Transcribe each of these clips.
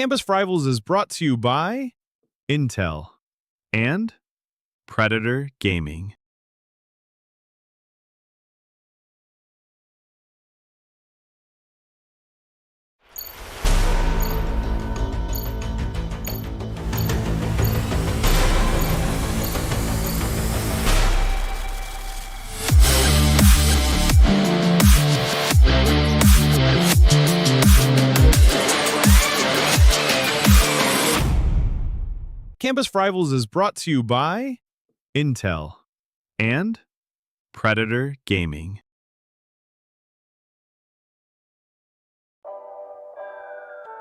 Campus Rivals is brought to you by Intel and Predator Gaming. Campus Rivals is brought to you by Intel and Predator Gaming.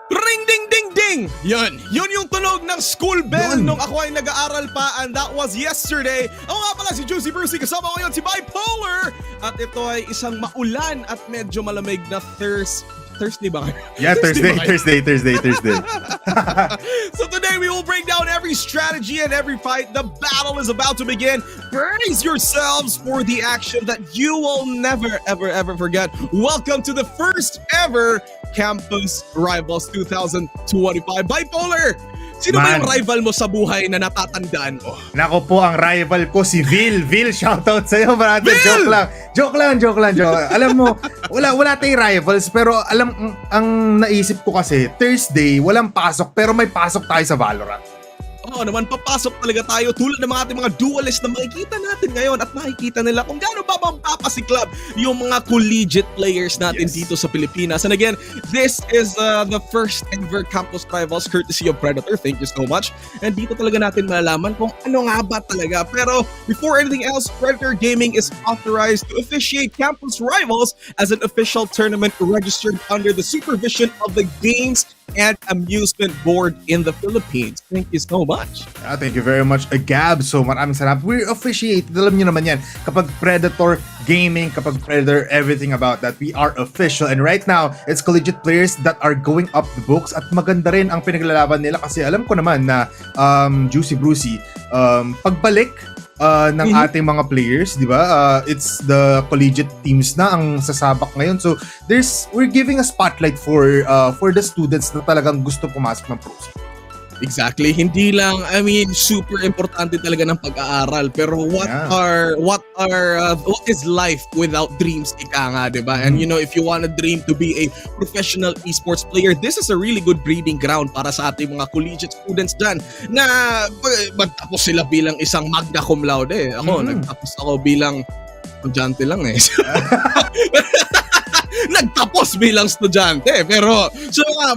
Ring ding ding ding! Yun yung tunog ng school bell nung ako ay nag-aaral pa, and that was yesterday. Ako nga pala si Juicy Brucey, kasama ko ngayon si Bipolar. At ito ay isang maulan at medyo malamig na Thursday ba? Yeah, Thursday. So today we will break down every strategy and every fight. The battle is about to begin. Brace yourselves for the action that you will never, ever forget. Welcome to the first ever Campus Rivals 2025. Bipolar! Sino ba yung rival mo sa buhay na natatandaan mo? Nako po, ang rival ko si Vil. Vil, shoutout sa'yo, brother. Joke lang. Alam mo, wala tayong rivals, pero ang naisip ko kasi, Thursday, walang pasok, pero may pasok tayo sa Valorant. Oo naman, papasok talaga tayo tulad ng mga ating mga duelist na makikita natin ngayon at makikita nila kung gaano ba mampapasiklab yung mga collegiate players natin dito sa Pilipinas. And again, this is the first ever Campus Rivals courtesy of Predator. Thank you so much. And dito talaga natin malalaman kung ano nga ba talaga. Pero before anything else, Predator Gaming is authorized to officiate Campus Rivals as an official tournament registered under the supervision of the Games and Amusement Board in the Philippines. Thank you so much. Thank you very much, Gab. So maraming salamat. We officiate. Alam nyo naman yan. Kapag Predator Gaming, kapag Predator, everything about that, we are official. And right now, it's collegiate players that are going up the books. At maganda rin ang pinaglalaban nila kasi alam ko naman na Juicy Brucey, pagbalik ng ating mga players, di ba? It's the collegiate teams na ang sasabak ngayon. So we're giving a spotlight for the students na talagang gusto pumasok ng pros. Exactly. Hindi lang, super importante talaga ng pag-aaral. Pero what is life without dreams, ika nga, diba? And you know, if you want to dream to be a professional esports player, this is a really good breeding ground para sa ating mga collegiate students dyan na magtapos sila bilang isang magna cum laude. Ako, nagtapos ako bilang estudyante lang eh. Nagtapos bilang estudyante. Pero,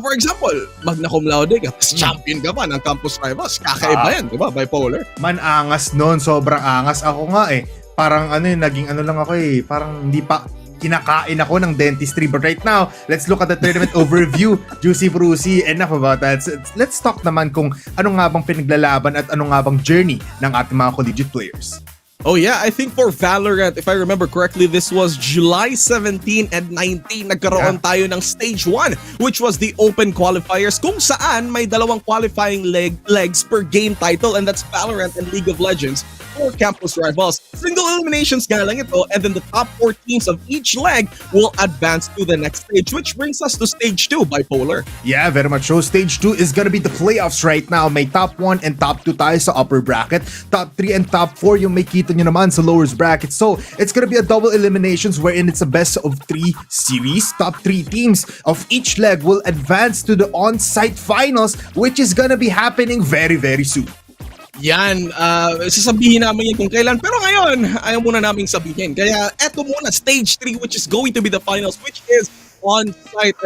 for example, magna cum laude ka, champion ka pa ng Campus Rivals. Kakaiba yan, di ba? Bipolar. Angas nun. Sobrang angas. Ako nga parang naging lang ako parang hindi pa kinakain ako ng dentistry. But right now, let's look at the tournament overview. Juicy Brucey, enough about that. So, let's talk naman kung ano nga bang pinaglalaban at ano nga bang journey ng ating mga collegiate players. Oh yeah, I think for Valorant, if I remember correctly, this was July 17 and 19. Nagkaroon tayo ng Stage 1, which was the open qualifiers kung saan may dalawang qualifying legs per game title, and that's Valorant and League of Legends for Campus Rivals. Single eliminations nga lang ito, and then the top 4 teams of each leg will advance to the next stage, which brings us to Stage 2, Bipolar. Yeah, very much so. Stage 2 is gonna be the playoffs right now. May top 1 and top 2 tayo sa upper bracket. Top 3 and top 4 yung may kita nyo naman sa lower bracket. So, it's gonna be a double eliminations wherein it's a best of 3 series. Top 3 teams of each leg will advance to the on-site finals, which is gonna be happening very, very soon. Yan, sasabihin namin yan kung kailan. Pero ngayon, ayaw muna naming sabihin. Kaya eto muna, Stage 3, which is going to be the finals, which is on-site.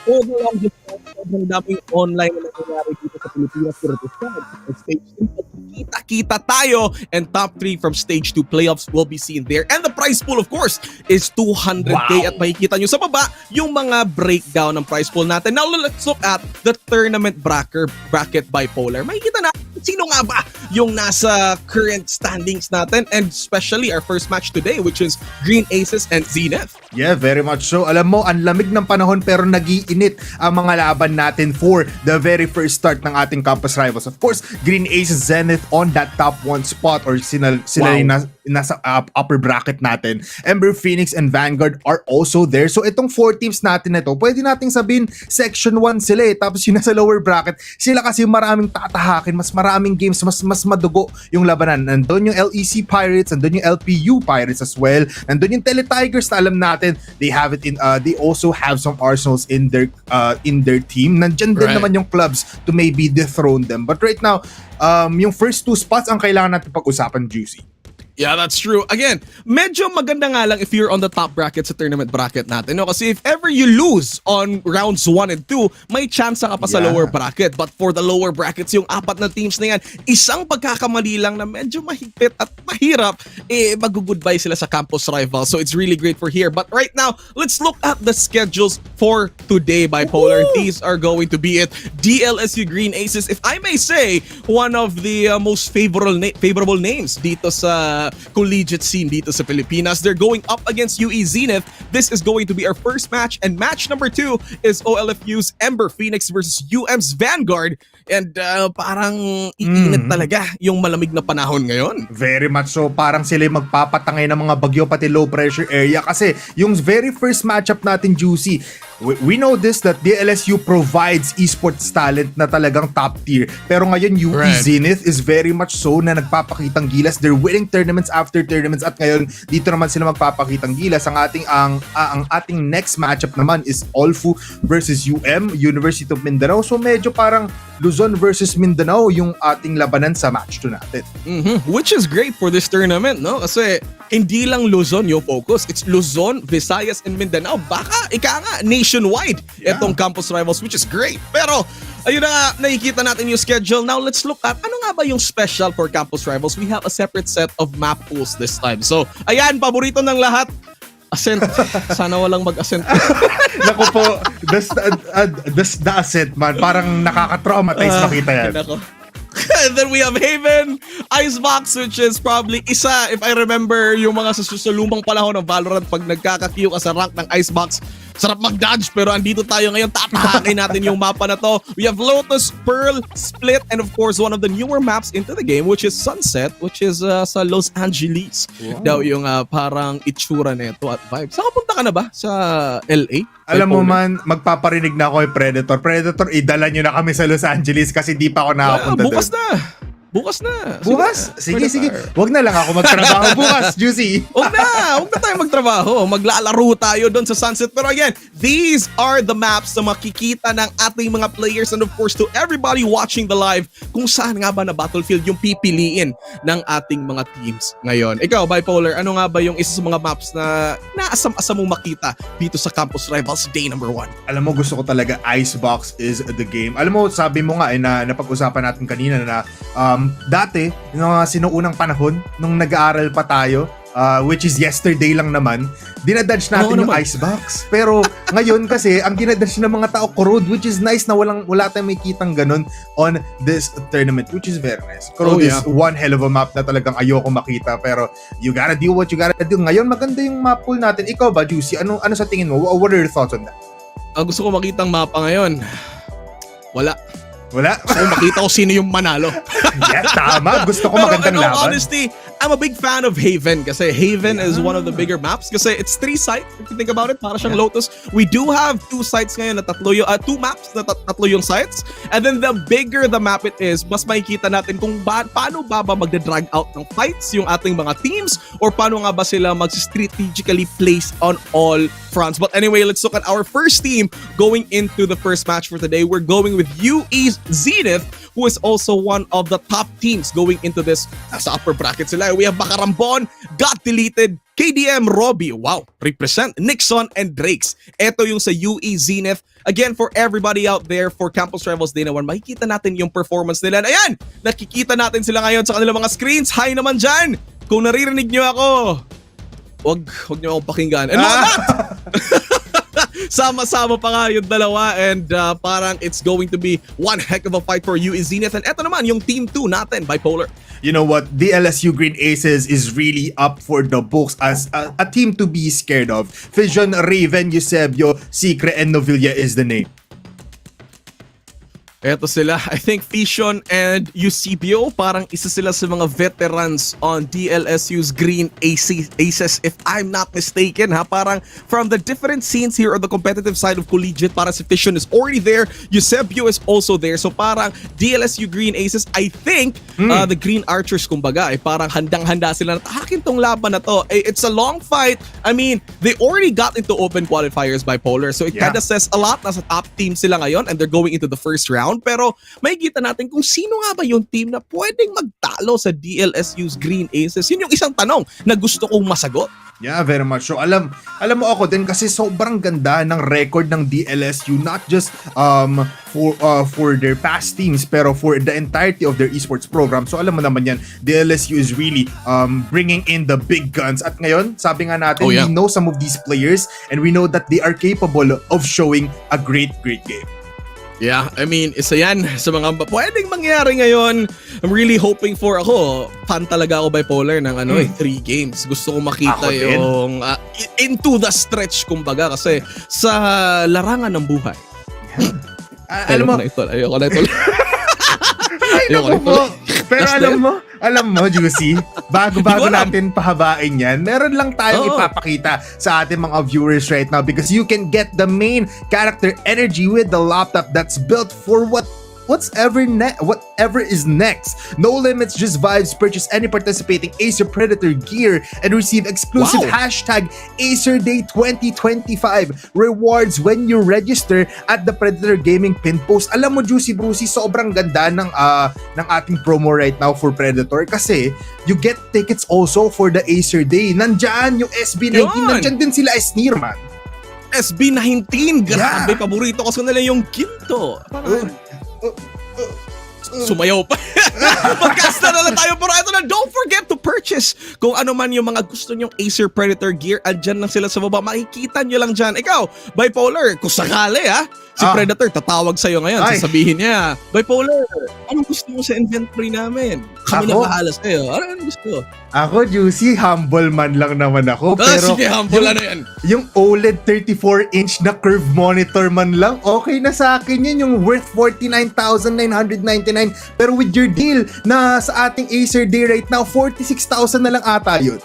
For the longest time, sobrang daming online na nangyayari dito sa Pilipinas. Pero to start, Stage 3, kita-kita tayo. And top 3 from Stage 2 playoffs will be seen there. And the prize pool, of course, is 200k. At makikita nyo sa baba yung mga breakdown ng prize pool natin. Now, let's look at the tournament bracket Bipolar. Makikita na sino nga ba yung nasa current standings natin, and especially our first match today, which is Green Aces and Zenith. Yeah, very much so. Alam mo, ang lamig ng panahon pero nag-iinit ang mga laban natin for the very first start ng ating campus rivals. Of course, Green Aces, Zenith on that top 1 spot, or sila yung nasa upper bracket natin. Ember, Phoenix, and Vanguard are also there. So itong 4 teams natin na ito, pwede nating sabihin section 1 sila eh. Tapos yung nasa lower bracket, sila kasi maraming tatahakin, mas maraming games, mas madugo yung labanan. Nandun yung LEC Pirates, nandun yung LPU Pirates as well. Nandun yung Tele Tigers na alam natin, they have it in they also have some arsenals in their team. Nandyan din naman yung clubs to maybe dethrone them. But right now, yung first 2 spots ang kailangan natin pag-usapan, Juicy. Yeah, that's true. Again, medyo maganda nga lang if you're on the top bracket sa tournament bracket natin. No? Kasi if ever you lose on rounds 1 and 2, may chance ka pa sa lower bracket. But for the lower brackets, yung 4 na teams na yan, isang pagkakamali lang na medyo mahigpit at mahirap, mag-goodbye sila sa campus rival. So it's really great for here. But right now, let's look at the schedules for today, Bipolar. These are going to be it. DLSU Green Aces, if I may say, one of the most favorable names dito sa collegiate scene dito sa Pilipinas. They're going up against UE Zenith. This is going to be our first match, and match number 2 is OLFU's Ember Phoenix versus UM's Vanguard. And parang iinit talaga yung malamig na panahon ngayon. Very much so. Parang sila yung magpapatangay ng mga bagyo pati low pressure area kasi yung very first matchup natin, Juicy, we know this that DLSU provides esports talent na talagang top tier. Pero ngayon UE Zenith is very much so na nagpapakitang gilas. They're winning tournaments after tournaments, at ngayon dito naman sila magpapakitang gilas. Ang ating next matchup naman is Olfu versus University of Mindanao. So medyo parang Luzon versus Mindanao yung ating labanan sa match 2 natin. Which is great for this tournament, no? Kasi hindi lang Luzon yung focus. It's Luzon, Visayas, and Mindanao. Baka nationwide itong campus rivals, which is great. Pero ayun na nga, nakikita natin yung schedule. Now let's look at ano nga ba yung special for campus rivals. We have a separate set of map pools this time. So ayan, paborito ng lahat, Ascent. Sana walang mag-ascent. Naku po, the ascent man, parang nakaka-traumatize makita yan. And then we have Haven, Icebox, which is probably isa, if I remember, yung mga sa lumang panahon ng Valorant, pag nagkaka-queue ka sa rank ng Icebox, sarap mag-dodge, pero andito tayo ngayon, tatahakin natin yung mapa na to. We have Lotus, Pearl, Split, and of course, one of the newer maps into the game, which is Sunset, which is sa Los Angeles. Daw yung parang itsura nito at vibe. Saan punta ka na ba? Sa LA? Alam mo man, magpaparinig na ako kay Predator. Predator, idala nyo na kami sa Los Angeles kasi di pa ako nakapunta doon. Bukas na. Bukas? Sige. Huwag na lang ako magtrabaho bukas, Juicy. Huwag na tayo magtrabaho. Maglalaro tayo doon sa Sunset. Pero again, these are the maps na makikita ng ating mga players, and of course to everybody watching the live, kung saan nga ba na battlefield yung pipiliin ng ating mga teams ngayon. Ikaw, Bipolar, ano nga ba yung isa sa mga maps na naasam-asam mong makita dito sa Campus Rivals Day number 1? Alam mo, gusto ko talaga Icebox is the game. Alam mo, sabi mo nga na napag-usapan natin kanina na dati, yung mga sinuunang panahon, nung nag-aaral pa tayo, which is yesterday lang naman, dinadodge natin yung Icebox. Pero ngayon kasi, ang dinadodge ng mga tao Corrode, which is nice na wala tayong may kitang ganun on this tournament, which is very nice. Corrode is one hell of a map na talagang ayoko makita, pero you gotta do what you gotta do. Ngayon, maganda yung map pool natin. Ikaw ba, Juicy? Ano sa tingin mo? What are your thoughts on that? Ang gusto ko makitang mapa ngayon, wala. Wala? Gusto ko makita ko sino yung manalo. Yeah, tama. Gusto ko magandang laban. Pero in all honesty, I'm a big fan of Haven kasi Haven is one of the bigger maps kasi it's 3 sites if you think about it, para siyang Lotus. We do have 2 sites ngayon na 2 maps na tatlo yung sites, and then the bigger the map it is, mas makikita natin kung paano ba magda-drag out ng fights yung ating mga teams, or paano nga ba sila mag-strategically place on all fronts. But anyway, let's look at our first team going into the first match for today. We're going with UE Zenith, who is also one of the top teams going into this sa upper bracket sila. We have Bacarambon, Got Deleted, KDM, Robbie, wow, represent, Nixon, and Drakes. Ito yung sa UE Zenith. Again, for everybody out there, for Campus Rivals Day 1, makikita natin yung performance nila. Ayan, nakikita natin sila ngayon sa kanilang mga screens. Hi naman dyan! Kung naririnig nyo ako, wag nyo akong pakinggan. And not! Sama-sama pa nga yung dalawa and parang it's going to be one heck of a fight for UE Zenith. And eto naman yung Team 2 natin, Bipolar. You know what? The LSU Green Aces is really up for the books as a team to be scared of. Vision, Raven, Eusebio, Secret, and Novilla is the name. Eto sila, I think Fission and Eusebio, parang isa sila sa mga veterans on DLSU's Green Aces if I'm not mistaken ha. Parang from the different scenes here on the competitive side of collegiate, parang si Fission is already there, Eusebio is also there. So parang DLSU Green Aces, I think the Green Archers kumbaga, parang handang-handa sila na tahakin tong laban na to. It's a long fight. I mean, they already got into open qualifiers, Bipolar. So it kinda says a lot. Nasa top team sila ngayon and they're going into the first round. Pero makikita natin kung sino nga ba yung team na pwedeng magtalo sa DLSU's Green Aces. Yun yung isang tanong na gusto kong masagot. Yeah, very much so. Alam mo ako din kasi sobrang ganda ng record ng DLSU, not just for their past teams pero for the entirety of their esports program. So alam mo naman yan, DLSU is really bringing in the big guns. At ngayon, sabi nga natin, we know some of these players and we know that they are capable of showing a great game. Yeah, I mean, isa yan sa mga pwedeng mangyari ngayon. I'm really hoping for fan talaga ako Bipolar ng 3 games. Gusto ko makita yung into the stretch kumbaga kasi sa larangan ng buhay. Alam mo, ayoko na ito. Pero alam mo, Juicy, bago natin pahabain yan, meron lang tayong ipapakita sa ating mga viewers right now because you can get the main character energy with the laptop that's built for whatever is next. No limits, just vibes. Purchase any participating Acer Predator gear and receive exclusive #AcerDay 2025 rewards when you register at the Predator Gaming pin post. Alam mo, Juicy Brucey, sobrang ganda ng ating promo right now for Predator kasi you get tickets also for the Acer Day. Nandyan yung SB19, nandyan din sila Sneerman. SB19, grabe, paborito ko sa nila yung Ginto. Sumayaw pa. Magkasta na lang tayo. Pero ito na, don't forget to purchase kung ano man yung mga gusto nyong Acer Predator gear. Andyan lang sila sa baba. Makikita nyo lang dyan. Ikaw, Bipolar, kung sakali si Predator tatawag sa'yo ngayon. Sasabihin niya, Bipolar, anong gusto mo sa inventory namin? Kami na bahala sa'yo. Anong gusto? Ako, Juicy, humble man lang naman ako. Pero sige, humble na yan. Yung OLED 34-inch na curve monitor man lang, okay na sa akin yun. Yung worth 49,999. Pero with your deal na sa ating Acer Day right now, 46,000 na lang ata yun.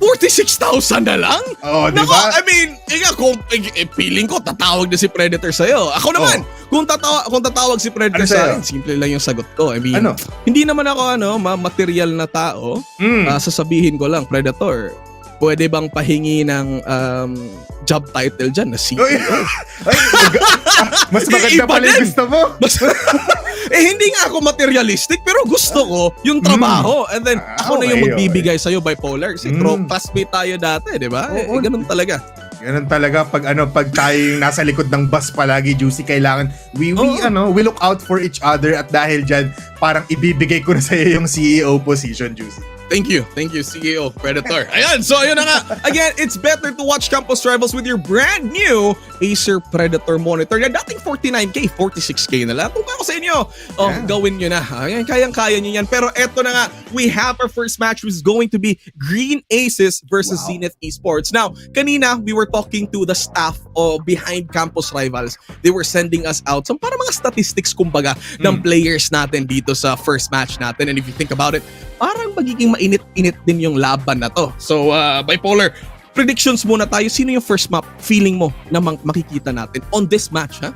46,000 na lang? Oh, di ba? Nako, I mean, kung feeling ko tatawag na si Predator sa'yo. Ako naman, kung tatawag si Predator sa akin, simple lang yung sagot ko. I mean, hindi naman ako material na tao. Sasabihin ko lang, Predator, pwede bang pahingi ng job title dyan na CEO? Mas maganda pala yung gusto mo. Hindi nga ako materialistic pero gusto ko yung trabaho. And then ako na yung magbibigay sa'yo, Bipolar. Kasi classmate tayo dati, di ba? Ganun talaga. Ganun talaga pag tayo nasa likod ng bus palagi, Juicy, kailangan we look out for each other at dahil dyan parang ibibigay ko na sa'yo yung CEO position, Juicy. Thank you, CEO Predator. Ayan, so ayun na nga. Again, it's better to watch Campus Rivals with your brand new Acer Predator monitor na dating 49K, 46K na lang. Kung ako sa inyo, gawin nyo na. Ayan, kayang-kaya nyo yan. Pero eto na nga, we have our first match which is going to be Green Aces versus Zenith Esports. Now, kanina, we were talking to the staff behind Campus Rivals. They were sending us out some para mga statistics, kumbaga, ng players natin dito sa first match natin. And if you think about it, parang magiging mainit-init din yung laban na to. So, Bipolar, predictions muna tayo. Sino yung first map feeling mo na makikita natin on this match, ha?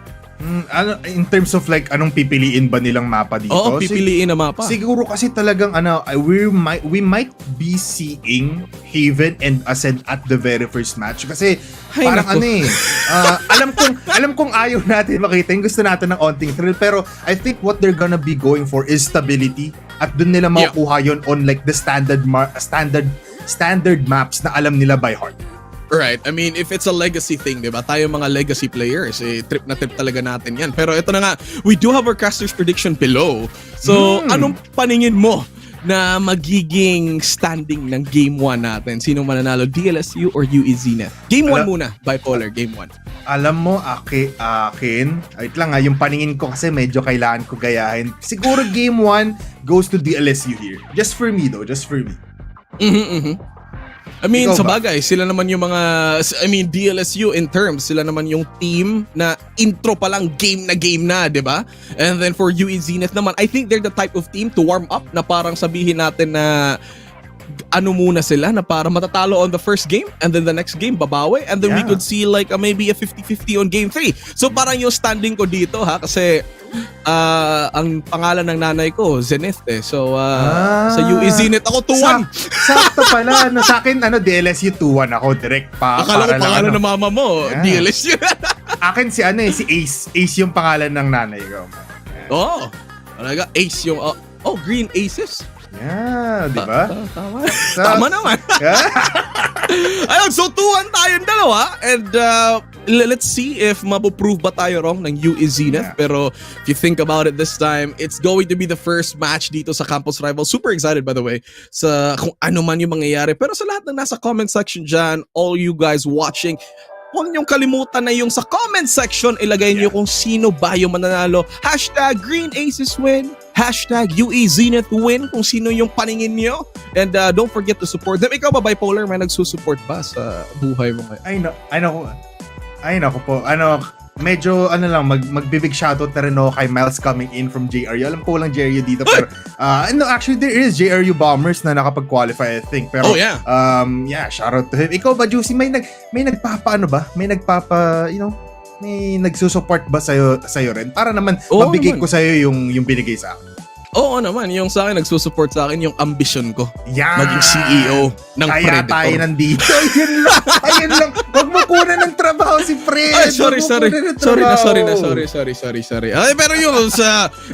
In terms of like anong pipiliin ba nilang mapa dito? Oo, pipiliin na mapa. Siguro kasi talagang we might be seeing Haven and Ascent at the very first match kasi parang alam kong ayaw natin makita yung gusto natin ng onting thrill pero I think what they're gonna be going for is stability at dun nila makukuha yun on like the standard maps na alam nila by heart. Right. I mean, if it's a legacy thing, diba? Tayo mga legacy players, trip na trip talaga natin yan. Pero ito na nga, we do have our caster's prediction below. So, anong paningin mo na magiging standing ng Game 1 natin? Sino mananalo, DLSU or UE Zenith? Game 1 muna, Bipolar, Game 1. Alam mo, akin, wait lang yung paningin ko kasi medyo kailangan ko gayahin. Siguro game 1 goes to DLSU here. Just for me though, just for me. I mean, Ikaw sa ba? bagay, sila naman yung mga, DLSU in terms, sila naman yung team na intro pa lang game na, di ba? And then for UE Zenith naman, I think they're the type of team to warm up na parang sabihin natin na ano muna sila na para matatalo on the first game and then the next game babawi and then we could see like maybe a 50-50 on game 3. So parang yung standing ko dito kasi ang pangalan ng nanay ko Zenith So sa UE Zenith ako 2-1. Sakto pala. Sa akin DLSU 2-1 ako direct pa. Akala ko para lang, pangalan ng mama mo, DLSU. Akin si si Ace. Ace yung pangalan ng nanay ko. Oh, talaga Ace yung Green Aces. Yeah, di ba? Tama. Tama naman. Ayun, so 2-1 tayong dalawa and let's see if mapuprove ba tayo wrong ng UE Zenith. Pero if you think about it this time, it's going to be the first match dito sa Campus Rivals. Super excited by the way sa kung ano man yung mangyayari. Pero sa lahat ng nasa comment section dyan, all you guys watching, huwag niyong kalimutan na yung sa comment section, ilagay niyo kung sino ba yung mananalo. #Green Aces win. #UE Zenith win kung sino yung paningin niyo. And don't forget to support them. Ikaw ba, Bipolar, may nagsusupport ba sa buhay mo ngayon? Ay naku po. Medyo magbibig shoutout na rin ako kay Miles coming in from JRU. Alam ko walang JRU dito pero actually there is JRU Bombers na nakapag-qualify I think. Pero shoutout to him. Ikaw ba, Juicy, may nagpapa ba? May nagsusupport ba sa'yo rin? Para naman mabigay ko sa'yo yung binigay sa akin. Oo naman, yung sa akin nagsusupport sa akin yung ambition ko. Yan! Maging CEO ng Kaya Predator. tayo nandito. Ayun lang. Huwag mo kunan ng trabaho si Fred. Ay, sorry. Ay, pero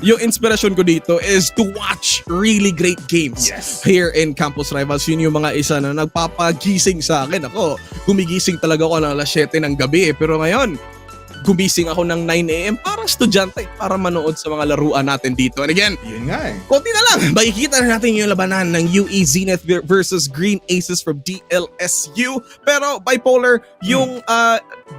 yung inspiration ko dito is to watch really great games here in Campus Rivals. Yun yung mga isa na nagpapagising sa akin. Ako, gumigising talaga ako ng alas 7 ng gabi. Pero ngayon, gumising ako ng 9 AM parang estudyante para manood sa mga laruan natin dito. And again, yun nga konti na lang, makikita na natin yung labanan ng UE Zenith versus Green Aces from DLSU. Pero Bipolar, yung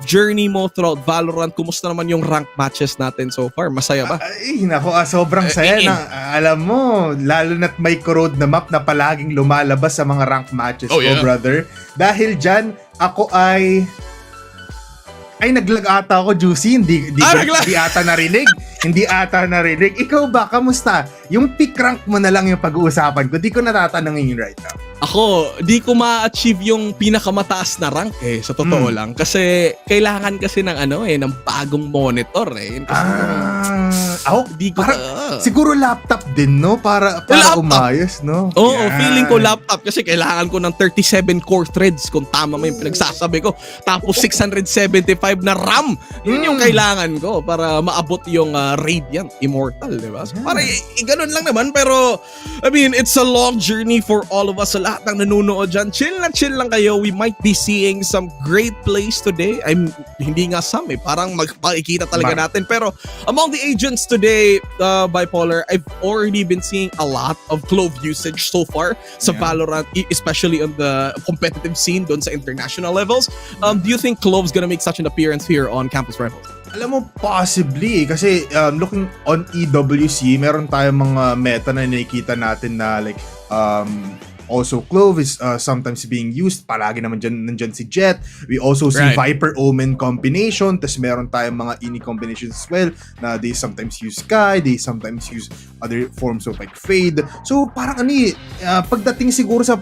journey mo throughout Valorant, kumusta naman yung rank matches natin so far? Masaya ba? Ay, naku, sobrang saya na. Alam mo, lalo na't may road na map na palaging lumalabas sa mga rank matches ko, brother. Dahil dyan, ako ay naglag ata ako, Juicy. Hindi ata narinig. Ikaw ba? Kamusta? Yung peak rank mo na lang yung pag-uusapan ko. Di ko natatanungin yun right now. Ako, di ko ma-achieve yung pinakamataas na rank sa totoo lang. Kasi kailangan kasi ng ng bagong monitor Ako, siguro laptop din, no? Para umayos, no? Oo, feeling ko laptop kasi kailangan ko ng 37 core threads kung tama mo yung pinagsasabi ko. Tapos 675 na RAM. Yun yung kailangan ko para maabot yung Radiant Immortal, di ba? So, para ganun lang naman. Pero, it's a long journey for all of us. Sa lahat ng nanonood dyan, chill lang kayo. We might be seeing some great plays today. Hindi nga some parang makikita talaga natin. Pero, among the agents today, Bipolar, I've already been seeing a lot of Clove usage so far sa Valorant, especially on the competitive scene doon sa international levels. Do you think Clove's gonna make such an appearance here on Campus Rivals? Alam mo, possibly. Kasi looking on EWC, meron tayong mga meta na nakikita natin na like also Clove is sometimes being used. Palagi naman nandyan si Jet. We also see Viper Omen combination. Tapos meron tayong mga ini combinations as well na they sometimes use Sky, they sometimes use other forms of like Fade. So parang pagdating siguro sa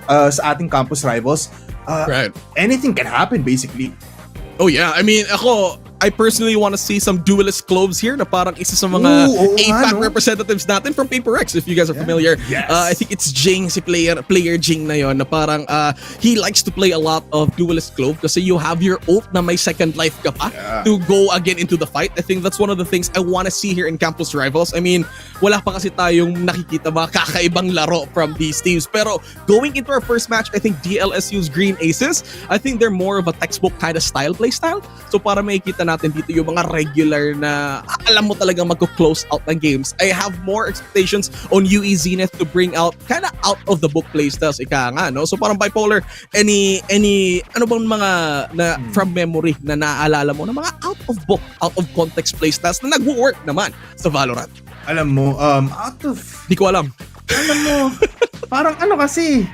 ating Campus Rivals, anything can happen basically. Oh yeah, I personally want to see some duelist Cloves here na parang isa sa mga APAC representatives natin from Paper X, if you guys are familiar. I think it's Jing, si player Jing na yon, na parang he likes to play a lot of duelist Clove kasi you have your ult na may second life ka pa to go again into the fight. I think that's one of the things I want to see here in Campus Rivals. Wala pa kasi tayong nakikita mga kakaibang laro from these teams. Pero going into our first match, I think DLSU's Green Aces, I think they're more of a textbook kind of play style. So para makikita natin dito yung mga regular na alam mo talagang magko-close out ng games. I have more expectations on UE Zenith to bring out kinda out of the book playstyles, ika nga, no? So parang Bipolar, any ano bang mga na from memory na naaalala mo na mga out of book, out of context playstyles na nag-work naman sa Valorant? Alam mo, out of... Di ko alam. Alam mo, parang ano kasi,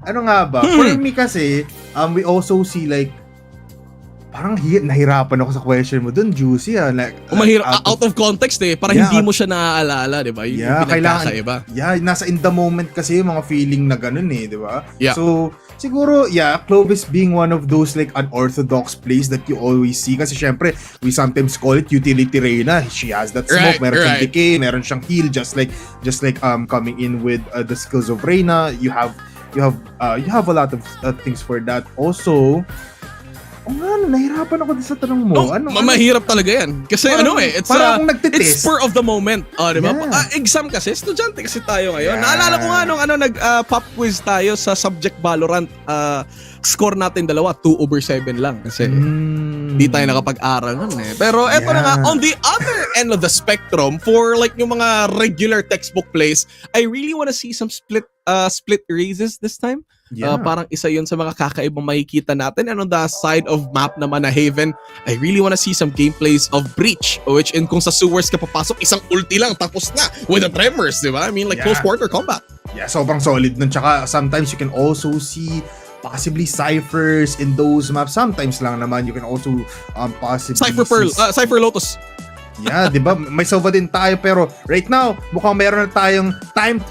ano nga ba? For me kasi, we also see like, parang nahirapan ako sa question mo dun, Juicy. Like, Out of context eh. Parang hindi mo siya naaalala, di ba? Yung kailangan. Yeah, nasa in the moment kasi yung mga feeling na ganun eh, di ba? Yeah. So, siguro, Clovis being one of those like unorthodox plays that you always see. Kasi syempre, we sometimes call it utility Reyna. She has that smoke, meron siyang decay, meron siyang heal, just like coming in with the skills of Reyna. You have a lot of things for that. Also, nahirapan ako sa tanong mo. Mahirap talaga yan. Kasi it's spur of the moment. Diba? Yeah. Exam kasi, estudyante kasi tayo ngayon. Yeah. Naalala ko nga nung pop quiz tayo sa subject Valorant, score natin 2/7 lang. Kasi di tayo nakapag-aral nun eh. Pero eto na nga, on the other end of the spectrum, for like yung mga regular textbook plays, I really wanna see some split raises this time. Yeah. Parang isa yun sa mga kakaibang makikita natin. And on the side of map naman na Haven, I really wanna see some gameplays of Breach, which kung sa sewers ka papasok, isang ulti lang, tapos na with the tremors, di ba? I mean, like close quarter combat. Yeah, sobrang solid nun. Tsaka sometimes you can also see possibly ciphers in those maps. Sometimes lang naman you can also possibly Cypher Lotus. Yeah, di ba? May Sova din tayo, pero right now, mukhang meron na tayong time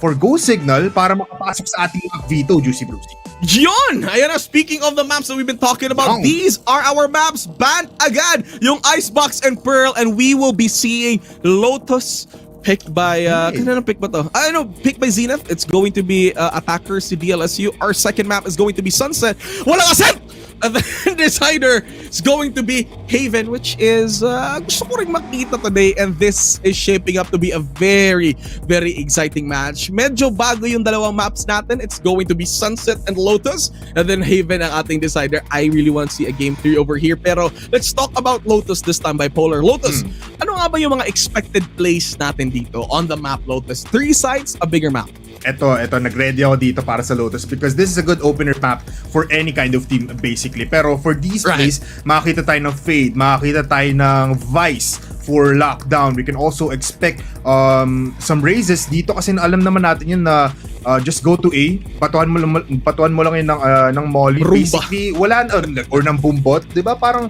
for go signal para makapasok sa ating map veto, Juicy Brucey. Yun! Ayan na, speaking of the maps that we've been talking about, these are our maps. Ban agad yung Icebox and Pearl, and we will be seeing Lotus picked by, kanina pick ba to? Picked by Zenith. It's going to be Attackers to DLSU. Our second map is going to be Sunset. Walang ascent! And then Decider is going to be Haven, which is gusto ko rin makita today, and this is shaping up to be a very, very exciting match. Medyo bago yung dalawang maps natin. It's going to be Sunset and Lotus, and then Haven ang ating Decider. I really want to see a game 3 over here. Pero let's talk about Lotus this time, Bipolar. Lotus, ano nga ba yung mga expected plays natin dito on the map, Lotus? 3 sides, a bigger map. Eto, nag-ready ako dito para sa Lotus because this is a good opener map for any kind of team basically. Pero for these plays, makakita tayo ng Fade, makakita tayo ng Vice for lockdown. We can also expect some raises dito kasi alam naman natin yun na just go to A, patuan mo lang yun ng Molly. Rumba. Basically, wala or ng Boombot, 'di ba? Parang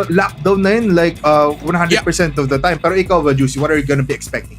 lockdown na yun like 100% of the time. Pero ikaw ba, Juicy, what are you gonna be expecting?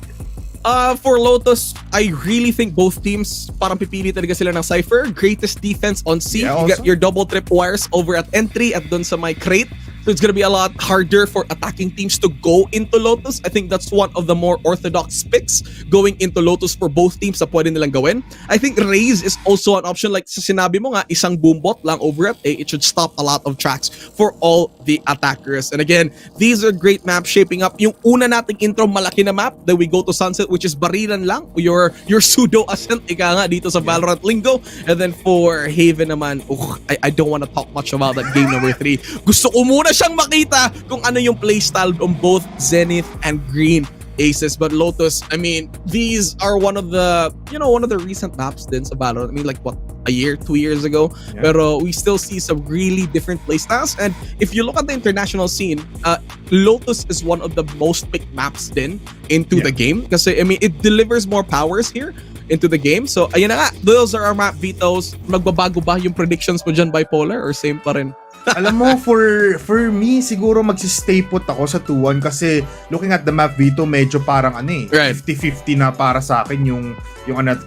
For Lotus, I really think both teams parang pipili talaga sila ng Cypher. Greatest defense on C. You got your double trip wires over at entry at dun sa my crate. So it's gonna be a lot harder for attacking teams to go into Lotus. I think that's one of the more orthodox picks going into Lotus for both teams na pwede nilang gawin. I think Raze is also an option. Like sa sinabi mo nga, isang Boombot lang over at A. It should stop a lot of tracks for all the attackers. And again, these are great maps shaping up. Yung una nating intro, malaki na map. Then we go to Sunset, which is barilan lang. Your pseudo ascent, ika nga, dito sa Valorant lingo. And then for Haven naman, I don't want to talk much about that game number 3. Gusto ko muna siyang makita kung ano yung playstyle on both Zenith and Green Aces. But Lotus, I mean, these are one of the recent maps din sa Valorant. I mean, like what, a year, 2 years ago? Yeah. Pero we still see some really different playstyles. And if you look at the international scene, Lotus is one of the most picked maps din into the game. Kasi, I mean, it delivers more powers here into the game. So, ayun na nga, those are our map vetoes. Magbabago ba yung predictions mo dyan, Bipolar, or same pa rin? Alam mo, for me, siguro magsistay put ako sa 2-1 kasi looking at the map veto, medyo parang 50-50 na para sa akin yung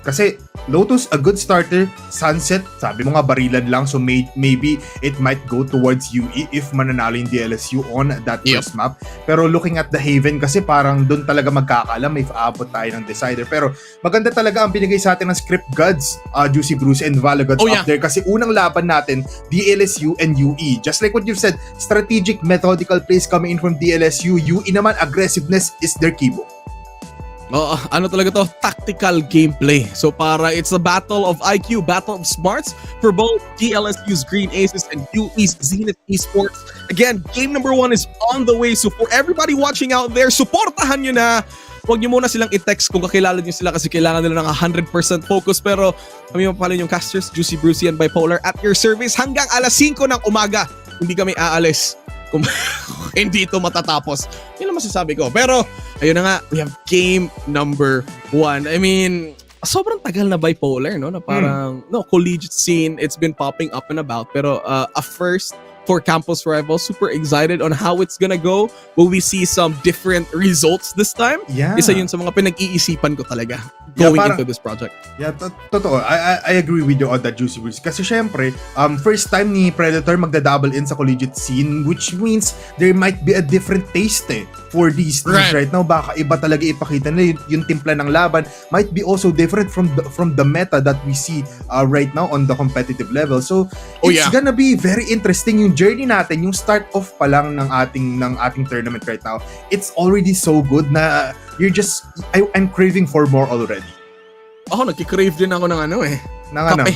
kasi Lotus, a good starter. Sunset, sabi mo nga barilan lang, so maybe it might go towards UE if mananalo yung DLSU on that first map. Pero looking at the Haven, kasi parang doon talaga magkakalam if aabot tayo ng Decider. Pero maganda talaga ang binigay sa atin ng Script Gods, Juicy Bruce and Valagods up there, kasi unang laban natin, DLSU and UE. Just like what you've said, strategic, methodical plays coming in from DLSU. UE naman, aggressiveness is their keyboard. Ano talaga to? Tactical gameplay. So para it's a battle of IQ, battle of smarts for both DLSU's Green Aces and UE's Zenith Esports. Again, game number 1 is on the way. So for everybody watching out there, supportahan nyo na. Huwag nyo muna silang i-text kung kakilala nyo sila kasi kailangan nila ng 100% focus. Pero kami mapapala yung casters, Juicy, Brucey, and Bipolar at your service hanggang alas 5 ng umaga. Hindi kami aalis kung hindi ito matatapos. Yun lang masasabi ko. Pero ayun na nga, we have game number 1. I mean, sobrang tagal na Bipolar, no? Na parang, no, collegiate scene, it's been popping up and about. Pero a first for Campus Rivals, super excited on how it's gonna go. Will we see some different results this time? Yeah. Isa yun sa mga pinag-iisipan ko talaga going into this project. Yeah, totoo. I agree with you on that, Juicy Bruce. Kasi syempre, first time ni Predator magda-double in sa collegiate scene, which means there might be a different taste for these teams right now. Baka iba talaga ipakita nila yung timpla ng laban. Might be also different from the meta that we see right now on the competitive level. So, it's gonna be very interesting yung journey natin, yung start off pa lang ng ating tournament right now. It's already so good na I'm craving for more already. Ako, nagkikrave din ako ng Kape.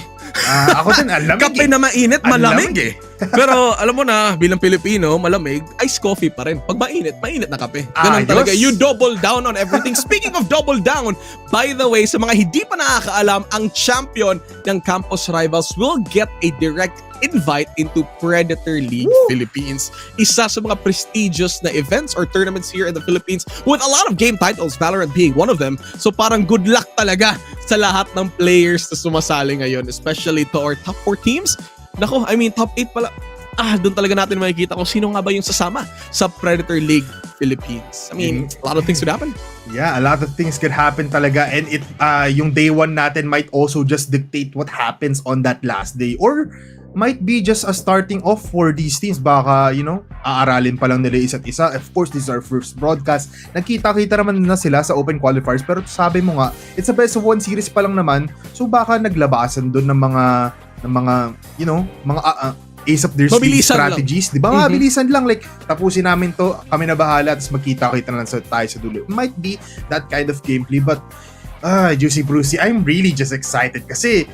Ako din, alamig. Kape na mainit, malamig eh. Pero alam mo na, bilang Pilipino, malamig, iced coffee pa rin. Pag mainit na kape. Ganun talaga. You double down on everything. Speaking of double down, by the way, sa mga hindi pa nakakaalam, ang champion ng Campus Rivals will get a direct invite into Predator League Philippines. Isa sa mga prestigious na events or tournaments here in the Philippines with a lot of game titles, Valorant being one of them. So parang good luck talaga sa lahat ng players na sumasali ngayon, especially to our top 4 teams. Nako, I mean top 8 pala. Doon talaga natin makikita kung sino nga ba yung sasama sa Predator League Philippines. I mean, a lot of things could happen. Yeah, a lot of things could happen talaga, and yung day 1 natin might also just dictate what happens on that last day, or might be just a starting off for these teams. Baka, aaralin pa lang nila isa't isa. Of course, this is our first broadcast. Nagkita-kita naman na sila sa open qualifiers, pero sabi mo nga, it's a best of 1 series pa lang naman. So baka naglabasan doon ng mga ace up their sleeve strategies. Di ba? Mabilisan lang. Like, tapusin namin to, kami na bahala, tapos magkita-kita na lang tayo sa dulo. It might be that kind of gameplay, but Juicy Brucey, I'm really just excited kasi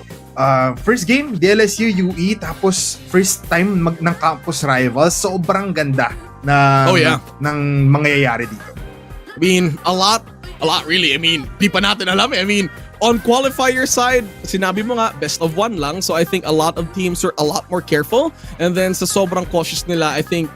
first game, DLSU UE, tapos first time ng Campus Rivals. Sobrang ganda ng mangyayari dito. I mean, a lot really. I mean, di pa natin alam eh. I mean, on qualifier side, sinabi mo nga, best of 1 lang. So I think a lot of teams are a lot more careful. And then sa sobrang cautious nila, I think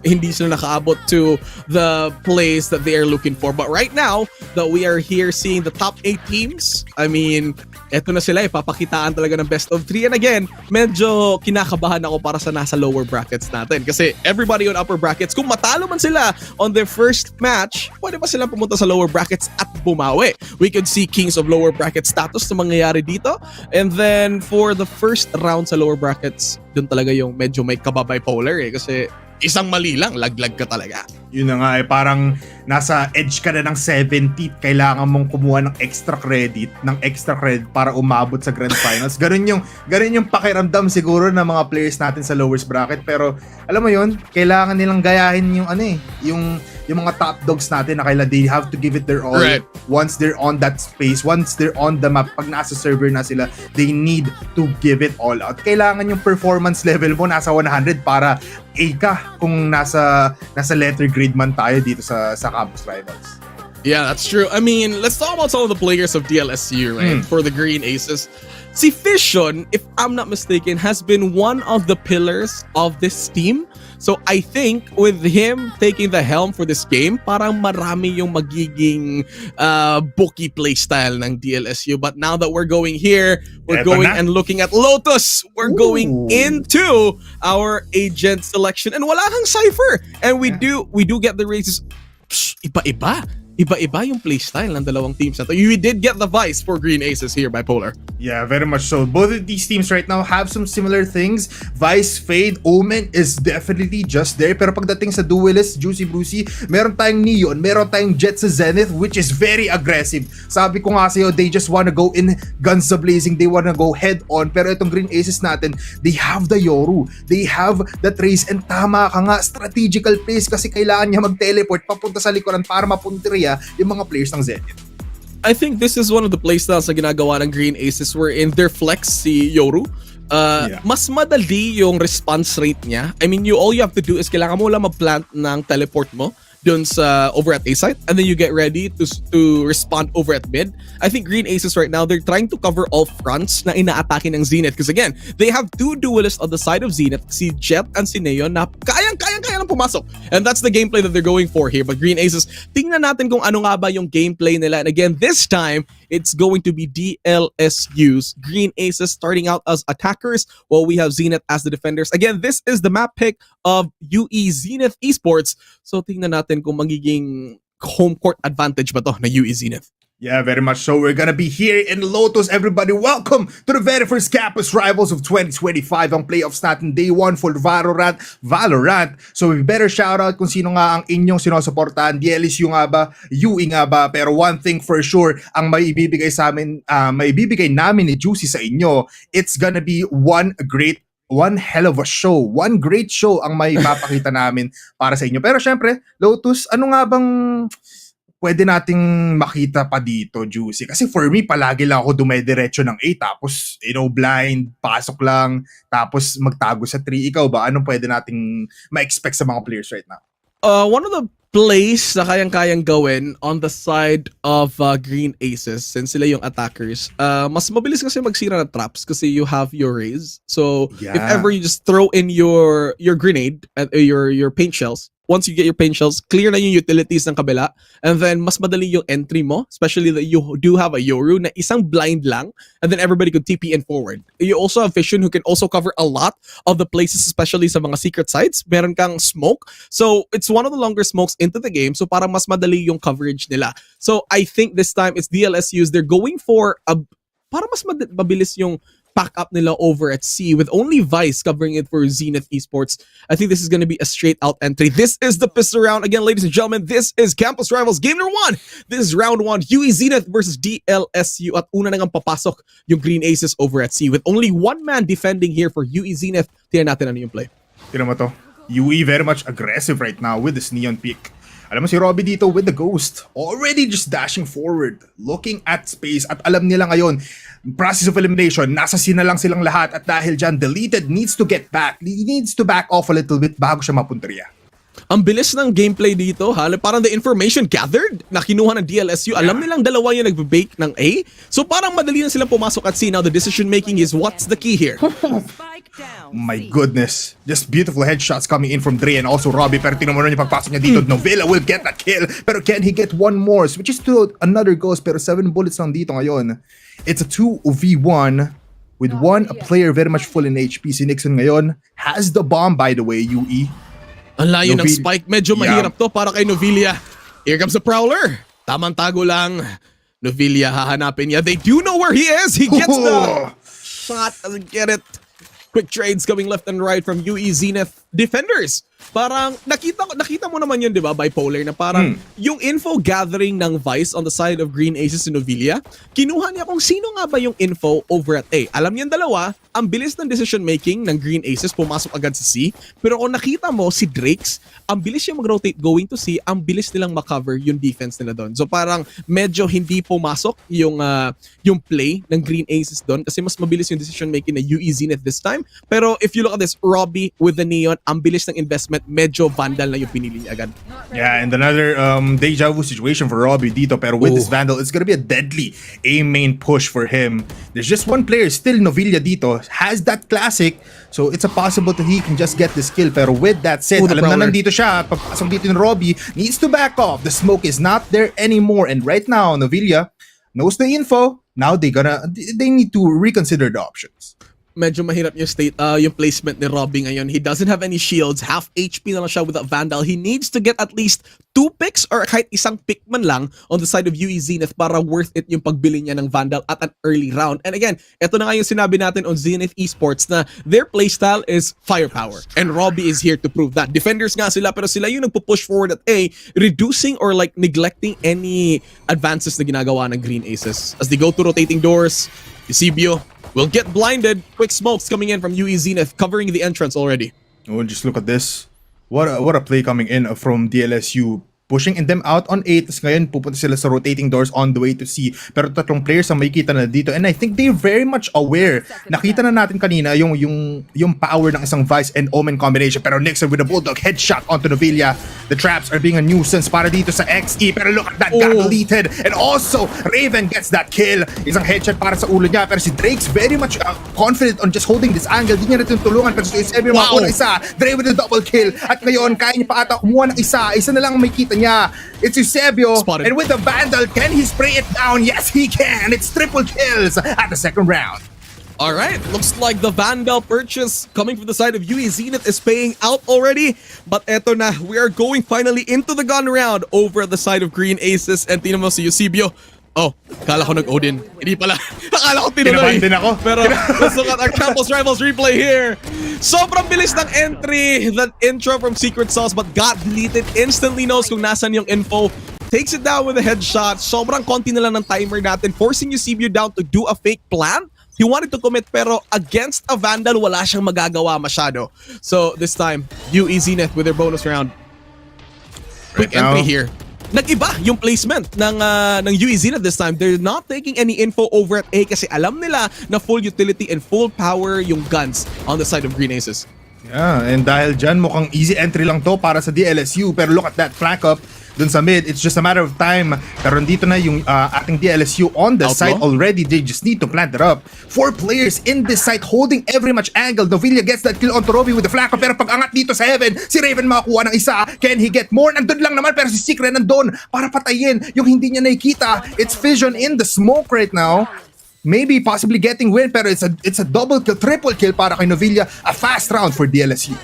hindi sila nakaabot to the place that they are looking for. But right now, that we are here seeing the top 8 teams, I mean, eto na sila, papakitaan talaga ng best of 3. And again, medyo kinakabahan ako para sa nasa lower brackets natin. Kasi everybody on upper brackets, kung matalo man sila on their first match, pwede pa silang pumunta sa lower brackets at bumawi. We could see kings of lower bracket status na mangyayari dito. And then for the first round sa lower brackets, dun talaga yung medyo may kababay polar kasi isang mali lang, laglag ka talaga. Yun na nga parang nasa edge ka na ng 70th, kailangan mong kumuha ng extra credit para umabot sa grand finals. Ganun yung pakiramdam siguro ng mga players natin sa lowest bracket, pero alam mo yun, kailangan nilang gayahin yung mga top dogs natin na kailangan they have to give it their all. Right. Once they're on that space, once they're on the map, pag nasa server na sila, they need to give it all out. Kailangan yung performance level mo nasa 100 para A ka kung nasa letter grade man tayo dito sa Campus Rivals. Yeah, that's true. I mean, let's talk about some of the players of DLSU, right? For the Green Aces. Si Fission, if I'm not mistaken, has been one of the pillars of this team. So I think with him taking the helm for this game, parang marami yung magiging bookie playstyle ng DLSU. But now that we're going here, we're going and looking at Lotus. We're going into our agent selection. And wala kang Cypher. And we do get the races. Iba-iba yung playstyle ng dalawang teams na to. You did get the Vice for Green Aces here, Bipolar. Yeah, very much so. Both of these teams right now have some similar things. Vice, Fade, Omen is definitely just there. Pero pagdating sa duelist, Juicy Brucey, meron tayong Neon, meron tayong Jet sa Zenith, which is very aggressive. Sabi ko nga sa'yo, they just wanna go in guns a-blazing. They wanna go head on. Pero itong Green Aces natin, they have the Yoru. They have the Trace. And tama ka nga, strategical plays kasi kailangan niya mag-teleport papunta sa likuran para mapunteriya yung mga players ng Zenith. I think this is one of the playstyles na ginagawa ng Green Aces wherein their flex si Yoru. mas madali yung response rate niya. I mean, all you have to do is kailangan mo lang mag-plant ng teleport mo dun sa over at A site, and then you get ready to respond over at mid. I think Green Aces right now, they're trying to cover all fronts na inaatake ng Zenith, because again, they have two duelists on the side of Zenith, si Jet and si Neon, na kaya lang pumasok. And that's the gameplay that they're going for here. But Green Aces, tingnan natin kung ano nga ba yung gameplay nila. And again, this time, it's going to be DLSU's. Green Aces starting out as attackers, while we have Zenith as the defenders. Again, this is the map pick of UE Zenith Esports. So tingnan natin kung magiging home court advantage ba to na UE Zenith. Yeah, very much so. We're gonna be here in Lotus, everybody. Welcome to the very first campus rivals of 2025. Ang playoffs natin day 1 for Valorant. So we better shout out kung sino nga ang inyong sinusuportahan. DLSU nga ba? UE nga ba? Pero one thing for sure, ang maibibigay sa amin, maibibigay namin ni Juicy sa inyo, it's gonna be one hell of a show. One great show ang may papakita namin para sa inyo. Pero syempre, Lotus, ano nga bang pwede nating makita pa dito, Juicy? Kasi for me, palagi lang ako dumediretso ng A, tapos, blind, pasok lang, tapos magtago sa 3. Ikaw ba? Anong pwede nating ma-expect sa mga players right now? One of the plays na kayang-kayang gawin on the side of Green Aces, since sila yung attackers, mas mabilis kasi magsira ng traps kasi you have your raise. So, if ever you just throw in your grenade, your paint shells, once you get your paint shells, clear na yung utilities ng kabila, and then mas madali yung entry mo, especially that you do have a Yoru na isang blind lang, and then everybody could TP in forward. You also have Vision who can also cover a lot of the places, especially sa mga secret sites. Meron kang smoke. So, it's one of the longer smokes into the game, so parang mas madali yung coverage nila. So, I think this time it's DLSU's. They're going for para mas mabilis yung pack up nila over at C, with only Vice covering it for Zenith Esports. I think this is going to be a straight out entry. This is the pistol round. Again, ladies and gentlemen, this is Campus Rivals Game number 1. This is round 1. UE Zenith versus DLSU. At una nang papasok yung Green Aces over at C, with only one man defending here for UE Zenith. Tingnan natin ano yung play. Tingnan mo to. UE very much aggressive right now with this neon pick. Alam mo si Robbie dito with the Ghost, already just dashing forward, looking at space, at alam nila ngayon, process of elimination, nasa sina lang silang lahat, at dahil dyan, deleted needs to get back. He needs to back off a little bit bago siya mapunteriya. Ang bilis ng gameplay dito, ha? Parang the information gathered na kinuha ng DLSU. Alam nilang dalawa yung nagbe-bake ng A. So parang madali na silang pumasok at C. Now the decision making is what's the key here? My goodness. Just beautiful headshots coming in from Dre and also Robbie. Pero tingnan mo na yung pagpasok niya dito. Novella will get that kill. Pero can he get one more? Switches to another Ghost. Pero 7 bullets lang dito ngayon. It's a 2v1 with one player very much full in HP. Si Nixon ngayon has the bomb, by the way, UE. Ang layo ng spike. Medyo mahirap to para kay Novelia. Here comes the Prowler. Tamang tago lang. Novelia hahanapin niya. They do know where he is. He gets the shot. Doesn't get it. Quick trades coming left and right from UE Zenith defenders. Parang nakita mo naman yun, di ba, bipolar, na parang yung info gathering ng Vice on the side of Green Aces and Novelia, kinuha niya kung sino nga ba yung info over at A. Alam niyan dalawa, ang bilis ng decision making ng Green Aces, pumasok agad sa C. Pero kung nakita mo si Drakes, ang bilis niya mag-rotate going to C, ang bilis nilang makover yung defense nila doon. So parang medyo hindi pumasok yung play ng Green Aces doon kasi mas mabilis yung decision making na UE Zenith this time. Pero if you look at this, Robbie with the Neon, ang bilis ng investment, medyo Vandal na yung pinili niya agad. Yeah, and another deja vu situation for Robbie dito, pero with this Vandal, it's gonna be a deadly A main push for him. There's just one player, still Novelia dito, has that classic, so it's a possible that he can just get this kill. Pero with that said, alam na nandito siya, papasok dito ni Robbie, needs to back off. The smoke is not there anymore, and right now, Novelia knows the info. Now they need to reconsider the options. Medyo mahirap yung placement ni Robbie ngayon. He doesn't have any shields. Half HP na lang siya without Vandal. He needs to get at least 2 picks or kahit isang pick man lang on the side of UE Zenith para worth it yung pagbili niya ng Vandal at an early round. And again, ito na nga yung sinabi natin on Zenith Esports na their playstyle is firepower. And Robbie is here to prove that. Defenders nga sila pero sila yung nagpo-push forward at A, reducing or like neglecting any advances na ginagawa ng Green Aces. As they go to rotating doors, Eusebio will get blinded. Quick smokes coming in from UE Zenith, covering the entrance already. Oh, just look at this. What a play coming in from DLSU. pushing them out on 8. Tapos ngayon, pupunta sila sa rotating doors on the way to C. Pero tatlong players ang makikita na dito. And I think they're very much aware. Nakita na natin kanina yung power ng isang Vice and Omen combination. Pero Nixon with a Bulldog headshot onto Novilla. The traps are being a nuisance para dito sa XE. Pero look at that, got deleted. And also, Raven gets that kill. Isang headshot para sa ulo niya. Pero si Drake's very much confident on just holding this angle. Di niya natin tulungan. Pero si Eusebio makakuha ng isa. Drake with a double kill. At ngayon, kaya niya pa ata kumuha ng isa. Isa na lang ang makikita niya. It's Eusebio. Spotted. And with the Vandal, can he spray it down? Yes, he can. It's triple kills at the second round. Alright, looks like the Vandal purchase coming from the side of UE Zenith is paying out already. But eto na, we are going finally into the gun round over at the side of Green Aces. And tingnan mo si Eusebio. Oh, akala ko nag-Odin. Hindi pala. Akala ko tinuloy. Kinabahan din ako. Pero let's look at our Campus Rivals replay here. Sobrang bilis ng entry. That intro from Secret Sauce but got deleted. Instantly knows kung nasan yung info. Takes it down with a headshot. Sobrang konti na lang ng timer natin. Forcing Eusebio down to do a fake plan. He wanted to commit pero against a Vandal, wala siyang magagawa masyado. So this time, UE Zenith with their bonus round. Quick entry here. Nag-iba yung placement ng UE Zenith this time. They're not taking any info over at A kasi alam nila na full utility and full power yung guns on the side of Green Aces. Yeah, and dahil dyan, mukhang easy entry lang to para sa DLSU. Pero look at that flank up dun sa mid. It's just a matter of time. Pero dito na yung ating DLSU on the side already. They just need to plant it up. 4 players in this site holding every much angle. Novilla gets that kill onto Robbie with the flank up. Pero pag angat dito sa Heaven, si Raven makakuha ng isa. Can he get more? Nandun lang naman pero si Secret nandun para patayin yung hindi niya nakikita. It's Vision in the smoke right now. Maybe possibly getting win pero it's a double kill, triple kill para kay Novilla. A fast round for DLSU.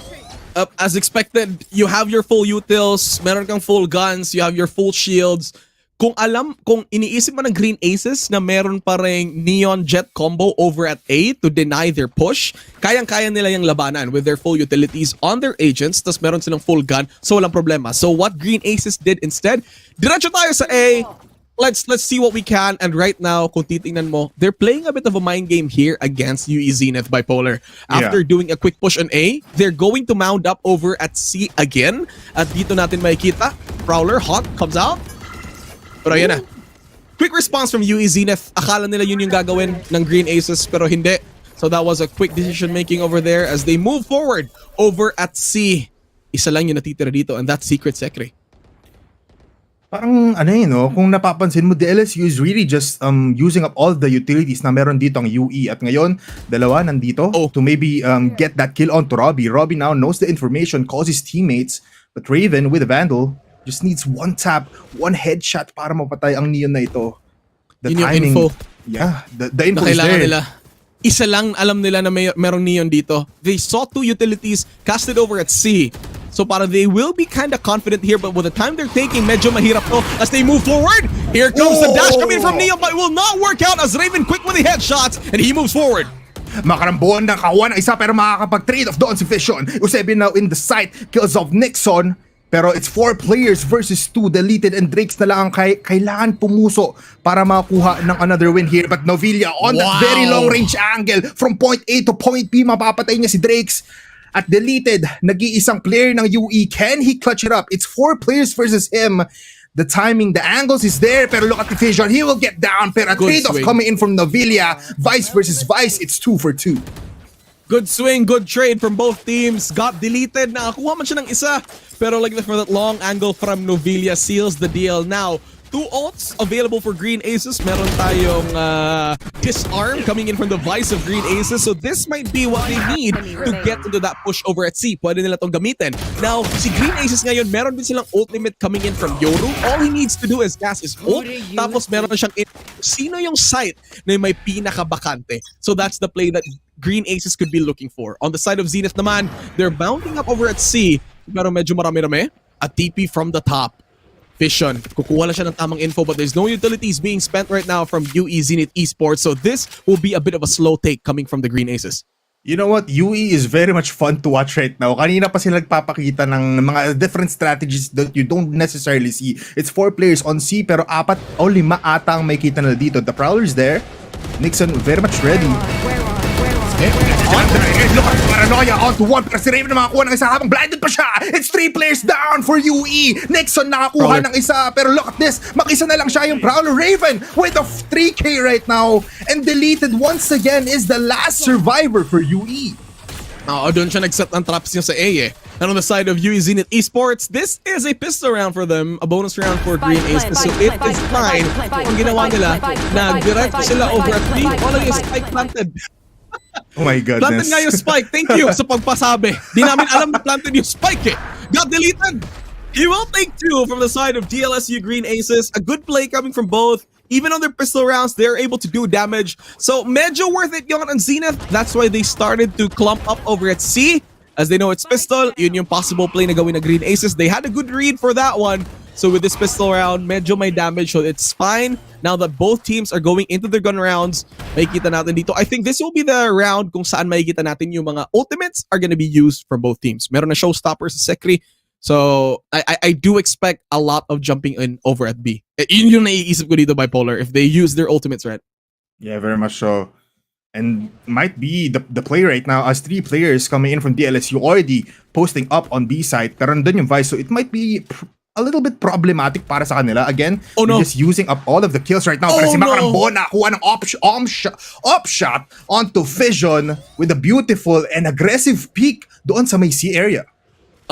As expected, you have your full utils, meron kang full guns, you have your full shields. Kung iniisip mo ng Green Aces na meron pa ring Neon Jet combo over at A to deny their push, kayang-kaya nila yung labanan with their full utilities on their agents, tas meron silang full gun, so walang problema. So what Green Aces did instead, diretso tayo sa A. Let's see what we can. And right now, kung titingnan mo, they're playing a bit of a mind game here against UE Zenith Bipolar. After doing a quick push on A, they're going to mount up over at C again. At dito natin makikita, Prowler, hot, comes out. Pero ayan na. Quick response from UE Zenith. Akala nila yun yung gagawin ng Green Aces, pero hindi. So that was a quick decision making over there as they move forward over at C. Isa lang yung natitira dito, and that's Secret Secre. Parang no, kung napapansin mo, DLSU is really just using up all the utilities na meron dito ang UE. At ngayon, dalawa nandito to maybe get that kill onto Robbie. Robbie now knows the information, calls his teammates, but Raven with the Vandal just needs one tap, one headshot para mapatay ang Neon na ito. The yun timing, yung info. Yeah, the info is there. Nila. Isa lang alam nila na merong Neon dito. They saw 2 utilities casted over at C. So para they will be kind of confident here, but with the time they're taking, medyo mahirap to as they move forward. Here comes the dash coming from Neon, but it will not work out as Raven quick with the headshots and he moves forward. Makarambuan ng kawan ng isa pero makakapag-trade off doon si Vision. Eusebio now in the site, kills off Nixon. Pero it's 4 players versus 2 deleted and Drake's na lang ang kailangan pumuso para makakuha ng another win here. But Novilla on that very long range angle from point A to point B, mapapatay niya si Drake's. At deleted, nag-iisang player ng UE. Can he clutch it up? It's 4 players versus him. The timing, the angles is there. Pero look at the Vision. He will get down. Pero a trade-off coming in from Novilla. Vice versus Vice. It's 2 for 2. Good swing, good trade from both teams. Got deleted. Nakakuha man siya ng isa. Pero like for that long angle from Novilla seals the deal. Now, 2 ults available for Green Aces. Meron tayong disarm coming in from the Vice of Green Aces. So this might be what they need to get into that push over at C. Pwede nila tong gamitin. Now, si Green Aces ngayon, meron din silang ultimate coming in from Yoru. All he needs to do is cast his ult. Tapos meron siyang sino yung site na may pinaka-bakante. So that's the play that Green Aces could be looking for. On the side of Zenith naman, they're mounting up over at C. Pero medyo marami-rami. A TP from the top. Vision, kukuha lang siya ng tamang info but there's no utilities being spent right now from UE Zenith Esports. So this will be a bit of a slow take coming from the Green Aces. You know what? UE is very much fun to watch right now. Kanina pa sila nagpapakita ng mga different strategies that you don't necessarily see. It's 4 players on C pero 4 o 5 ata ang may kita na dito. The Prowler's there. Nixon very much ready. Look at Paranoia onto one, pero si Raven na makakuha ng isa habang blinded pa siya. It's 3 players down for UE. Nixon nakakuha ng isa, pero look at this. Mag-isa na lang siya yung Prowler. Raven with a 3K right now. And deleted once again is the last survivor for UE. Doon siya nag-set ng traps niya sa A eh. And on the side of UE Zenith Esports, this is a pistol round for them, a bonus round for Green Ace. So it is fine. Ang ginawa nila, nag-direct sila over at B. Wala yung spike planted. Oh my goodness. Planted nga yung spike. Thank you sa pagpasabi. Di namin alam na planted yung spike eh. Got deleted. He will take 2 from the side of DLSU Green Aces. A good play coming from both. Even on their pistol rounds, they're able to do damage. So medyo worth it yon on Zenith. That's why they started to clump up over at C. As they know it's pistol, yun yung possible play na gawin na Green Aces. They had a good read for that one. So with this pistol round, medyo may damage. So it's fine. Now that both teams are going into their gun rounds, makikita natin dito. I think this will be the round kung saan makikita natin yung mga ultimates are gonna be used from both teams. Meron na showstopper sa Sekri. So I do expect a lot of jumping in over at B. Yun yung naiisip ko dito, Bipolar, if they use their ultimates, right? Yeah, very much so. And might be the play right now as 3 players coming in from DLSU already posting up on B side. Pero nandun yung Vice, so it might be a little bit problematic para sa kanila. Again, they're just using up all of the kills right now. Pero si Makarambon nakuha ng op shot onto Fission with a beautiful and aggressive peek doon sa may C area.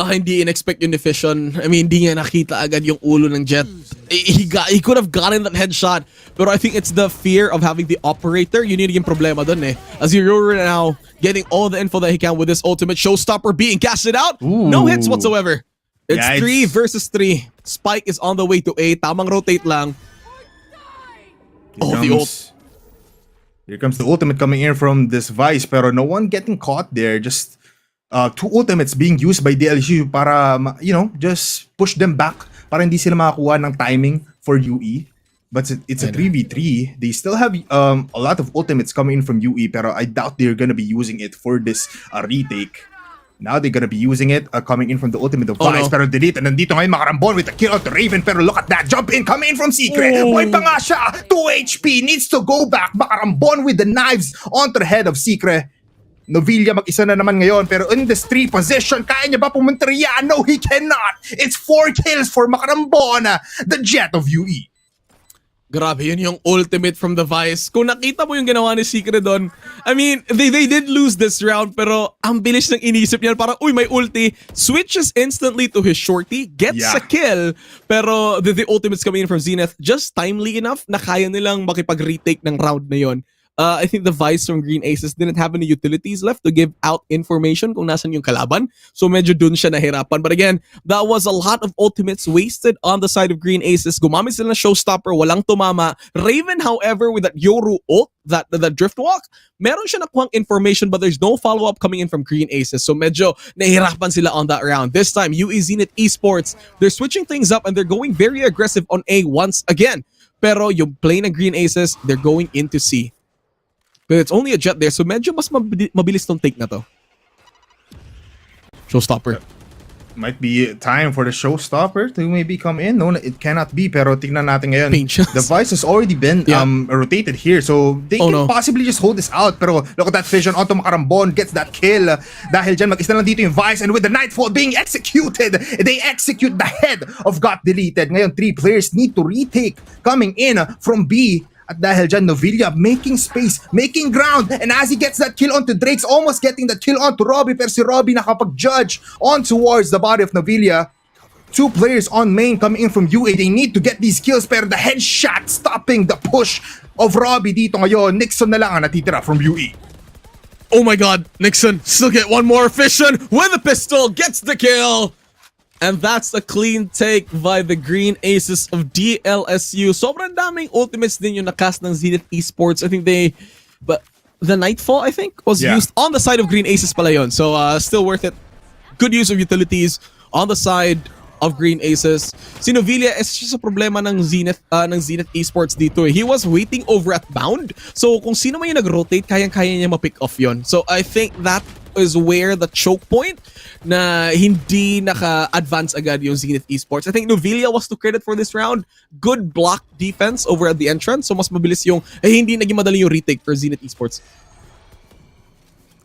Hindi in-expect yung Fission. I mean, hindi niya nakita agad yung ulo ng Jet. He could have gotten that headshot. But I think it's the fear of having the operator. Yun yung problema dun eh. As you're now getting all the info that he can with this ultimate showstopper being casted out. Ooh. No hits whatsoever. It's Yeah, 3 versus 3. Spike is on the way to A. Tamang rotate lang. The ult. Here comes the ultimate coming in from this Vice, pero no one getting caught there. Just 2 ultimates being used by DLSU para, just push them back para hindi sila makakuha ng timing for UE. But it's a 3v3. They still have a lot of ultimates coming in from UE, pero I doubt they're gonna be using it for this retake. Now they're gonna be using it coming in from the ultimate of Vice, pero delete. And nandito ngayon Makarambon with a kill out to Raven, pero look at that jump in coming in from Secret. Boy pa nga siya, 2 HP, needs to go back. Makarambon with the knives onto the head of Secret. Novilla mag-isa na naman ngayon, pero in this 3 position, kaya niya ba pumunta riyan? No, he cannot. It's 4 kills for Makarambon, the Jet of UE. Grabe, yun yung ultimate from the Vice. Kung nakita mo yung ginawa ni Secret doon, I mean, they did lose this round, pero ang bilis ng inisip niya. Parang, uy, may ulti. Switches instantly to his shorty, gets a kill. Pero the ultimates coming in from Zenith, just timely enough na kaya nilang makipag-retake ng round na yon. I think the Vice from Green Aces didn't have any utilities left to give out information kung nasan yung kalaban. So medyo dun siya nahirapan. But again, that was a lot of ultimates wasted on the side of Green Aces. Gumamit sila ng showstopper, walang tumama. Raven, however, with that Yoru ult, that drift walk, meron siya nakuhang information but there's no follow-up coming in from Green Aces. So medyo nahirapan sila on that round. This time, UE Zenith Esports, they're switching things up and they're going very aggressive on A once again. Pero yung play ng Green Aces, they're going into C. But it's only a Jet there, so medyo mas mabilis tong take na to. Showstopper. Might be time for the showstopper to maybe come in. No, it cannot be, pero tignan natin ngayon. Patience. The Vice has already been rotated here, so they can possibly just hold this out. Pero look at that Fission onto Makarambon, gets that kill. Dahil dyan, mag-isa lang dito yung Vice, and with the Nightfall being executed, they execute the head of Got Deleted. Ngayon, 3 players need to retake coming in from B. At dahil dyan, Novilla making space, making ground, and as he gets that kill onto Drake's, almost getting that kill onto Robbie, pero si Robbie nakapag-judge on towards the body of Novilla. 2 players on main coming in from UA, they need to get these kills, pero the headshot stopping the push of Robbie dito ngayon. Nixon na lang ang natitira from UE. Oh my god, Nixon still get one more. Fission with a pistol, gets the kill. And that's a clean take by the Green Aces of DLSU. Sobrang daming ultimates din yung nakast ng Zenith Esports. I think but the Nightfall, I think, was used on the side of Green Aces pala yun. So still worth it. Good use of utilities on the side of Green Aces. Si Novilla is just a problema ng Zenith Esports dito. He was waiting over at bound. So kung sino man yung nag-rotate, kayang-kaya niya ma-pick off yon. So I think that is where the choke point na hindi naka-advance agad yung Zenith Esports. I think Novilla was to credit for this round. Good block defense over at the entrance. So mas mabilis yung, hindi naging madali yung retake for Zenith Esports.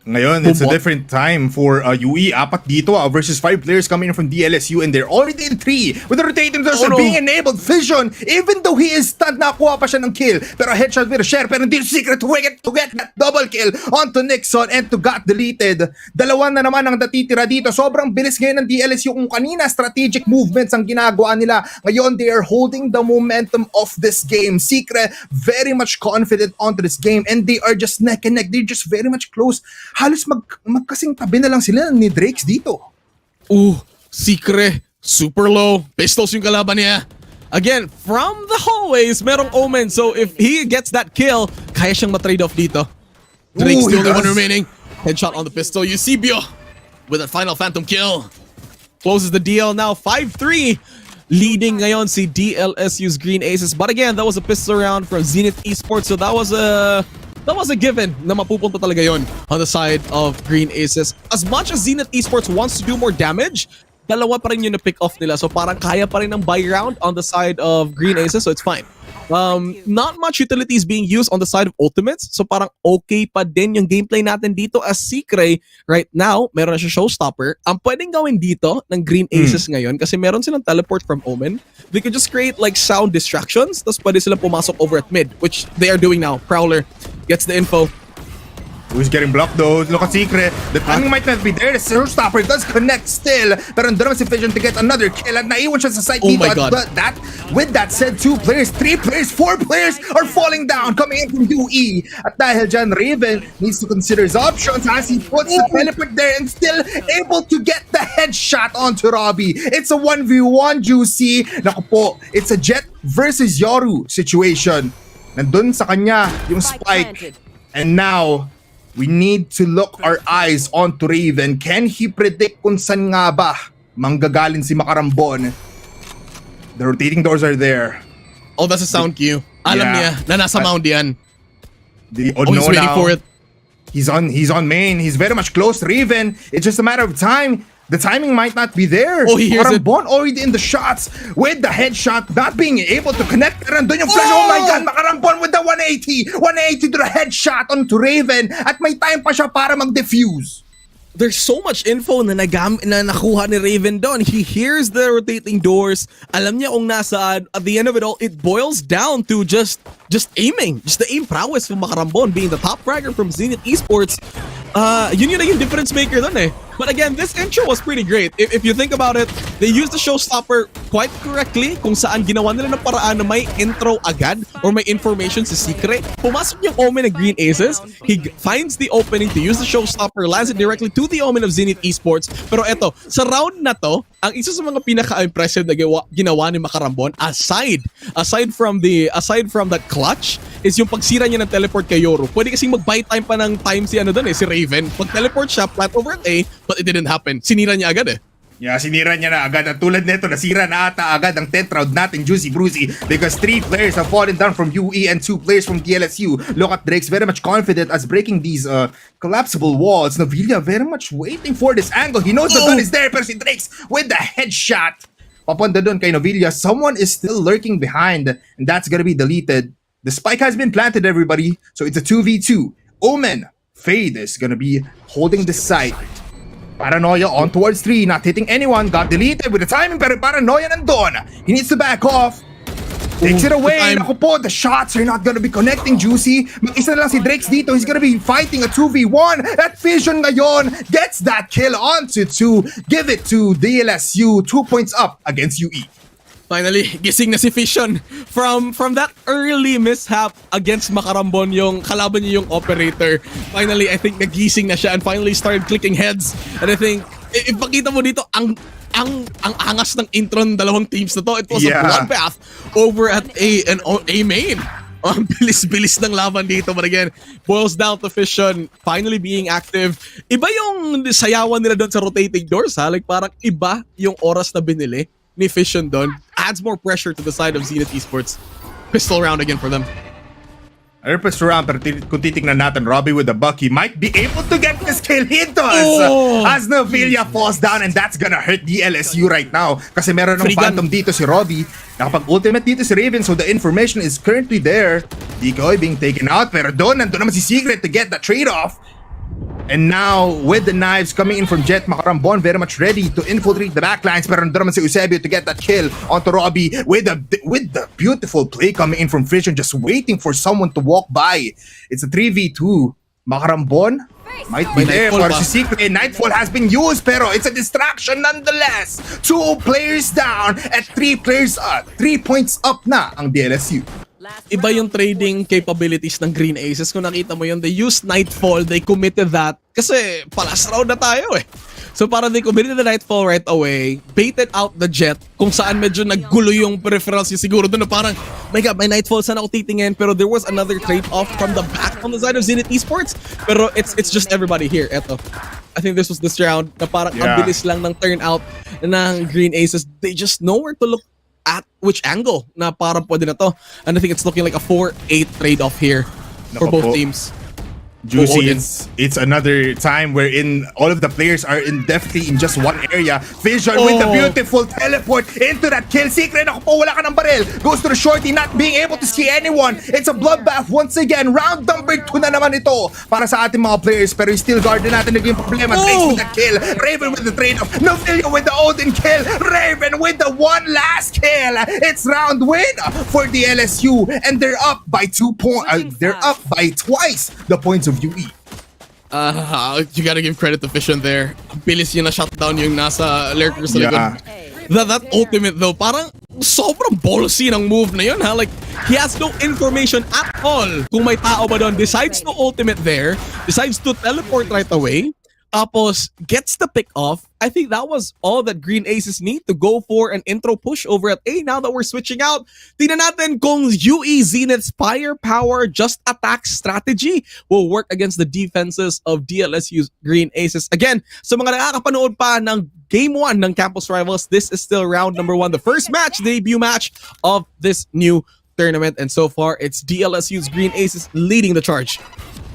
Ngayon, it's a Boom, different time for UE. Apat dito versus 5 players coming in from DLSU, and they're already in 3 with the rotating doors Oh, no. being enabled. Vision, even though he is stunned, nakuha pa siya ng kill. Pero a headshot with a share, pero hindi secret to get that double kill onto Nixon and to got deleted. Dalawa na naman ang natitira dito. Sobrang bilis ngayon ng DLSU kung kanina strategic movements ang ginagawa nila. Ngayon, they are holding the momentum of this game. Secret, very much confident onto this game, and they are just neck and neck. They're just very much close. Halos magkasing tabi na lang sila ni Drakes dito. Secret, super low. Pistols yung kalaban niya. Again, from the hallways, merong Omen. So if he gets that kill, kaya siyang matrade off dito. Drake's the only one remaining. Headshot on the pistol. Eusebio with a final phantom kill. Closes the DL now 5-3. Leading ngayon si DLSU's Green Aces. But again, that was a pistol round from Zenith Esports. So that was a given na mapupunta talaga yon on the side of Green Aces. As much as Zenith Esports wants to do more damage, dalawa pa rin yung na-pick off nila. So parang kaya pa rin ng buy round on the side of Green Aces. So it's fine. Not much utilities being used on the side of ultimates. So parang okay pa din yung gameplay natin dito as Secret right now. Meron na siya showstopper. Ang pwedeng gawin dito ng Green Aces ngayon kasi meron silang teleport from Omen. They could just create like sound distractions. Tapos pwede silang pumasok over at mid, which they are doing now. Prowler gets the info. Who's getting blocked though? Look at Secret. The timing might not be there. The showstopper does connect still. Pero andun naman si Vision to get another kill. At naiwan siya sa side Oh dito. my God. With that said, 2 players, 3 players, 4 players are falling down coming in from UE. At dahil dyan, Raven needs to consider his options as he puts the teleport there and still able to get the headshot onto Robbie. It's a 1v1, Juicy. Naku po, it's a Jet versus Yoru situation. Nandun sa kanya yung spike. And now, we need to look our eyes onto Raven. Can he predict kung saan nga ba manggagaling si Makarambon? The rotating doors are there. Oh, that's a sound cue. Alam niya na nasa mound yan. He's He's waiting for it. He's on main. He's very much close to Raven. It's just a matter of time. The timing might not be there. Oh, he hears it. Makarambon already in the shots with the headshot, not being able to connect. Pero andun yung flash. Oh my God, Makarambon with the 180. 180 to the headshot onto Raven. At may time pa siya para mag-defuse. There's so much info na nakuha ni Raven doon. He hears the rotating doors. Alam niya kung nasaan. At the end of it all, it boils down to just aiming. Just the aim prowess from Makarambon being the top fragger from Zenith Esports. Yun yung naging difference maker doon eh. But again, this intro was pretty great. If you think about it, they used the showstopper quite correctly kung saan ginawa nila ng paraan na may intro agad or may information sa Secret. Pumasok yung Omen ng Green Aces. He finds the opening to use the showstopper, lands it directly to the Omen of Zenith Esports. Pero eto, sa round na to, ang isa sa mga pinaka-impressive na ginawa ni Makarambon aside from that clutch is yung pagsira niya ng teleport kay Yoru. Pwede kasing mag-buy time pa ng time si si Raven. Pag-teleport siya, plant over at A, but it didn't happen. Sinira niya agad eh. Yeah, sinira niya na agad. At tulad nito, nasira na ata agad ang 10th round natin, Juicy Brucey, because 3 players have fallen down from UE and 2 players from DLSU. Look at Drake's very much confident as breaking these collapsible walls. Novilla very much waiting for this angle. He knows the gun is there, pero si Drake's with the headshot. Papunta doon kay Novilla. Someone is still lurking behind, and that's gonna be deleted. The spike has been planted, everybody, so it's a 2v2. Omen, Fade is gonna be holding the site. Paranoia on towards 3, not hitting anyone, got deleted with the timing, pero Paranoia nandun. He needs to back off. Takes it away. Naku po, the shots are not gonna be connecting, Juicy. Mag-isa na lang si Drakes dito. He's gonna be fighting a 2v1. At Vision ngayon gets that kill onto 2. Give it to DLSU. 2 points up against UE. Finally, gising na si Vision from that early mishap against Makarambon, yung kalaban niya yung operator. Finally, I think nagising na siya and finally started clicking heads. And I think, ipakita mo dito, ang angas ng intro ng dalawang teams na to. It was a bloodbath over at A main. Ang bilis-bilis ng laban dito. But again, boils down to Vision finally being active. Iba yung sayawan nila doon sa rotating doors ha. Like parang iba yung oras na binili ni Vision doon. Adds more pressure to the side of Zenith Esports. Pistol round again for them. Another pistol round, pero kung titignan natin, Robbie with the buck, he might be able to get this kill. He does! As Novilla falls down, and that's gonna hurt the LSU right now. Kasi meron ng phantom dito si Robbie. Nakapag-ultimate dito si Raven, so the information is currently there. Decoy being taken out, pero nandun naman si Secret to get the trade-off. And now, with the knives coming in from Jet, Makarambon very much ready to infiltrate the backlines. Pero nandun naman si Eusebio to get that kill onto Robbie with the beautiful play coming in from Vision, just waiting for someone to walk by. It's a 3v2. Makarambon might be there Nightfall for ba? si Secret. Nightfall has been used, pero it's a distraction nonetheless. 2 players down at 3 players up. 3 points up na ang DLSU. Iba yung trading capabilities ng Green Aces. Kung nakita mo yun, they used Nightfall, they committed that. Kasi palas round na tayo eh. So parang they committed the Nightfall right away, baited out the Jet, kung saan medyo naggulo yung peripherals yung siguro doon na parang, my God, may Nightfall, saan ako titingin? Pero there was another trade-off from the back on the side of Zenith Esports. Pero it's just everybody here. Eto. I think this was this round na parang ang bilis lang ng turnout ng Green Aces. They just know where to look at which angle na parang pwede na to. And I think it's looking like a 4-8 trade-off here for both teams. Juicy, it's another time wherein all of the players are definitely in just one area. Vision with the beautiful teleport into that kill. Secret, ako po, wala ka ng baril. Goes to the shorty, not being able to see anyone. It's a bloodbath once again. Round number 2 na naman ito para sa ating mga players. Pero yung Steel Guard na natin naging problema. Drake's with the kill. Raven with the trade-off. Novilio with the Odin kill. Raven with the one last kill. It's round win for the LSU. And they're up by 2 points. They're up by twice the points of UE. You gotta give credit to Vision there. Ang bilis niya na shutdown yung nasa lurkers sa likod. That ultimate though, parang sobrang ballsy ng move na yun ha. Like, he has no information at all kung may tao ba doon. Decides to ultimate there, decides to teleport right away, tapos gets the pick off. I think that was all that Green Aces need to go for an intro push over at A. Now that we're switching out, tingnan natin kung UE Zenith's firepower just attack strategy will work against the defenses of DLSU's Green Aces. Again, sa mga nakakapanood pa ng Game 1 ng Campus Rivals, this is still round number 1, the first match, debut match of this new tournament. And so far, it's DLSU's Green Aces leading the charge.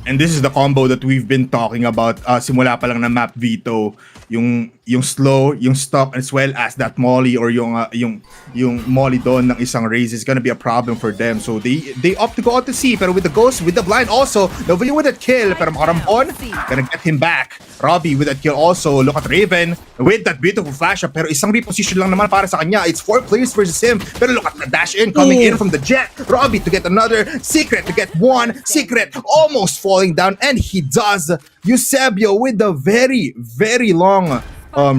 And this is the combo that we've been talking about simula pa lang na map veto, yung slow, yung stop, as well as that molly or yung molly doon ng isang raise is gonna be a problem for them. So they opt to go out to C, pero with the ghost, with the blind also, Novilio with that kill, pero Makarambon gonna get him back. Robbie with that kill also. Look at Raven with that beautiful flash up, pero isang reposition lang naman para sa kanya. It's 4 players versus him, pero look at the dash in coming in from the Jet. Robbie to get another, Secret to get one, Secret almost falling down, and he does. Eusebio with the very, very long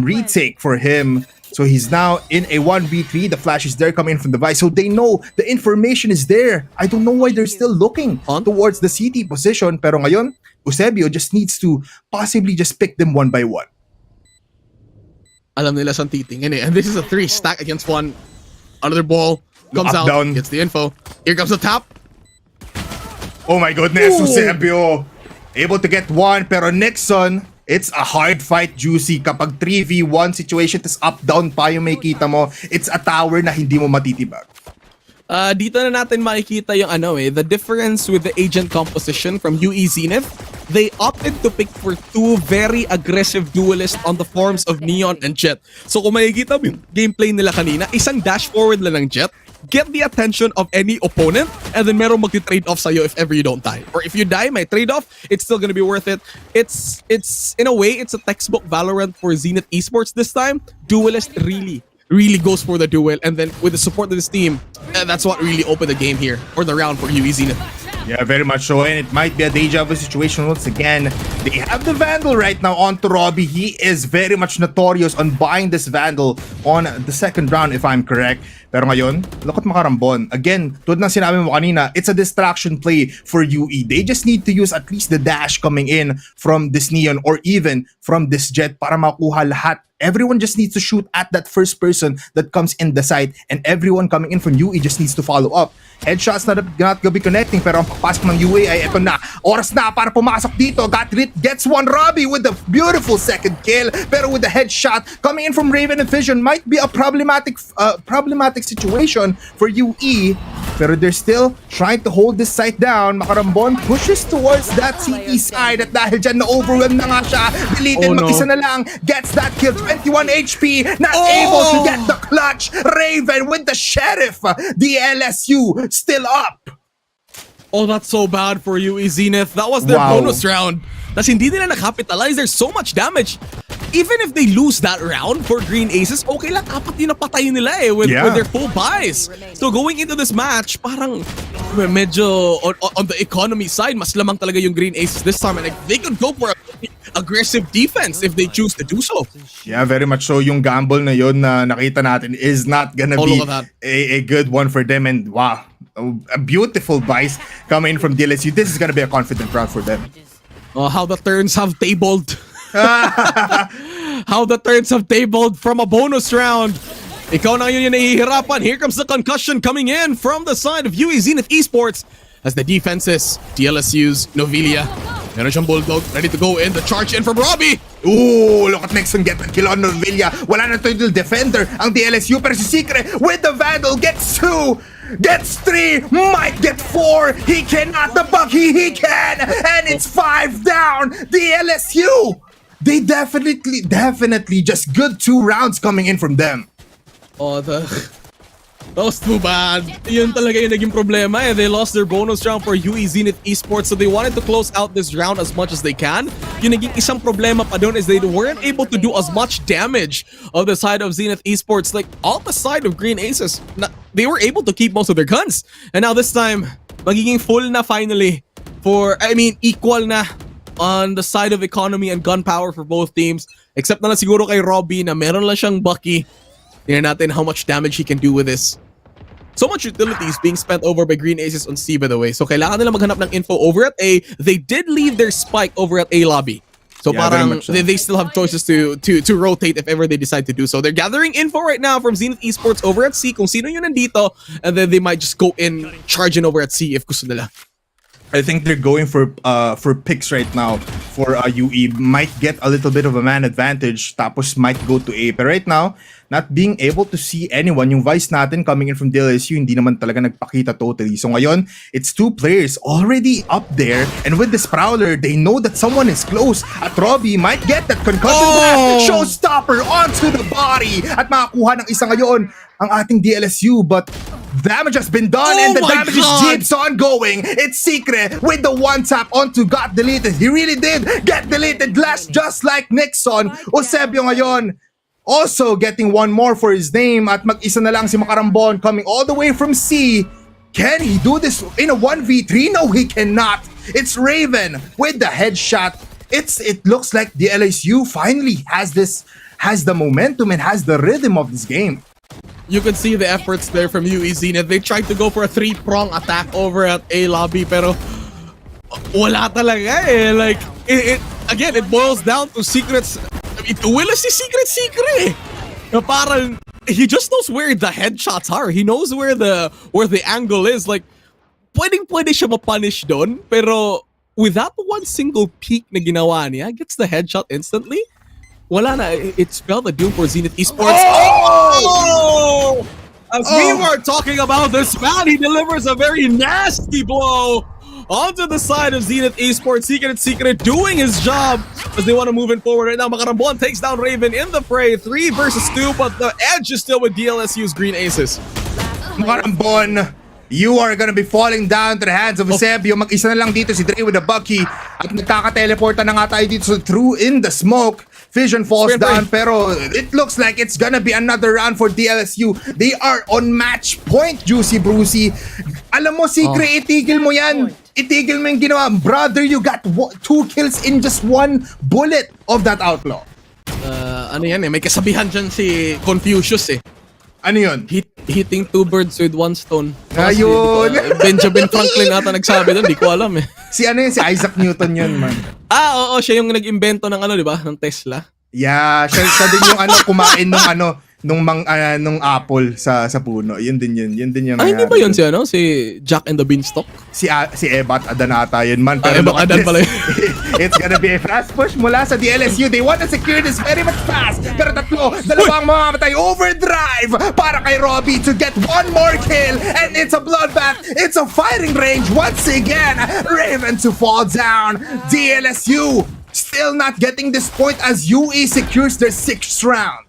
retake for him. So he's now in a 1v3. The flash is there coming in from the Vice. So they know the information is there. I don't know why they're still looking towards the CT position. Pero ngayon, Eusebio just needs to possibly just pick them one by one. Alam nila saan titingin eh. And this is a 3 stack against 1. Another ball comes Up, out, down. gets the info. Here comes the tap. Oh my goodness, Eusebio able to get one, pero Nixon, it's a hard fight, Juicy. Kapag 3v1 situation, tas up-down pa yung may kita mo, it's a tower na hindi mo matitibag. Dito na natin makikita yung the difference with the agent composition from UE Zenith. They opted to pick for 2 very aggressive duelists on the forms of Neon and Jet. So kung makikita mo yung gameplay nila kanina, isang dash forward lang ng Jet, get the attention of any opponent, and then merong magti-trade off sa'yo if ever you don't die. Or if you die, may trade off, it's still gonna be worth it. It's in a way, it's a textbook Valorant for Zenith Esports this time. Duelist really goes for the duel, and then with the support of this team, that's what really opened the game here, or the round for UE Zenith. Yeah, very much so, and it might be a deja vu situation once again. They have the Vandal right now onto Robbie. He is very much notorious on buying this Vandal on the second round, if I'm correct. Pero ngayon, look at Makarambon. Again, tulad ng sinabi mo kanina, it's a distraction play for UE. They just need to use at least the dash coming in from this Neon or even from this Jet para makuha lahat. Everyone just needs to shoot at that first person that comes in the site, and everyone coming in from UE just needs to follow up. Headshots not gonna be connecting, pero ang pagpasok ng UE ay eto na. Oras na para pumasok dito. Gatrit gets one. Robbie with the beautiful second kill, pero with the headshot coming in from Raven and Vision might be a problematic situation for UE. Pero they're still trying to hold this site down. Makarambon pushes towards that CT side at dahil dyan na-overwhelm na nga siya. Deleted, mag-isa na lang. Gets that kill. 21 HP. Not able to get the clutch. Raven with the Sheriff. The LSU still up. Oh, that's so bad for UE Zenith. That was their Wow. bonus round. Tas hindi nila nakapitalize. There's so much damage. Even if they lose that round for Green Aces, okay lang, 4 yung napatay nila with their full buys. So going into this match, parang medyo on the economy side, mas lamang talaga yung Green Aces this time. And like, they could go for a aggressive defense if they choose to do so. Yeah, very much so. Yung gamble na yun na nakita natin is not gonna be a good one for them. And wow, a beautiful buys coming from DLSU. This is gonna be a confident round for them. How the turns have tabled. How the turns have tabled from a bonus round. Ikaw na yun yung nahihirapan. Here comes the concussion coming in from the side of UE Zenith Esports as the defenses, DLSU's Novelia. Meron siyang Bulldog, ready to go in. The charge in from Robbie. Ooh, look at Nixon get the kill on Novelia. Wala na title defender ang DLSU, pero si Secret with the Vandal gets 2. Gets 3, might get 4. He cannot, the Bucky, he can, and it's 5 down. The LSU, they definitely just good 2 rounds coming in from them. That was too bad. Yun talaga yung naging problema. They lost their bonus round for UE Zenith Esports, so they wanted to close out this round as much as they can. Yung naging isang problema pa doon is they weren't able to do as much damage on the side of Zenith Esports. Like, on the side of Green Aces, they were able to keep most of their guns. And now this time, magiging full na finally equal na on the side of economy and gun power for both teams. Except na lang siguro kay Robbie na meron lang siyang Bucky. Tingnan natin how much damage he can do with this. So much utilities being spent over by Green Aces on C, by the way. So kailangan nila maghanap ng info over at A. They did leave their spike over at A lobby. So parang they still have choices to rotate if ever they decide to do so. They're gathering info right now from Zenith Esports over at C kung sino yun nandito, and then they might just go in, charge in over at C if gusto nila. I think they're going for picks right now for UE. Might get a little bit of a man advantage, tapos might go to A. But right now, not being able to see anyone, yung Vice natin coming in from DLSU, hindi naman talaga nagpakita totally. So ngayon, it's 2 players already up there, and with this Prowler, they know that someone is close. At Robbie might get that concussion blast, showstopper onto the body, at makakuha ng isa ngayon ang ating DLSU, but damage has been done, and the damage keeps on going. It's Secret with the 1-tap onto got deleted. He really did get deleted last, just like Nixon. Eusebio ngayon also getting 1 more for his name, at mag-isa na lang si Makarambon coming all the way from C. Can he do this in a 1v3? No, he cannot. It's Raven with the headshot. It looks like the LSU finally has the momentum and has the rhythm of this game. You could see the efforts there from UE Zenith. They tried to go for a 3-prong attack over at A lobby, pero wala talaga eh. Like, again, it boils down to Secret's. I mean, Willa si Secret. Na parang, he just knows where the headshots are. He knows where the angle is. Like, pwede siya ma-punish doon, pero without one single peek na ginawa niya, gets the headshot instantly. Wala na, it spelled the doom for Zenith Esports. As we were talking about this man, he delivers a very nasty blow onto the side of Zenith Esports. Secret doing his job as they want to move it forward right now. Makarambon takes down Raven in the fray, 3 versus 2, but the edge is still with DLSU's Green Aces. Makarambon, you are gonna be falling down to the hands of Eusebio. Mag-isa na lang dito si Dre with the Bucky, at nagkaka-teleporta na nga tayo dito through in the smoke. Vision falls down, pero it looks like it's gonna be another round for DLSU. They are on match point, Juicy Brucey. Alam mo, Secret, itigil mo yan. Itigil mo yung ginawa. Brother, you got 2 kills in just 1 bullet of that outlaw. Ano yan eh, may kasabihan dyan si Confucius eh. Ano yun? Hitting 2 birds with 1 stone. Ayun! Benjamin Franklin ata nagsabi doon, di ko alam eh. Si Isaac Newton yun, man. Oo, siya yung nag-imbento ng di ba? Ng Tesla. Yeah, siya din yung kumain nung apple sa puno. Yun din yung hindi ba yun si Jack and the Beanstalk? Si Ebat Adan ata yun, man. Pero Ebat Adan pala yun. It's gonna be a fast push mula sa DLSU. They want to secure this very much fast. Pero dalawang mamamatay. Overdrive para kay Robbie to get 1 more kill. And it's a bloodbath. It's a fighting range once again. Raven to fall down. DLSU still not getting this point as UE secures their 6th round.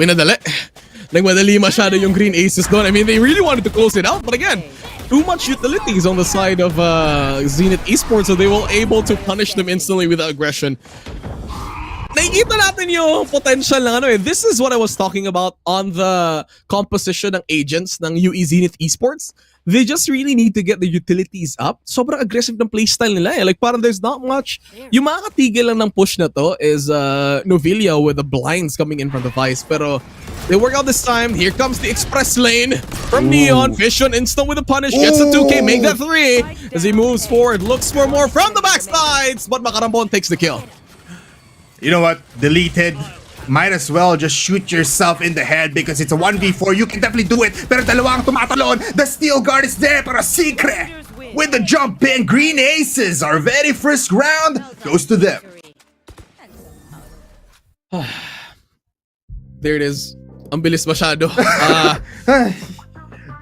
Nagmadali masyado yung Green Aces doon. I mean, they really wanted to close it out, but again, too much utilities on the side of Zenith Esports, so they were able to punish them instantly with aggression. Nakikita natin yung potential ng ano eh. This is what I was talking about on the composition ng agents ng UE Zenith Esports. They just really need to get the utilities up. Sobrang aggressive ng playstyle nila eh. Like parang there's not much. Yung makakatigil lang ng push na to is Novelia with the blinds coming in from the Vice. Pero they work out this time. Here comes the express lane from Neon. Vision instant with a punish. Gets a 2K. Make that 3. As he moves forward. Looks for more from the backsides. But Makarambon takes the kill. You know what? Deleted. Might as well just shoot yourself in the head because it's a 1v4. You can definitely do it. Pero dalawang tumatalon. The steel guard is there. Pero Secret with the jump in. Green Aces. Our very first round goes to them. There it is. Ang bilis masyado.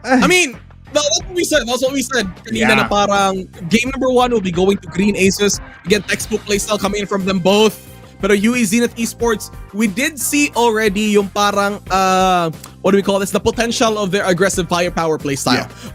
I mean, that's what we said. That's what we said. Kanina na parang game number 1 will be going to Green Aces. Again, textbook playstyle coming in from them both. Pero UE Zenith Esports, we did see already yung parang, what do we call this? The potential of their aggressive firepower playstyle. Yeah.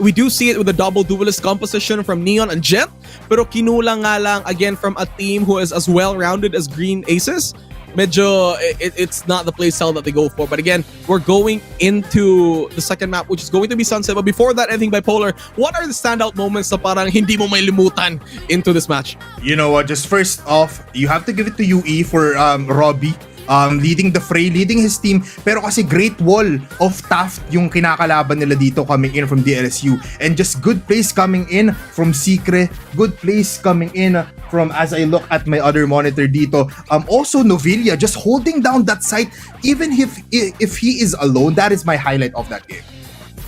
We do see it with the double duelist composition from Neon and Jet. Pero kinulang nga lang, again, from a team who is as well-rounded as Green Aces. Medyo, it's not the playstyle that they go for. But again, we're going into the second map, which is going to be Sunset. But before that, I think Bipolar, what are the standout moments na parang hindi mo may limutan into this match? You know what? Just first off, you have to give it to UE for Robbie. Leading the fray, leading his team. Pero kasi great wall of Taft yung kinakalaban nila dito coming in from DLSU. And just good plays coming in from Secret. Good plays coming in from, as I look at my other monitor dito. Also Novelia just holding down that site. Even if he is alone, that is my highlight of that game.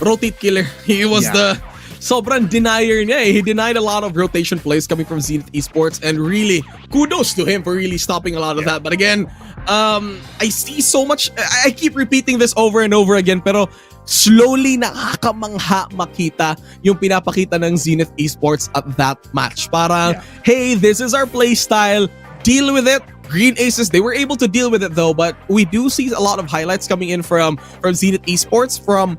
Rotate killer. He was the sobrang denier niya eh. He denied a lot of rotation plays coming from Zenith Esports, and really kudos to him for really stopping a lot of that. But again, I see so much. I keep repeating this over and over again, pero slowly nakakamangha makita yung pinapakita ng Zenith Esports at that match. Parang, hey, this is our play style. Deal with it. Green Aces, they were able to deal with it though, but we do see a lot of highlights coming in from Zenith Esports, from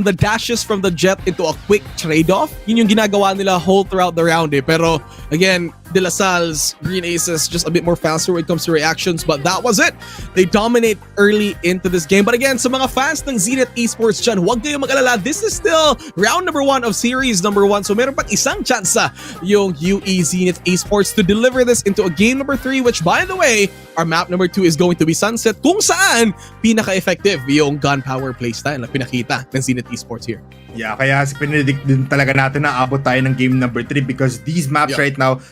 the dashes from the Jet into a quick trade-off. Yun yung ginagawa nila whole throughout the round eh. Pero again, De La Salle's Green Aces just a bit more faster when it comes to reactions, but that was it. They dominate early into this game. But again, sa mga fans ng Zenith Esports dyan, huwag kayong mag-alala. This is still round number 1 of series number 1. So meron pang isang tsansa yung UE Zenith Esports to deliver this into a game number 3, which by the way, our map number 2 is going to be Sunset, kung saan pinaka-effective yung gunpowder playstyle na pinakita ng Zenith Esports here. Yeah, kaya pinredict din talaga natin na abot tayo ng game number 3 because these maps right now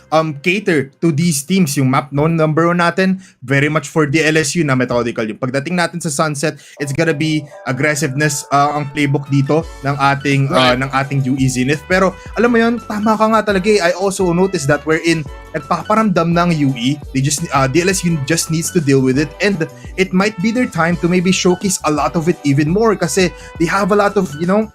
cater to these teams. Yung map number 1 natin, very much for the LSU na methodical. Yung pagdating natin sa Sunset, it's gonna be aggressiveness ang playbook dito ng ating UE Zenith. Pero alam mo yun, tama ka nga talaga eh. I also noticed that we're in nagpaparamdam ng UE. They just DLSU just needs to deal with it, and it might be their time to maybe showcase a lot of it even more kasi they have a lot of, you know,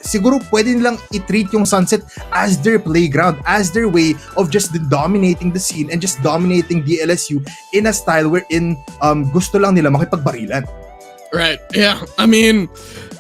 siguro pwede nilang i-treat yung Sunset as their playground, as their way of just dominating the scene and just dominating the LSU in a style wherein gusto lang nila makipagbarilan. Right, yeah. I mean,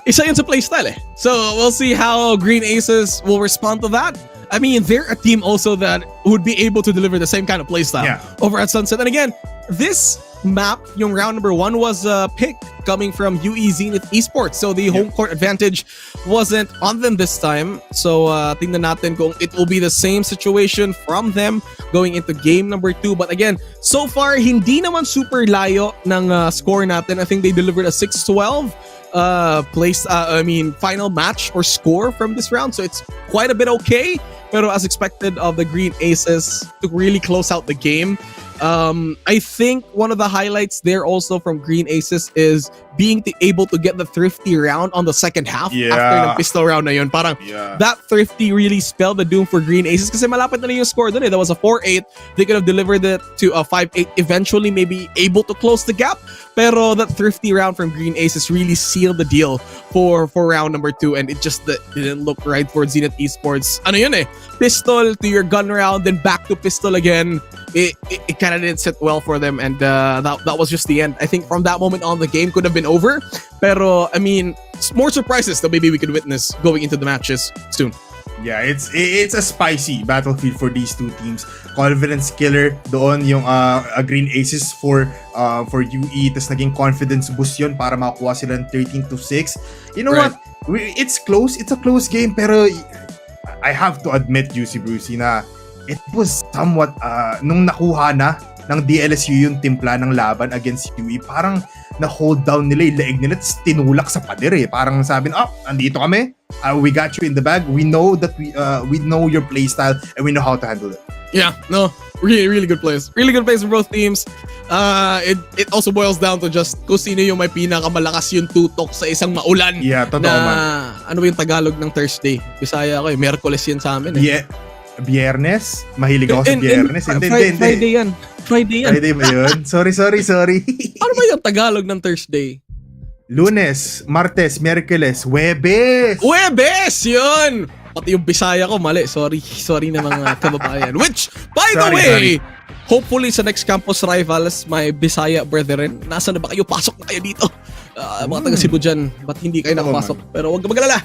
isa yun sa playstyle eh. So we'll see how Green Aces will respond to that. I mean, they're a team also that would be able to deliver the same kind of playstyle over at Sunset. And again, this map, yung round number 1 was a pick coming from UE Zenith Esports. So the home court advantage wasn't on them this time. So tingnan natin kung it will be the same situation from them going into game number 2. But again, so far, hindi naman super layo ng score natin. I think they delivered a 6-12 final match or score from this round. So it's quite a bit okay. Pero as expected of the Green Aces to really close out the game. I think one of the highlights there also from Green Aces is being able to get the thrifty round on the second half after ng pistol round na yun. Parang that thrifty really spelled the doom for Green Aces kasi malapit na yung score dun eh. That was a 4-8. They could have delivered it to a 5-8, eventually maybe able to close the gap. Pero that thrifty round from Green Aces really sealed the deal for round number 2, and it just didn't look right for Zenith Esports. Ano yun eh? Pistol to your gun round, then back to pistol again. It kind of didn't sit well for them, and that was just the end. I think from that moment on, the game could have been been over. Pero, I mean, more surprises that maybe we could witness going into the matches soon. Yeah, it's a spicy battlefield for these two teams. Confidence killer doon yung Green Aces for UE, tas naging confidence boost yun para makakuha sila ng 13-6. You know Right. what? It's close. It's a close game, pero I have to admit, Juicy Brucey, na it was somewhat nung nakuha na ng DLSU yung timpla ng laban against UE, parang na-hold down nila yung leeg nila, tapos tinulak sa pader eh. Parang sabi na, andito kami. We got you in the bag. We know that we know your playstyle and we know how to handle it. Yeah, no, really, really good plays. Really good plays from both teams. It also boils down to just kung sino yung may pinakamalakas yung tutok sa isang maulan. Yeah, totoo na, man. Ano ba yung Tagalog ng Thursday? Bisaya ko eh. Merkules yan sa amin eh. Yeah. Biyernes? Mahilig ako sa Biyernes. Hindi. Friday yan. Friday ba yun? Sorry. Ano ba yung Tagalog ng Thursday? Lunes, Martes, Miyerkules, Huwebes! Huwebes! Yun! Pati yung Bisaya ko, mali. Sorry na mga kababayan. Which, by the way, hopefully sa next campus rivals, my Bisaya brethren, nasa na ba kayo? Pasok na kayo dito. Mga taga Cebu dyan, ba't hindi kayo nakapasok? Pero huwag ka mag-alala.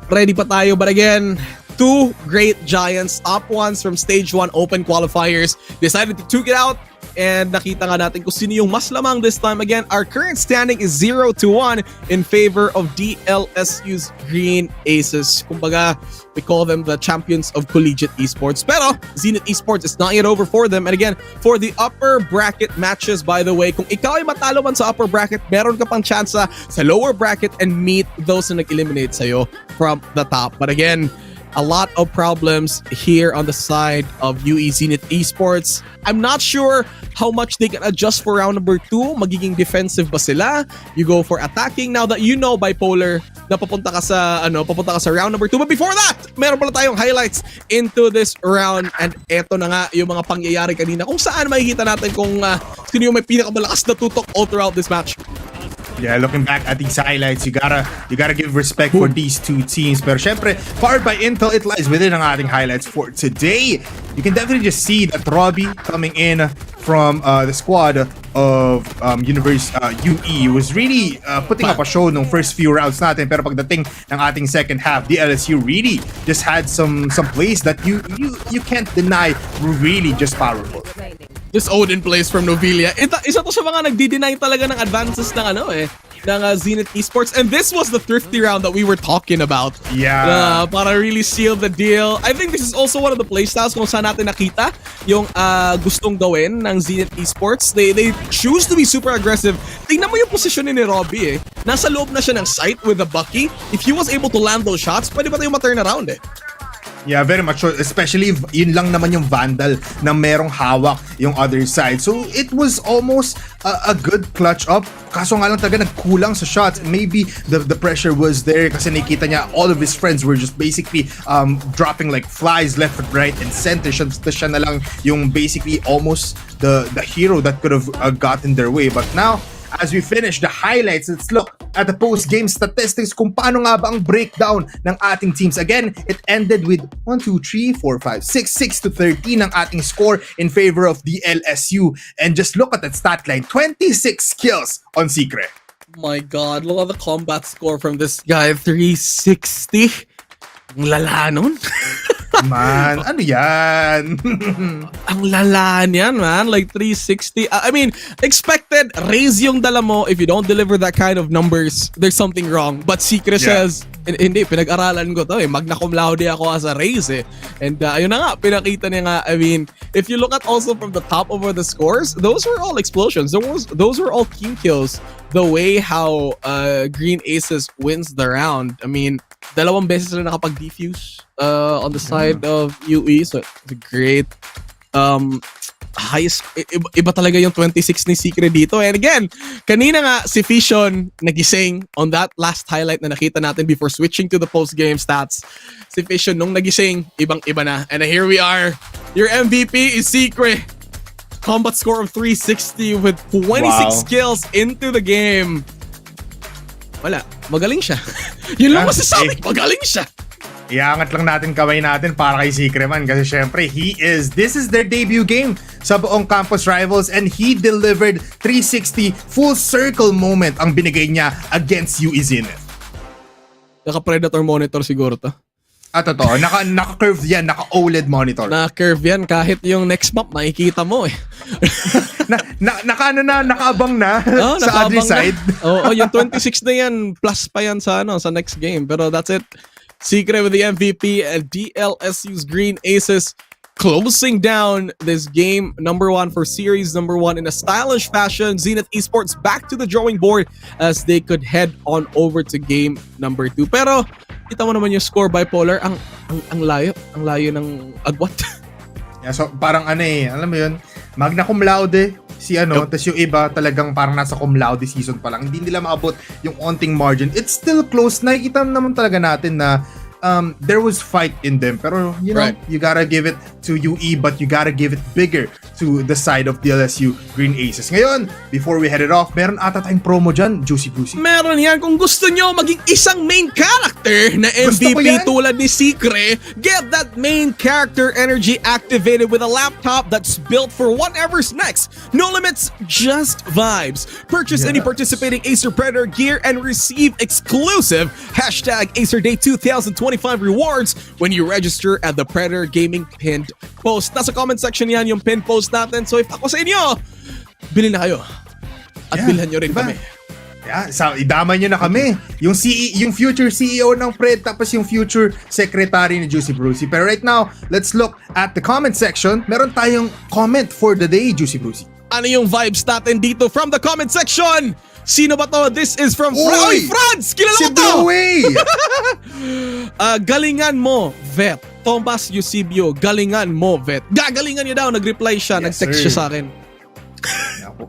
Ready pa tayo. But again, two great giants, top ones from stage 1 open qualifiers, decided to duke it out. And nakita nga natin kung sino yung mas lamang this time. Again, our current standing is 0-1 in favor of DLSU's Green Aces. Kumbaga, we call them the champions of collegiate esports. Pero, Zenith Esports is not yet over for them. And again, for the upper bracket matches, by the way, kung ikaw ay matalo man sa upper bracket, meron ka pang chance sa lower bracket and meet those na nag-eliminate sa'yo from the top. But again, a lot of problems here on the side of UE Zenith Esports. I'm not sure how much they can adjust for round number 2. Magiging defensive ba sila? You go for attacking now that you know, Bipolar, na papunta ka sa round number 2. But before that, meron pala tayong highlights into this round. And eto na nga yung mga pangyayari kanina kung saan makikita natin kung sino yung may pinakamalakas na tutok all throughout this match. Yeah, looking back at these highlights, you gotta give respect for these two teams. Pero syempre, powered by Intel, it lies within ang ating highlights for today. You can definitely just see that Robbie coming in from the squad of UE was really putting up a show nung first few rounds natin. Pero pagdating ng ating second half, the LSU really just had some plays that you can't deny were really just powerful. This Odin plays from Novelia. Isa to sa mga nagdi-deny talaga ng advances ng Zenith Esports. And this was the thrifty round that we were talking about. Yeah. Para really seal the deal. I think this is also one of the playstyles kung saan natin nakita yung gustong gawin ng Zenith Esports. They choose to be super aggressive. Tingnan mo yung position ni Robbie eh. Nasa loob na siya ng site with the Bucky. If he was able to land those shots, pwede ba tayo ma-turn around eh? Yeah, very much so. Especially yun lang naman yung Vandal na merong hawak yung other side. So it was almost a good clutch up. Kaso nga lang talaga nagkulang sa shots. Maybe the pressure was there kasi nakita niya all of his friends were just basically dropping like flies left, right, and center. Siya na lang yung basically almost the hero that could have gotten their way. But now, as we finish the highlights, let's look at the post-game statistics kung paano nga ba ang breakdown ng ating teams. Again, it ended with 1, 2, 3, 4, 5, 6 to 13 ang ating score in favor of the LSU. And just look at that stat line, 26 kills on Secret. My God, look at the combat score from this guy, 360. Ang lala nun. Man, ano yan? Ang lala niyan, man. Like 360. I mean, expected, raise yung dala mo. If you don't deliver that kind of numbers, there's something wrong. But Secret says, hindi, pinag-aralan ko to eh. Magna cum laude ako as a raise eh. And ayun na nga, pinakita niya nga. I mean, if you look at also from the top over the scores, those were all explosions. Those were all team kills. The way how Green Aces wins the round. I mean, dalawang beses na nakapag-defuse on the side of UE. So, it's a great highest, iba talaga yung 26 ni Secret dito. And again, kanina nga si Fission nagising on that last highlight na nakita natin before switching to the post-game stats. Si Fission nung nagising, ibang-iba na. And here we are. Your MVP is Secret. Combat score of 360 with 26 kills into the game. Wala. Magaling siya. Yun lang masasabi. Magaling siya. Iangat lang natin kamay natin para kay Secret Man kasi syempre this is their debut game sa buong Campus Rivals, and he delivered 360 full circle moment ang binigay niya against UE Zenith. Naka-Predator monitor siguro to. Totoo. Naka-curved yan, naka-OLED monitor. Na-curve yan, kahit yung next map makikita mo eh. Nakaabang na sa other side. Oo, yung 26 na yan, plus pa yan sa next game. Pero that's it. Secret with the MVP and DLSU's Green Aces closing down this game number 1 for series number 1 in a stylish fashion. Zenith Esports back to the drawing board as they could head on over to game number 2. Pero kita mo naman yung score, Bipolar, ang layo ng agwat. Yeah, so parang alam mo yun, magna cum laude si tas yung iba talagang parang nasa cum laude season pa lang. Hindi nila maabot yung onting margin. It's still close. Nakikita naman talaga natin na there was fight in them, pero you know, you gotta give it to UE, but you gotta give it bigger to the side of DLSU Green Aces. Ngayon, before we head it off, meron ata tayong promo dyan, Juicy Brucey. Meron yan. Kung gusto nyo maging isang main character na MVP tulad ni Secret, get that main character energy activated with a laptop that's built for whatever's next. No limits, just vibes. Purchase any participating Acer Predator gear and receive exclusive #AcerDay 2025 rewards when you register at the Predator Gaming pinned post. Nasa comment section yan yung pinned post natin. So if ako sa inyo, bilhin na kayo. At bilhan nyo rin kami. Yeah, idamay nyo na kami. Yung future CEO ng Pred, tapos yung future secretary ni Juicy Brucey. Pero right now, let's look at the comment section. Meron tayong comment for the day, Juicy Brucey. Ano yung vibes natin dito from the comment section? Sino ba to? This is from Franz! Kilala mo to! Galingan mo, Vet. Thomas Eusebio, galingan mo, Vet. Gagalingan niyo daw. Nag-reply siya, nag-text siya sa akin.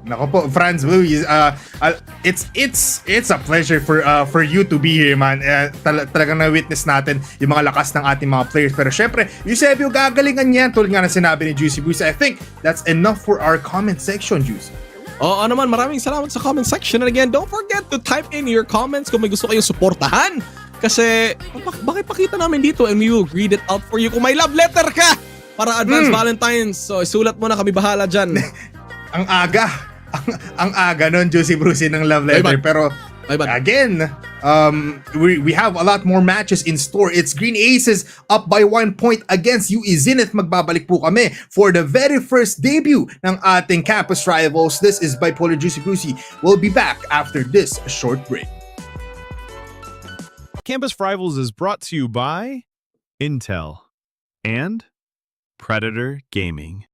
Nako po, Franz, it's a pleasure for you to be here, man. Talagang na-witness natin yung mga lakas ng ating mga players. Pero syempre, Eusebio, gagalingan niya. Tulad nga na sinabi ni Juicy Bruce. I think that's enough for our comment section, Juicy. Oo naman, maraming salamat sa comment section. And again, don't forget to type in your comments kung may gusto kayong suportahan. Kasi, bakit pakita namin dito and we will read it out for you. Kung may love letter ka para advance Valentine's, so isulat mo na, kami bahala dyan. ang aga nun, Juicy Brucey, ng love letter. Pero again, we have a lot more matches in store. It's Green Aces up by 1 point against UE Zenith. Magbabalik po kami for the very first debut ng ating Campus Rivals. This is Bipolar Juicy Brucey. We'll be back after this short break. Campus Rivals is brought to you by Intel and Predator Gaming.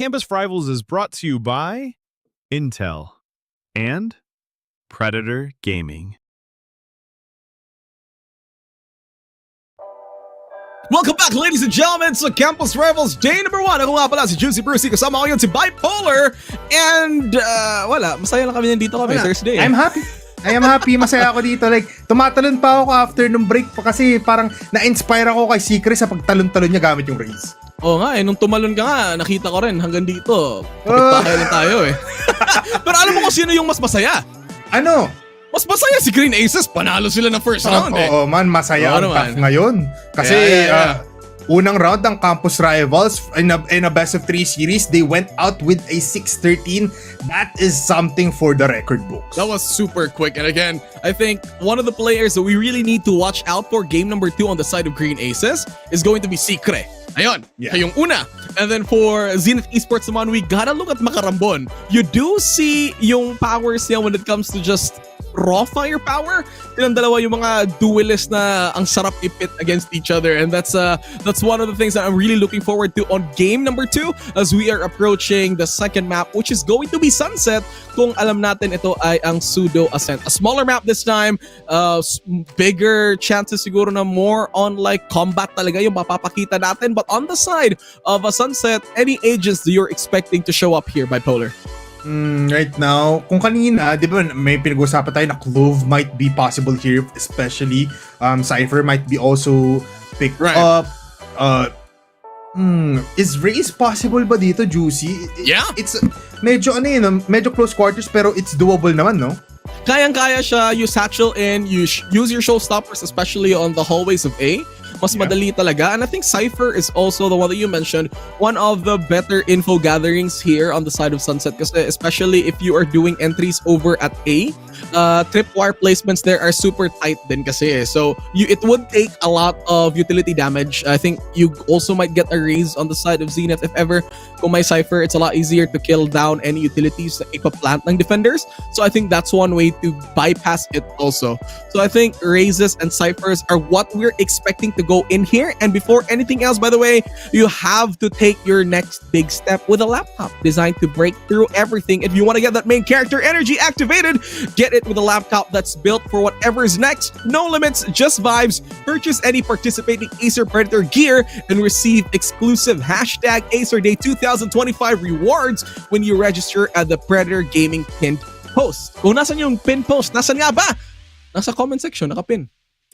Campus Rivals is brought to you by Intel and Predator Gaming. Welcome back, ladies and gentlemen, sa Campus Rivals Day number 1. Ako nga pala si Juicy Brucey, kasama ko yun si Bipolar. And wala, masaya lang kami nandito kami Thursday. I'm happy. I am happy, masaya ako dito. Like, tumatalon pa ako after nung break pa kasi parang na-inspire ako kay Secret sa pagtalon-talon niya gamit yung raise. Oo nga nung tumalon ka nga, nakita ko rin hanggang dito. Kapit-bahay lang tayo Pero alam mo kung sino yung mas masaya? Ano? Mas masaya si Green Aces, panalo sila ng first round Oo man, masaya ang tough ngayon. Kasi unang round ng Campus Rivals in a best of 3 series, they went out with a 6-13. That is something for the record books. That was super quick. And again, I think one of the players that we really need to watch out for game number 2 on the side of Green Aces is going to be Secret. Ayun, siya yung una. And then for Zenith Esports naman, we gotta look at Makarambon. You do see yung powers niya when it comes to just raw firepower. Silang dalawa yung mga duelists na ang sarap ipit against each other, and that's one of the things that I'm really looking forward to on game number 2 as we are approaching the second map, which is going to be Sunset. Kung alam natin ito ay ang Pseudo Ascent, a smaller map this time, bigger chances siguro na more on like combat talaga yung mapapakita natin. But on the side of a Sunset, any agents that you're expecting to show up here, Bipolar? Right now, kung kanina, di ba may pinag-usapan tayo na Clove might be possible here, especially Cypher might be also picked up. Is Raze possible ba dito, Juicy? Yeah. It's medyo medyo close quarters pero it's doable naman, no? Kayang-kaya siya. You satchel in, you use your showstoppers, especially on the hallways of A. Mas madali talaga. And I think Cypher is also the one that you mentioned, one of the better info gatherings here on the side of Sunset, kasi especially if you are doing entries over at A, tripwire placements there are super tight din kasi. So it would take a lot of utility damage. I think you also might get a raise on the side of Zenith if ever. Kung may Cypher, it's a lot easier to kill down any utilities na ipaplant ng defenders. So I think that's one way to bypass it also. So I think raises and Cyphers are what we're expecting to go in here. And before anything else, by the way, you have to take your next big step with a laptop designed to break through everything. If you want to get that main character energy activated, get it with a laptop that's built for whatever is next. No limits, just vibes. Purchase any participating Acer Predator gear and receive exclusive #AcerDay 2025 rewards when you register at the Predator Gaming pinned post. Kung nasan yung pinned post, nasan nga ba? Nasa comment section, nakapin.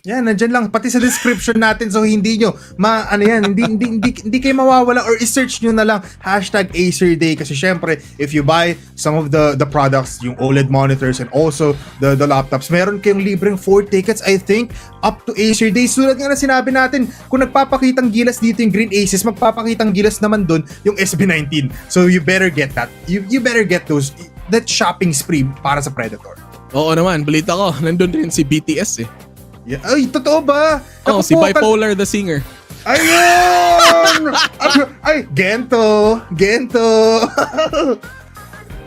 Yan, nandyan lang. Pati sa description natin, so hindi nyo, hindi kayo mawawala, or i-search nyo na lang #AcerDay, kasi syempre, if you buy some of the products, yung OLED monitors and also the laptops, meron kayong libreng 4 tickets, I think, up to AcerDay. Sulat nga na sinabi natin, kung nagpapakitang gilas dito yung Green Aces, magpapakitang gilas naman dun yung SB19. So you better get that. You better get that shopping spree para sa Predator. Oo naman, balita ko, nandun rin si BTS eh. Yeah. Ay, totoo ba? Oh, si Bipolar the singer. Ayun! Ay, Gento!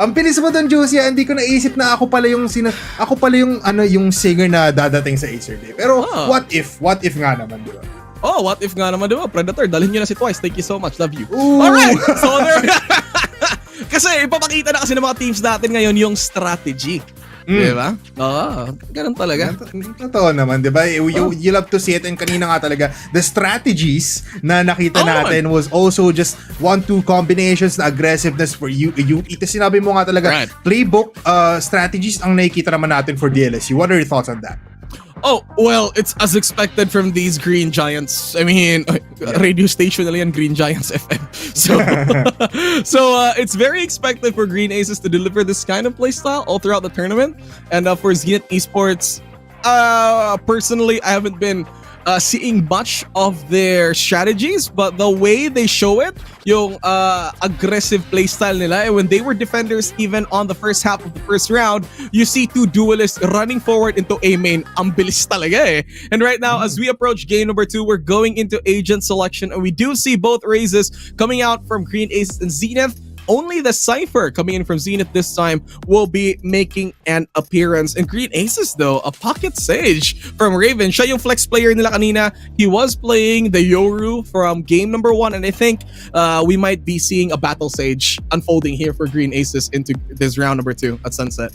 Ang bilis mo doon, Juicy. Hindi ko naisip na ako pala yung yung singer na dadating sa AcerDay. Pero what if nga naman, di ba? Oh, what if nga naman, di ba? Predator, dalhin nyo na si Twice. Thank you so much. Love you. Ooh. Alright! So there... Kasi ipapakita na kasi ng mga teams natin ngayon yung strategy. Di ba? Oo, ganun talaga. Totoo naman, di ba? You love to see it, and kanina nga talaga, the strategies na nakita natin was also just 1-2 combinations na aggressiveness for you. Ito sinabi mo nga talaga, playbook strategies ang nakikita naman natin for DLSU. What are your thoughts on that? Oh, well, it's as expected from these Green Giants. I mean, radio station nila yan, Green Giants FM. So it's very expected for Green Aces to deliver this kind of playstyle all throughout the tournament. And for Zenith Esports, personally, I haven't been seeing much of their strategies, but the way they show it, yung aggressive playstyle nila, when they were defenders even on the first half of the first round, you see 2 duelists running forward into A main. Ang bilis talaga eh. And right now, as we approach game number 2, we're going into agent selection, and we do see both raises coming out from Green Aces and Zenith. only the Cypher coming in from Zenith this time will be making an appearance. And Green Aces though, a Pocket Sage from Raven. Siya yung flex player nila kanina. He was playing the Yoru from game number 1, and I think we might be seeing a Battle Sage unfolding here for Green Aces into this round number 2 at Sunset.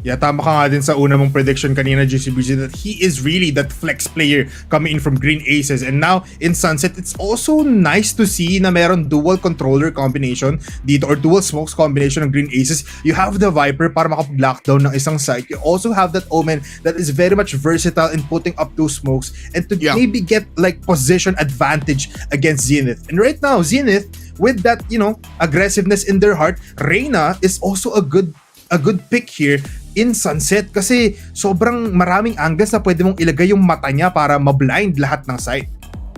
Yeah, tama ka nga din sa una mong prediction kanina, GCBG, that he is really that flex player coming in from Green Aces. And now, in Sunset, it's also nice to see na meron dual controller combination dito, or dual smokes combination ng Green Aces. You have the Viper para makapag-lockdown ng isang site. You also have that Omen that is very much versatile in putting up those smokes and to maybe get like position advantage against Zenith. And right now, Zenith, with that, you know, aggressiveness in their heart, Reyna is also a good pick here in Sunset kasi sobrang maraming angles na pwede mong ilagay yung mata niya para mablind lahat ng site.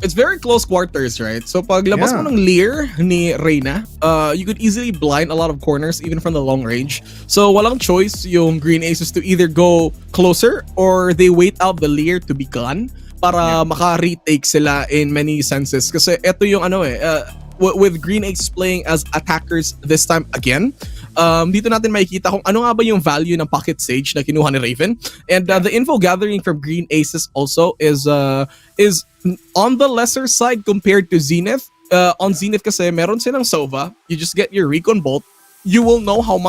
It's very close quarters, right? So pag labas mo ng Leer ni Reyna, you could easily blind a lot of corners even from the long range. So walang choice yung Green Aces to either go closer or they wait out the Leer to be gone para maka-retake sila in many senses. Kasi ito yung with Green Aces playing as attackers this time again, dito natin makikita kung ano nga ba yung value ng Pocket Sage na kinuha ni Raven. And the info gathering from Green Aces also is on the lesser side compared to Zenith. On Zenith kasi meron silang Sova. You just get your Recon Bolt. You will know how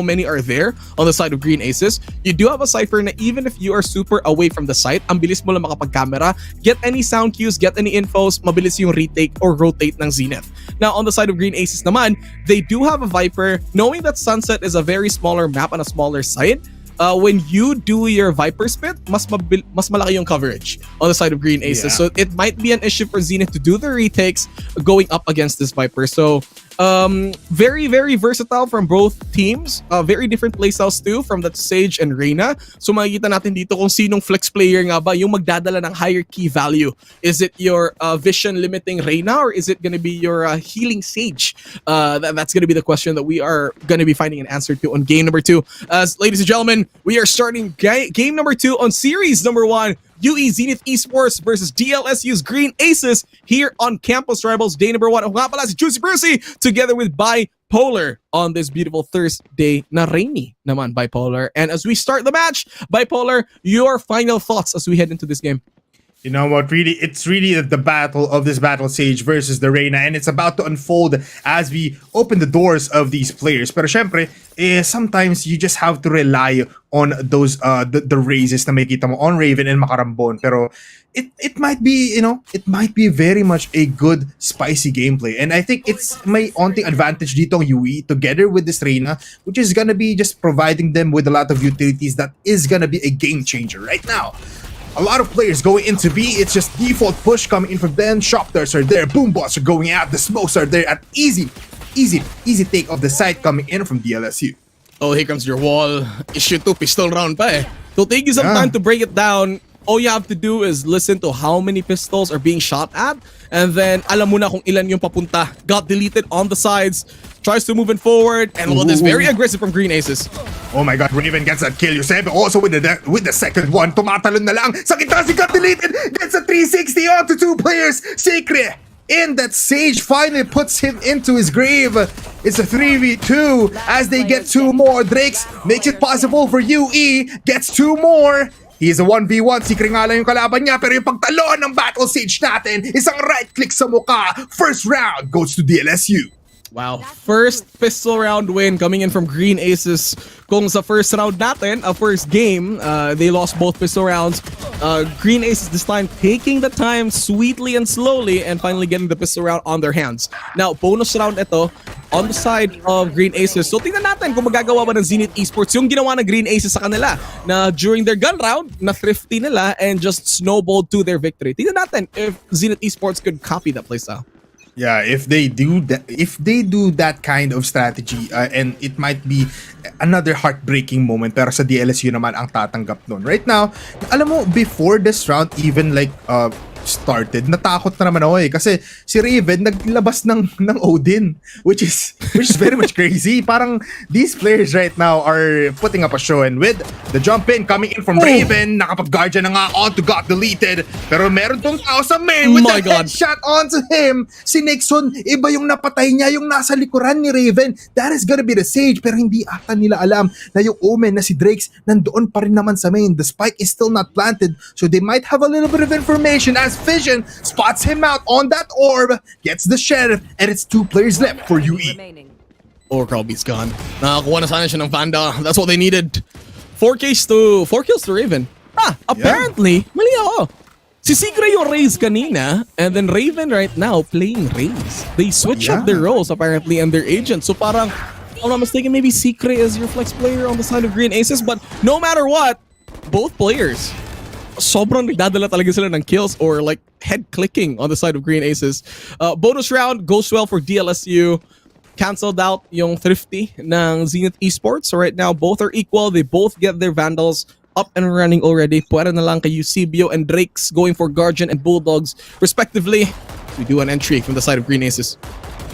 many are there on the side of Green Aces. You do have a Cypher na even if you are super away from the site, ang bilis mo lang makapag-camera, get any sound cues, get any infos, mabilis yung retake or rotate ng Zenith. Now, on the side of Green Aces naman, they do have a Viper. Knowing that Sunset is a very smaller map and a smaller site, when you do your Viper spit, mas malaki yung coverage on the side of Green Aces. So it might be an issue for Zenith to do the retakes going up against this Viper. So very, very versatile from both teams. Very different playstyles too from that Sage and Reyna. So makikita natin dito kung sinong flex player nga ba yung magdadala ng higher key value. Is it your vision limiting Reyna or is it gonna be your healing Sage? That's gonna be the question that we are gonna be finding an answer to on game number 2. As ladies and gentlemen, we are starting game number 2 on series number 1. UE Zenith Esports versus DLSU's Green Aces here on Campus Rivals day number 1. Ako nga pala si Juicy Brucey together with Bipolar on this beautiful Thursday na rainy naman, Bipolar. And as we start the match, Bipolar, your final thoughts as we head into this game. You know what, really, it's really the battle of this Battle Sage versus the Reyna, and it's about to unfold as we open the doors of these players. Pero syempre, sometimes you just have to rely on those the raises na makikita mo on Raven and Makarambon. Pero it might be, you know, it might be very much a good spicy gameplay, and I think it's may onting advantage dito ang UE together with this Reyna, which is gonna be just providing them with a lot of utilities that is gonna be a game changer right now. A lot of players going into B. It's just default push coming in from them. Shock darts are there. Boom bots are going out. The smokes are there. At easy take of the site coming in from DLSU. Oh, here comes your wall. Issue 2 pistol round pa eh. So take you some time to break it down. All you have to do is listen to how many pistols are being shot at, and then alam mo na kung ilan yung papunta. Got deleted on the sides. Tries to move it forward, and well, this very aggressive from Green Aces. Oh my God, Raven gets that kill. Yusebe also with the second one. Tumatalon na lang. Sa kita si got deleted. Gets a 360 onto 2 players. Secret. And that Sage finally puts him into his grave. It's a 3v2 as they get 2 more. Drakes makes it possible for UE. Gets 2 more. He's a 1v1. Secret nga lang yung kalaban niya, pero yung pagtalon ng Battle Sage natin, isang right click sa mukha. First round goes to DLSU. Wow, first pistol round win coming in from Green Aces. Kung sa first round natin, first game, they lost both pistol rounds. Green Aces this time taking the time sweetly and slowly and finally getting the pistol round on their hands. Now, bonus round ito on the side of Green Aces. So tingnan natin kung magagawa ba ng Zenith Esports yung ginawa ng Green Aces sa kanila na during their gun round, na thrifty nila and just snowballed to their victory. Tingnan natin if Zenith Esports could copy that playstyle. Yeah, if they do that kind of strategy, and it might be another heartbreaking moment, pero sa DLSU naman ang tatanggap nun. Right now, alam mo, before this round, even like started, natakot na naman ako eh. Kasi si Raven naglabas ng Odin, which is very much crazy. Parang these players right now are putting up a show. And with the jump in coming in from Raven, nakapag-guardian na nga onto got deleted. Pero meron tong tao sa main with the headshot onto him. Si Nixon, iba yung napatay niya, yung nasa likuran ni Raven. That is gonna be the Sage. Pero hindi ata nila alam na yung Omen na si Drakes nandoon pa rin naman sa main. The spike is still not planted. So they might have a little bit of information as Vision spots him out on that orb, gets the sheriff, and it's 2 players left for UE. Oh, Kralby's gone. Nakakuha na sana siya ng Vanda. That's what they needed. 4 kills to Raven. Apparently, mali ako. Si Secret yung Raze kanina, and then Raven right now playing Raze. They switch up their roles apparently and their agents. So parang, if I'm not mistaken, maybe Secret is your flex player on the side of Green Aces. But no matter what, both players, sobrang nagdadala talaga sila ng kills or like head clicking on the side of Green Aces. Bonus round goes well for DLSU. Cancelled out yung Thrifty ng Zenith Esports. So right now, both are equal. They both get their Vandals up and running already. Pwede na lang kay Eusebio and Drakes going for Guardian and Bulldogs respectively. We do an entry from the side of Green Aces.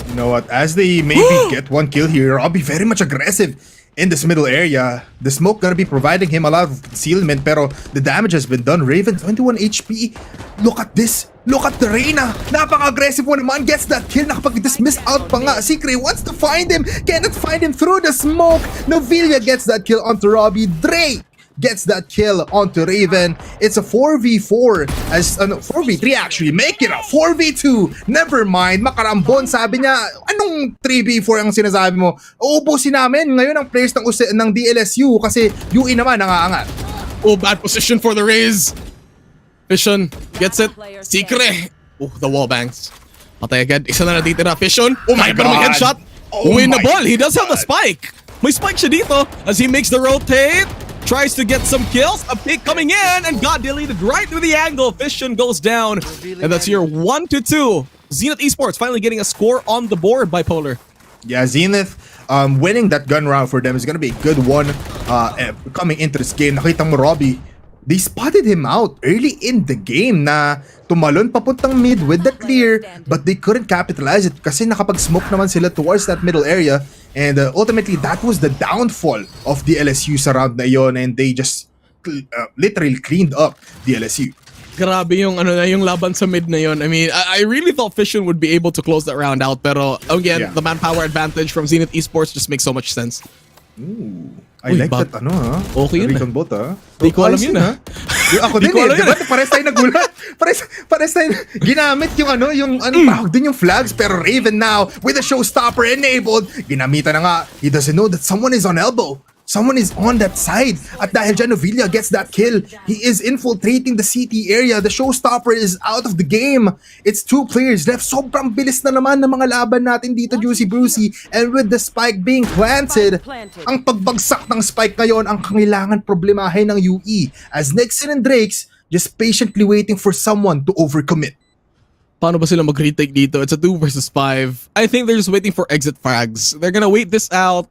You know what? As they maybe get 1 kill here, I'll be very much aggressive in this middle area. The smoke gonna be providing him a lot of concealment, pero the damage has been done. Raven, 21 HP. Look at this. Look at the Reyna. Napaka-aggressive one man. Gets that kill. Nakapag-dismiss out pa nga. Secret wants to find him. Cannot find him through the smoke. Novelia gets that kill onto Robbie. Drake gets that kill onto Raven. It's a 4v4 as 4v3 actually. Make it a 4v2. Never mind. Makarambon, sabi niya, anong 3v4 ang sinasabi mo? Uubusin namin ngayon ang players ng DLSU kasi UE naman nangaangat. Oh, bad position for the Raze. Vision gets it. Secret. Oh, the wall bangs. Patay agad. Isa na natitira. Vision. Oh my God. Headshot. Win the ball. He does have the spike. May spike siya dito as he makes the rotate. Tries to get some kills. A pick coming in and got deleted right through the angle. Vision goes down. And that's your 1-2. Zenith Esports finally getting a score on the board, Bipolar. Yeah, Zenith winning that gun round for them is gonna be a good one coming into this game. Nakita mo, Robbie, they spotted him out early in the game na tumalon papuntang mid with the clear, but they couldn't capitalize it kasi nakapag-smoke naman sila towards that middle area. And ultimately, that was the downfall of the LSU sa round na yon, and they just literally cleaned up the LSU. Grabe yung yung laban sa mid na yon. I mean, I really thought Fission would be able to close that round out, pero again, the manpower advantage from Zenith Esports just makes so much sense. Ooh, I like that Okay yun. Recon bot Di ko alam yun Yung ako din diba? Pares tayo nagulat. Pares tayo ginamit yung yung tawag din yung flags, pero Raven now with the showstopper enabled, ginamitan na nga. He doesn't know that someone is on elbow. Someone is on that side. At dahil dyan, Novelia gets that kill. He is infiltrating the CT area. The showstopper is out of the game. It's 2 players left. Sobrang bilis na naman ng mga laban natin dito, Juicy Brucey. And with the spike being planted, ang pagbagsak ng spike ngayon ang kailangan problemahin ng UE. As Nixon and Drakes just patiently waiting for someone to overcommit. Paano ba sila mag-retake dito? It's a 2 versus 5. I think they're just waiting for exit frags. They're gonna wait this out.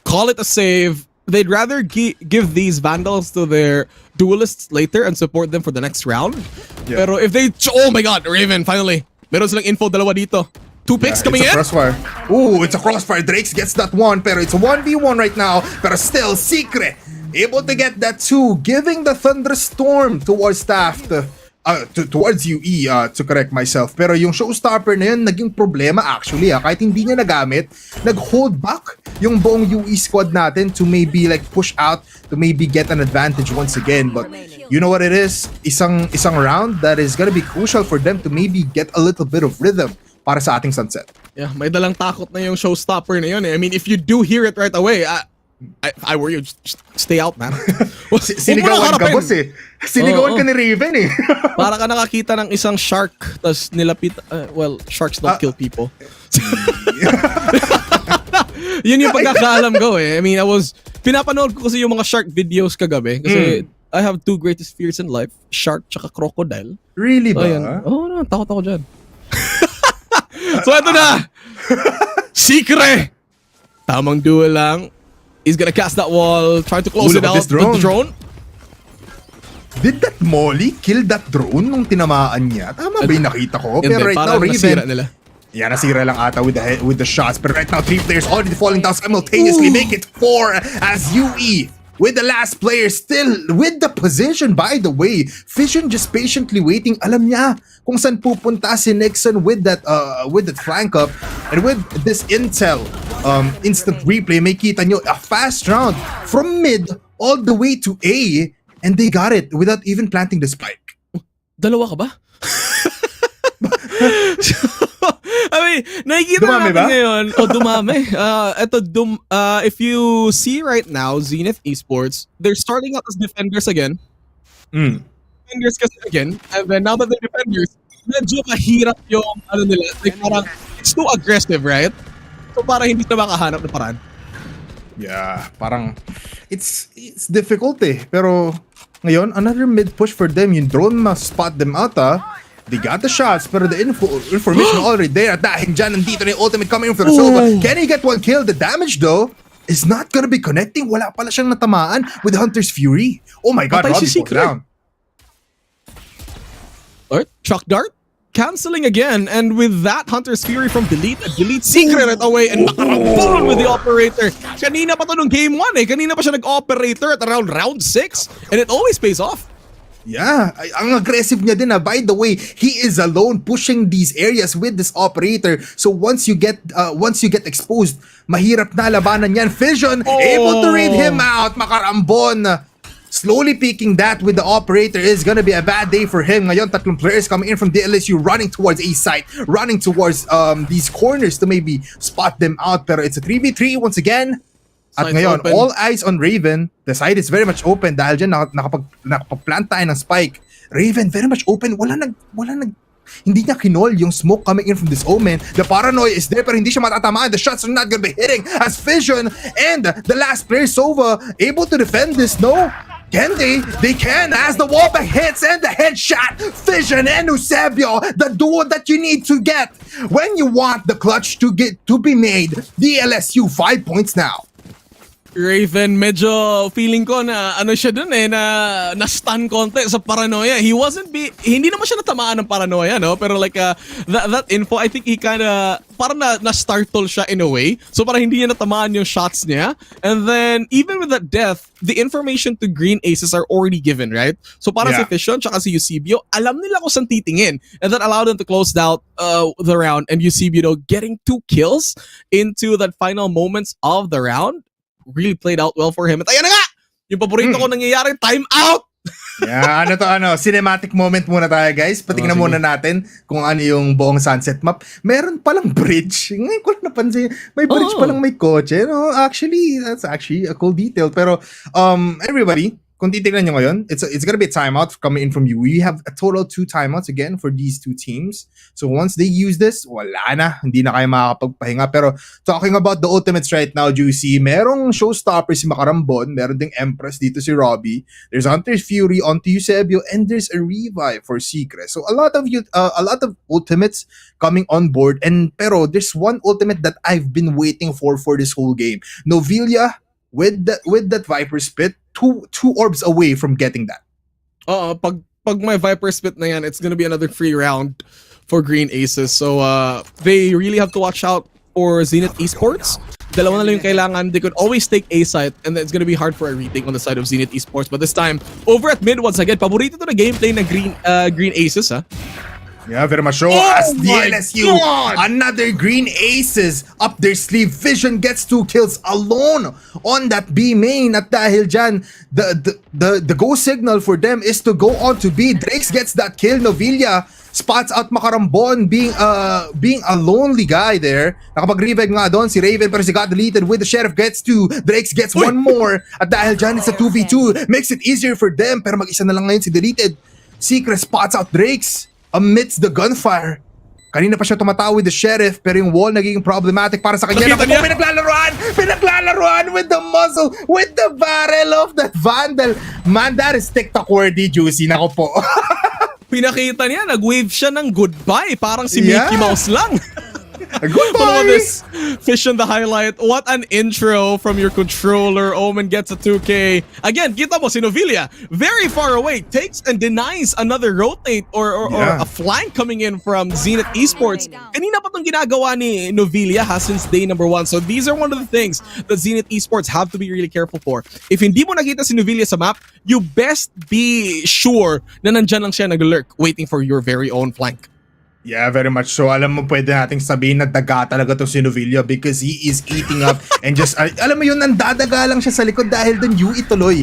Call it a save. They'd rather give these Vandals to their duelists later and support them for the next round. Yeah. Pero if they... Oh my God, Raven, finally. Meron silang info, dalawa dito. 2 picks coming in. It's a crossfire. Ooh, it's a crossfire. Drakes gets that one, pero it's a 1v1 right now. Pero still, Secret able to get that 2, giving the thunderstorm towards Taft. Towards UE, to correct myself. Pero yung showstopper na yun, naging problema actually. Kahit hindi niya nagamit, nag-hold back yung buong UE squad natin to maybe like push out, to maybe get an advantage once again. But you know what it is? Isang round that is gonna be crucial for them to maybe get a little bit of rhythm para sa ating sunset. Yeah, may dalang takot na yung showstopper na yun eh. I mean, if you do hear it right away, I worry you, just stay out, man. Sinigawan ka, boss eh. Sinigawan ka ni Raven eh. Para ka nakakita ng isang shark, tas nilapit, well, sharks don't kill people. Yun yung pagkakaalam ko eh. I mean, pinapanood ko kasi yung mga shark videos kagabi. Kasi I have 2 greatest fears in life, shark tsaka crocodile. Really ba? Oo naman, takot ako dyan. So eto na! Secret! Tamang duel lang. He's gonna cast that wall, trying to close it out. The drone. Did that molly kill that drone nung tinamaan niya? Tama ba yung nakita ko? Hindi, Pero right now, parang nasira Raven, nila. yeah, nasira lang ata with the shots. But right now, 3 players already falling down simultaneously. Make it 4 as UE with the last player still with the position. By the way, Vision just patiently waiting. Alam niya kung saan pupunta si Nixon with that flank up. And with this intel, instant replay, may kita nyo a fast round from mid all the way to A. And they got it without even planting the spike. Dalawa ka ba? I mean, nakikita Dumami natin ba? ngayon. Dumami. If you see right now, Zenith Esports, they're starting out as defenders again. Defenders kasi again. And then now that they're defenders, medyo mahirap yung nila. Like parang, it's too aggressive, right? So parang hindi na makahanap ng paraan. Yeah, parang it's difficult eh. Pero ngayon, another mid push for them. Yung drone must spot them out They got the shots, pero the information already there. At dahil dyan, nandito na yung ultimate coming in for the Sova. Can he get one kill? The damage though is not gonna be connecting. Wala pala siyang natamaan with Hunter's Fury. Oh my god, Patay Robbie si falls Secret. down. Alright, Shock Dart. Canceling again, and with that, Hunter's Fury from Delete Secret right away, and nakarambon with the Operator. Kanina pa to nung game 1 eh. Kanina pa siya nag-Operator at around round 6, and it always pays off. Yeah, ang aggressive niya din By the way, he is alone pushing these areas with this Operator. So once you get exposed, mahirap na labanan yan. Vision able to read him out. Makarambon. Slowly peeking that with the Operator is gonna be a bad day for him. Ngayon, tatlong players coming in from the LSU running towards A site, running towards these corners to maybe spot them out. Pero it's a 3v3 once again. At Side's ngayon, open. all eyes on Raven. The side is very much open dahil dyan nakapag-plant tayo ng spike. Raven very much open. Hindi niya kinol yung smoke coming in from this Omen. The paranoia is there pero hindi siya matatamaan. The shots are not gonna be hitting as Vision and the last player, Sova, able to defend this, no? Can they? They can as the wallbang hits and the headshot. Vision and Eusebio, the duo that you need to get when you want the clutch to be made. The LSU 5 points now. Raven, medyo feeling ko na siya dun eh, na stun konti sa paranoia. Hindi naman siya natamaan ng paranoia, no? Pero like, that info, I think he kinda, parang na-startle siya in a way. So parang hindi niya natamaan yung shots niya. And then, even with that death, the information to Green Aces are already given, right? So parang si Vision, tsaka si Eusebio, alam nila kung saan titingin. And that allowed them to close out the round. And Eusebio, getting 2 kills into that final moments of the round, really played out well for him. At ayan na nga! Yung paborito ko nangyayari, time out! Yeah, cinematic moment muna tayo guys. Patingnan muna natin kung ano yung buong sunset map. Meron palang bridge. Ngayon ko lang napansin. May bridge palang may kotse. No, actually, that's actually a cool detail. Pero, everybody, kung titignan nyo ngayon, it's gonna be a timeout coming in from you. We have a total 2 timeouts again for these 2 teams. So once they use this, wala na. Hindi na kayo makakapagpahinga. Pero talking about the ultimates right now, Juicy, merong showstopper si Makarambon, meron ding Empress dito si Robbie, there's Hunter's Fury onto Eusebio, and there's a revive for Secret. So a lot of ultimates coming on board. Pero there's one ultimate that I've been waiting for this whole game. Novelia with that Viper Spit, two orbs away from getting that. Pag may Viper Spit na yan, it's gonna be another free round for Green Aces. So they really have to watch out for Zenith Esports. Dalawa na lang yung kailangan. They could always take A site, and it's gonna be hard for a retake on the side of Zenith Esports. But this time, over at mid once again, paborito to na gameplay na Green Aces, ha? Yeah, very much so. As the LSU, another Green Aces up their sleeve. Vision gets 2 kills alone on that B main. At dahil dyan, the go signal for them is to go on to B. Drakes gets that kill. Novelia spots out Makarambon being a lonely guy there. Nakapag-revive nga doon si Raven pero si got deleted with the Sheriff gets 2. Drakes gets 1 more. At dahil dyan, it's a 2v2. Makes it easier for them pero mag-isa na lang ngayon si deleted. Secret spots out Drakes amidst the gunfire. Kanina pa siya tumatawa with the Sheriff pero yung wall naging problematic para sa kanya. Pinaglalaruan with the muzzle, with the barrel of that Vandal. Man, that is TikTok worthy, Juicy. Nako po. Pinakita niya, nag-wave siya ng goodbye. Parang si Mickey Mouse lang. Goodbye! Look at this. Fish on the highlight. What an intro from your controller. Omen gets a 2K. Again, kita mo si Novilia. Very far away. Takes and denies another rotate or Yeah. a flank coming in from Zenith Esports. Kanina pa itong ginagawa ni Novilia since day number 1. So these are one of the things that Zenith Esports have to be really careful for. If hindi mo nakita si Novilia sa map, you best be sure na nandyan lang siya nag-lurk waiting for your very own flank. Yeah, very much so. Alam mo, pwede nating sabihin na daga talaga to si Novilia because he is eating up and just, alam mo yun, nandadaga lang siya sa likod dahil dun UE tuloy.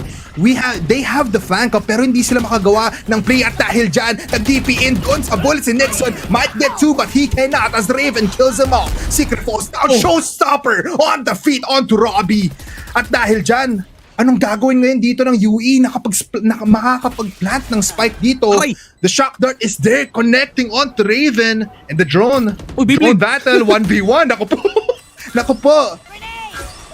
They have the flank up pero hindi sila makagawa ng play at dahil dyan, nag-DP in doon sa bullets si Nixon. Might get two but he cannot as Raven kills him off. Secret falls down, Showstopper on the feet onto Robbie. At dahil dyan, anong gagawin ngayon dito ng UE? Makakapag-plant ng spike dito. Ay! The shock dart is there connecting on to Raven and the drone. Oh, Drone battle 1v1. Naku po. Naku po.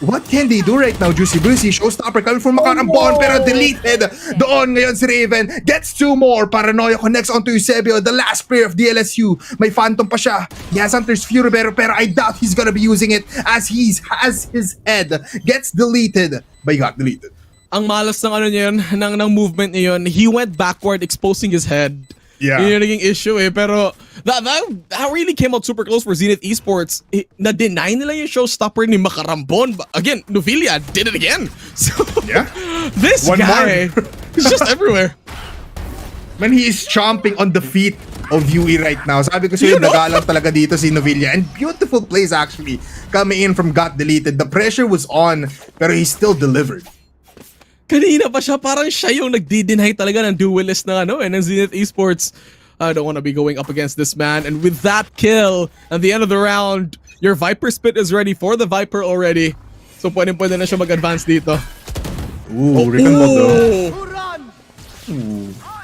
What can they do right now? Juicy Brucey, Showstopper coming from Makarambon pero deleted. Doon ngayon si Raven. Gets two more. Paranoia connects onto Eusebio, the last player of DLSU. May Phantom pa siya. He has Hunter's Fury pero I doubt he's gonna be using it as he has his head. Gets deleted. But he got deleted. Ang malas ng ano niya yun, ng movement niya yun, he went backward exposing his head. Yeah. Yun yung naging issue pero that really came out super close for Zenith Esports. Na-deny nila yung Showstopper ni Makarambon. But again, Novilia did it again. So, Yeah. this One guy, more. he's just everywhere. Man, he is chomping on the feet of UE right now. Sabi ko sa'yo, nagalang talaga dito si Novilia. And beautiful plays actually coming in from got deleted. The pressure was on, pero he still delivered. Kanina pa siya, parang siya yung nagdi-deny talaga ng duelist ng ng Zenith Esports. I don't want to be going up against this man. And with that kill at the end of the round, your Viper Spit is ready for the Viper already. So pwede na siya mag-advance dito. Ooh, Rick and Bob though.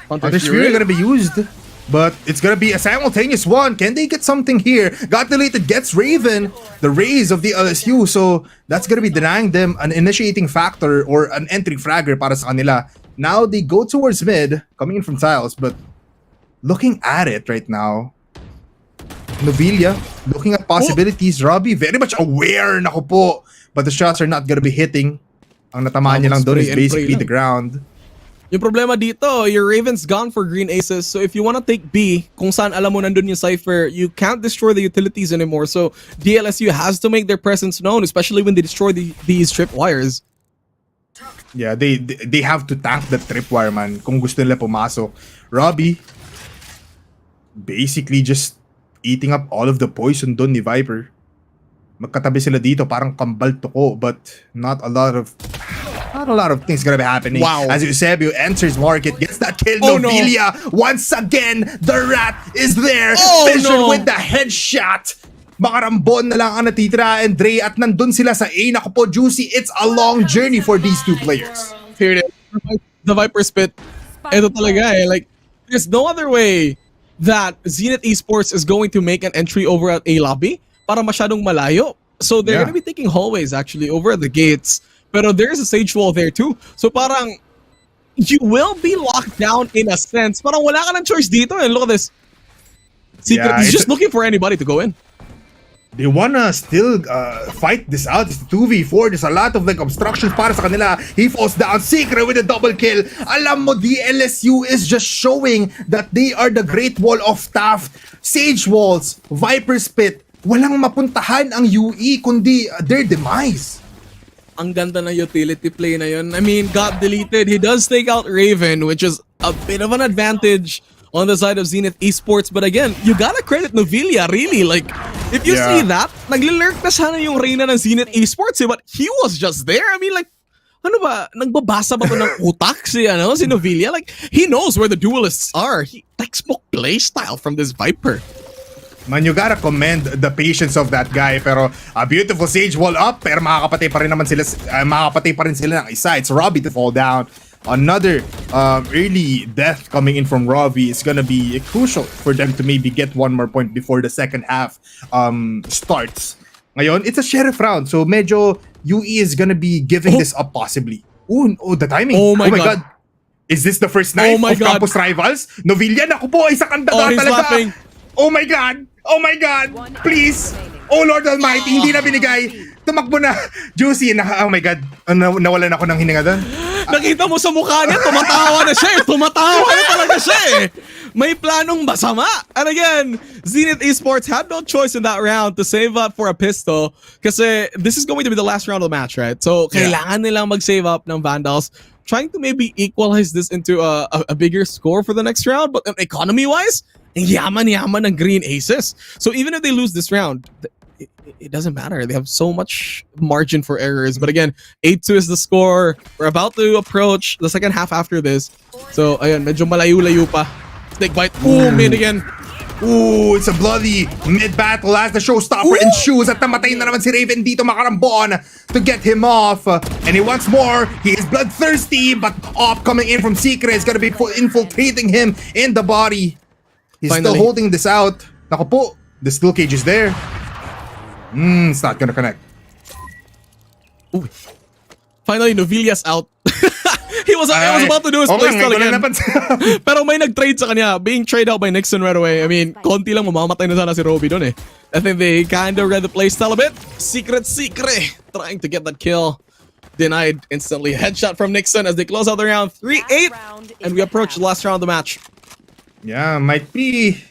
Hunter's Hunter's Fury gonna be used. But it's gonna be a simultaneous one. Can they get something here? Got deleted, gets Raven, the raise of the LSU. So that's gonna be denying them an initiating factor or an entry fragger para sa kanila. Now they go towards mid, coming in from tiles, but looking at it right now, Novilia looking at possibilities. Robbie very much aware, naku po. But the shots are not gonna be hitting. Ang natamaan niya lang doon is basically the ground. Yung problema dito, your Raven's gone for green aces. So if you wanna take B, kung saan alam mo nandun yung Cypher, you can't destroy the utilities anymore. So DLSU has to make their presence known, especially when they destroy these tripwires. Yeah, they have to tank the tripwire, man, kung gusto nila pumasok. Robbie basically just eating up all of the poison doon ni Viper. Magkatabi sila dito, parang kambal tuko, but not a lot of things gonna be happening. Wow. As Eusebio enters market, gets that kill. Oh, no. Novilia, once again, the rat is there. Oh, Vision no. with the headshot. Makarambon na lang ang natitira and Dre at nandun sila sa A. Naku po, Juicy, it's a long journey for these two players. Here it is. The Viper Spit. Ito talaga like, there's no other way that Zenith Esports is going to make an entry over at A lobby para masyadong malayo. So they're Yeah. gonna be taking hallways actually over at the gates. Pero there's a sage wall there too. So parang you will be locked down in a sense. Parang wala ka ng choice dito. And look at this. Secret, Yeah, he's it's just looking for anybody to go in. They wanna still fight this out. It's 2v4. There's a lot of like obstructions para sa kanila. He falls down. Secret with a double kill. Alam mo, DLSU is just showing that they are the Great Wall of Taft. Sage Walls, Viper Spit. Walang mapuntahan ang UE kundi their demise. Ang ganda ng utility play na yun. I mean, got deleted. He does take out Raven, which is a bit of an advantage on the side of Zenith Esports. But again, you gotta credit Novilia, really. Like, if you see that, naglilurk na sana yung Reyna ng Zenith Esports, but he was just there. I mean, like, ano ba? Nagbabasa ba to ng utak si Novilia? Like, he knows where the duelists are. He textbook play style from this Viper. Man, you gotta commend the patience of that guy. Pero a beautiful sage wall up. Pero makakapatay pa rin naman sila, makakapatay pa rin sila ng isa. It's Robbie to fall down. Another early death coming in from Robbie is gonna be crucial for them to maybe get one more point before the second half starts. Ngayon, it's a sheriff round. So medyo UE is gonna be giving this up possibly. Oh, the timing. Oh my God. Is this the first knife Oh my of God. Campus Rivals? Novilia, naku po, isa kang daga Oh, he's talaga. laughing. Oh my God! Oh my God! Please! Oh Lord Almighty, hindi na binigay. Tumakbo na. Juicy, oh my God. Nawalan ako ng hininga doon. Nakita mo sa mukha niya, tumatawa na siya eh. Tumatawa na talaga siya eh. May planong masama. And again, Zenith Esports had no choice in that round to save up for a pistol kasi this is going to be the last round of the match, right? So, kailangan nilang mag-save up ng Vandals, trying to maybe equalize this into a bigger score for the next round. But economy-wise, ang yaman-yaman ng Green Aces. So even if they lose this round, it doesn't matter. They have so much margin for errors. But again, 8-2 is the score. We're about to approach the second half after this. So, ayun, medyo malayo-layo pa. Snake bite. Ooh, mid again. Ooh, it's a bloody mid-battle as the showstopper ensues at namatay na naman si Raven dito makarambon to get him off. And he wants more. He is bloodthirsty, but off coming in from Secret is gonna be infiltrating him in the body. He's still holding this out. Naku po, the steel cage is there. It's not gonna connect. Ooh. Finally, Novillas out. He was about to do his playstyle again. Pero may nag-trade sa kanya. Being traded out by Nixon right away. I mean, konti lang mamamatay na sana si Robbie doon eh. I think they kind of read the playstyle a bit. Secret. Trying to get that kill. Denied instantly. Headshot from Nixon as they close out the round. 3-8. And we approach the last round of the match. Yeah, might be...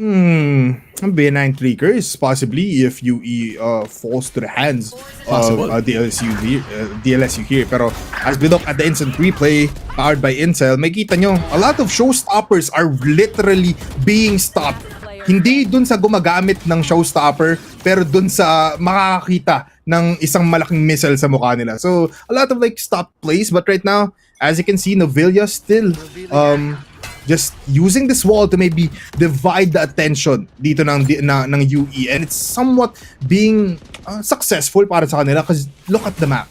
B9 Trickers, possibly if UE falls to the hands of DLSU here. Pero as we look at the instant replay powered by Intel, makita nyo, a lot of showstoppers are literally being stopped. Hindi dun sa gumagamit ng showstopper, pero dun sa makakakita ng isang malaking missile sa mukha nila. So, a lot of like stop plays, but right now, as you can see, Novilla still just using this wall to maybe divide the attention dito ng UE, and it's somewhat being successful para sa kanila because look at the map.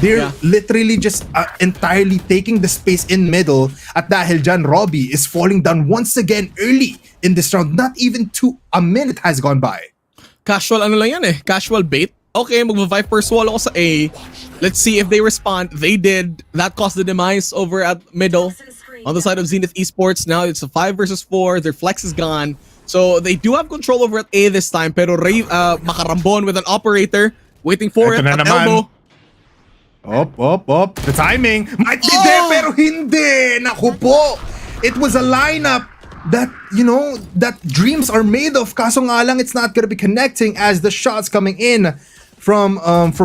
They're literally just entirely taking the space in middle at dahil dyan, Robbie is falling down once again early in this round. Not even a minute has gone by. Casual ano lang yan eh. Casual bait. Okay, mag-Viper wall ako sa A. Let's see if they respond. They did. That caused the demise over at middle. On the side of Zenith Esports, now it's a 5 versus 4. Their flex is gone. So they do have control over at A this time. Pero makarambon with an operator. Waiting for it at elbow. Op. The timing might be there, pero hindi. Naku po. It was a lineup that, you know, that dreams are made of. Kaso nga lang, it's not gonna be connecting as the shots coming in from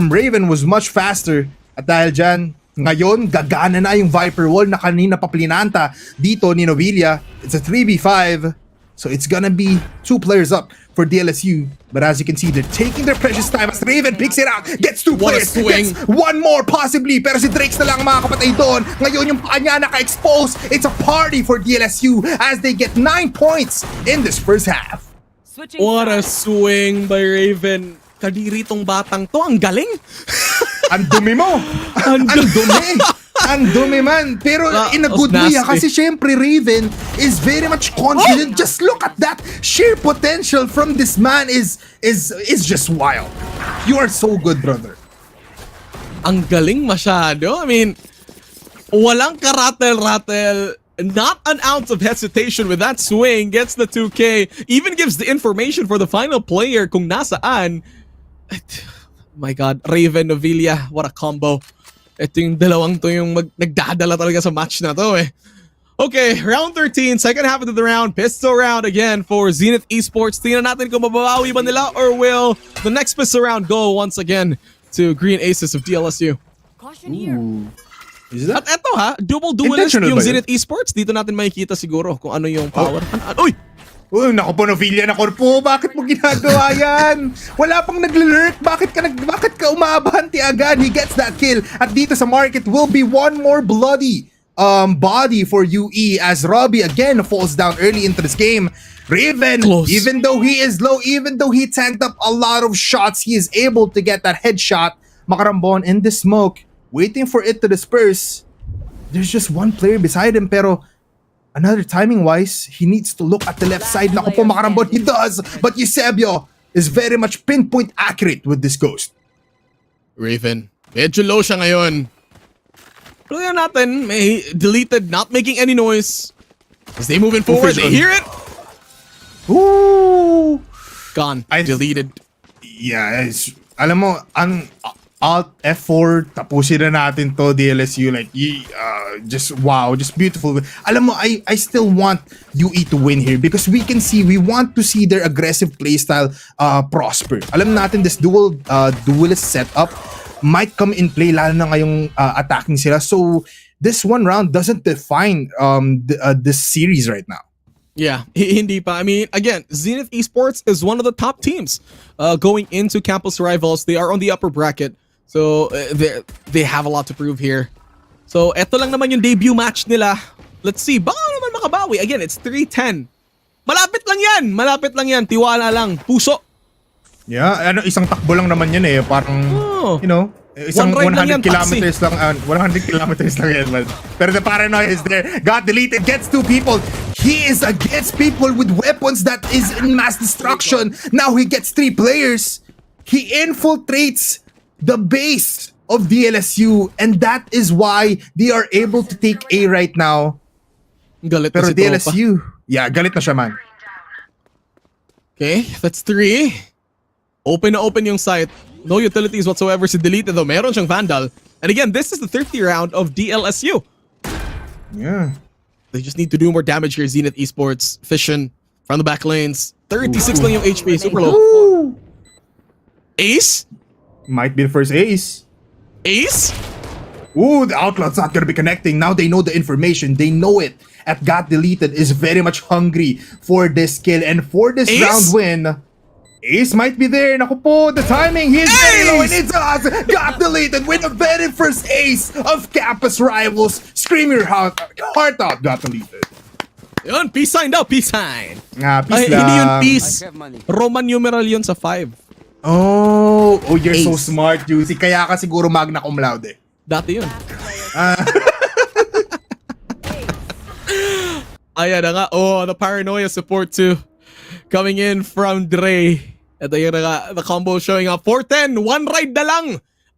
Raven was much faster. At dahil dyan, ngayon, gagana na yung Viper Wall na kanina pa plinanta dito ni Novilla. It's a 3v5. So it's gonna be 2 players up for DLSU. But as you can see, they're taking their precious time as Raven picks it out. Gets 2 players. Gets 1 more possibly. Pero si Drakes na lang mga kapatay doon. Ngayon yung paa niya naka-expose. It's a party for DLSU as they get 9 points in this first half. What a swing by Raven. Kadiri tong batang to. Ang galing. Ang dumi mo. Ang dumi. Ang dumi man. Pero in a good way kasi syempre Raven is very much confident. Just look at that. Sheer potential from this man is just wild. You are so good, brother. Ang galing masyado. I mean, walang karatel-ratel. Not an ounce of hesitation with that swing. Gets the 2K. Even gives the information for the final player kung nasaan. My God, Raven, Novilla, what a combo. Ito yung dalawang to yung nagdadala talaga sa match na to eh. Okay, round 13, second half of the round, pistol round again for Zenith Esports. Tingnan natin kung mababawi ba nila or will the next pistol round go once again to Green Aces of DLSU. Caution here. Is that? At eto ha, double duelist yung Zenith Esports. Dito natin makikita siguro kung ano yung power. Uy! Uy, naku po, Novilla, naku po, bakit mo ginagawa yan? Wala pang nagle-lurk, bakit ka umaabante agad? He gets that kill. At dito sa market will be 1 more bloody body for UE as Robbie again falls down early into this game. Raven, even though he is low, even though he tanked up a lot of shots, he is able to get that headshot. Makarambon in the smoke, waiting for it to disperse. There's just 1 player beside him, pero another timing-wise, he needs to look at the left side. Naku po, makarambon, he does. But Eusebio is very much pinpoint accurate with this ghost. Raven, medyo low siya ngayon. Pero yan natin, may deleted, not making any noise. As they moving forward, they hear it. Ooh! gone. I- Deleted. Yeah, alam mo, ang Alt F4, tapusin na natin to, DLSU. Like, just wow, just beautiful. Alam mo, I still want UE to win here because we want to see their aggressive playstyle prosper. Alam natin, this duelist setup might come in play, lalo na ngayong attacking sila. So, this one round doesn't define this series right now. Yeah, hindi pa. I mean, again, Zenith Esports is one of the top teams going into Campus Rivals. They are on the upper bracket. So, they have a lot to prove here. So, eto lang naman yung debut match nila. Let's see. Baka naman makabawi. Again, it's 3-10. Malapit lang yan. Tiwala lang. Puso. Yeah, isang takbo lang naman yan eh. Parang, you know, isang One ride lang yan, 100 kilometers lang, 100 kilometers lang yan, man. Pero the paranoia is there. Got deleted, gets 2 people. He is against people with weapons that is in mass destruction. Now he gets 3 players. He infiltrates the base of DLSU, and that is why they are able to take A right now. Galit na Pero si Tropa. DLSU, yeah, galit na siya, man. Okay, that's 3. Open na open yung site. No utilities whatsoever si Deleted though. Meron siyang Vandal. And again, this is the 30 round of DLSU. Yeah. They just need to do more damage here, Zenith Esports. Fission from the back lanes. 36 lang yung HP. Super low. Ooh. Ace? Might be the first ace. Ace? Ooh, the Outlaw's not gonna be connecting. Now they know the information. They know it. At Got Deleted is very much hungry for this kill. And for this Ace? round win, Ace might be there. Naku po, the timing. He's very low and it's us. Got Deleted with the very first ace of Campus Rivals. Scream your heart out, Got Deleted. Yun, peace sign daw. Peace sign. Peace Ay, hindi yun lang. peace. Roman numeral yun sa 5. Oh, you're so Ace. smart, Juicy. Kaya ka siguro magna cum laude. Dati yun. Ayan na nga. Oh, the paranoia support too. Coming in from Dre. Ito yun na nga. The combo showing up. 4-10. 1 ride na lang.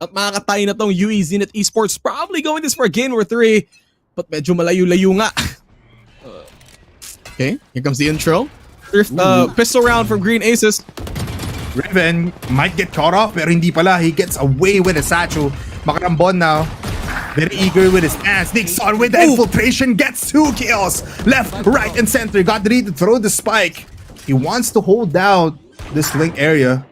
At makakatay na tong UE Zenith Esports. Probably going this for a game or 3. But medyo malayo-layo nga. Okay. Here comes the intro. Pistol round from Green Aces. Riven might get caught off, pero hindi pala. He gets away with a satchel. Makarambon now. Very eager with his hands. Sneaks on with the infiltration. Gets 2 kills. Left, right, and center. Got ready to throw the spike. He wants to hold down this link area.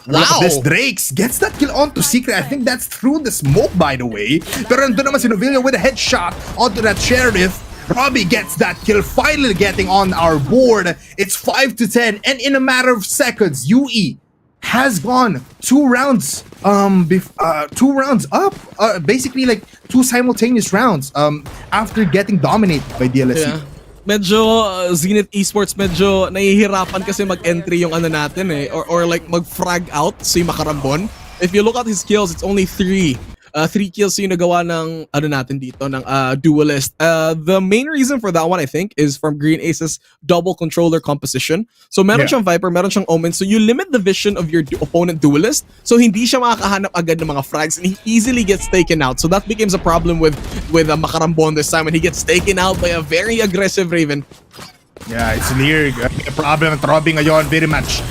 Look at this. Drakes gets that kill onto Secret. I think that's through the smoke, by the way. Pero nandun naman si Novillo with a headshot onto that Sheriff. Robbie gets that kill, finally getting on our board. It's 5-10, and in a matter of seconds, UE has gone 2 rounds. 2 rounds up. Basically, like 2 simultaneous rounds. After getting dominated by DLSU. Yeah. Medyo Zenith Esports medyo nahihirapan kasi mag-entry yung ano natin eh, or like mag-frag out si Makarambon. If you look at his kills, it's only 3. 3 kills yung nagawa ng ano natin dito ng duelist. The main reason for that one, I think, is from Green Ace's double controller composition. So meron siyang Viper, meron siyang Omen. So you limit the vision of your opponent duelist. So hindi siya makakahanap agad ng mga frags and he easily gets taken out. So that becomes a problem with Makarambon this time when he gets taken out by a very aggressive Raven. Yeah, it's Lear. A problem at Robbie ngayon, very much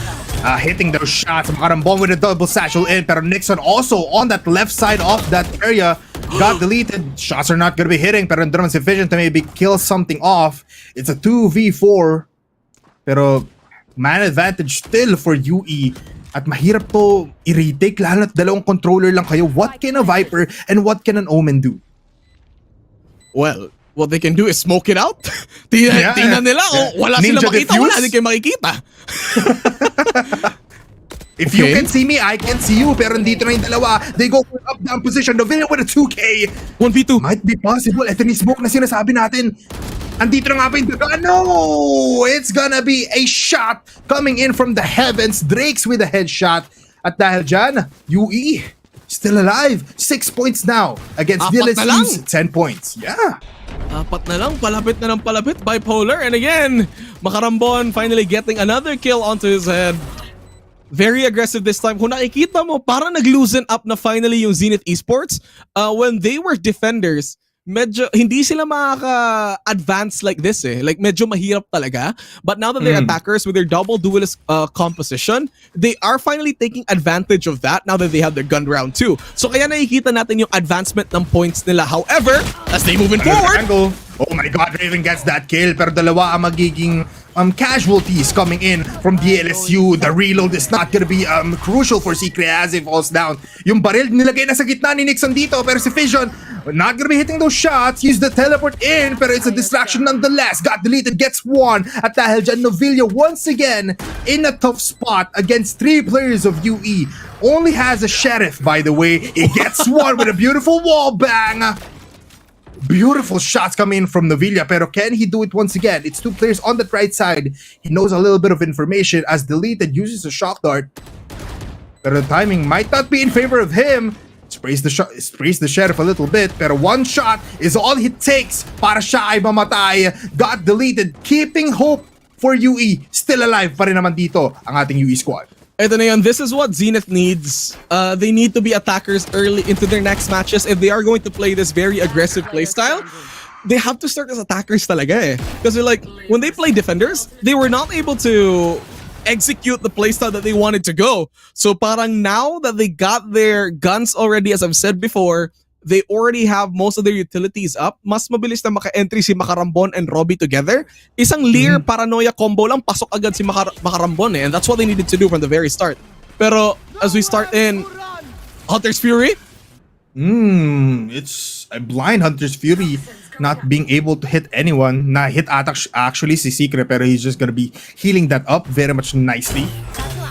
hitting those shots. Makarambon with a double satchel in, pero Nixon also on that left side of that area got deleted. Shots are not gonna be hitting, pero nandun naman si Vision to maybe kill something off. It's a 2v4, pero man advantage still for UE. At mahirap to i-retake, lalo at 2 controller lang kayo. What can a Viper and what can an Omen do? Well, what they can do is smoke it out. Tingnan nila, wala Ninja sila makita, defuse? wala din kayo makikita. If you can see me, I can see you. Pero dito na yung dalawa. They go for up-down position. Novillo with a 2K. 1v2. Might be possible. Ito ni smoke na sinasabi natin. Andito na nga pa yung daga. No! It's gonna be a shot coming in from the heavens. Drakes with a headshot. At dahil dyan, UE still alive. 6 points now against DLSU's 10 points. Yeah. 4 na lang, palapit na ng palapit. Bipolar, and again, Makarambon finally getting another kill onto his head. Very aggressive this time. Kung nakikita mo, parang nag-loosen up na finally yung Zenith Esports. When they were defenders, medyo hindi sila makaka-advance like this eh. Like medyo mahirap talaga. But now that they're attackers with their double duelist composition, they are finally taking advantage of that now that they have their gun round too. So kaya nakikita natin yung advancement ng points nila. However, as they moving forward, oh my god, Raven gets that kill, pero dalawa ang magiging casualties coming in from DLSU. The reload is not gonna be crucial for Secret as it falls down. Yung baril nilagay na sa gitna ni Nixon dito, pero si Fission not gonna be hitting those shots. Use the teleport in, pero it's a distraction nonetheless. Got deleted, gets one. At dahil dyan, Novilla once again in a tough spot against 3 players of UE. Only has a Sheriff, by the way. He gets one with a beautiful wall bang. Beautiful shots coming in from Novilla, pero can he do it once again? It's 2 players on the right side. He knows a little bit of information as deleted uses a shock dart. Pero the timing might not be in favor of him. Sprays the Sheriff a little bit, pero 1 shot is all it takes para siya ay mamatay. Got deleted, keeping hope for UE. Still alive pa rin naman dito ang ating UE squad. ito na yun. This is what Zenith needs. They need to be attackers early into their next matches. If they are going to play this very aggressive playstyle, they have to start as attackers talaga eh. Because like, when they play defenders, they were not able to execute the playstyle that they wanted to go. So parang now that they got their guns already, as I've said before, they already have most of their utilities up. Mas mabilis na maka-entry si Makarambon and Robbie together. Isang Lear paranoia combo lang, pasok agad si Makarambon eh. And that's what they needed to do from the very start. Pero as we start in Hunter's Fury, it's a blind Hunter's Fury not being able to hit anyone. Na hit actually si Secret, pero he's just gonna be healing that up very much nicely.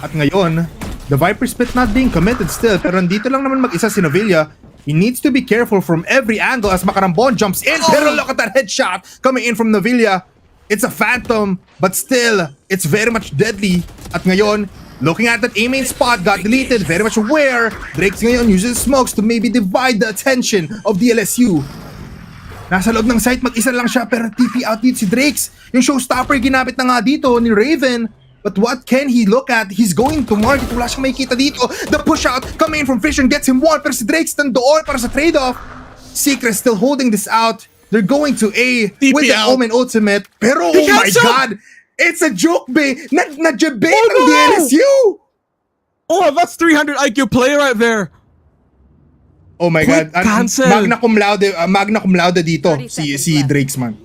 At ngayon, the Viper Spit not being committed still, pero dito lang naman mag-isa si Novilla. He needs to be careful from every angle as Makarambon jumps in. Pero look at that headshot coming in from Novilla. It's a phantom, but still, it's very much deadly. At ngayon, looking at that A-main spot, got deleted, very much aware. Drakes ngayon uses smokes to maybe divide the attention of the LSU. Nasa loob ng site, mag-isa lang siya, pero TP out dito si Drakes. Yung showstopper ginamit na nga dito ni Raven. But what can he look at? He's going to market. Wala siyang makikita dito. The push out coming in from Fission gets him one. Pero si Drake's nandoon para sa trade-off. Secret still holding this out. They're going to A TP with the out. Omen ultimate. Pero oh my god! It's a joke bait! Nadjabait ng DLSU! oh, that's 300 IQ play right there. Oh my Quick god. cancel. Magna cum laude dito si Drake's man.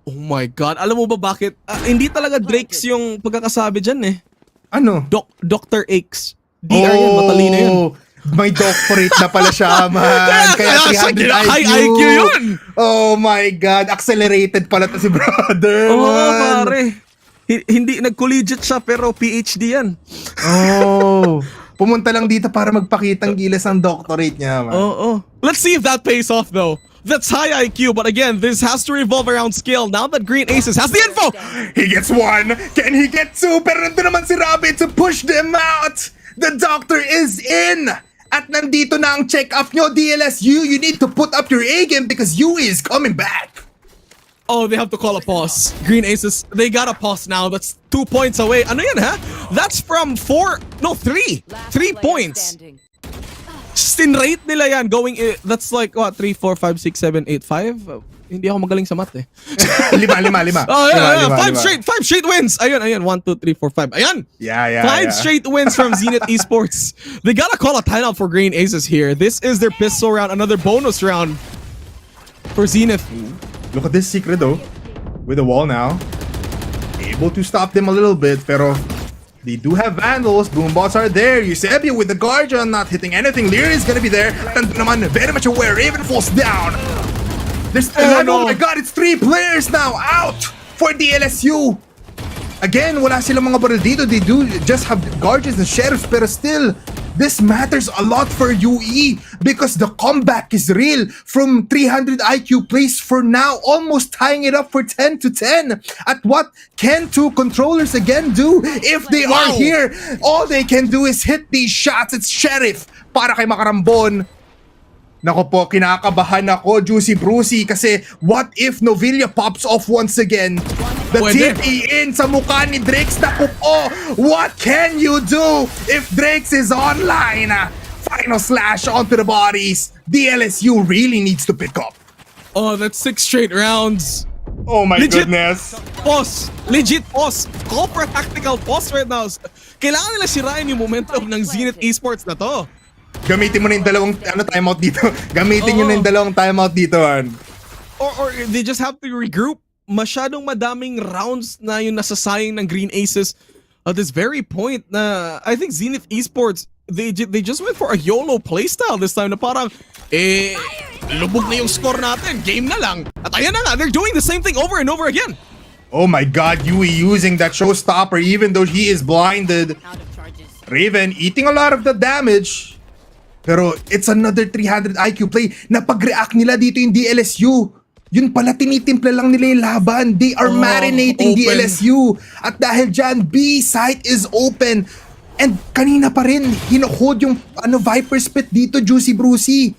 Oh my God. Alam mo ba bakit? Hindi talaga Drakes yung pagkakasabi dyan eh. Ano? Dr. X. DR yan, matalino yun. May doctorate na pala siya, man. Kaya 300 IQ. High IQ yun. Oh my God. Accelerated pala to si brother. Oo, man. pare. Hindi, nag-collegiate siya pero PhD yan. Oh. Pumunta lang dito para magpakitang gilas ang doctorate niya, man. Oo. Let's see if that pays off though. That's high IQ, but again, this has to revolve around skill. Now that Green Aces has the info! He gets 1. Can he get 2? Pero nandun naman si Rabbit to push them out. The doctor is in. At nandito na ang check-up nyo, DLSU. You need to put up your A game because UE is coming back. Oh, they have to call a pause. Green Aces, they got a pause now. That's 2 points away. Ano yan, ha? That's from 3. 3 points. Stinrate nila yan going that's like what 3, 4, 5, 6, 7, 8, 5. Hindi ako magaling sa math eh. 5. Oh yeah, 5 straight wins. Ayun 1, 2, 3, 4, 5. Ayan. Yeah. 5 straight wins from Zenith Esports. They gotta call a timeout for Green Aces here. This is their pistol round, another bonus round for Zenith. Look at this Secret though. With the wall now. Able to stop them a little bit, pero they do have Vandals. Boombots are there. Eusebio with the Guardian not hitting anything. Lear is gonna be there. Tanto naman, very much aware. Raven falls down. There's oh my god, it's 3 players now out for the LSU. Again, wala silang mga baril dito. They do just have Guardians and Sheriffs, pero still, this matters a lot for UE because the comeback is real from 300 IQ plays for now, almost tying it up for 10 to 10. At what can 2 controllers again do if they are here? All they can do is hit these shots. It's Sheriff para kay Makarambon. Nako po, kinakabahan ako, Juicy Brucey, kasi what if Novilla pops off once again? The TP in sa mukha ni Drakes. Nako po, what can you do if Drakes is online? Final slash onto the bodies. The LSU really needs to pick up. Oh, that's 6 straight rounds. Oh my Legit. goodness. Pause. Legit pause. Call for a tactical pause right now. Kailangan nila sirain yung momentum ng Zenith Esports na to. Gamitin mo na yung dalawang timeout dito. Gamitin nyo na yung dalawang timeout dito, man. Or they just have to regroup. Masyadong madaming rounds na yung nasasayang ng Green Aces at this very point na I think Zenith Esports, they just went for a YOLO playstyle this time na parang, lubog na yung score natin. Game na lang. At ayan na nga, they're doing the same thing over and over again. Oh my god, Yui using that showstopper even though he is blinded. Raven eating a lot of the damage. Pero it's another 300 IQ play na pag-react nila dito yung DLSU. Yun pala, tinitimple lang nila yung laban. They are marinating open. DLSU. At dahil dyan, B site is open. And kanina pa rin, hinohold yung Viper Spit dito, Juicy Brucey.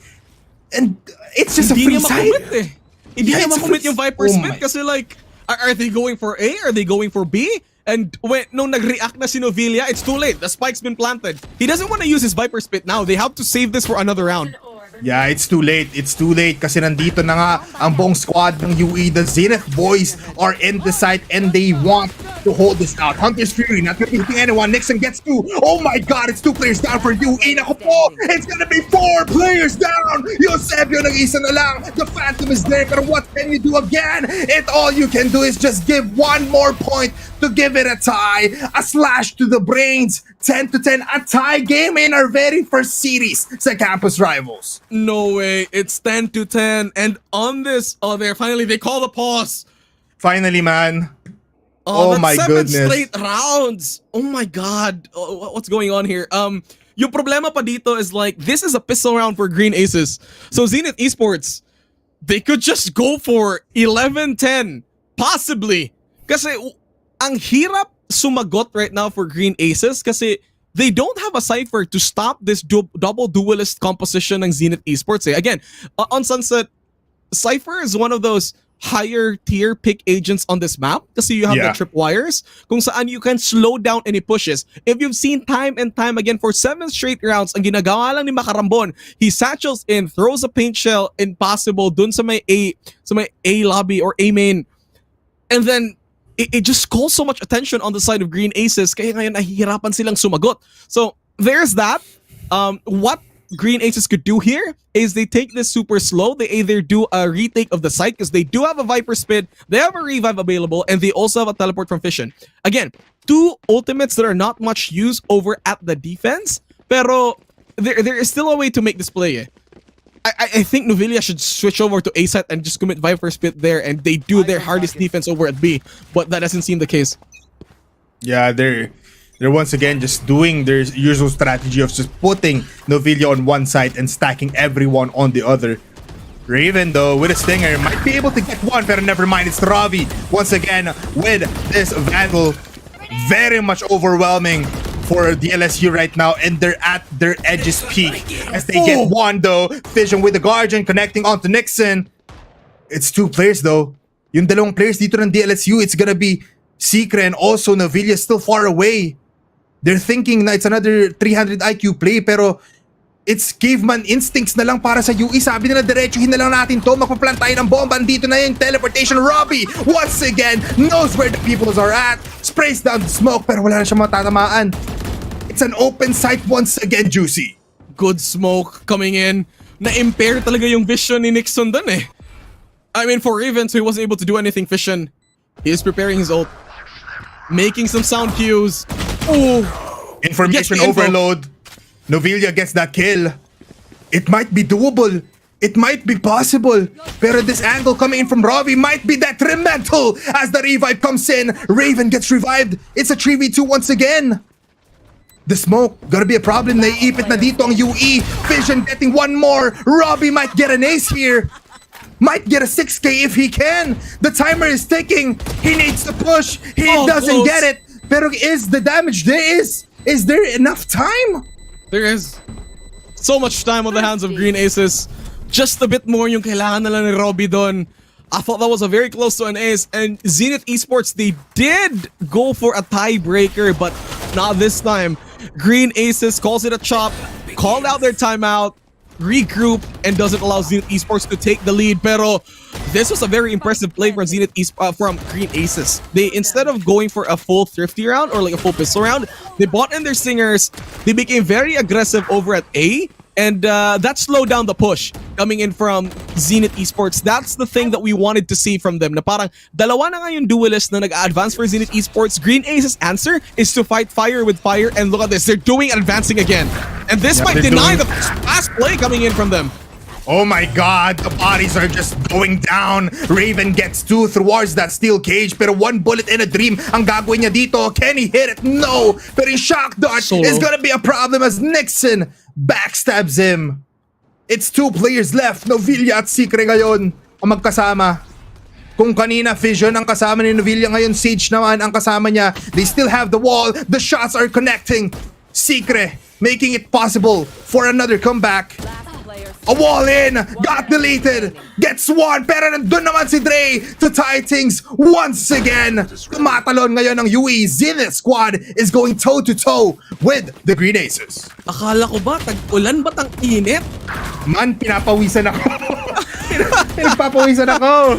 And it's just Hindi a free niya site. makumit eh. Hindi Yeah, niya it's a makumit free- yung Viper Oh Spit my- kasi like, are they going for A? Are they going for B? And nung nag-react na si Novilla, it's too late. The spike's been planted. He doesn't want to use his Viper Spit now. They have to save this for another round. Yeah, it's too late. It's too late kasi nandito na nga ang buong squad ng UE. The Zenith boys are in the site and they want to hold this out. Hunter's Fury not gonna be hitting anyone. Nixon gets 2. Oh my god, it's 2 players down for UE. Naku po, it's gonna be 4 players down. Eusebio nag-isa na lang. The Phantom is there, pero what can you do again? All you can do is just give one more point to give it a tie. A slash to the brains. 10-10, a tie game in our very first series sa Campus Rivals. No way. It's 10-10. And on this, they call the pause. Finally, man. Oh that's my 7 goodness. straight rounds. Oh my god. What's going on here? Yung problema pa dito is like, this is a pistol round for Green Aces. So Zenith Esports, they could just go for 11-10. Possibly. Kasi ang hirap sumagot right now for Green Aces kasi they don't have a cipher to stop this double duelist composition ng Zenith Esports. Again, on Sunset, Cypher is one of those higher tier pick agents on this map kasi you have the tripwires kung saan you can slow down any pushes. If you've seen time and time again for 7 straight rounds, ang ginagawa lang ni Makarambon, he satchels in, throws a paint shell, impossible dun sa may A lobby or A main, and then it just calls so much attention on the side of Green Aces kaya ngayon nahihirapan silang sumagot. So there's that. What Green Aces could do here is they take this super slow. They either do a retake of the site because they do have a Viper Spit, they have a revive available, and they also have a teleport from Fission. Again, 2 ultimates that are not much used over at the defense, pero there is still a way to make this play. I think Novilla should switch over to A site and just commit Viper Spit there, and they do their hardest defense over at B, but that doesn't seem the case. Yeah, they're once again just doing their usual strategy of just putting Novilla on one side and stacking everyone on the other. Raven, though, with a stinger, might be able to get one, but never mind. It's Ravi once again with this Vandal. Very much overwhelming for the LSU right now, and they're at their edges peak as they get one, though. Fission with the Guardian connecting onto Nixon. It's 2 players, though. Yung dalawang players dito ng DLSU, it's gonna be Secret and also Novilla still far away. They're thinking na it's another 300 IQ play, pero it's caveman instincts na lang para sa UE. Sabi nila, diretsuhin na lang natin to. Magpaplant tayo ng bomba. Dito na yung teleportation. Robbie, once again, knows where the peoples are at. Sprays down the smoke, pero wala na siya matatamaan. It's an open site once again, Juicy. Good smoke coming in. Na-impair talaga yung vision ni Nixon dun eh. I mean, for Raven, so he wasn't able to do anything Fission. He is preparing his ult. Making some sound cues. Ooh. Information Gets the info. overload. Novilla gets that kill. It might be doable. It might be possible. Pero this angle coming in from Ravi might be detrimental as the revive comes in. Raven gets revived. It's a 3v2 once again. The smoke, gonna be a problem. Naiipit na dito ang UE. Fission getting one more. Robbie might get an ace here. Might get a 6k if he can. The timer is ticking. He needs to push. He doesn't close. get it. Pero is the damage there is there enough time? There is so much time on the hands of Green Aces. Just a bit more yung kailangan nila ni Robbie doon. I thought that was a very close to an ace. And Zenith Esports, they did go for a tiebreaker, but not this time. Green Aces calls it a chop. called out their timeout, regroup, and doesn't allow Zenith Esports to take the lead. Pero this was a very impressive play from from Green Aces. They, instead of going for a full thrifty round or like a full pistol round, they bought in their singers. They became very aggressive over at A. And that slowed down the push coming in from Zenith Esports. That's the thing that we wanted to see from them. Na parang dalawa na nga yung duelist na nag-advance for Zenith Esports. Green Ace's answer is to fight fire with fire. And look at this. They're doing advancing again. And this might deny the fast play coming in from them. Oh my god, the bodies are just going down. Raven gets 2 towards that steel cage, pero 1 bullet in a dream ang gagawin niya dito. Can he hit it? No. Pero yung shock dart is gonna be a problem as Nixon backstabs him. It's 2 players left. Novilla at Secre ngayon ang magkasama. Kung kanina Fission ang kasama ni Novilla, ngayon Sage naman ang kasama niya. They still have the wall. The shots are connecting. Secre making it possible for another comeback. A wall in, got deleted, gets one, pero nandun naman si Dre to tie things once again. Tumatalon ngayon ng UE. Zenith squad is going toe-to-toe with the Green Aces. Akala ko ba, tag-ulan ba't ang init? Man, pinapawisan ako. Pinapawisan ako.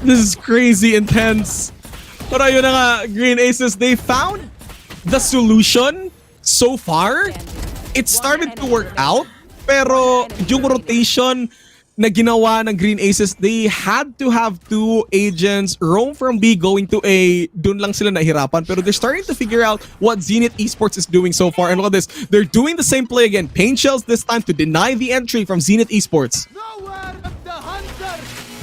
This is crazy intense. Pero yun na nga, Green Aces, they found the solution so far. It started to work out. Pero yung rotation na ginawa ng Green Aces, they had to have 2 agents roam from B going to A. Dun lang sila nahirapan. Pero they're starting to figure out what Zenith Esports is doing so far. And look at this. They're doing the same play again. Paint shells this time to deny the entry from Zenith Esports.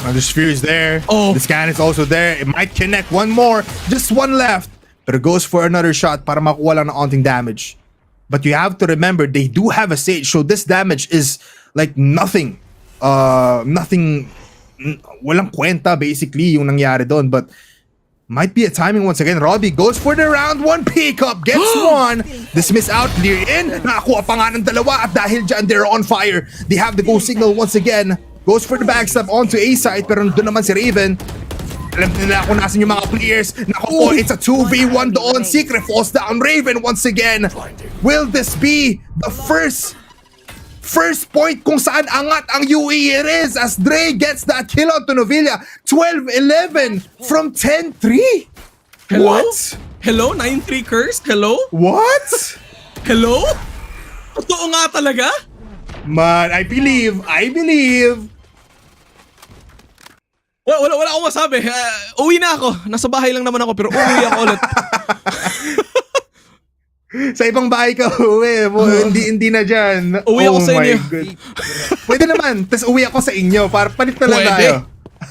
The sphere is there. Oh. The scan is also there. It might connect one more. Just one left. But it goes for another shot para makuha lang ng onting damage. But you have to remember, they do have a stage, so this damage is like nothing. Nothing, walang kwenta basically yung nangyari doon. But might be a timing once again. Robbie goes for the round 1 pickup, gets one. Dismiss out, clear in. Nakakuha pa nga ng dalawa at dahil dyan, they're on fire. They have the go signal once again. Goes for the backstab onto A side, pero nandun naman si Raven. Alam nila kung nasan yung mga players. Naku po, it's a 2v1 doon. Secret falls down. Raven once again. Will this be the first point kung saan angat ang UE? It is as Dre gets that kill onto Novilla. 12-11 from 10-3. Hello? What? Hello? 9-3 cursed? Hello? What? Hello? Totoo nga talaga? Man, I believe. Wala akong masabi. Uwi na ako. Nasa bahay lang naman ako pero uwi ako ulit. Sa ibang bahay ka uwi. Hindi na dyan. Uwi ako sa inyo. God. Pwede naman. Tapos uwi ako sa inyo. Para palit na lang tayo.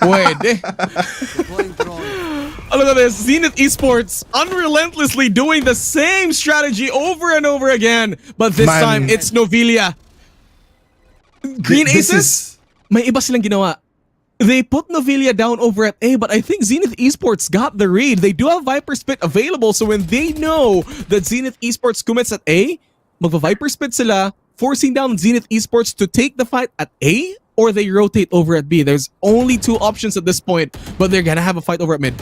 Pwede. Look at this. Zenith Esports unrelentlessly doing the same strategy over and over again. But this time, it's Novilla. Green Aces, may iba silang ginawa. They put Novilla down over at A, but I think Zenith Esports got the read. They do have Viper Spit available, so when they know that Zenith Esports commits at A, magva-Viper Spit sila, forcing down Zenith Esports to take the fight at A, or they rotate over at B. There's only 2 options at this point, but they're gonna have a fight over at mid.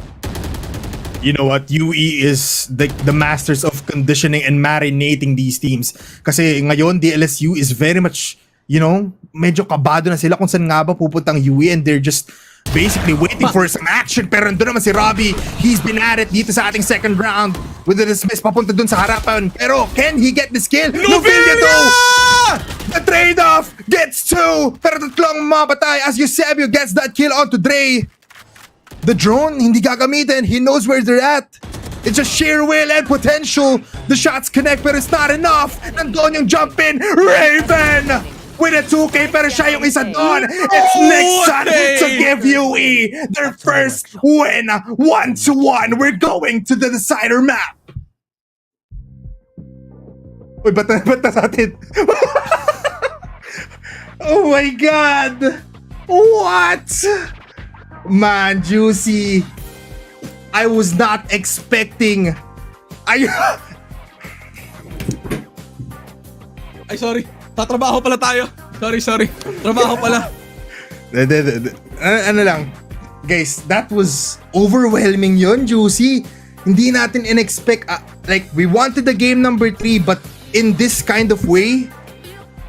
You know what? UE is the masters of conditioning and marinating these teams. Kasi ngayon, DLSU is very much, you know, medyo kabado na sila kung saan nga ba pupuntang UE, and they're just basically waiting for some action. Pero nandun naman si Robbie. He's been at it dito sa ating second round with the dismiss papunta dun sa harapan. Pero can he get this kill? Novilla though! The trade-off gets 2. Pero tatlong mapatay as Eusebio gets that kill onto Dre. The drone, hindi gagamitin. He knows where they're at. It's just sheer will and potential. The shots connect but it's not enough. Nandun yung jump in. Raven! With a 2K pero siya yung isa doon. It's Nixon to give UE their first win. 1-1. We're going to the decider map. Uy, ba't sa atin? Oh my God! What? Man, Juicy. I was not expecting. Ay, sorry. Tatrabaho pala tayo. Sorry. Trabaho pala. Ano lang. Guys, that was overwhelming yun, Juicy. Hindi natin in-expect. Like, we wanted the game number 3, but in this kind of way,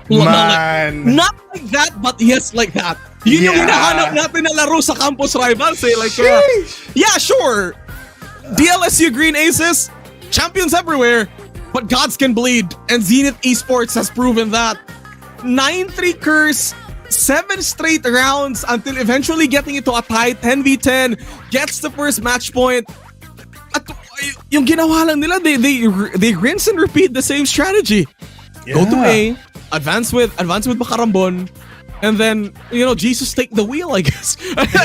man. Not like that, but yes, like that. Yun yung hinahanap natin na laro sa Campus Rivals eh. Like, yeah, sure. DLSU Green Aces, champions everywhere, but gods can bleed. And Zenith Esports has proven that. 9-3 curse, 7 straight rounds until eventually getting it to a tie, 10v10, gets the first match point. At yung ginawa lang nila, they rinse and repeat the same strategy. Go to A, advance with Makarambon, and then, Jesus take the wheel, I guess.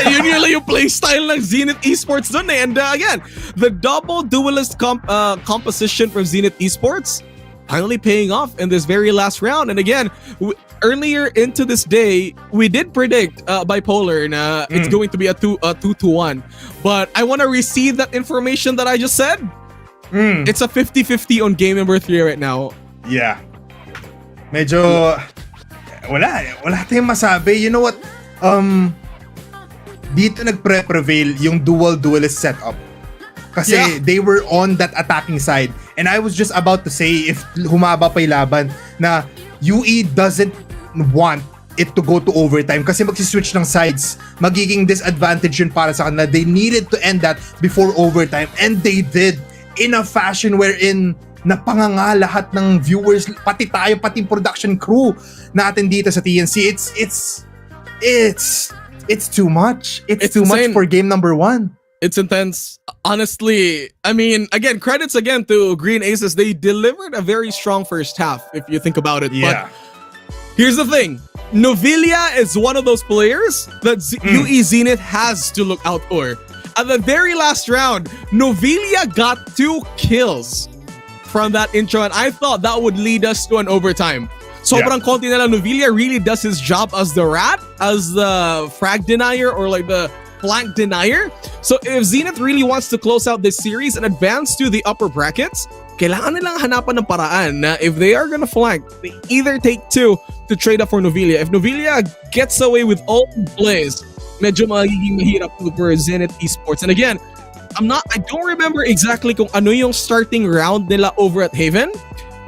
Yun yung playstyle ng Zenith Esports dun eh. And again, the double duelist composition from Zenith Esports finally paying off in this very last round. And again, earlier into this day, we did predict Bipolar na it's going to be a 2-1. But I want to receive that information that I just said. It's a 50-50 on game number 3 right now. Yeah. Medyo wala tayong masabi. You know what? Dito nagprevail yung duelist setup. Kasi they were on that attacking side. And I was just about to say, if humaba pa yung laban, na UE doesn't want it to go to overtime kasi magsiswitch ng sides. Magiging disadvantage yun para sa kanila. They needed to end that before overtime. And they did in a fashion wherein napanganga lahat ng viewers, pati tayo, pati production crew natin dito sa TNC. It's too much. It's too much for game number 1. It's intense. Honestly, I mean, again, credits again to Green Aces. They delivered a very strong first half, if you think about it. Yeah. But here's the thing. Novelia is one of those players that UE Zenith has to look out for. At the very last round, Novelia got 2 kills from that intro, and I thought that would lead us to an overtime. Sobrang konti na lang. Novelia really does his job as the rat, as the frag denier, or like the flank denier. So if Zenith really wants to close out this series and advance to the upper brackets, kailangan nilang hanapan ng paraan na if they are gonna flank, they either take 2 to trade up for Novelia. If Novelia gets away with all the plays, medyo magiging mahirap for Zenith Esports. And again, I don't remember exactly kung ano yung starting round nila over at Haven.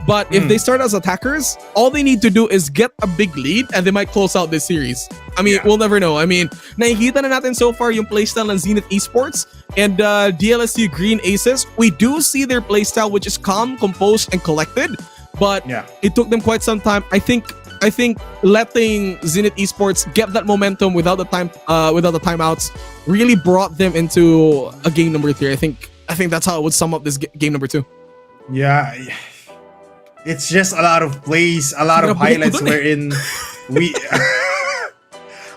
But if they start as attackers, all they need to do is get a big lead and they might close out this series. I mean, we'll never know. I mean, nakikita na natin so far yung playstyle ng Zenith Esports and DLSU Green Aces. We do see their playstyle, which is calm, composed, and collected. But it took them quite some time. I think letting Zenith Esports get that momentum without the timeouts really brought them into a game number 3. I think that's how I would sum up this game number 2. Yeah. It's just a lot of plays, a lot of highlights wherein we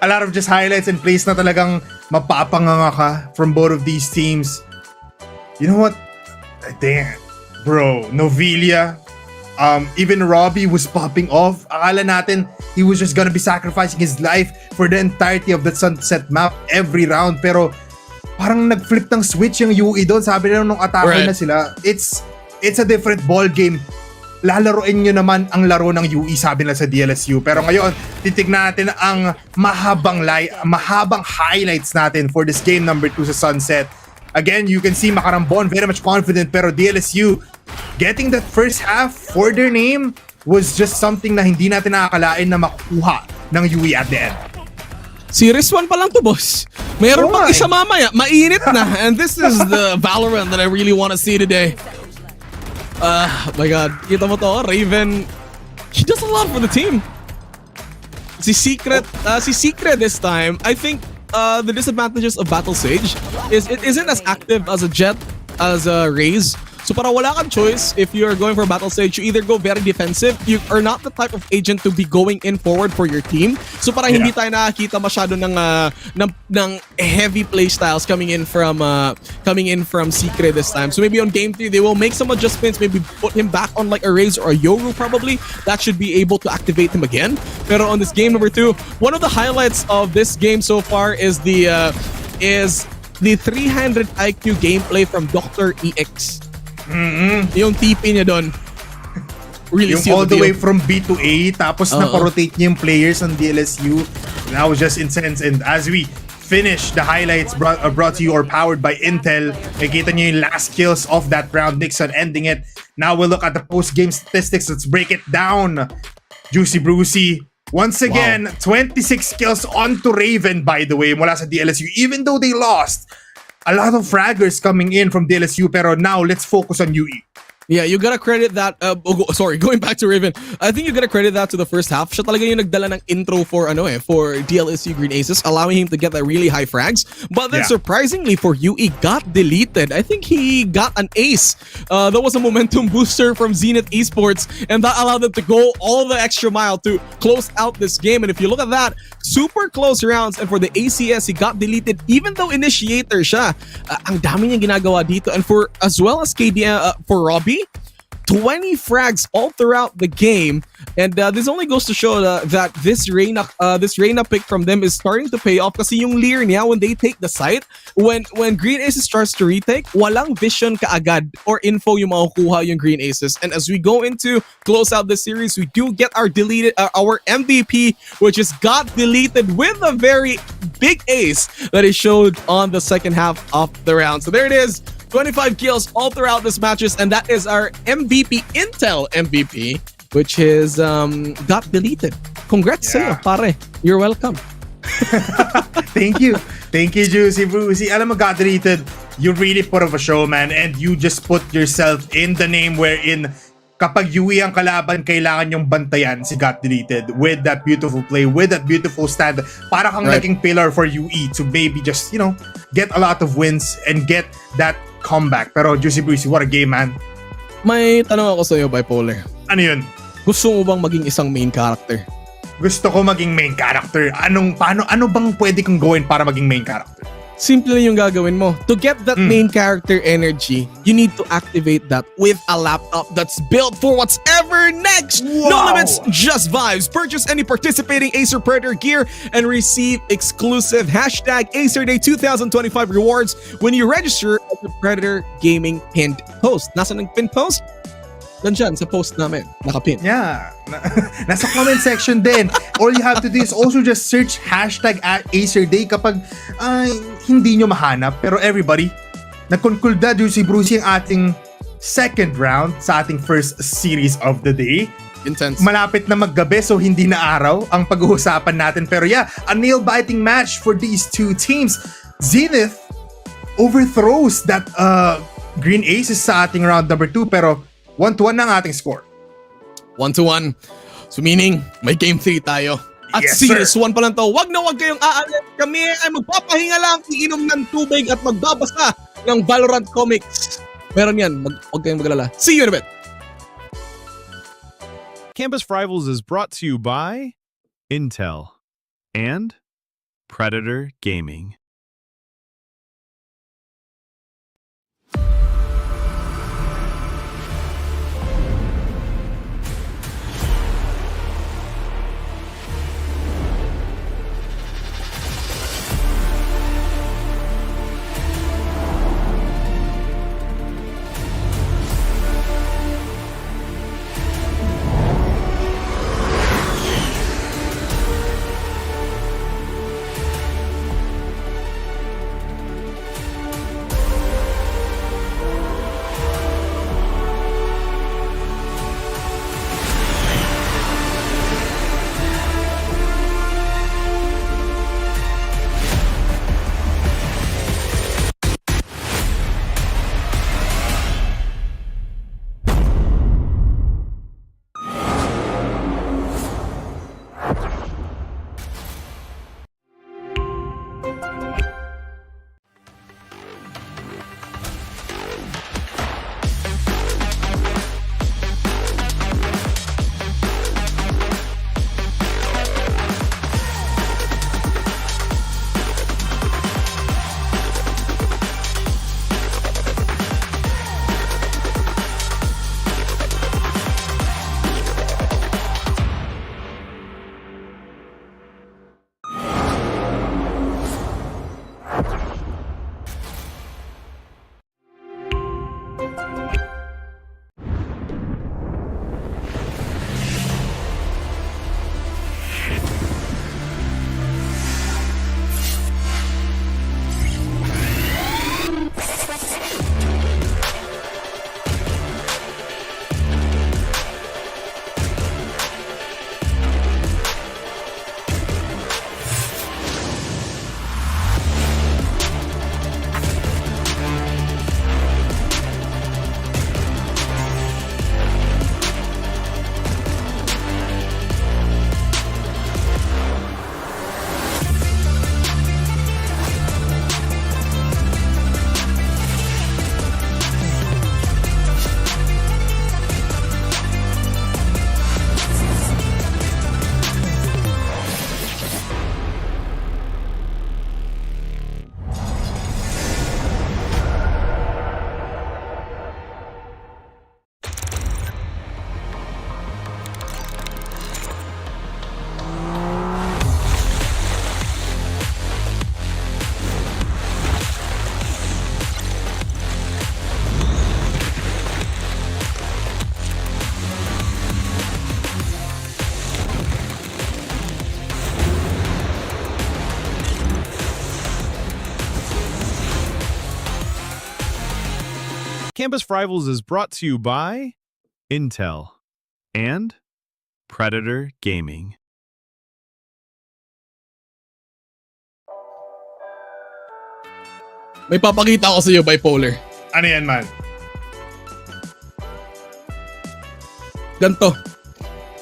a lot of just highlights and plays na talagang mapapanganga ka from both of these teams. You know what? Damn, bro, Novelia, even Robbie was popping off. Akala natin he was just gonna be sacrificing his life for the entirety of the Sunset map every round. Pero parang nag-flip ng switch yung UE doon. Sabi na nung attacker na sila, it's a different ball game. Lalaroin nyo naman ang laro ng UE, sabi nila sa DLSU. Pero ngayon, titignan natin ang mahabang highlights natin for this game number 2 sa Sunset. Again, you can see Makarambon very much confident, pero DLSU getting that first half for their name was just something na hindi natin nakakalain na makukuha ng UE at the end. Series 1 pa lang to, boss. Mayroon pang isa mamaya. Mainit na. And this is the Valorant that I really want to see today. My God. Kita mo to, Raven. He does a lot for the team. Si Secret this time, I think the disadvantages of Battle Sage is it isn't as active as a Jet, as a Raze. So para wala kang choice if you're going for Battle Stage, you either go very defensive. You are not the type of agent to be going in forward for your team. So para hindi tayo nakakita masyado ng heavy play styles coming in from Secret this time. So maybe on game 3 they will make some adjustments, maybe put him back on like a Raze or a Yoru probably. That should be able to activate him again. Pero on this game number 2, one of the highlights of this game so far is the 300 IQ gameplay from Dr. EX. Yung TP niya doon. Really yung all the way from B to A, tapos na-rotate niya yung players ng DLSU. That was just intense. And as we finish, the highlights brought to you or powered by Intel. Nakikita nyo yung last kills of that round. Nixon ending it. Now we'll look at the post-game statistics. Let's break it down. Juicy Brucey. Once again, 26 kills onto Raven, by the way, mula sa DLSU. Even though they lost, a lot of fraggers coming in from DLSU. Pero now, let's focus on UE. Yeah, you gotta credit that, going back to Raven, I think you gotta credit that to the first half. Siya talaga yung nagdala ng intro for DLSU Green Aces, allowing him to get the really high frags. But then surprisingly for UE, got deleted. I think he got an ace. That was a momentum booster from Zenith Esports, and that allowed them to go all the extra mile to close out this game. And if you look at that, super close rounds, and for the ACS, he got deleted even though initiator siya. Ang dami niyang ginagawa dito. And for, as well as for Robbie, 20 frags all throughout the game, and this only goes to show that this Reyna pick from them is starting to pay off. Kasi yung Lear niya, when they take the site, when Green Aces starts to retake, walang vision kaagad or info yung makukuha yung Green Aces. And as we go into close out the series, we do get our MVP, which is got deleted with a very big ace that he showed on the second half of the round. So there it is. 25 kills all throughout this matches, and that is our MVP, Intel MVP, which is got deleted. Congrats sa'yo, pare. You're welcome. Thank you. Thank you, Juicy Brucey. Alam mo, got deleted. You really put up a show, man, and you just put yourself in the name wherein kapag UE ang kalaban, kailangan yung bantayan si got deleted with that beautiful play, with that beautiful stand. Para kang naging pillar for UE to maybe just, get a lot of wins and get that comeback. Pero Juicy Brucey, what a game, man. May tanong ako sa'yo, Bipolar. Ano yun? Gusto mo bang maging isang main character? Gusto ko maging main character. Ano bang pwede kong gawin para maging main character? Simple yung gagawin mo. To get that main character energy, you need to activate that with a laptop that's built for whatever next. Wow. No limits, just vibes. Purchase any participating Acer Predator gear and receive exclusive #AcerDay 2025 rewards when you register at the Predator Gaming pinned post. Nasaan ang pinned post? Nandyan sa post namin, nakapin. Yeah. Nasa comment section din. All you have to do is also just search #AcerDay kapag hindi nyo mahanap. Pero everybody, nag-conclude na Juicy Brucey ang ating second round sa ating first series of the day. Intense. Malapit na maggabi, so hindi na araw ang pag-uusapan natin. Pero yeah, a nail-biting match for these two teams. Zenith overthrows that Green Aces sa ating round number 2, pero 1-1 ang ating score. 1-1. So meaning, may game 3 tayo. At Yes, series sir. 1 pa lang to. Wag na wag kayong aalis. Kami ay magpapahinga lang, iinom ng tubig at magbabasa ng Valorant comics. Meron yan. Wag kayong magalala. See you in a bit. Campus Rivals is brought to you by Intel and Predator Gaming. Campus Rivals is brought to you by Intel and Predator Gaming. May papakita ako sa iyo, Bipolar. Ano yan, man? Ganto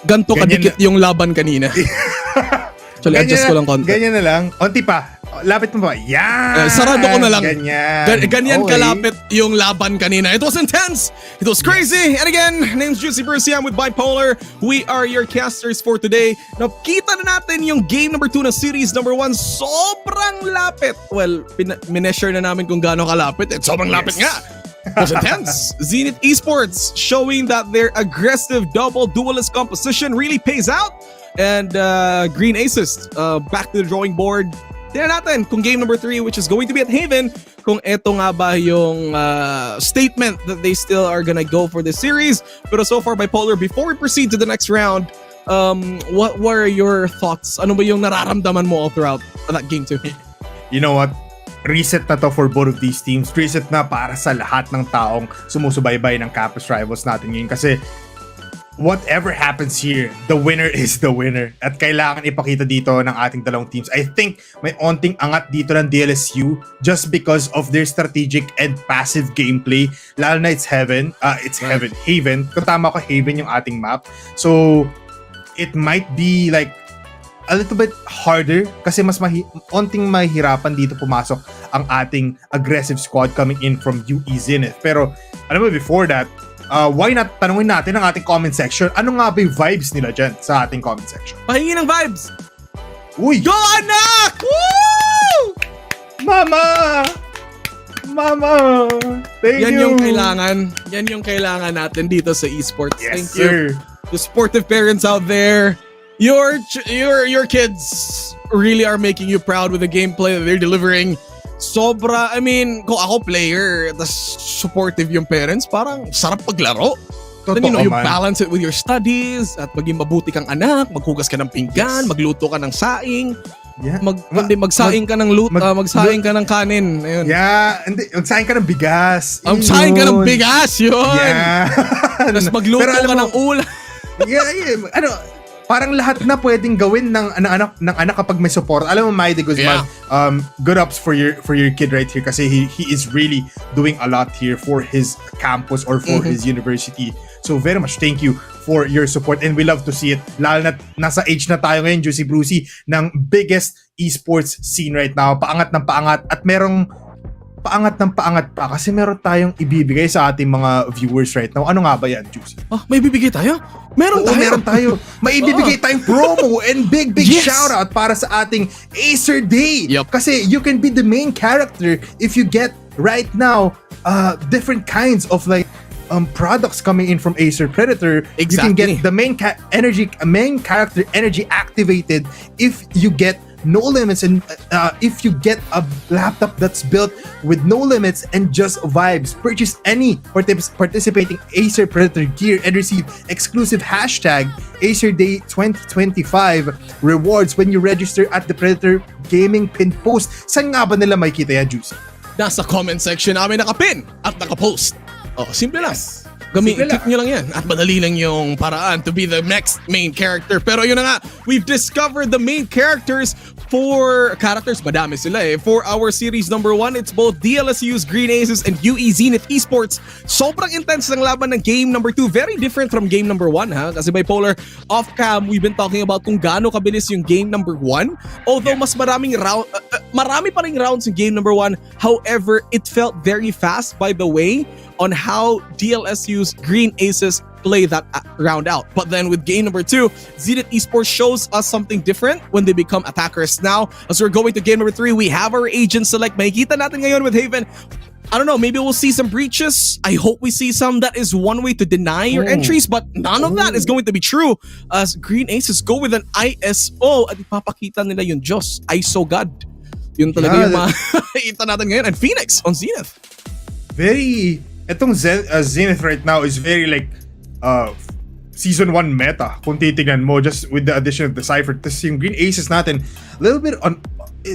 Ganyan kadikit yung laban kanina. Actually, adjust ko lang konti. Ganyan na lang. Onti pa. Lapit mo ba? Yan! Sarado ko na lang. Ganyan. Ganyan Okay. kalapit yung laban kanina. It was intense. It was crazy. And again, name's Juicy Brucey. I'm with Bipolar. We are your casters for today. Nakita na natin yung game number 2 na series number 1. Sobrang lapit. Well, mineasure na namin kung gaano kalapit. At sobrang lapit nga. It was intense. Zenith Esports showing that their aggressive double duelist composition really pays out. And Green Aces back to the drawing board. Tingnan natin kung game number 3, which is going to be at Haven, kung eto nga ba yung statement that they still are gonna go for this series. Pero so far, Bipolar, before we proceed to the next round, what were your thoughts? Ano ba yung nararamdaman mo all throughout that game 2? You know what? Reset na to for both of these teams. Reset na para sa lahat ng taong sumusubaybay ng Campus Rivals natin ngayon. Kasi whatever happens here, the winner is the winner. At kailangan ipakita dito ng ating dalawang teams. I think may onting angat dito ng DLSU just because of their strategic and passive gameplay. Lalo na it's Haven. Haven. Kung tama ko, Haven yung ating map. So, it might be like a little bit harder kasi mas onting mahirapan dito pumasok ang ating aggressive squad coming in from UE Zenith. Pero, alam mo, before that, why not tanungin natin ang ating comment section, ano nga ba yung vibes nila dyan sa ating comment section? Pahingi ng vibes! Uy! Go, anak! Woo! Mama! Thank Yan you! yung kailangan. Yan yung kailangan natin dito sa esports. Yes, Thank you. sir. The sportive parents out there, your kids really are making you proud with the gameplay that they're delivering. Sobra, I mean, kung ako player, tas supportive yung parents, parang sarap paglaro. Totoo, Then, you man. balance it with your studies, at maging mabuti kang anak, maghugas ka ng pinggan, magluto ka ng saing, Yeah. magsaing ka ng magsaing ka ng kanin. Ayun. Yeah, hindi, magsaing ka ng bigas. Magsaing ka ng bigas, yun! Yeah. Tapos magluto Pero alam ka mo, ng ulam. yeah. Ano, parang lahat na pwedeng gawin ng anak kapag may support. Alam mo, Maide Guzman, good ups for your kid right here kasi he is really doing a lot here for his campus or for his university. So very much thank you for your support and we love to see it. Lalo na nasa age na tayo ngayon, Juicy Brucey, ng biggest esports scene right now. Paangat ng paangat at merong paangat ng paangat pa kasi meron tayong ibibigay sa ating mga viewers right now. Ano nga ba yan, Juicy? May bibigay tayo? Meron tayo. May ibibigay tayong promo and big Yes. shoutout para sa ating Acer Day. Yup. Kasi you can be the main character if you get right now different kinds of like products coming in from Acer Predator. Exactly. You can get the main character energy activated if you get no limits and if you get a laptop that's built with no limits and just vibes. Purchase any participating Acer Predator gear and receive exclusive hashtag Acer Day 2025 rewards when you register at the Predator Gaming pin post. Saan nga ba nila makikita yan, Juice? Nasa comment section namin nakapin at nakapost. Simple lang. Simple lang. Click nyo lang yan at madali lang yung paraan to be the next main character. Pero yun na nga, we've discovered the main characters madami sila for our series number 1. It's both DLSU's Green Aces and UE Zenith Esports. Sobrang intense ng laban ng game number 2. Very different from game number 1 ha. Kasi Bipolar, off cam, we've been talking about kung gaano kabilis yung game number 1. Although mas marami pa ring rounds in game number 1. However, it felt very fast by the way on how DLSU's Green Aces play that round out. But then with game number 2, Zenith Esports shows us something different when they become attackers. Now, as we're going to game number 3, we have our agent select. Makikita natin ngayon with Haven. I don't know, maybe we'll see some breaches. I hope we see some. That is one way to deny your entries, but none of that is going to be true as Green Aces go with an ISO at ipapakita nila yung Diyos, ISO God. Yun talaga yung makikita natin ngayon. And Phoenix on Zenith. Itong Zenith right now is very like season 1 meta kung titignan mo just with the addition of the Cypher. Tapos yung Green Aces natin, a little bit on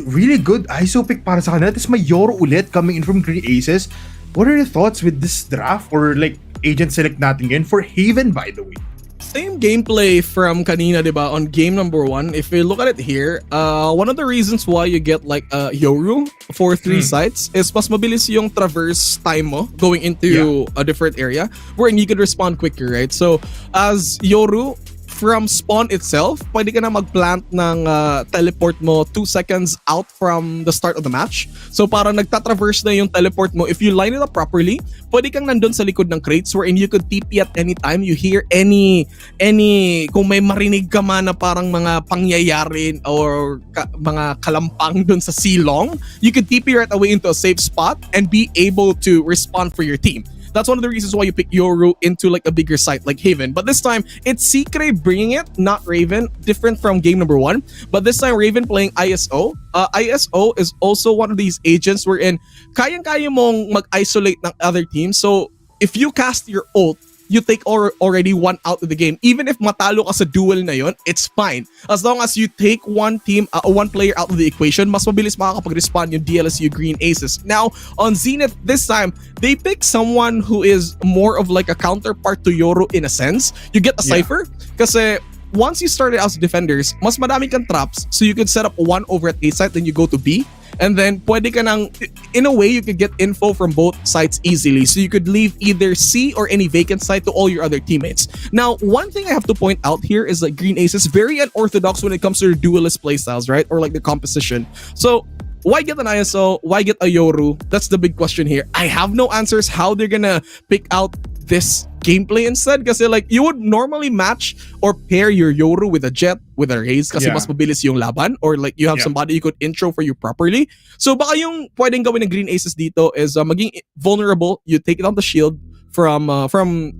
really good ISO pick para sa kanila. Tapos may Yoro ulit coming in from Green Aces. What are your thoughts with this draft or like agent select natin ngayon for Haven, by the way? Same gameplay from kanina, diba, on game number 1. If you look at it here, one of the reasons why you get like Yoru for 3 sites is mas mabilis yung traverse time mo going into a different area wherein you can respond quicker, right? So as Yoru, from spawn itself, pwede ka na mag-plant ng teleport mo 2 seconds out from the start of the match. So parang nagtatraverse na yung teleport mo. If you line it up properly, pwede kang nandun sa likod ng crates wherein you could TP at any time. You hear any kung may marinig ka man na parang mga pangyayari or mga kalampang dun sa silong, you could TP right away into a safe spot and be able to respond for your team. That's one of the reasons why you pick Yoru into like a bigger site like Haven. But this time, it's Secret bringing it, not Raven. Different from game number 1. But this time, Raven playing ISO. ISO is also one of these agents wherein kayang-kaya mong mag-isolate ng other teams. So if you cast your ult, you take already 1 out of the game. Even if matalo ka sa duel na yon, it's fine. As long as you take one player out of the equation, mas mabilis makakapag-respond yung DLSU Green Aces. Now, on Zenith, this time, they pick someone who is more of like a counterpart to Yoru in a sense. You get a Cypher, kasi once you started out as defenders, mas madami kang traps, so you could set up 1 over at A site, then you go to B. And then, pwede ka nang, in a way, you could get info from both sides easily. So you could leave either C or any vacant site to all your other teammates. Now, one thing I have to point out here is that Green Ace is very unorthodox when it comes to their duelist playstyles, right? Or like the composition. So, why get an ISO? Why get a Yoru? That's the big question here. I have no answers how they're gonna pick out this gameplay instead, kasi like you would normally match or pair your Yoru with a Jet, with a Raze, kasi mas mabilis yung laban, or like you have somebody you could intro for you properly. So baka yung pwedeng gawin ng Green Aces dito is maging vulnerable. You take it on the shield from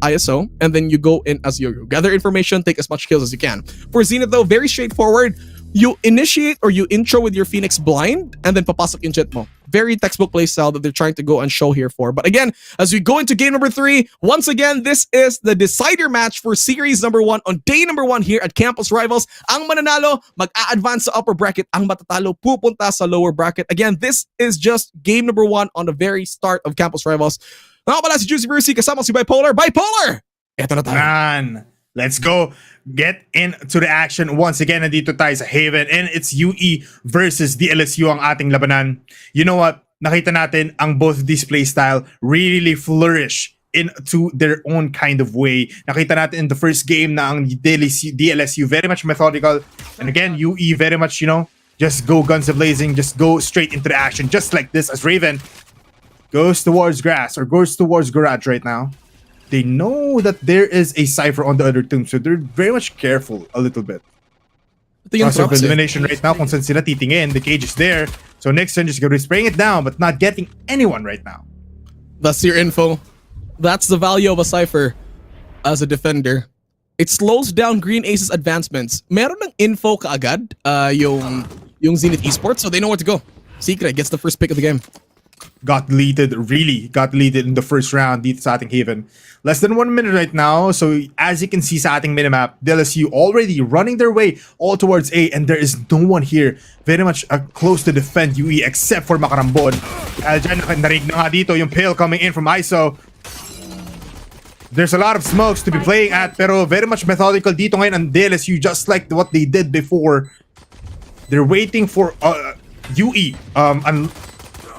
ISO, and then you go in as Yoru. Gather information, take as much kills as you can. For Zenith though, very straightforward. You initiate or you intro with your Phoenix blind, and then papasok yung Jet mo. Very textbook playstyle that they're trying to go and show here for. But again, as we go into game number 3, once again, this is the decider match for series number 1 on day number 1 here at Campus Rivals. Ang mananalo, mag-a-advance sa upper bracket. Ang matatalo, pupunta sa lower bracket. Again, this is just game number 1 on the very start of Campus Rivals. Nga pala si Juicy Brucey, kasama si Bipolar. Bipolar! Eto na tayo. Man, let's go. Get into the action. Once again, nandito tayo sa Haven, and it's UE versus DLSU ang ating labanan. You know what? Nakita natin ang both this play style really flourish into their own kind of way. Nakita natin in the first game na ang DLSU very much methodical. And again, UE very much, you know, just go guns a-blazing, just go straight into the action. Just like this as Raven goes towards grass or goes towards garage right now. They know that there is a Cypher on the other team, so they're very much careful a little bit. Process of elimination right now, kung saan sila titingin, the cage is there. So Nixon just gonna be spraying it down, but not getting anyone right now. That's your info. That's the value of a Cypher as a defender. It slows down Green Ace's advancements. Meron ng info kaagad yung Zenith Esports, so they know where to go. Secret gets the first pick of the game. Got deleted in the first round dito sa ating Haven. Less than 1 minute right now. So as you can see sa ating minimap, DLSU already running their way all towards A, and there is no one here very much close to defend UE except for Makarambon. Dyan narinig na nga dito yung pill coming in from ISO. There's a lot of smokes to be playing at, pero very much methodical dito ngayon ang DLSU, just like what they did before. They're waiting for UE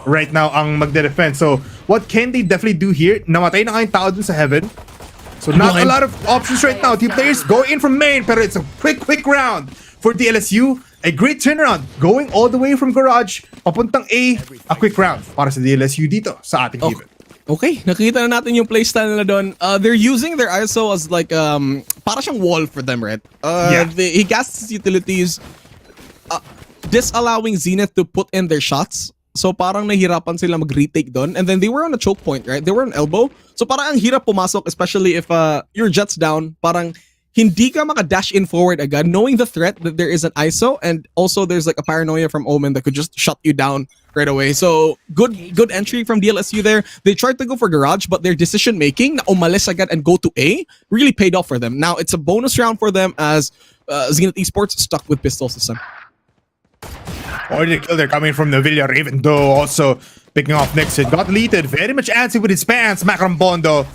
right now ang magde-defend. So, what can they definitely do here? Namatay na nga yung tao dun sa Heaven. So, not a lot of options right now. Team players go in from main, pero it's a quick round for DLSU. A great turnaround. Going all the way from garage, papuntang A quick round para sa DLSU dito sa ating Haven. Okay, nakita na natin yung playstyle nila doon. They're using their ISO as like, para siyang wall for them, right? He casts his utilities, disallowing Zenith to put in their shots. So parang nahirapan sila mag-retake doon. And then they were on a choke point, right? They were on elbow. So parang ang hirap pumasok, especially if your jet's down. Parang hindi ka maka-dash in forward agad, knowing the threat that there is an ISO, and also there's like a paranoia from Omen that could just shut you down right away. So good entry from DLSU there. They tried to go for garage, but their decision making na umalis agad and go to A really paid off for them. Now it's a bonus round for them as Zenith Esports stuck with pistol system. Already the kill there coming from Novilla. Raven though also picking off Nixon. Got deleted. Very much antsy with his pants. Macrambondo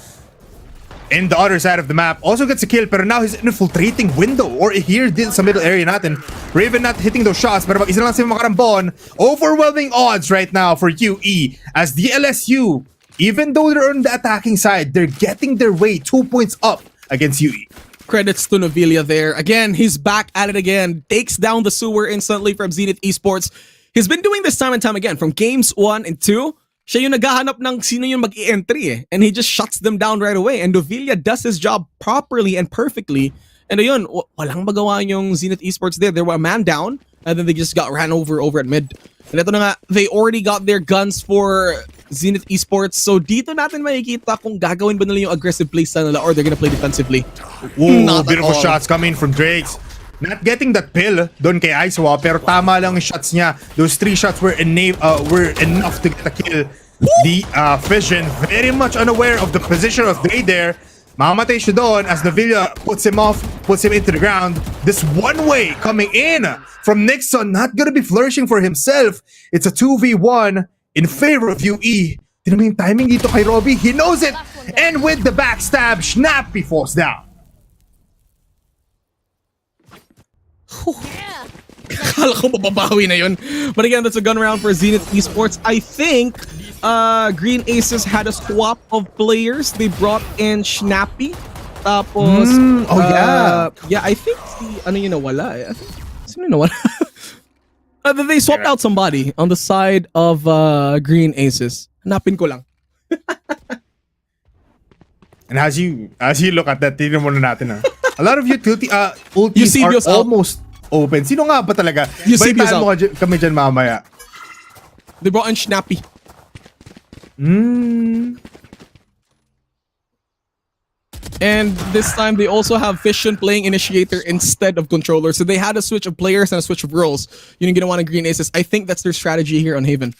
in the other side of the map. Also gets a kill, pero now he's infiltrating window. Or here din sa middle area natin. Raven not hitting those shots, pero mag-isa lang si Makarambon. Overwhelming odds right now for UE as the LSU, even though they're on the attacking side, they're getting their way 2 points up against UE. Credits to Novilla there. Again, he's back at it again. Takes down the sewer instantly from Zenith Esports. He's been doing this time and time again from games 1 and 2. Siya yung naghahanap ng sino yung mag-i-entry eh. And he just shuts them down right away. And Novilla does his job properly and perfectly. And ayun, walang magawa yung Zenith Esports there. They were a man down. And then they just got ran over at mid. And ito na nga, they already got their guns for Zenith Esports. So dito natin makikita kung gagawin ba nila yung aggressive playstyle nila or they're gonna play defensively. Ooh, beautiful shots coming from Drakes. Not getting that pill doon kay Aizawa, pero tama lang yung shots niya. Those 3 shots were enough to get a kill. The Fission very much unaware of the position of Dre there. Mamamatay siya doon as Novilla puts him into the ground. This one way coming in from Nixon, not gonna be flourishing for himself. It's a 2v1 in favor of UE. Tignan mo yung timing dito kay Robbie. He knows it. And with the backstab, Snappy falls down. Kala ko mababawi na yun. But again, that's a gun round for Zenith Esports. I think Green Aces had a swap of players. They brought in Snappy. Tapos, yeah, I think ano yung nawala eh. Sino yung nawala? They swapped out somebody on the side of Green Aces. Hanapin ko lang. And as you look at that, tignan muna natin ha. A lot of utility ultis are almost open. Sino nga ba talaga? Balitaan mo kami dyan mamaya. They brought in Snappy. And this time they also have Fission playing Initiator instead of Controller. So they had a switch of players and a switch of roles. Yun yung ginawa ng Green Aces. I think that's their strategy here on Haven.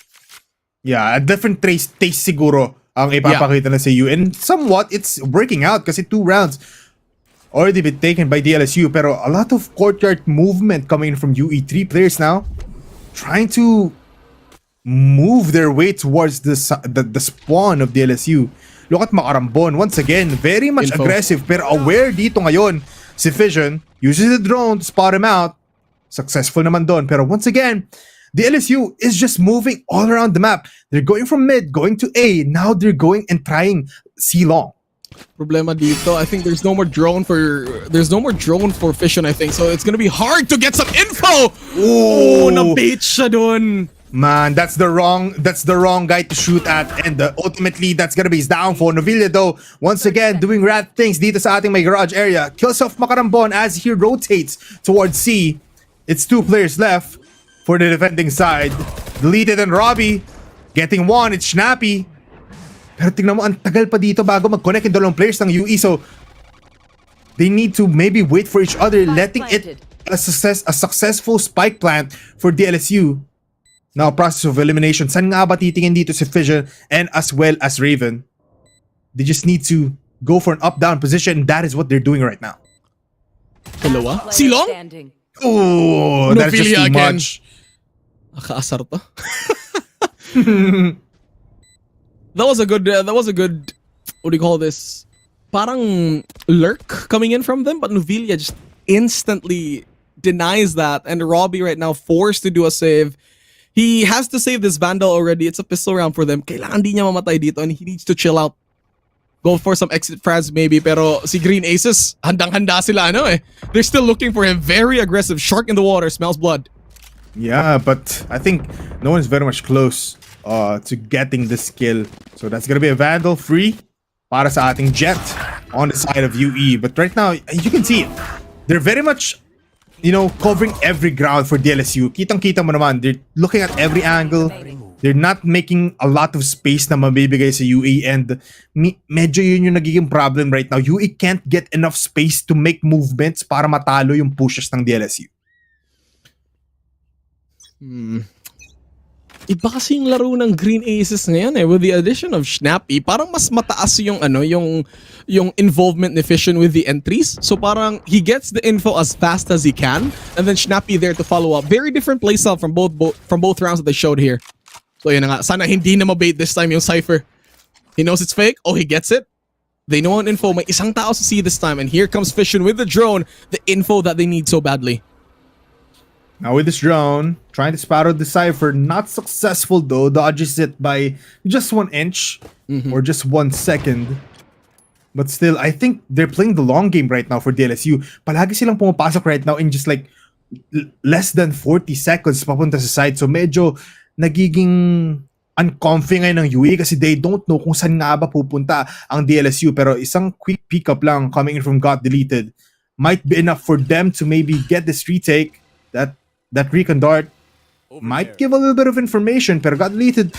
Yeah, a different taste siguro ang ipapakita na sa EU. And somewhat, it's working out kasi 2 rounds already been taken by the LSU. Pero a lot of courtyard movement coming from UE. 3 players now trying to move their way towards the spawn of the LSU. Look at Makarambon. Once again, very much aggressive pero aware dito ngayon. Si Fission uses the drone to spot him out. Successful naman doon. Pero once again, the LSU is just moving all around the map. They're going from mid, going to A. Now they're going and trying C-long. Problema dito, I think there's no more drone for Fission, I think. So it's gonna be hard to get some info. Oh, na-bait siya dun. Man, that's the wrong guy to shoot at, and ultimately that's gonna be his downfall. Novilla though, once again doing rad things dito sa ating may garage area. Kills off Makarambon as he rotates towards C. It's 2 players left for the defending side. Deleted and Robbie getting one. It's Snappy. Pero tingnan mo, ang tagal pa dito bago mag-connect yung dalawang players ng UE. So they need to maybe wait for each other, letting it a successful spike plant for the LSU. Now, process of elimination. Saan nga ba titingin dito si Fission and as well as Raven? They just need to go for an up-down position. That is what they're doing right now. Dalawa? Silong? Oh, that's just too much. Nakaasar to. That was a good, what do you call this? Parang lurk coming in from them, but Novilla just instantly denies that. And Robbie right now forced to do a save. He has to save this Vandal already. It's a pistol round for them. Kailangan di niya mamatay dito and he needs to chill out. Go for some exit frags maybe. Pero si Green Aces, handang-handa sila ano eh. They're still looking for him. Very aggressive. Shark in the water. Smells blood. Yeah, but I think no one's very much close to getting this kill. So that's gonna be a Vandal free para sa ating Jet on the side of UE. But right now, you can see it. They're very much, you know, covering every ground for DLSU. Kitang-kita mo naman, they're looking at every angle. They're not making a lot of space na mabibigay sa UE, and medyo yun yung nagiging problem right now. UE can't get enough space to make movements para matalo yung pushes ng DLSU. Iba kasi yung laro ng Green Aces ngayon with the addition of Snappy, parang mas mataas yung yung involvement ni Fission with the entries. So parang he gets the info as fast as he can, and then Snappy there to follow up. Very different playstyle from both rounds that they showed here. So yun na nga, sana hindi na mabait this time yung Cypher. He knows it's fake. Oh, he gets it. They know an info. May isang tao sa C this time, and here comes Fission with the drone, the info that they need so badly. Now with this drone, trying to spot out the Cypher, not successful though, dodges it by just 1 inch or just 1 second. But still, I think they're playing the long game right now for DLSU. Palagi silang pumapasok right now in just like less than 40 seconds papunta sa side. So medyo nagiging uncomfy ngayon ng UE kasi they don't know kung saan nga ba pupunta ang DLSU. Pero isang quick pickup lang coming in from Got Deleted might be enough for them to maybe get this retake. That recon dart might give a little bit of information, pero Got Deleted.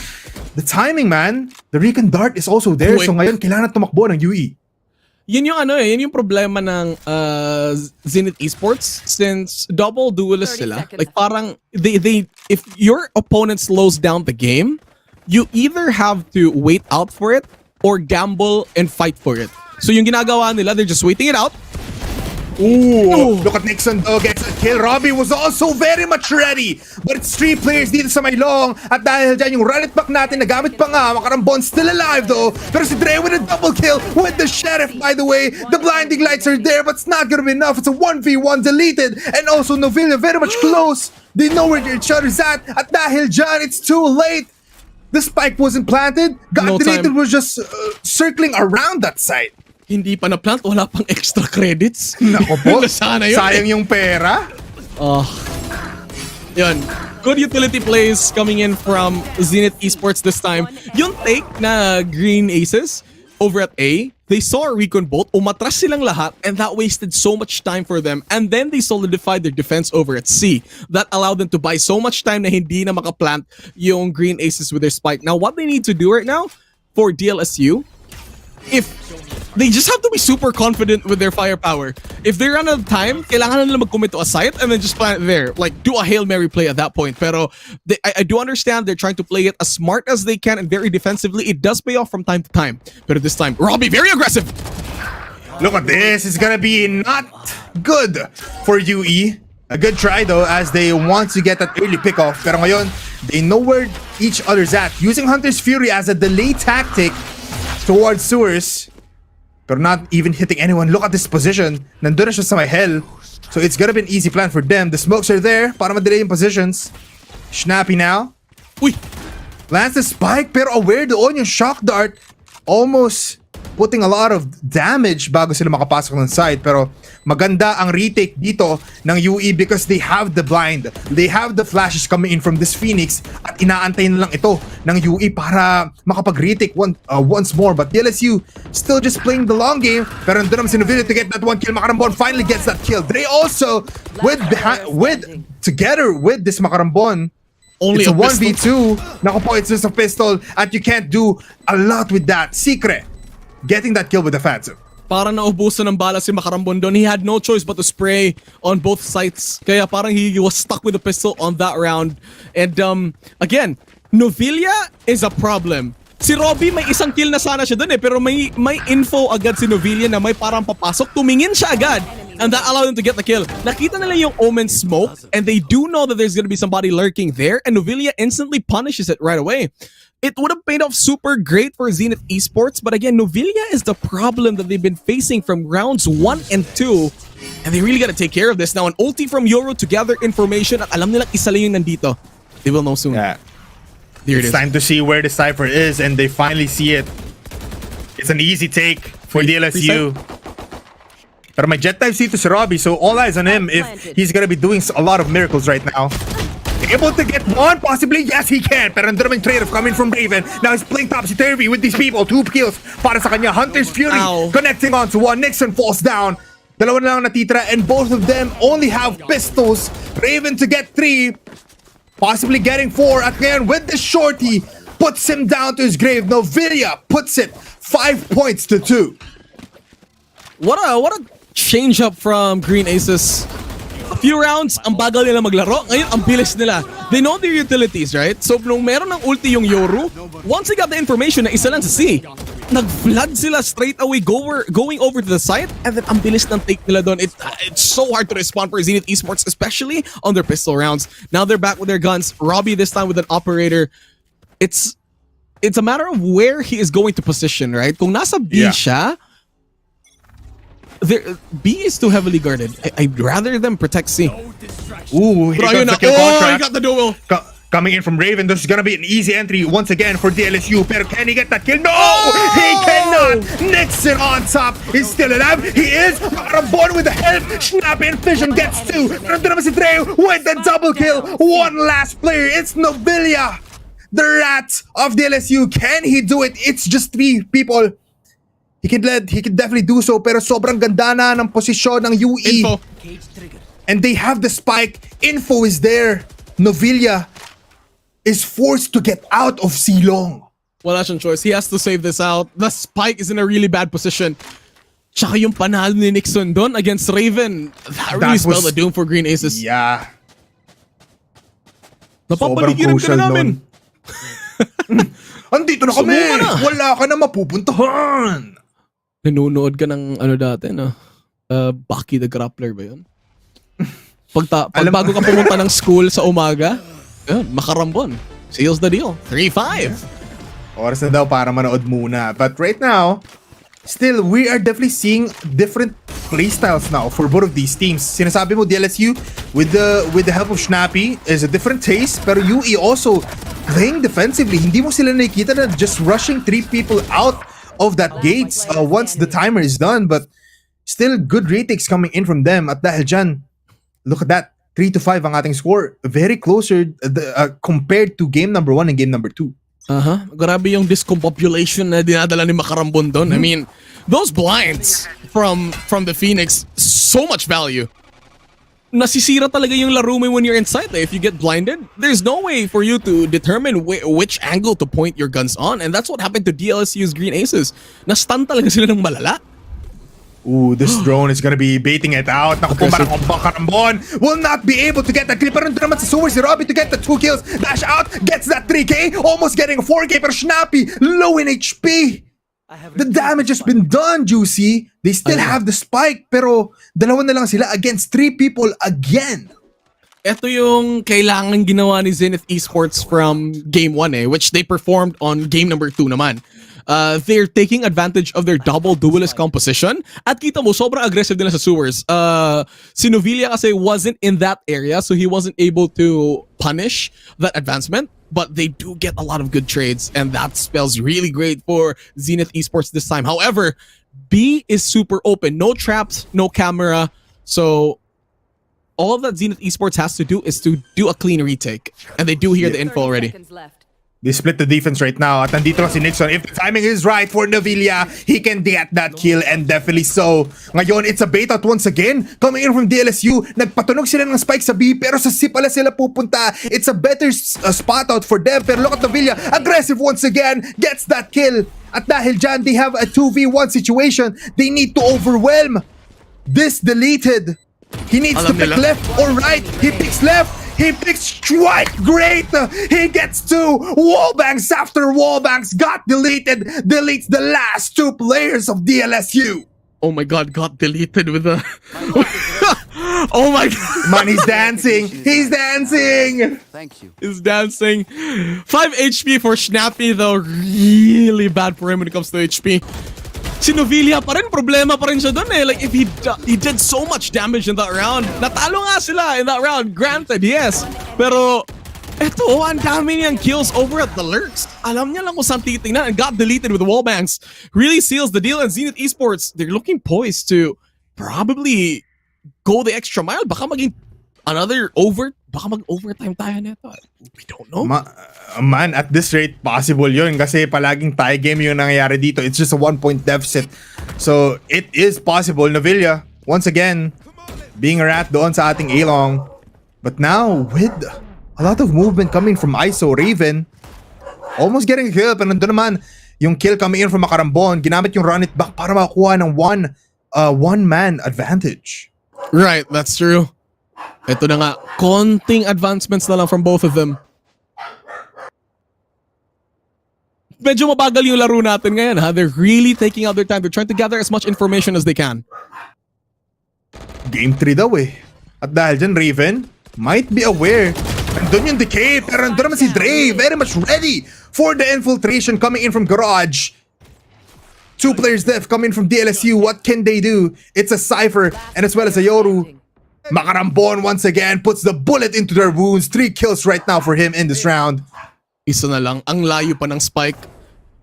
The timing, man. The recon dart is also there. So ngayon, kailangan tumakbo ng UE. Yun yung yun yung problema ng Zenith Esports since double duelist sila. Like parang they if your opponent slows down the game, you either have to wait out for it or gamble and fight for it. So yung ginagawa nila, they're just waiting it out. Ooh, look at Nixon though, gets a kill. Robbie was also very much ready. But it's 3 players dito sa may long. At dahil dyan yung run it back natin, nagamit pa nga. Makarambon still alive though. Pero si Dre with a double kill with the Sheriff, by the way. The blinding lights are there, but it's not gonna be enough. It's a 1v1 deleted. And also Novilla very much close. They know where each other's at. At dahil dyan, it's too late. The spike wasn't planted. Got Deleted was just circling around that site. Hindi pa na-plant, wala pang extra credits. Nako po, Sana yun. sayang yung pera. Yun. Good utility plays coming in from Zenith Esports this time. Yung take na Green Aces over at A, they saw a recon bolt, umatras silang lahat, and that wasted so much time for them. And then they solidified their defense over at C. That allowed them to buy so much time na hindi na makaplant yung Green Aces with their spike. Now, what they need to do right now for DLSU, if they just have to be super confident with their firepower. If they run out of time, kailangan nila mag-commit to a site and then just plant it there. Like, do a Hail Mary play at that point. Pero I do understand they're trying to play it as smart as they can and very defensively. It does pay off from time to time. But this time, Robbie, very aggressive. Look at this. It's gonna be not good for UE. A good try though, as they want to get that early pickoff. Pero ngayon, they know where each other's at. Using Hunter's Fury as a delay tactic towards sewers. Pero not even hitting anyone. Look at this position. Nandun na siya sa may hell. So it's gonna be an easy plan for them. The smokes are there para madelay yung positions. Snappy now. Uy! Lands the spike pero aware doon yung shock dart. Almost putting a lot of damage bago sila makapasok ng side. Pero maganda ang retake dito ng UE because they have the blind. They have the flashes coming in from this Phoenix at inaantay na lang ito ng UE para makapag-retake once more. But DLSU still just playing the long game. Pero nandun naman si Novilla to get that 1 kill. Makarambon finally gets that kill. They also, together with this Makarambon, only it's a 1v2. pistol. Naku po, it's just a pistol and you can't do a lot with that. Secret, getting that kill with the Phantom. Parang naubusan ng bala si Makarambon doon. He had no choice but to spray on both sides. Kaya parang he was stuck with the pistol on that round. And again, Novilla is a problem. Si Robbie may isang kill na sana siya doon pero may info agad si Novilla na may parang papasok. Tumingin siya agad. And that allowed them to get the kill. Nakita nila yung Omen smoke and they do know that there's gonna be somebody lurking there and Novilla instantly punishes it right away. It would have paid off super great for Zenith Esports, but again, Novilla is the problem that they've been facing from rounds 1 and 2. And they really gotta take care of this. Now, an ulti from Yoro to gather information at alam nilang isa lang yung nandito. They will know soon. Yeah. Here It's time to see where the Cypher is and they finally see it. It's an easy take for DLSU. Pero may jet dive dito si Robbie, so all eyes on him if he's gonna be doing a lot of miracles right now. Able to get one? Possibly, yes he can. Pero nandun naman trade-off coming from Raven. Now he's playing topsy-turvy with these people. 2 kills para sa kanya. Hunter's Fury connecting onto one. Nixon falls down. Dalawa na lang natitira and both of them only have pistols. Raven to get 3. Possibly getting 4. At ngayon with the shorty, puts him down to his grave. Novilla puts it 5 points to 2. What a change up from Green Aces. few rounds, ang bagal nila maglaro. Ngayon, ang bilis nila. They know their utilities, right? So, nung meron ng ulti yung Yoru, once they got the information na isa lang sa C, nag-flood sila straight away going over to the site, and then ang bilis ng take nila doon. It's so hard to respond for Zenith Esports, especially on their pistol rounds. Now they're back with their guns. Robbie this time with an operator. It's a matter of where he is going to position, right? Kung nasa B siya, B is too heavily guarded. I'd rather them protect C. Ooh, here comes the kill he contract. got the duel. Coming in from Raven, this is gonna be an easy entry once again for DLSU. Pero can he get that kill? No! He cannot! Nixon on top. He's still alive. He is. Makarambon with the help. Snap and Fission gets two. Pero doon naman si Trey with the double kill. One last player. It's Nobilia. The rat of DLSU. Can he do it? It's just 3 people. He can definitely do so, pero sobrang ganda na ng posisyon ng UE. Info. And they have the spike. Info is there. Nobilia is forced to get out of Silong. Wala siyang choice. He has to save this out. The spike is in a really bad position. Tsaka yung panalo ni Nixon doon against Raven. That really spelled the doom for Green Aces. Yeah. Napapaligiran ka na namin. Andito na kami. Wala ka na mapupuntahan. Nanonood ka ng ano dati, no? Baki the Grappler ba yun? Pag bago ka pumunta ng school sa umaga, yun, makarambon. Seals the deal. 3-5. Oras na daw para manood muna. But right now, still, we are definitely seeing different playstyles now for both of these teams. Sinasabi mo, DLSU, with the help of Snappy, is a different taste. Pero UE also playing defensively. Hindi mo sila nakikita na just rushing 3 people out of that gates once the timer is done. But still, good retakes coming in from them. At dahil dyan, look at that. 3-5 ang ating score. Very closer compared to game number 1 and game number 2. Grabe yung discombobulation na dinadala ni Makarambon doon. I mean, those blinds from the Phoenix, so much value. Nasisira talaga yung laro mo when you're inside. If you get blinded, there's no way for you to determine which angle to point your guns on. And that's what happened to DLSU's Green Aces. Na-stun talaga sila ng malala. Ooh, this drone is gonna be baiting it out. Naku po, parang Makarambon will not be able to get that kill. Pero doon naman sa sewers si Robbie to get the 2 kills. Dash out, gets that 3K. Almost getting a 4K, pero Snappy, low in HP. The damage has been done, Juicy. They still have the spike, pero dalawa na lang sila against 3 people again. Ito yung kailangan ginawa ni Zenith Esports from game 1 which they performed on game number 2 naman. They're taking advantage of their double duelist composition. At kita mo, sobrang aggressive nila sa sewers. Si Nobilia kasi wasn't in that area, so he wasn't able to punish that advancement. But they do get a lot of good trades, and that spells really great for Zenith Esports this time. However, B is super open. No traps, no camera. So all that Zenith Esports has to do is to do a clean retake. And they do hear the info already. They split the defense right now. At nandito lang si Nixon. If the timing is right for Nobilia, he can get that kill, and definitely so. Ngayon, it's a bait out once again. Coming in from DLSU, nagpatunog sila ng spike sa B, pero sa C pala sila pupunta. It's a better spot out for them. Pero look at Nobilia, aggressive once again, gets that kill. At dahil dyan, they have a 2v1 situation. They need to overwhelm this deleted. He needs to pick left or right. He picks left. He picks strike. Great. He gets 2 wallbangs after wallbangs got deleted. Deletes the last 2 players of DLSU. Oh my god, got deleted with a... Oh my god. Man, he's dancing. He's dancing. Thank you. He's dancing. 5 HP for Snappy though. Really bad for him when it comes to HP. Si Nobilia pa rin, problema pa rin siya doon Like, if he did so much damage in that round. Natalo nga sila in that round, granted, yes. Pero, eto, ang dami niyang kills over at the lurks. Alam niya lang kung saan titingnan and got deleted with the wallbangs. Really seals the deal, and Zenith Esports, they're looking poised to probably go the extra mile. Baka maging baka mag-overtime tayo nito. We don't know. Man, at this rate, possible yun kasi palaging tie game yung nangyayari dito. It's just a 1-point deficit. So, it is possible. Nobilia, once again, being a rat doon sa ating A-long. But now, with a lot of movement coming from ISO, Raven, almost getting a kill. Pero nandun naman, yung kill coming in from Makarambon, ginamit yung run it back para makakuha ng one-man advantage. Right, that's true. Ito na nga, konting advancements na lang from both of them. Medyo mabagal yung laro natin ngayon, ha? They're really taking out their time. They're trying to gather as much information as they can. Game 3 daw eh. At dahil dyan, Raven might be aware. Andun yung decay, pero andun naman si Dre. Very much ready for the infiltration coming in from Garage. 2 players left coming from DLSU. What can they do? It's a Cypher and as well as a Yoru. Makarambon once again puts the bullet into their wounds. 3 kills right now for him in this round. Isa na lang, ang layo pa ng Spike.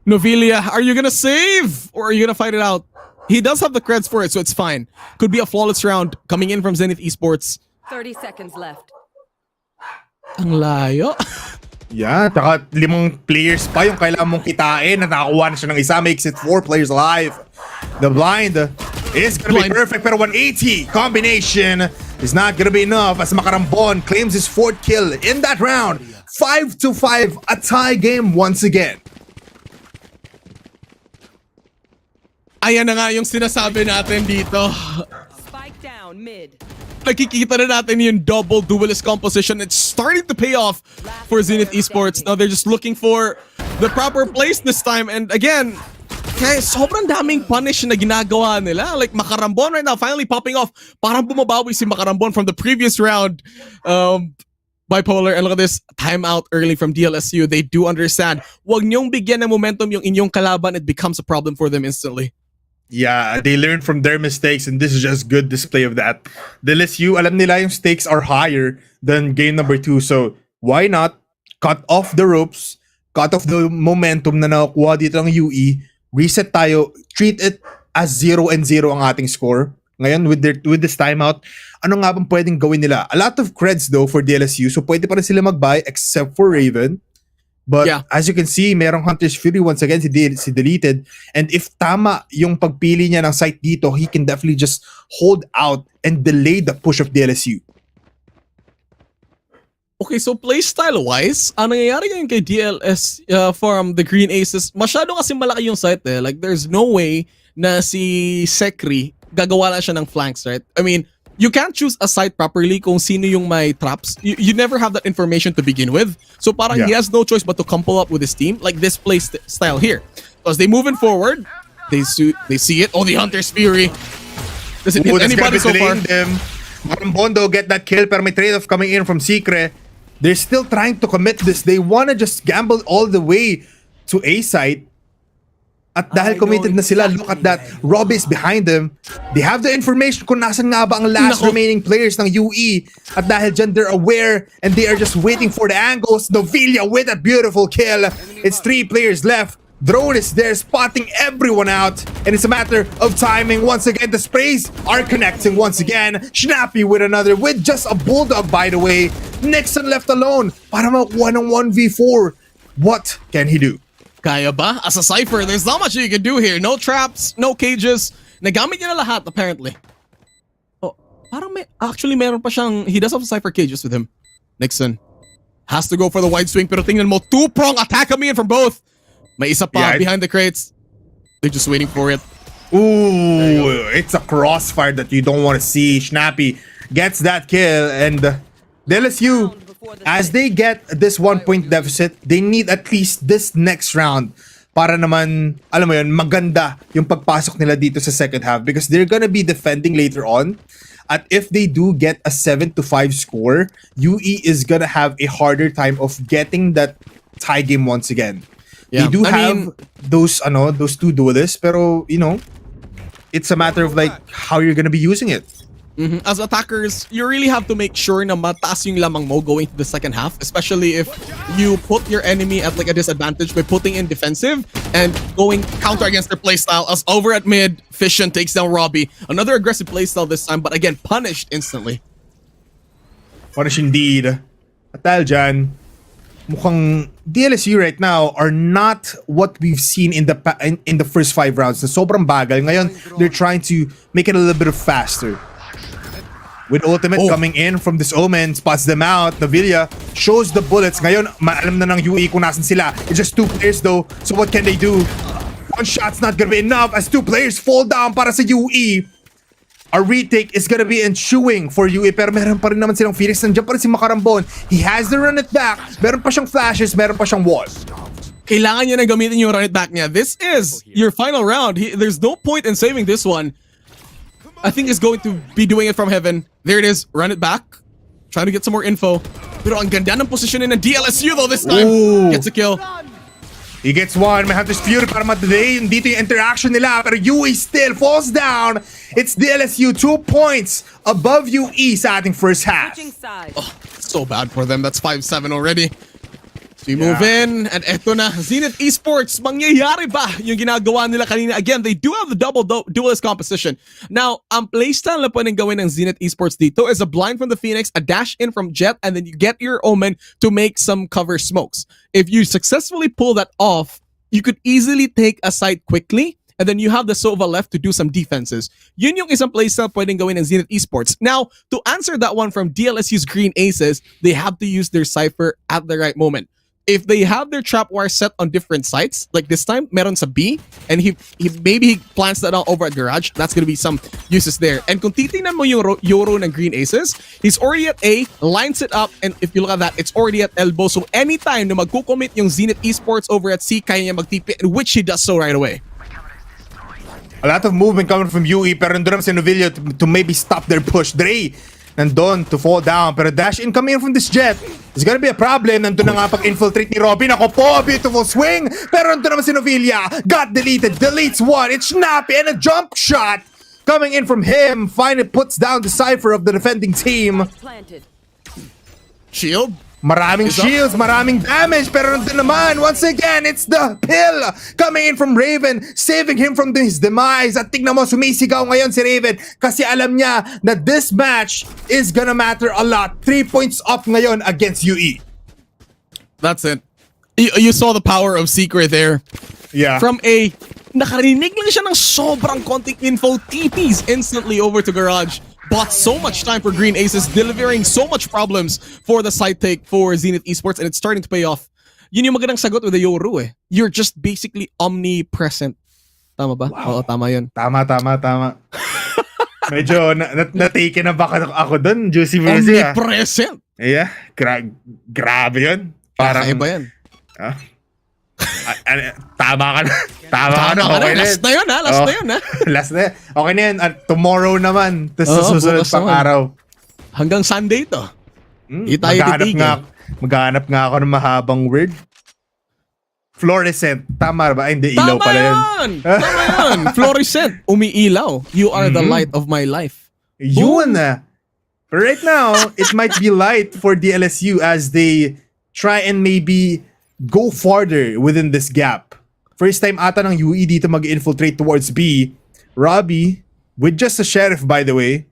Novelia, are you gonna save? Or are you gonna fight it out? He does have the creds for it, so it's fine. Could be a flawless round coming in from Zenith Esports. 30 seconds left. Ang layo. Yeah, taka 5 players pa yung kailangan mong kitain na nakakuha na siya ng isa, makes it 4 players alive. The blind is gonna be perfect, pero 180 combination is not gonna be enough as Makarambon claims his 4th kill in that round. 5-5, a tie game once again. Ayan na nga yung sinasabi natin dito. Spike down mid. Nakikita na natin yung double duelist composition. It's starting to pay off for Zenith Esports. Now they're just looking for the proper place this time. And again, kaya sobrang daming punish na ginagawa nila. Like Makarambon right now finally popping off. Parang bumabawi si Makarambon from the previous round. Bipolar, and look at this timeout early from DLSU. They do understand. Huwag niyong bigyan ng momentum yung inyong kalaban. It becomes a problem for them instantly. Yeah, they learned from their mistakes and this is just good display of that. The LSU, alam nila yung stakes are higher than game number 2. So, why not cut off the ropes, cut off the momentum na nakukuha dito ng UE, reset tayo, treat it as 0-0 ang ating score. Ngayon, with this timeout, ano nga bang pwedeng gawin nila? A lot of creds though for DLSU, so pwede pa rin sila mag-buy except for Raven. But yeah, as you can see, merong Hunter's Fury once again si deleted. And if tama yung pagpili niya ng site dito, he can definitely just hold out and delay the push of DLSU. Okay, so playstyle-wise, ang nangyayari ngayon kay DLS from the Green Aces, masyado kasi malaki yung site eh. Like, there's no way na si Sekri gagawa lang siya ng flanks, right? I mean, you can't choose a site properly kung sino yung may traps. You never have that information to begin with. So parang he has no choice but to couple up with his team, like this play style here. As they moving forward, they see it. Oh, the Hunter's Fury. Does it hit anybody so far? Marambondo get that kill, pero may trade-off coming in from Secret. They're still trying to commit this. They wanna just gamble all the way to A site. At dahil committed na sila, look at that. Robbie is behind them. They have the information kung nasan nga ba ang last remaining players ng UE. At dahil dyan, they're aware and they are just waiting for the angles. Novelia with a beautiful kill. It's 3 players left. Drone is there spotting everyone out. And it's a matter of timing. Once again, the sprays are connecting once again. Snappy with another, with just a bulldog by the way. Nixon left alone para makuha ng 1v4. What can he do? Kaya ba? As a Cypher, there's not much you can do here. No traps, no cages. Nagamit niya na lahat, apparently. Oh, parang actually meron pa siyang, he does have Cypher cages with him. Nixon has to go for the wide swing, pero tingnan mo, 2-prong attack coming in from both. May isa pa behind the crates. They're just waiting for it. Ooh, it's a crossfire that you don't want to see. Snappy gets that kill, and LSU, as they get this 1-point deficit, they need at least this next round para naman, alam mo yun, maganda yung pagpasok nila dito sa second half because they're gonna be defending later on. At if they do get a 7-5 score, UE is gonna have a harder time of getting that tie game once again. Yeah. They do have those 2 duelists, pero you know, it's a matter of like how you're gonna be using it. As attackers, you really have to make sure na mataas yung lamang mo going to the second half, especially if you put your enemy at like a disadvantage by putting in defensive and going counter against their playstyle. As over at mid, Fission takes down Robbie. Another aggressive playstyle this time, but again, punished instantly. Punish indeed. At dahil dyan, mukhang DLSU right now are not what we've seen in the first 5 rounds. Na sobrang bagal. Ngayon, they're trying to make it a little bit faster. With ultimate coming in from this Omen, spots them out. Novelia shows the bullets. Ngayon, alam na ng UE kung nasan sila. It's just 2 players though. So what can they do? 1 shot's not gonna be enough as 2 players fall down para sa UE. A retake is gonna be ensuing for UE, pero meron pa rin naman silang Phoenix. Nandiyan pa rin si Makarambon. He has to run it back. Meron pa siyang flashes, meron pa siyang wall. Kailangan niya na gamitin yung run it back niya. This is your final round. There's no point in saving this one. I think he's going to be doing it from heaven. There it is. Run it back. Trying to get some more info. Pero ang ganda ng positioning ng DLSU though this time. Ooh. Gets a kill. He gets one. May Hunter's Fury para madelay. Dito yung interaction nila. Pero UE still falls down. It's DLSU 2 points above UE sa ating first half. Switching sides. Oh, so bad for them. That's 5-7 already. So we move in, and eto na, Zenith Esports, mangyayari ba yung ginagawa nila kanina? Again, they do have the double duelist composition. Now, ang playstyle na pwedeng gawin ng Zenith Esports dito is a blind from the Phoenix, a dash in from Jet, and then you get your Omen to make some cover smokes. If you successfully pull that off, you could easily take a site quickly, and then you have the Sova left to do some defenses. Yun yung isang playstyle pwedeng gawin ng Zenith Esports. Now, to answer that one from DLSU's Green Aces, they have to use their Cypher at the right moment. If they have their trap wire set on different sites, like this time, meron sa B, and he maybe he plants that out over at garage, that's gonna be some uses there. And kung titingnan mo yung Euro ng Green Aces, he's already at A, lines it up, and if you look at that, it's already at elbow. So anytime na magkukommit yung Zenith Esports over at C, kaya niya mag-TP, which he does so right away. A lot of movement coming from UE, pero nandun naman si Novillo to maybe stop their push. Dre, nandun to fall down, pero dash in coming in from this Jet. It's gonna be a problem. Nandun na nga pag-infiltrate ni Robin. Ako po, beautiful swing. Pero nandun naman si Novilla. Got deleted. Deletes one. It's snappy and a jump shot coming in from him. Finally puts down the Cypher of the defending team. Planted. Shield? Maraming shields, maraming damage, pero nandun naman, once again, it's the pill coming in from Raven, saving him from his demise. At tignan mo, sumisigaw ngayon si Raven kasi alam niya na this match is gonna matter a lot. 3 points up ngayon against UE. That's it. You saw the power of Secret there. Yeah. From A, nakarinig lang siya ng sobrang konting info, TPs instantly over to garage. Bought so much time for Green Aces, delivering so much problems for the side take for Zenith Esports, and it's starting to pay off. Yun yung magandang sagot with the Yoru eh. You're just basically omnipresent. Tama ba? Wow. Oo, tama yun. Tama. Medyo na-take na baka ako dun, Juicy Mercy. Omnipresent! Yeah, grabe yun. Parang, Kakaiba yan. Tama ka na. Okay na. Last na yun ha. Last na. Okay na yan. Tomorrow naman. Tapos sa susunod bukas pang naman. araw. Hanggang Sunday to. Di tayo titigil. Maghanap nga ako ng mahabang word. Fluorescent. Tama ba? Ay, hindi. Ilaw pala yun. Tama yun. Fluorescent. Umiilaw. You are the light of my life. Yun na. But right now, it might be light for DLSU as they try and maybe go farther within this gap. First time ata ng UE dito mag-infiltrate towards B. Robbie, with just a sheriff by the way,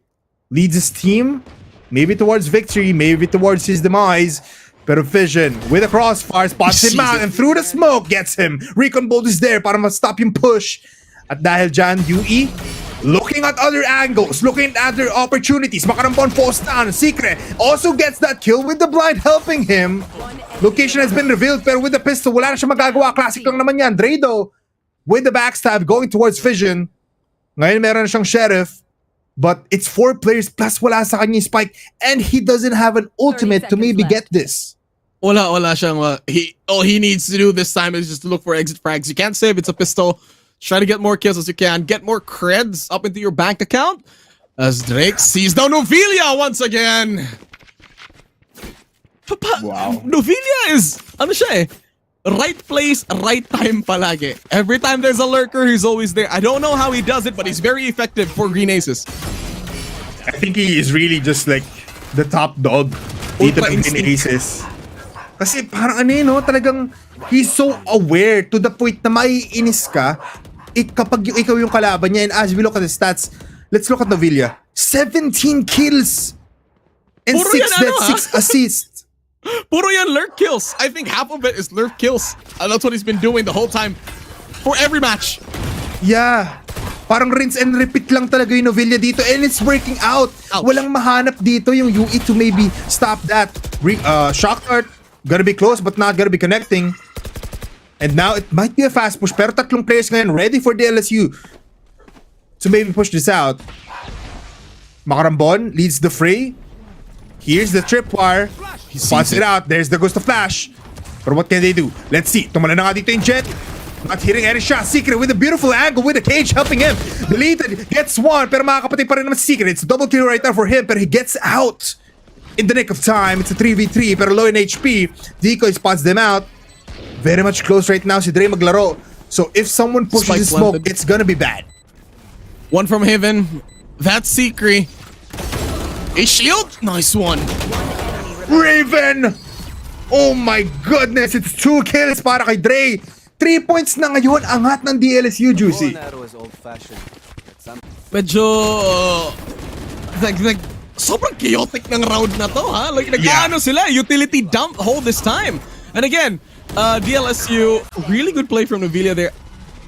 leads his team maybe towards victory, maybe towards his demise. Pero Vision with a crossfire spots him out and through the smoke gets him. Recon Bolt is there para ma-stop yung push. At dahil dyan, UE looking at other angles, looking at other opportunities. Makarambon falls down. Secret also gets that kill with the blind helping him. Location has been revealed pero with the pistol, wala na siya magagawa. Classic lang naman yan. Drado with the backstab going towards Vision. Ngayon meron na siyang sheriff. But it's 4 players plus wala sa kanya yung spike. And he doesn't have an ultimate to maybe get this. Wala siyang, all he needs to do this time is just to look for exit frags. You can't save, it's a pistol. Try to get more kills as you can. Get more creds up into your bank account. As Drake sees down Novillia once again. Wow. Novillia is, ano siya eh, right place, right time palagi. Every time there's a lurker, he's always there. I don't know how he does it, but he's very effective for Green Aces. I think he is really just like the top dog dito Ultra ng Green Aces. Kasi parang ano yun, no? Talagang he's so aware to the point na maiinis ka kapag ikaw yung kalaban niya. And as we look at the stats, let's look at Novilla. 17 kills and Puro 6 yan, deaths, 6 assists. Puro yan lurk kills. I think half of it is lurk kills. And that's what he's been doing the whole time. For every match. Yeah. Parang rinse and repeat lang talaga yung Novilla dito and it's working out. Ouch. Walang mahanap dito yung UE to maybe stop that. Shock Dart, gonna be close but not gonna be connecting. And now it might be a fast push pero tatlong players ngayon ready for the LSU to maybe push this out. Makarambon leads the fray. Here's the tripwire. He spots it out. There's the ghost of flash. But what can they do? Let's see. Tumala na nga dito yung Jet. Not hitting any shot. Secret with a beautiful angle with the cage helping him. Deleted. Gets one. Pero makakapatid pa rin naman si Secret. It's a double kill right now for him. Pero he gets out in the nick of time. It's a 3v3 pero low in HP. Decoy spots them out. Very much close right now si Dre maglaro. So if someone pushes Spike his smoke, planted. it's gonna be bad. One from Heaven. That's Secret. A shield. Nice one. Raven! Oh my goodness! It's 2 kills para kay Dre. 3 points na ngayon. Angat ng DLSU, Juicy. Medyo like sobrang chaotic ng round na to, ha? Like nag-ano sila, utility dump hole this time. And again, DLSU, really good play from Novelia there.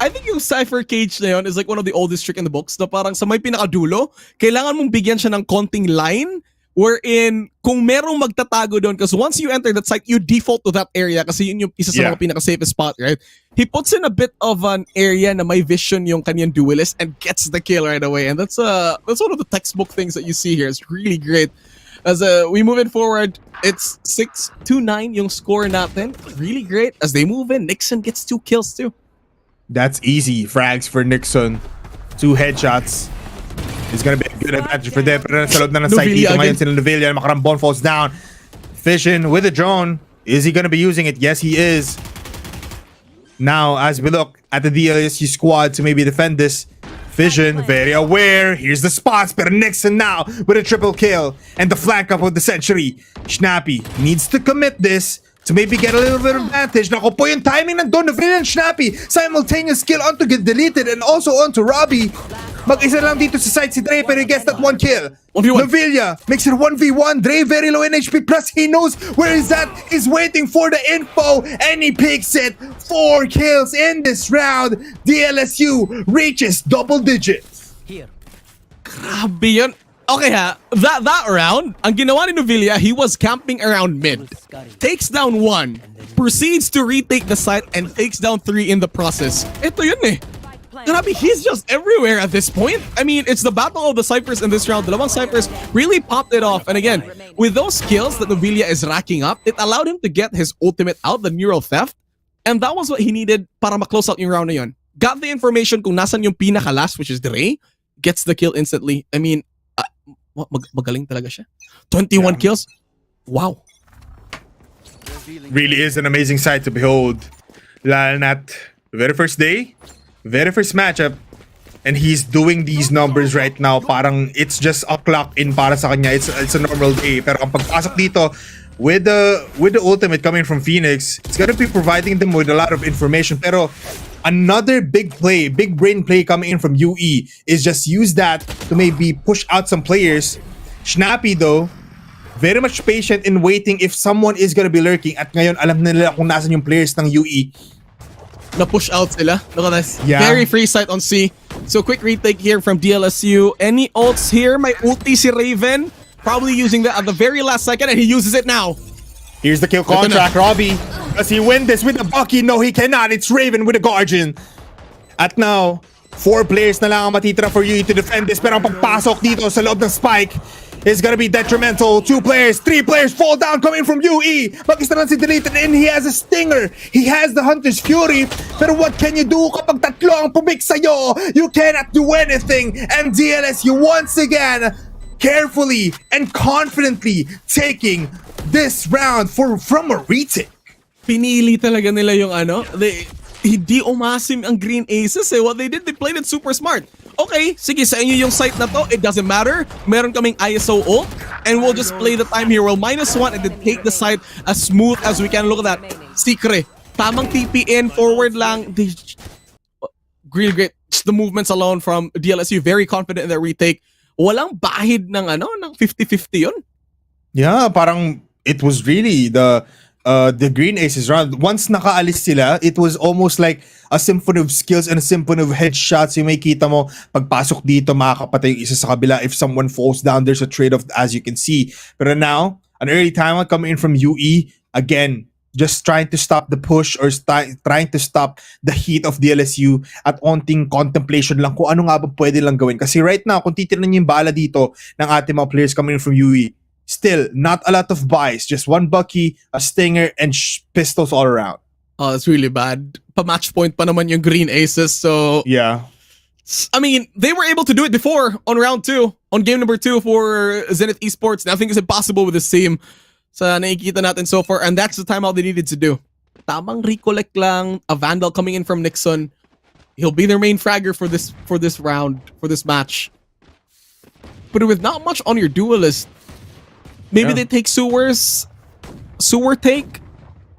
I think yung Cypher Cage na yun is like one of the oldest trick in the books na parang sa may pinakadulo, kailangan mong bigyan siya ng konting line wherein kung merong magtatago doon, because once you enter that site, you default to that area kasi yun yung isa sa mga pinaka-safest spot, right? He puts in a bit of an area na may vision yung kanyang duelist and gets the kill right away. And that's one of the textbook things that you see here. It's really great. As we move it forward, it's 6-9 yung score natin. Really great. As they move in, Nixon gets 2 kills too. That's easy. Frags for Nixon. 2 headshots. It's gonna be a good advantage for them. Pero sa loob na ng site dito ngayon sila Novelia. Makarambon falls down. Fission with a drone. Is he gonna be using it? Yes, he is. Now, as we look at the DLSU squad to maybe defend this, Fission very aware. Here's the spots. Pero Nixon now with a triple kill. And the flank up with the Century. Snappy needs to commit this to maybe get a little bit of advantage. Naku po yung timing ng Novelia and Snappy. Simultaneous kill onto get deleted and also onto Robbie. Mag-isa lang dito sa side si Dre pero he gets that 1 kill. 1v1. Novelia makes it 1v1. Dre very low in HP plus he knows where is that. He's waiting for the info and he picks it. 4 kills in this round. DLSU reaches double digits. Grabe yun. Okay ha, that round, ang ginawa ni Novelia, he was camping around mid. Takes down 1, proceeds to retake the site and takes down 3 in the process. Ito yun eh. Grabe, he's just everywhere at this point. I mean, it's the battle of the Cyphers in this round. Dalawang Cyphers really popped it off. And again, with those skills that Novelia is racking up, it allowed him to get his ultimate out, the Neural Theft. And that was what he needed para ma-close out yung round na yun. Got the information kung nasan yung pinaka-last, which is Dre. Gets the kill instantly. I mean, magaling talaga siya. 21 kills. Wow. Really is an amazing sight to behold. Lalo na't very first day, very first matchup, and he's doing these numbers right now. Parang it's just a clock in para sa kanya. It's a normal day. Pero ang pagpasok dito with the ultimate coming from Phoenix, it's gonna be providing them with a lot of information. Pero another big play, big brain play coming in from UE is just use that to maybe push out some players. Snappy though, very much patient in waiting if someone is gonna be lurking. At ngayon, alam na nila kung nasan yung players ng UE. Na-push out sila. Look at this. Yeah. Very free sight on C. So quick retake here from DLSU. Any ults here? May ulti si Raven. Probably using that at the very last second and he uses it now. Here's the kill contract, Robbie. Does he win this with the Bucky? No, he cannot. It's Raven with the Guardian. At now, 4 players na lang ang matitira for UE to defend this. Pero ang pagpasok dito sa loob ng Spike is gonna be detrimental. 2 players, 3 players fall down coming from UE. Mag-isa lang si Deleted and he has a Stinger. He has the Hunter's Fury. Pero what can you do kapag tatlo ang pumik sa'yo? You cannot do anything. And DLSU once again, carefully and confidently taking this round from a retake. Pinili talaga nila yung ano. Hindi umasim ang Green Aces eh. What they did, they played it super smart. Okay, sige, sa inyo yung site na to, it doesn't matter. Meron kaming ISO ult, and we'll just play the time here. We'll -1 and then take the site as smooth as we can. Look at that. Secret. Tamang TP in, forward lang. Really great. Just the movements alone from DLSU. Very confident in their retake. Walang bahid ng ano, ng 50-50 yun. Yeah, parang it was really the Green Aces round. Once nakaalis sila, it was almost like a symphony of skills and a symphony of headshots. Yung may kita mo, pagpasok dito, makakapatay yung isa sa kabila. If someone falls down, there's a trade-off as you can see. Pero now, an early timeout coming in from UE. Again, just trying to stop the push or trying to stop the heat of DLSU at onting contemplation lang kung ano nga ba pwede lang gawin. Kasi right now, kung titignan niyo yung bala dito ng ating mga players coming in from UE, still, not a lot of buys. Just one Bucky, a Stinger, and pistols all around. Oh, it's really bad. Pa-match point pa naman yung Green Aces, so... Yeah. I mean, they were able to do it before on round 2, on game number 2 for Zenith Esports. Nothing is impossible with this team. Sa nakikita natin so far, and that's the timeout they needed to do. Tamang recollect lang, a Vandal coming in from Nixon. He'll be their main fragger for this round, for this match. But with not much on your duelist, maybe they take sewer take,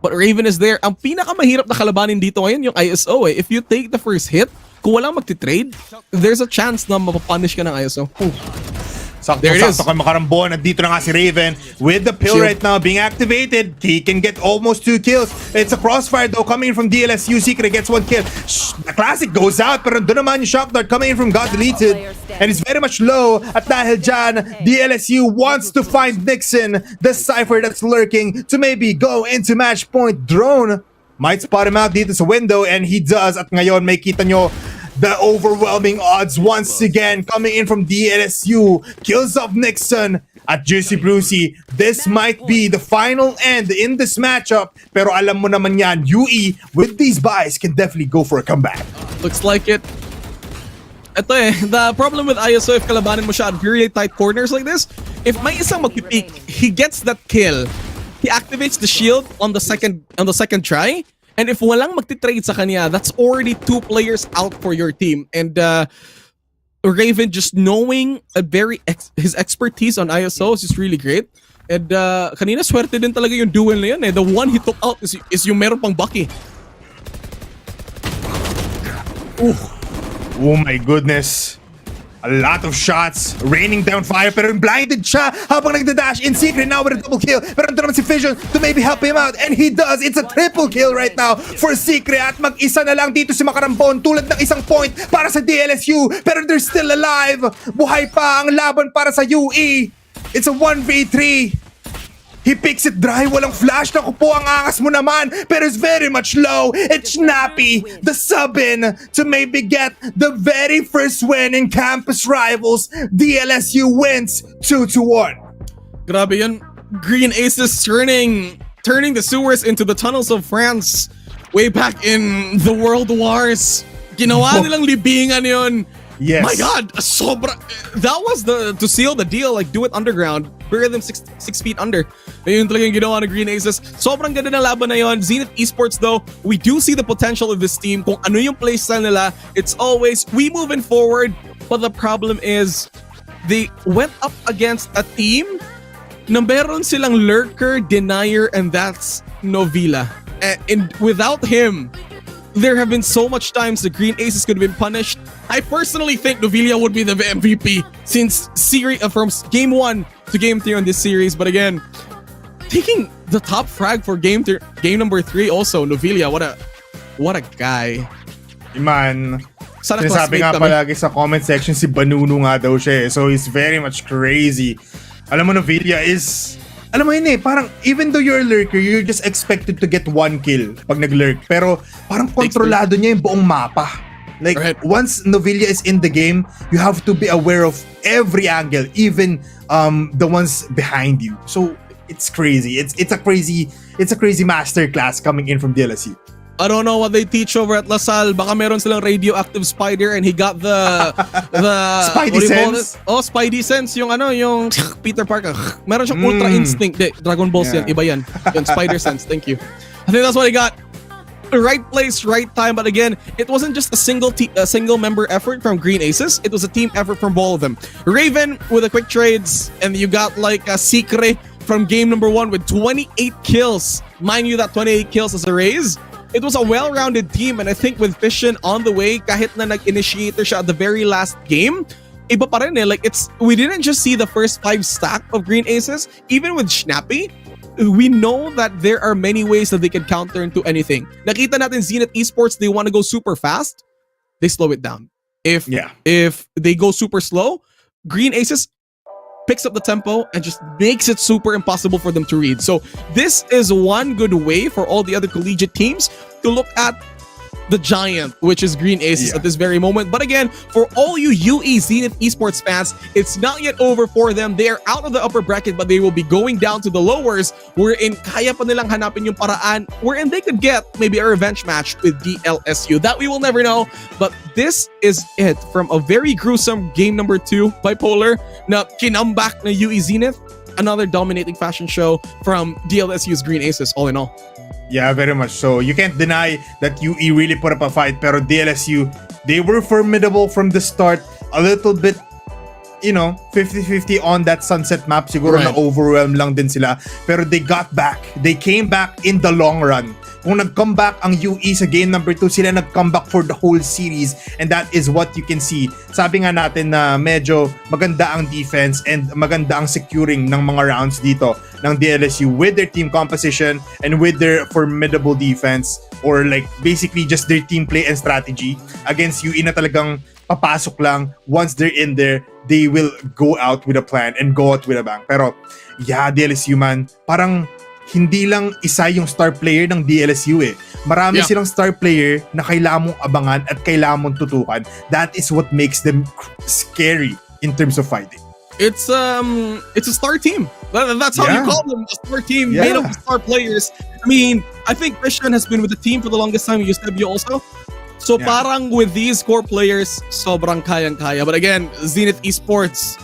but Raven is there. Ang pinakamahirap na kalabanin dito ngayon yung ISO eh. If you take the first hit, kung walang magti-trade, there's a chance na mapapunish ka ng ISO. There it is. Sakto kay Makarambon. Nandito na nga si Raven with the pill right now being activated. He can get almost 2 kills. It's a crossfire though coming in from DLSU. Secret gets 1 kill. The classic goes out, pero doon naman yung shock dart coming in from God Deleted. And it's very much low. At dahil dyan, DLSU wants to find Nixon, the Cypher that's lurking, to maybe go into match point. Drone might spot him out dito sa window, and he does. At ngayon, may kita nyo the overwhelming odds once again coming in from DLSU. Kills off Nixon at Juicy Brucey. This might be the final end in this matchup. Pero alam mo naman yan, UE with these buys can definitely go for a comeback. Looks like it. Ito eh, the problem with ISO if kalabanin mo siya at very tight corners like this, if may isang magpipick, he gets that kill. He activates the shield on the second try. And if walang magti-trade sa kanya, that's already 2 players out for your team. And Raven just knowing his expertise on ISO is just really great. And kanina swerte din talaga yung duel na yun eh. The one he took out is yung meron pang Bucky. Oh my goodness. A lot of shots, raining down fire, pero blinded siya habang nagda-dash in secret now with a double kill. Pero ito naman si Fission to maybe help him out, and he does. It's a triple kill right now for Secret at mag-isa na lang dito si Makarambon tulad ng isang point para sa DLSU, pero they're still alive. Buhay pa ang laban para sa UE. It's a 1v3. He picks it dry, walang flash. Naku po, ang angas mo naman. Pero it's very much low. It's Snappy, the sub-in to maybe get the very first win in Campus Rivals. DLSU wins 2-1. Grabe yun. Green Aces turning the sewers into the tunnels of France way back in the World Wars. Ginawa nilang libingan yun. Yes. My God, sobra. That was to seal the deal, like do it underground. Bury them 6 feet under. Ayun talaga yung ginawa ng Green Aces. Sobrang ganda ng laban na yun. Zenith Esports though, we do see the potential of this team. Kung ano yung playstyle nila, it's always, we moving forward. But the problem is, they went up against a team na meron silang lurker, denier, and that's Novila. And without him, there have been so much times the Green Aces could have been punished. I personally think Novelia would be the MVP since from game 1 to game 3 on this series. But again, taking the top frag for game number 3 also, Novelia, what a guy. Man, Sana sinasabi classmate nga kami. palagi sa comment section si Banuno nga daw siya eh. So he's very much crazy. Alam mo, Novelia is... Alam mo yun eh, parang even though you're a lurker, you're just expected to get 1 kill pag nag-lurk. Pero parang kontrolado niya yung buong mapa. Like, Right. once Novelia is in the game, you have to be aware of every angle, even the ones behind you. So it's crazy. It's a crazy masterclass coming in from DLSU. I don't know what they teach over at LaSalle. Baka meron silang radioactive spider and he got the Spidey what do you call sense? it? Oh, Spidey sense. Yung yung Peter Parker. Meron siyang ultra instinct. Dragon Balls Yeah. yan. Iba yan. Yung spider sense. Thank you. I think that's what he got. Right place, right time. But again, it wasn't just a single member effort from Green Aces. It was a team effort from all of them. Raven with the quick trades, and you got like a Secret from game number 1 with 28 kills. Mind you, that 28 kills is a raise. It was a well-rounded team, and I think with Fission on the way, kahit na nag-initiator siya at the very last game, iba pa rin eh. Like, we didn't just see the first 5 stack of Green Aces. Even with Snappy, we know that there are many ways that they can counter into anything. Nakita natin Zenith Esports, they want to go super fast, they slow it down. If they go super slow, Green Aces, picks up the tempo and just makes it super impossible for them to read. So this is one good way for all the other collegiate teams to look at the giant, which is Green Aces at this very moment. But again, for all you UE Zenith Esports fans, it's not yet over for them. They are out of the upper bracket, but they will be going down to the lowers, wherein kaya pa nilang hanapin yung paraan wherein they could get maybe a revenge match with DLSU. That we will never know. But this is it from a very gruesome game number 2 Bipolar na kinambak na UE Zenith. Another dominating fashion show from DLSU's Green Aces, all in all. Yeah, very much so. You can't deny that UE really put up a fight, pero DLSU, they were formidable from the start. A little bit, 50-50 on that sunset map. Siguro Right. na-overwhelm lang din sila. Pero they got back. They came back in the long run. Kung nag-comeback ang UE sa game number 2, sila nag-comeback for the whole series. And that is what you can see. Sabi nga natin na medyo maganda ang defense and maganda ang securing ng mga rounds dito ng DLSU with their team composition and with their formidable defense, or like basically just their team play and strategy against UE na talagang papasok lang. Once they're in there, they will go out with a plan and go out with a bang. Pero yeah, DLSU man, parang hindi lang isa yung star player ng DLSU eh. Marami silang star player na kailangan mong abangan at kailangan mong tutukan. That is what makes them scary in terms of fighting. It's a star team. That's how you call them, a star team made of star players. I mean, I think Christian has been with the team for the longest time. Eusebio also. So parang with these core players, sobrang kayang-kaya. But again, Zenith Esports,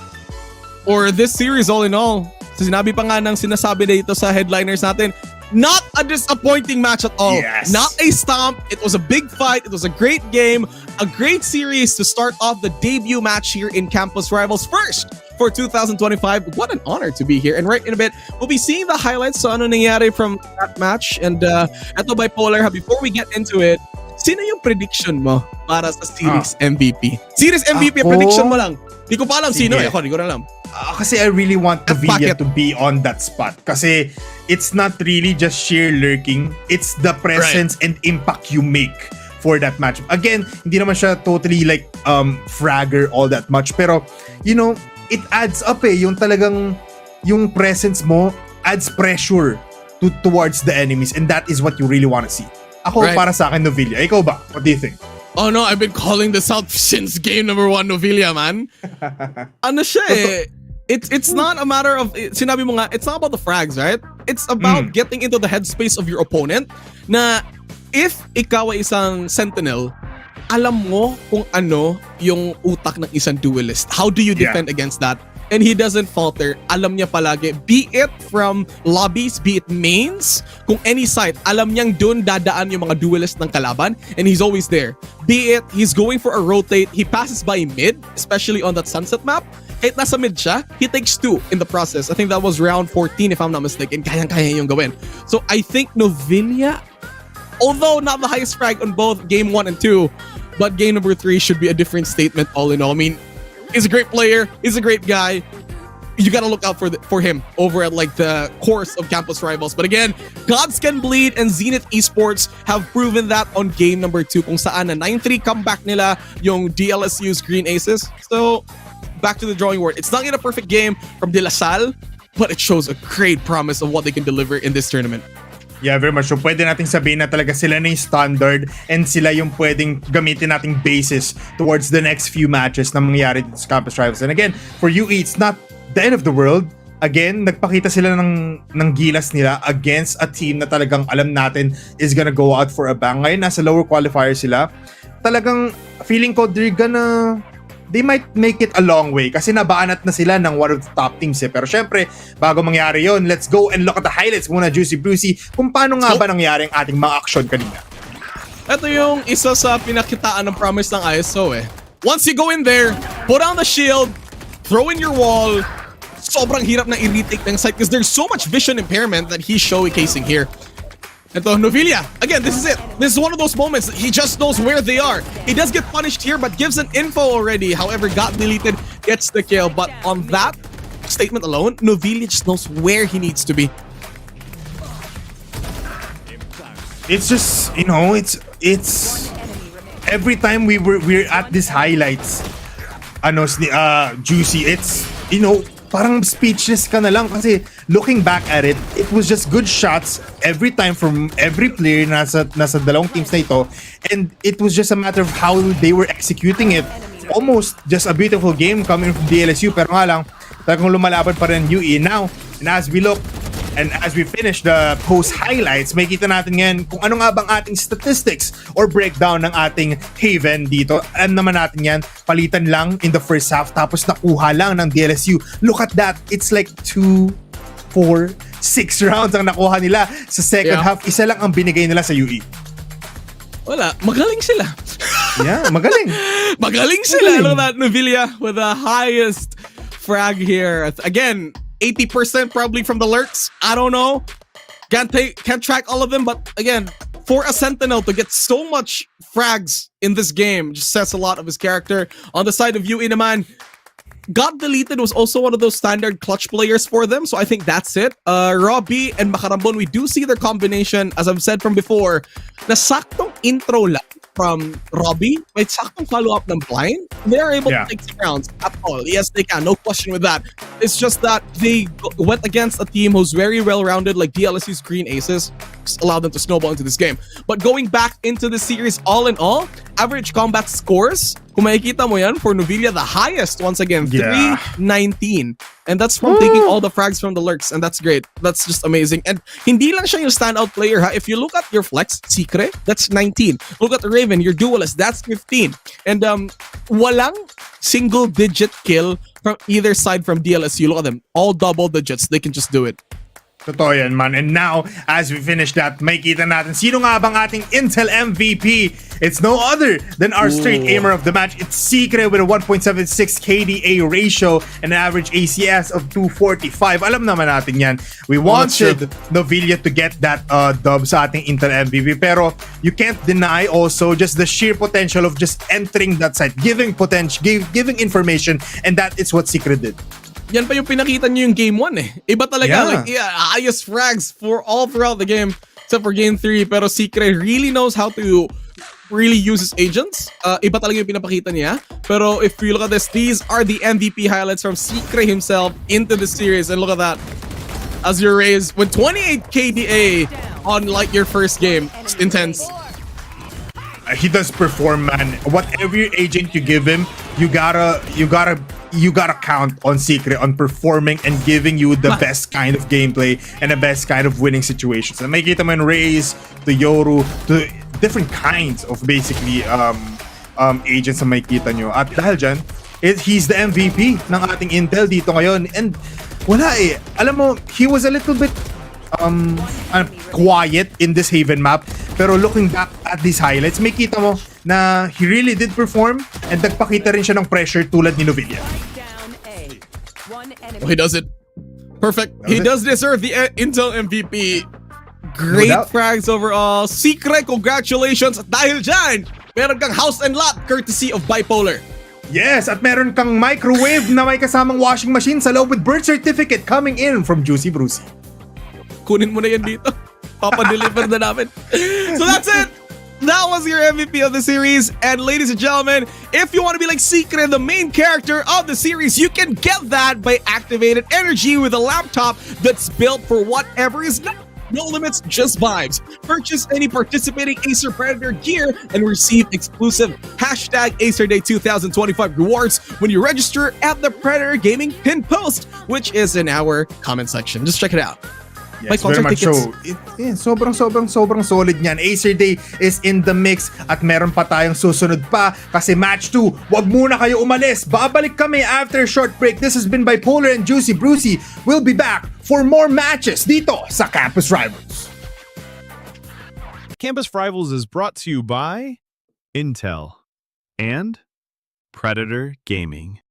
or this series all in all, sinabi pa nga ng sinasabi dito sa headliners natin, not a disappointing match at all. Yes. Not a stomp. It was a big fight. It was a great game. A great series to start off the debut match here in Campus Rivals first for 2025. What an honor to be here. And right in a bit, we'll be seeing the highlights so ano nangyari from that match. And eto Bipolar, before we get into it, sino yung prediction mo para sa series MVP? Series MVP, prediction mo lang. Di ko pa alam sino eh. Di ko na alam. Kasi I really want Novilla Packet. to be on that spot. Kasi it's not really just sheer lurking. It's the presence and impact you make for that match. Again, hindi naman siya totally like fragger all that much. Pero, it adds up eh. Yung talagang, yung presence mo adds pressure towards the enemies. And that is what you really want to see. Ako, para sa akin, Novilla. Ikaw ba? What do you think? Oh no, I've been calling this out since game number 1, Novilla, man. Ano siya eh. It's not a matter of, sinabi mo nga, it's not about the frags, right? It's about getting into the headspace of your opponent na if ikaw ay isang sentinel, alam mo kung ano yung utak ng isang duelist. How do you defend against that? And he doesn't falter. Alam niya palagi, be it from lobbies, be it mains, kung any site, alam niyang dun dadaan yung mga duelist ng kalaban, and he's always there. Be it, he's going for a rotate, he passes by mid, especially on that sunset map. Kahit nasa mid siya, he takes 2 in the process. I think that was round 14 if I'm not mistaken. Kayang-kaya yung gawin. So I think Novilla, although not the highest frag on both game 1 and 2, but game number 3 should be a different statement all in all. I mean, he's a great player. He's a great guy. You gotta look out for him over at like the course of Campus Rivals. But again, Gods Can Bleed and Zenith Esports have proven that on game number 2 kung saan na 9-3 comeback nila yung DLSU's Green Aces. So, back to the drawing board. It's not yet a perfect game from De La Salle, but it shows a great promise of what they can deliver in this tournament. Yeah, very much. So pwede nating sabihin na talaga sila na yung standard and sila yung pwedeng gamitin nating basis towards the next few matches na mangyayari dito sa Campus Rivals. And again, for UE, it's not the end of the world. Again, nagpakita sila ng gilas nila against a team na talagang alam natin is gonna go out for a bang. Ngayon, nasa lower qualifier sila. Talagang feeling ko they might make it a long way kasi nabaanat na sila ng one of the top teams eh. Pero syempre, bago mangyari yon, let's go and look at the highlights muna, Juicy Brucey, kung paano nga ba nangyari ang ating mga action kanina. Ito yung isa sa pinakitaan ng promise ng ISO eh. Once you go in there, put on the shield, throw in your wall, sobrang hirap na i-retake ng site because there's so much vision impairment that he's showcasing here. Ito, Novilla. Again, this is it. This is one of those moments. He just knows where they are. He does get punished here, but gives an info already. However, got deleted, gets the kill. But on that statement alone, Novilla just knows where he needs to be. It's just, it's every time we're at these highlights, Juicy, it's, parang speechless ka na lang kasi looking back at it, it was just good shots every time from every player nasa dalawang teams na ito, and it was just a matter of how they were executing it. Almost just a beautiful game coming from DLSU, pero nga lang talagang lumalaban pa rin UE. Now, and as we look and as we finish the post highlights, may kita natin ngayon kung ano nga bang ating statistics or breakdown ng ating Haven dito. Alam naman natin yan, palitan lang in the first half tapos nakuha lang ng DLSU. Look at that, it's like 2, 4, 6 rounds ang nakuha nila sa second half. Isa lang ang binigay nila sa UE. Wala, magaling sila. Yeah, magaling. Magaling sila. Look at that, Novilla with the highest frag here. Again, 80% probably from the lurks. I don't know. Can't track all of them, but again, for a Sentinel to get so much frags in this game just says a lot of his character. On the side of UE naman, got deleted was also one of those standard clutch players for them, so I think that's it. Robbie and Makarambon, we do see their combination, as I've said from before, na saktong intro lang from Robbie, may saktong follow-up ng blind. They're able to take some rounds at all. Yes, they can. No question with that. It's just that they went against a team who's very well-rounded, like DLSU's Green Aces. Just allowed them to snowball into this game. But going back into the series, all in all, average combat scores, kung makikita mo yan, for Novilla, the highest, once again, 319. And that's from taking all the frags from the lurks, and that's great. That's just amazing. And hindi lang siya yung standout player, ha? If you look at your flex, Secret, that's 19. Look at the Raven, your duelist, that's 15. And walang single-digit kill from either side from DLSU. Look at them, all double digits. They can just do it. Totoo yan, man. And now, as we finish that, may kita natin, sino nga bang ating Intel MVP? It's no other than our straight aimer of the match. It's Secret with a 1.76 KDA ratio and an average ACS of 245. Alam naman natin yan. We wanted Novilla to get that dub sa ating Intel MVP. Pero you can't deny also just the sheer potential of just entering that site, giving potential, giving information, and that is what Secret did. Yan pa yung pinakita nyo yung game 1 eh. Iba talaga, highest frags for all throughout the game, except for game 3. Pero Secret really knows how to really use his agents. Iba talaga yung pinapakita niya. Pero if you look at this, these are the MVP highlights from Secret himself into the series. And look at that. As your raise with 28 KDA on like your first game. It's intense. He does perform, man. Whatever agent you give him, you gotta count on Secret on performing and giving you the best kind of gameplay and the best kind of winning situations. And makikita mo in Raze, to Yoru, to different kinds of basically agents na makikita nyo. At dahil dyan, he's the MVP ng ating Intel dito ngayon. And wala eh. Alam mo, he was a little bit quiet in this Haven map, pero looking back at these highlights, may kita mo na he really did perform and nagpakita rin siya ng pressure tulad ni Novilla. Oh, he does it. Perfect. He does deserve the Intel MVP. Great frags overall. Secret, congratulations. At dahil dyan, meron kang house and lot courtesy of Bipolar. Yes, at meron kang microwave na may kasamang washing machine sa loob with birth certificate coming in from Juicy Brucey. Kunin mo na yan dito. Papa-deliver na namin. So that's it. That was your MVP of the series. And ladies and gentlemen, if you want to be like Secret, the main character of the series, you can get that by activated energy with a laptop that's built for whatever is not. No limits, just vibes. Purchase any participating Acer Predator gear and receive exclusive #AcerDay 2025 rewards when you register at the Predator Gaming pin post, which is in our comment section. Just check it out. Yes, very much so. Sobrang solid niyan. Acer Day is in the mix at meron pa tayong susunod pa kasi match 2. Wag muna kayo umalis. Babalik kami after a short break. This has been Bipolar and Juicy Brucey. We'll be back for more matches dito sa Campus Rivals. Campus Rivals is brought to you by Intel and Predator Gaming.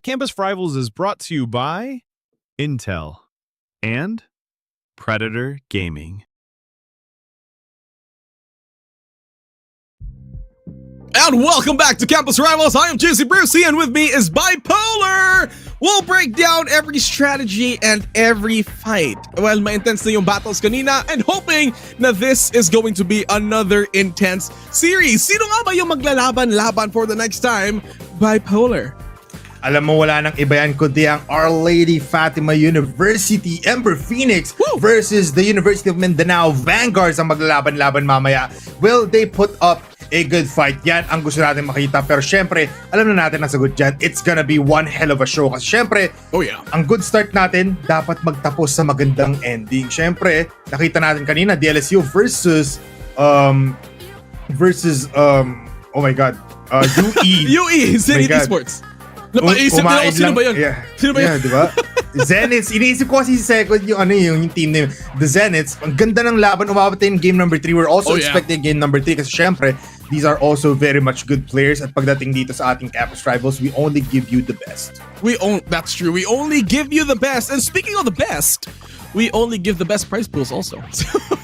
Campus Rivals is brought to you by Intel and Predator Gaming. And welcome back to Campus Rivals. I am JC Brucey, and with me is Bipolar. We'll break down every strategy and every fight. Well, ma-intense na yung battles kanina, and hoping na this is going to be another intense series. Sino nga ba yung maglalaban-laban for the next time? Bipolar. Alam mo, wala nang iba yan kundi ang Our Lady Fatima University Ember Phoenix versus the University of Mindanao Vanguards ang maglalaban-laban mamaya. Will they put up a good fight? Yan ang gusto natin makita. Pero syempre, alam na natin ang sagot dyan. It's gonna be one hell of a show. Kasi syempre, ang good start natin, dapat magtapos sa magandang ending. Syempre, nakita natin kanina, DLSU versus oh my God, UE. UE, Zenith Esports. Napaisip nila ako, sino ba yun? Sino ba yun? Diba? Zeniths, iniisip ko kasi second yung team name. The Zeniths, ang ganda ng laban, umabot in game number 3. We're also expecting game number 3 kasi syempre, these are also very much good players at pagdating dito sa ating Campus Rivals, we only give you the best. That's true. We only give you the best. And speaking of the best, we only give the best prize pools also.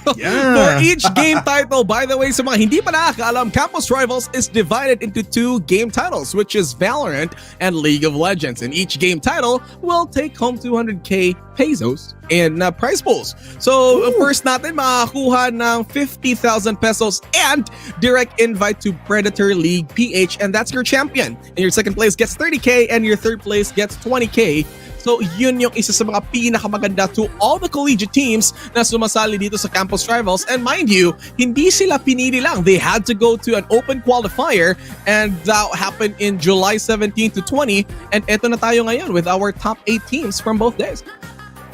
For each game title, by the way, sa mga hindi pa nakakaalam, Campus Rivals is divided into 2 game titles, which is Valorant and League of Legends. And each game title will take home 200k pesos in prize pools. So, first natin, makakuha ng 50,000 pesos and direct invite to Predator League PH, and that's your champion. And your second place gets 30k and your third place gets 20k. So, yun yung isa sa mga pinakamaganda to all the collegiate teams na sumasali dito sa Campus Rivals. And mind you, hindi sila pinili lang. They had to go to an open qualifier, and that happened in July 17 to 20. And eto na tayo ngayon with our top 8 teams from both days.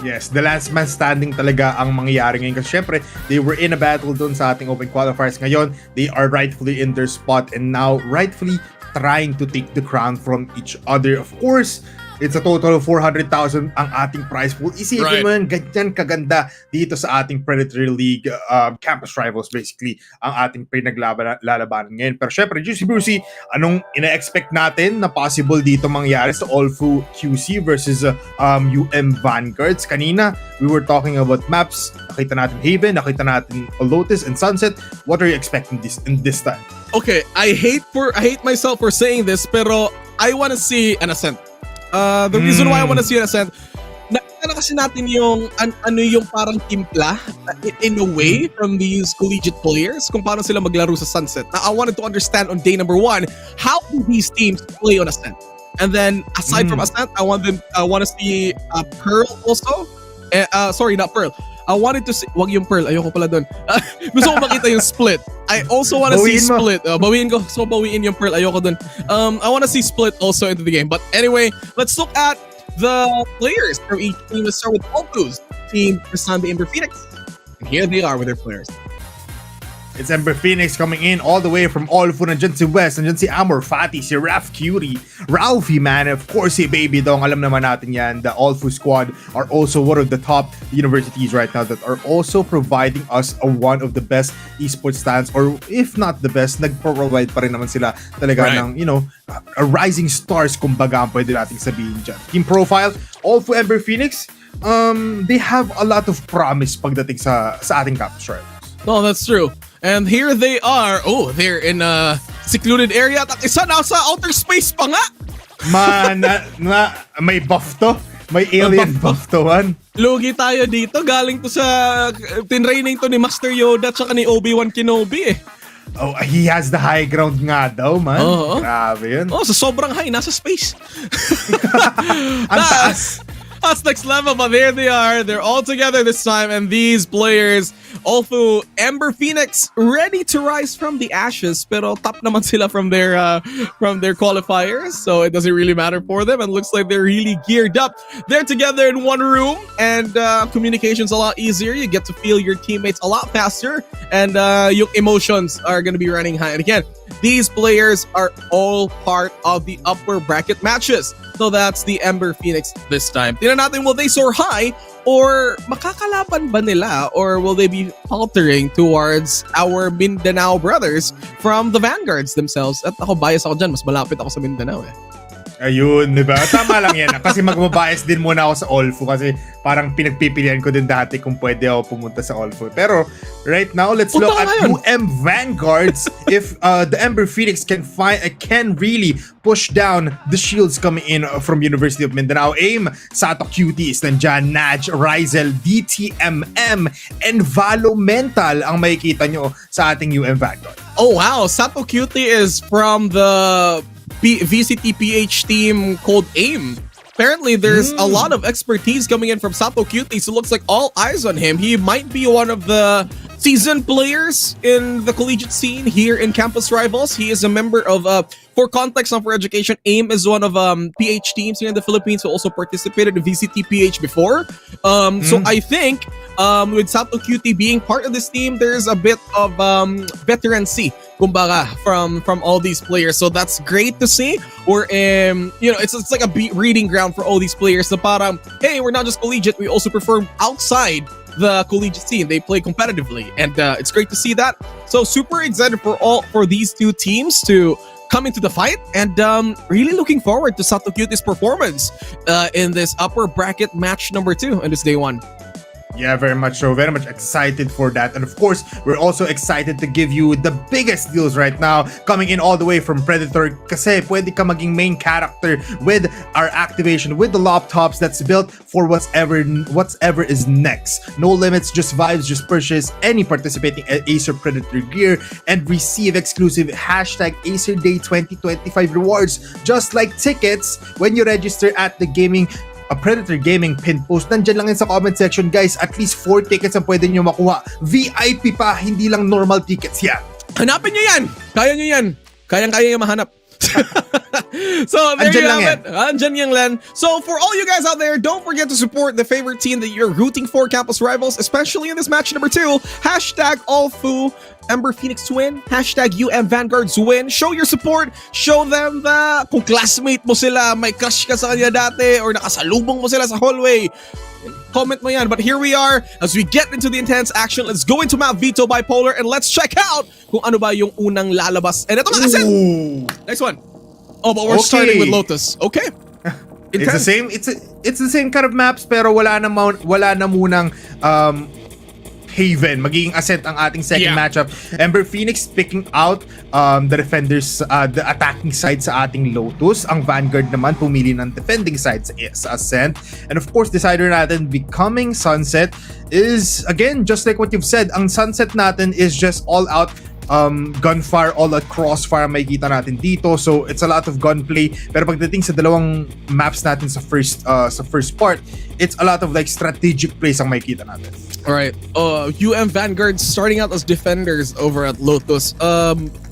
Yes, the last man standing talaga ang mangyayari ngayon kasi syempre, they were in a battle dun sa ating open qualifiers ngayon. They are rightfully in their spot and now rightfully trying to take the crown from each other. Of course, it's a total of 400,000 ang ating prize pool. Isipin mo yan, ganyan kaganda dito sa ating Predator League Campus Rivals, basically, ang ating pinaglalabanan ngayon. Pero syempre, Juicy Brucey, anong ina-expect natin na possible dito mangyari sa All-Fu QC versus UM Vanguards? Kanina, we were talking about maps. Nakita natin Haven, nakita natin Lotus and Sunset. What are you expecting in this time? Okay, I hate myself for saying this, pero I want to see an Ascent. The reason why I want to see an Ascent, nakikita na kasi natin yung ano yung parang timpla in a way from these collegiate players kung paano sila maglaro sa Sunset. Now, I wanted to understand on day number 1, how do these teams play on Ascent? And then aside from Ascent, I want to see Pearl also. Sorry, not Pearl. I wanted to see, wag yung Pearl, ayoko pala doon. Gusto ko makita yung Split. I also want to see Split. Bawiin ko, so bawiin yung Pearl, ayoko doon. I want to see Split also into the game. But anyway, let's look at the players from each team. Let's start with Alpha's team, this time the Ember Phoenix. And here they are with their players. It's Ember Phoenix coming in all the way from Olfu. Nandyan si West, nandyan si Amor Fati, si Raf Curie, Ralphie, man. Of course, si Baby Dong. Alam naman natin yan. The Olfu squad are also one of the top universities right now that are also providing us one of the best esports stands, or if not the best, nag-provide pa rin naman sila talaga ng, you know, a rising stars, kumbaga, ang pwede nating sabihin dyan. Team profile, Olfu Ember Phoenix, they have a lot of promise pagdating sa ating campus rivals. No, that's true. And here they are. Oh, they're in a secluded area. At isa nasa outer space pa nga. May buff to. May alien buff to, man. Lugi tayo dito. Galing to sa tinraining to ni Master Yoda at saka ni Obi-Wan Kenobi eh. Oh, he has the high ground nga daw, man. Grabe yun. Oh, sa sobrang high, nasa space. Ang taas. That's next level, but there they are. They're all together this time, and these players, Olfu, Ember Phoenix, ready to rise from the ashes. Pero top naman sila from their qualifiers, so it doesn't really matter for them. And looks like they're really geared up. They're together in one room, and communication's a lot easier. You get to feel your teammates a lot faster, and your emotions are gonna be running high. And again, these players are all part of the upper bracket matches. So that's the Ember Phoenix this time. Tingnan natin, will they soar high or makakalaban ba nila, or will they be faltering towards our Mindanao brothers from the Vanguards themselves? At ako, bias ako dyan. Mas malapit ako sa Mindanao eh. Ayun, di ba? Tama lang yan. Kasi magmabias din muna ako sa Olfu kasi parang pinagpipilian ko din dati kung pwede ako pumunta sa Olfu. Pero right now, let's look at UM Vanguards. If the Ember Phoenix can really push down the shields coming in from University of Mindanao. AIM, Sato Cuties, nandyan, Naj, Rizel, DTMM, and Valo Mental ang makikita nyo sa ating UM Vanguard. Oh wow, Sato Cutie is from the VCTPH team called AIM. Apparently, there's a lot of expertise coming in from Sato Cutie, so it looks like all eyes on him. He might be one of the seasoned players in the collegiate scene here in Campus Rivals. He is a member of, for context and for education, AIM is one of PH teams here in the Philippines who also participated in VCTPH before. So I think with Sato Cutie being part of this team, there's a bit of veterancy, kumbaga, from all these players. So that's great to see. Or it's like a breeding ground for all these players. So parang, hey, we're not just collegiate, we also perform outside the collegiate scene. They play competitively, and it's great to see that. So super excited for these two teams to come into the fight, and really looking forward to Sato Cutie's performance in this upper bracket match number 2 on this day 1. Yeah, very much so. Very much excited for that. And of course, we're also excited to give you the biggest deals right now coming in all the way from Predator. Kasi pwede ka maging main character with our activation, with the laptops that's built for whatever is next. No limits, just vibes, just purchase any participating Acer Predator gear and receive exclusive hashtag Acer Day 2025 rewards, just like tickets when you register at the Predator Gaming pin post. Nandyan lang yun sa comment section, guys. At least 4 tickets ang pwede nyo makuha. VIP pa, hindi lang normal tickets yan. Hanapin nyo yan! Kaya nyo yan! Kayang-kaya yung mahanap. So there you have it. Andyan yang Len. So for all you guys out there, don't forget to support the favorite team that you're rooting for, Campus Rivals, especially in this match number 2. Hashtag Allfu Ember Phoenix win. Hashtag UM Vanguards win. Show your support. Show them that kung classmate mo sila, may crush ka sa kanya dati, or nakasalubong mo sila sa hallway, comment mo yan. But here we are as we get into the intense action. Let's go into Mount Vito Bipolar and let's check out kung ano ba yung unang lalabas. And ito nga kasi, next one. Oh, but we're starting with Lotus. Okay. It's the same kind of maps, pero wala na munang Haven. Magiging Ascent ang ating second Yeah. matchup. Ember Phoenix picking out the defenders, the attacking side sa ating Lotus. Ang Vanguard naman pumili ng defending side sa Ascent. And of course, decider natin becoming Sunset is, again, just like what you've said, ang Sunset natin is just all out gunfire, all out crossfire makikita natin dito. So it's a lot of gunplay. Pero pagdating sa dalawang maps natin sa first part, it's a lot of like strategic plays ang makikita natin. Alright, UM Vanguard starting out as defenders over at Lotus.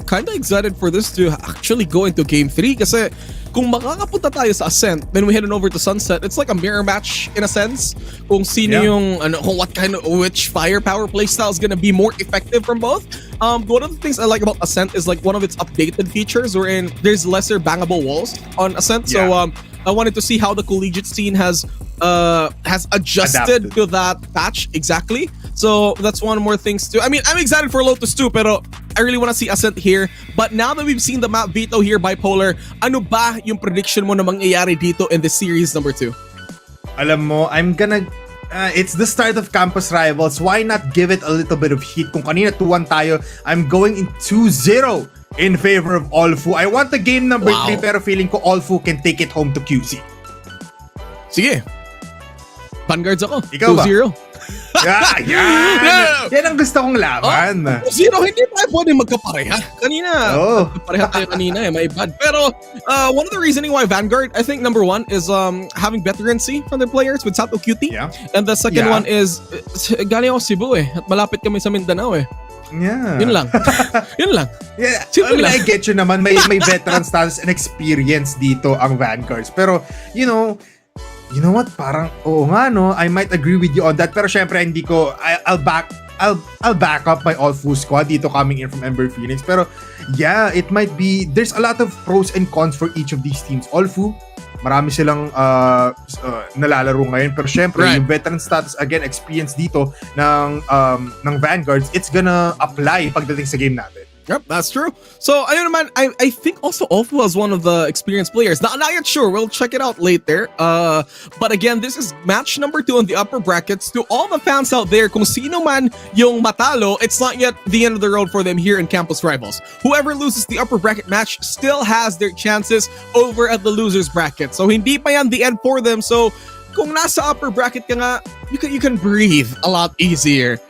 Kinda excited for this to actually go into game 3 kasi kung makakapunta tayo sa Ascent, then we head on over to Sunset. It's like a mirror match in a sense. Kung sino yung, kung which firepower playstyle is gonna be more effective from both. One of the things I like about Ascent is like one of its updated features wherein there's lesser bangable walls on Ascent. So I wanted to see how the collegiate scene has adjusted Adapted. to that patch exactly. So that's one more things too. I mean, I'm excited for Lotus too, pero I really want to see Ascent here. But now that we've seen the map veto here, Bipolar, ano ba yung prediction mo na mangyayari dito in this series number 2? Alam mo, I'm gonna... it's the start of Campus Rivals. Why not give it a little bit of heat? Kung kanina 2-1 tayo, I'm going in 2-0 in favor of Olfu. I want the game number 3 pero feeling ko Olfu can take it home to QC. Sige. Vanguards ako. Ikaw ba? 2-0. Yan! Yan ang gusto kong laban. 2-0, hindi tayo pwede magkapareha. Kanina, magkapareha tayo kanina my bad. Pero one of the reasoning why Vanguard, I think number 1 is having veterancy from their players with Sato QT. Yeah. And the second one is galing ako Cebu at malapit kami sa Mindanao Yeah. Yun lang. Yun lang. Yeah, Simple lang. I get you naman. May veteran status and experience dito ang Vanguards. Pero, you know what? Parang, oo nga, no? I might agree with you on that. Pero syempre, hindi ko, I'll back up my all-full squad dito coming in from Ember Phoenix. Pero, yeah, it might be, there's a lot of pros and cons for each of these teams. All-fu, marami silang nalalaro ngayon. Pero syempre, yung veteran status, again, experience dito ng Vanguards, it's gonna apply pagdating sa game natin. Yep, that's true. So, ayun naman, I think also Olfu was one of the experienced players. Not yet sure. We'll check it out later. But again, this is match number 2 in the upper brackets. To all the fans out there, kung sino man yung matalo, it's not yet the end of the road for them here in Campus Rivals. Whoever loses the upper bracket match still has their chances over at the losers bracket. So, hindi pa yan the end for them. So, kung nasa upper bracket ka nga, you can breathe a lot easier.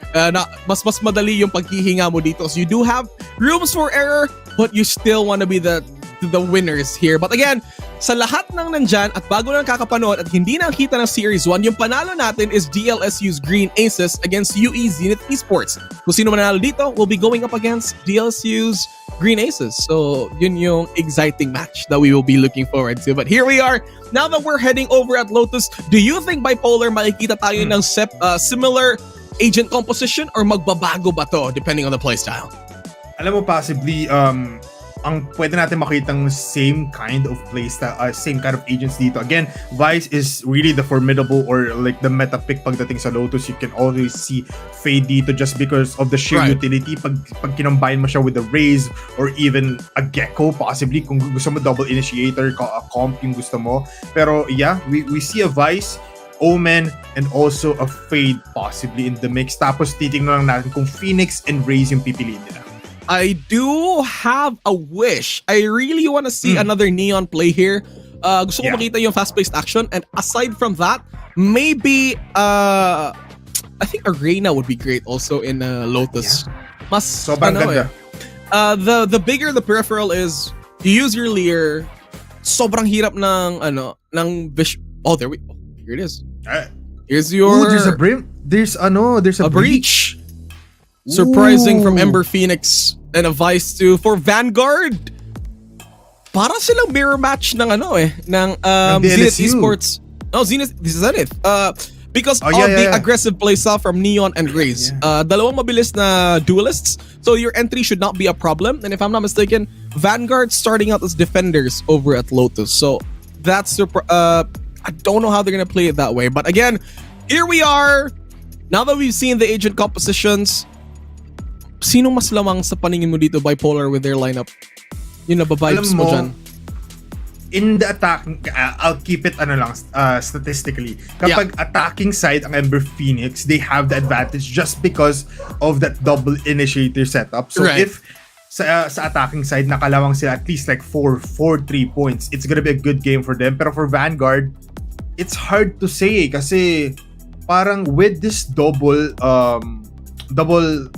Mas madali yung paghihinga mo dito. So you do have rooms for error, but you still want to be the winners here. But again, sa lahat ng nandyan at bago lang kakapanood at hindi nakita ng Series 1, yung panalo natin is DLSU's Green Aces against UE Zenith Esports. Kung sino manalo dito, will be going up against DLSU's Green Aces. So yun yung exciting match that we will be looking forward to. But here we are. Now that we're heading over at Lotus, do you think Bipolar makikita tayo ng similar agent composition or magbabago ba to depending on the playstyle? Alam mo, possibly, ang pwede natin makitang same kind of playstyle, same kind of agents dito. Again, Vice is really the formidable or like the meta pick pagdating sa Lotus. You can always see Fade dito just because of the sheer utility. Pag kinombine mo siya with the Raze or even a Gecko, possibly kung gusto mo double initiator, a comp yung gusto mo. Pero yeah, we see a Vice, Omen, and also a Fade possibly in the mix. Tapos titingnan lang natin kung Phoenix and Raze yung pipiliin nila. I do have a wish. I really want to see another Neon play here. Gusto ko makita yung fast-paced action. And aside from that, maybe I think Arena would be great also in Lotus. Mas sobrang ganda. The bigger the peripheral is, you use your Leer, sobrang hirap ng oh, there we go. Here it is. Here's your... Ooh, there's a brim. There's a breach. Surprising from Ember Phoenix and a Vice too. For Vanguard, para silang mirror match ng Zenith Esports. No, Zenith. This is Zenith. Because of the aggressive playstyle from Neon and Raze. Dalawang mabilis na duelists. So your entry should not be a problem. And if I'm not mistaken, Vanguard starting out as defenders over at Lotus. So that's I don't know how they're gonna play it that way. But again, here we are. Now that we've seen the agent compositions, sino mas lamang sa paningin mo dito, Bipolar, with their lineup? Yung nababayos mo dyan. in the attacking, I'll keep it statistically. Kapag attacking side ang Ember Phoenix, they have the advantage just because of that double initiator setup. So if sa attacking side nakalawang sila at least like 4-3 points, it's gonna be a good game for them. Pero for Vanguard, it's hard to say kasi parang with this double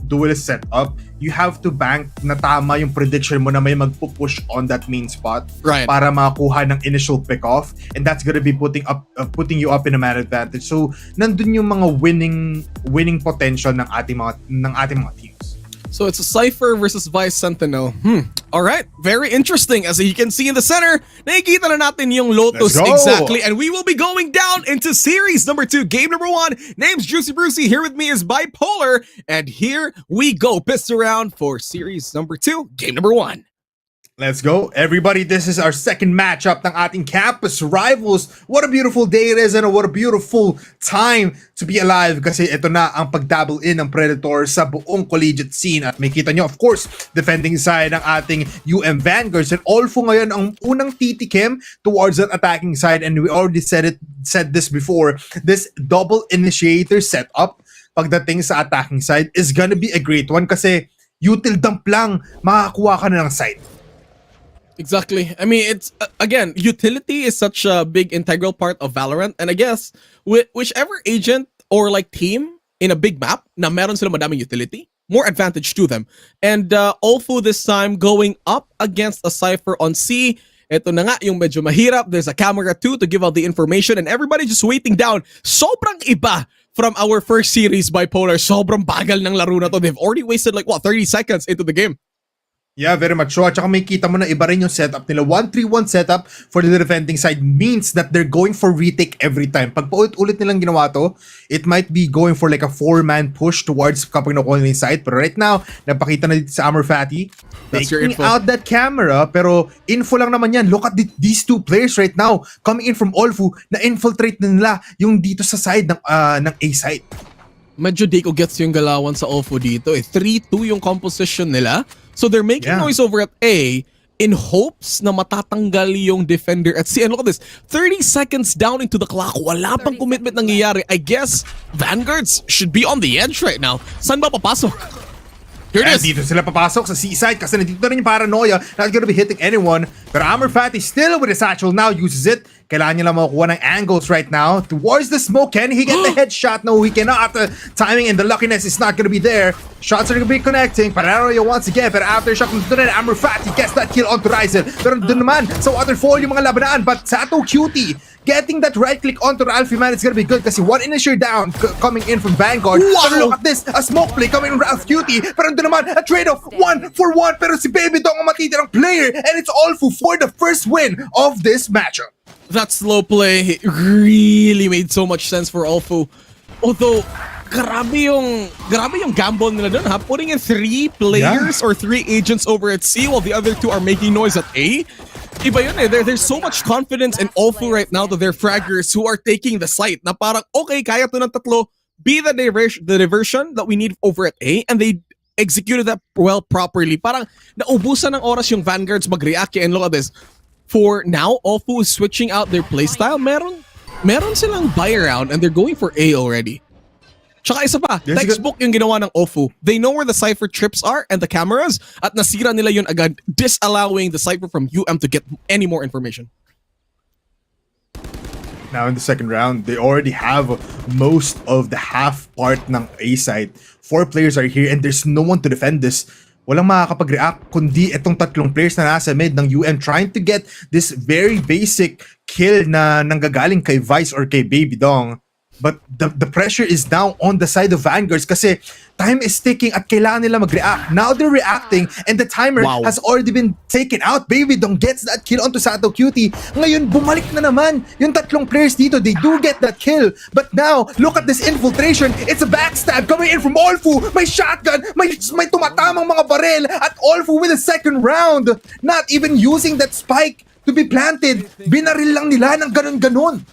duelist setup, you have to bank na tama yung prediction mo na may magpupush on that main spot para makakuha ng initial pick off, and that's gonna be putting you up in a man advantage. So nandun yung mga winning potential ng ating mga teams. So it's a Cypher versus Vice Sentinel. Alright, very interesting. As you can see in the center, nakikita na natin yung Lotus exactly. And we will be going down into series number 2, game number 1. Name's Juicy Brucey. Here with me is Bipolar. And here we go. Pissed around for series number 2, game number 1. Let's go. Everybody, this is our second matchup ng ating campus rivals. What a beautiful day it is and what a beautiful time to be alive kasi ito na ang pag-double in ng Predator sa buong collegiate scene. At may kita nyo, of course, defending side ng ating UM Vanguards. And Olfu ngayon ang unang titikim towards that attacking side, and we already said this before. This double initiator setup pagdating sa attacking side is gonna be a great one kasi util dump lang, makakuha ka na ng side. Exactly. I mean, it's again, utility is such a big integral part of Valorant, and I guess whichever agent or like team in a big map na meron sila madaming utility, more advantage to them. And Olfu this time going up against a Cypher on C. Ito na nga yung medyo mahirap. There's a camera too to give out the information, and everybody just waiting down. Sobrang iba from our first series, Bipolar. Sobrang bagal ng laro na to. They've already wasted like 30 seconds into the game. Yeah, very much so. At saka may kita mo na iba rin yung setup nila. 1-3-1 setup for the defending side means that they're going for retake every time. Pag paulit-ulit nilang ginawa to, it might be going for like a 4-man push towards kapag nakuha nila yung side. Pero right now, napakita na dito sa Amor Fatty. Taking out that camera, pero info lang naman yan. Look at these two players right now coming in from Olfu na infiltrate na nila yung dito sa side ng A side. Medyo di ko gets yung galawan sa Olfu dito. 3-2 yung composition nila. So they're making noise over at A in hopes na matatanggal yung defender at C. And look at this, 30 seconds down into the clock. Wala pang commitment nangyayari. I guess Vanguards should be on the edge right now. Saan ba papasok? Here it is. Dito sila papasok sa C-side kasi nandito na rin yung paranoia, not gonna be hitting anyone. Pero Amor Fatty still with his satchel now, uses it. Kailangan niya lang makukuha ng angles right now towards the smoke. Can he get the headshot? No, he cannot. The timing and the luckiness is not gonna be there. Shots are gonna be connecting. Paranoia once again. Pero after shot comes doon, Amor Fatty gets that kill onto Ryzel. Pero doon naman sa other four yung mga labanaan. But Sato Cutie getting that right click onto Ralphie, man, it's gonna be good kasi one initiator down coming in from Vanguard. Wow. Pero look at this, a smoke play coming from Ralph Cutie. Pero doon naman, a trade-off, 1-for-1. Pero si Baby Dong ang matitirang player, and it's Olfu for the first win of this matchup. That slow play really made so much sense for Olfu. Although, grabe yung gamble nila dun, ha? Putting in 3 players or 3 agents over at C while the other 2 are making noise at A. Iba yun eh. There's so much confidence in Olfu right now to their fraggers who are taking the site na parang, okay, kaya to ng tatlo, be the diversion that we need over at A, and they executed that well properly. Parang naubusan ng oras yung Vanguards mag-react, and look at this. For now, Olfu is switching out their playstyle. Meron silang buy around and they're going for A already. Tsaka isa pa, textbook yung ginawa ng Olfu. They know where the Cypher trips are and the cameras, at nasira nila yun agad, disallowing the Cypher from UM to get any more information. Now in the second round, they already have most of the half part ng A side. 4 players are here and there's no one to defend this. Walang makakapag-react kundi itong tatlong players na nasa mid ng UM trying to get this very basic kill na nanggagaling kay Vice or kay Baby Dong. But the pressure is now on the side of Vanguards kasi time is ticking at kailangan nila mag-react. Now they're reacting and the timer has already been taken out. Baby Dong gets that kill onto Sato Cutie. Ngayon, bumalik na naman yung tatlong players dito. They do get that kill. But now, look at this infiltration. It's a backstab coming in from Olfu. May shotgun. May tumatamang mga barel. At Olfu with a second round. Not even using that spike to be planted. Binaril lang nila ng ganon-ganon.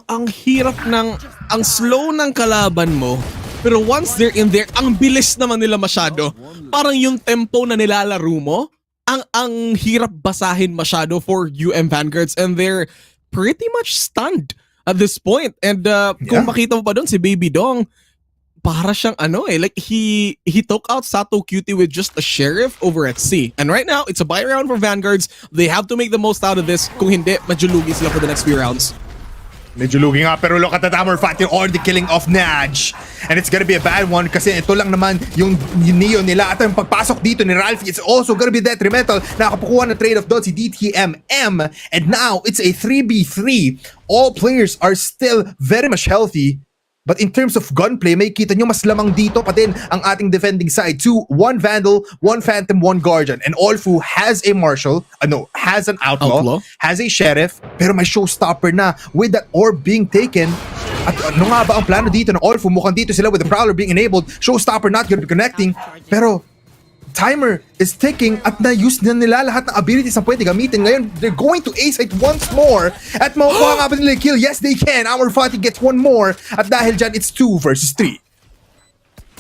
Ang hirap ang slow ng kalaban mo, pero once they're in there, ang bilis naman nila masyado. Parang yung tempo na nilalaro mo, ang hirap basahin masyado for UM Vanguards, and they're pretty much stunned at this point. And kung makita mo pa doon si Baby Dong, para siyang like he took out Sato Cutie with just a sheriff over at C. And right now, it's a buy round for Vanguards. They have to make the most out of this. Kung hindi, medyo lugi sila for the next few rounds. Medyo lugi nga, pero look at the Amor Fati already killing off Naj. And it's gonna be a bad one kasi ito lang naman yung Neo nila. At yung pagpasok dito ni Ralphie, it's also gonna be detrimental. Nakapakuha na trade-off doon si DTMM. And now, it's a 3v3. All players are still very much healthy. But in terms of gunplay, may kita nyo mas lamang dito pa din ang ating defending side. 2, 1 Vandal, 1 Phantom, 1 Guardian. And Olfu has a Marshal, has an Outlaw, has a Sheriff, pero may Showstopper na with that orb being taken. At ano nga ba ang plano dito ng Olfu? Mukhang dito sila with the Prowler being enabled. Showstopper not gonna be connecting. Pero timer is ticking at na-use na nila lahat ng abilities na pwede gamitin. Ngayon, they're going to ace it once more. At makukuha nga ba nila kill? Yes, they can. Our Fati gets one more. At dahil dyan, it's 2 versus 3.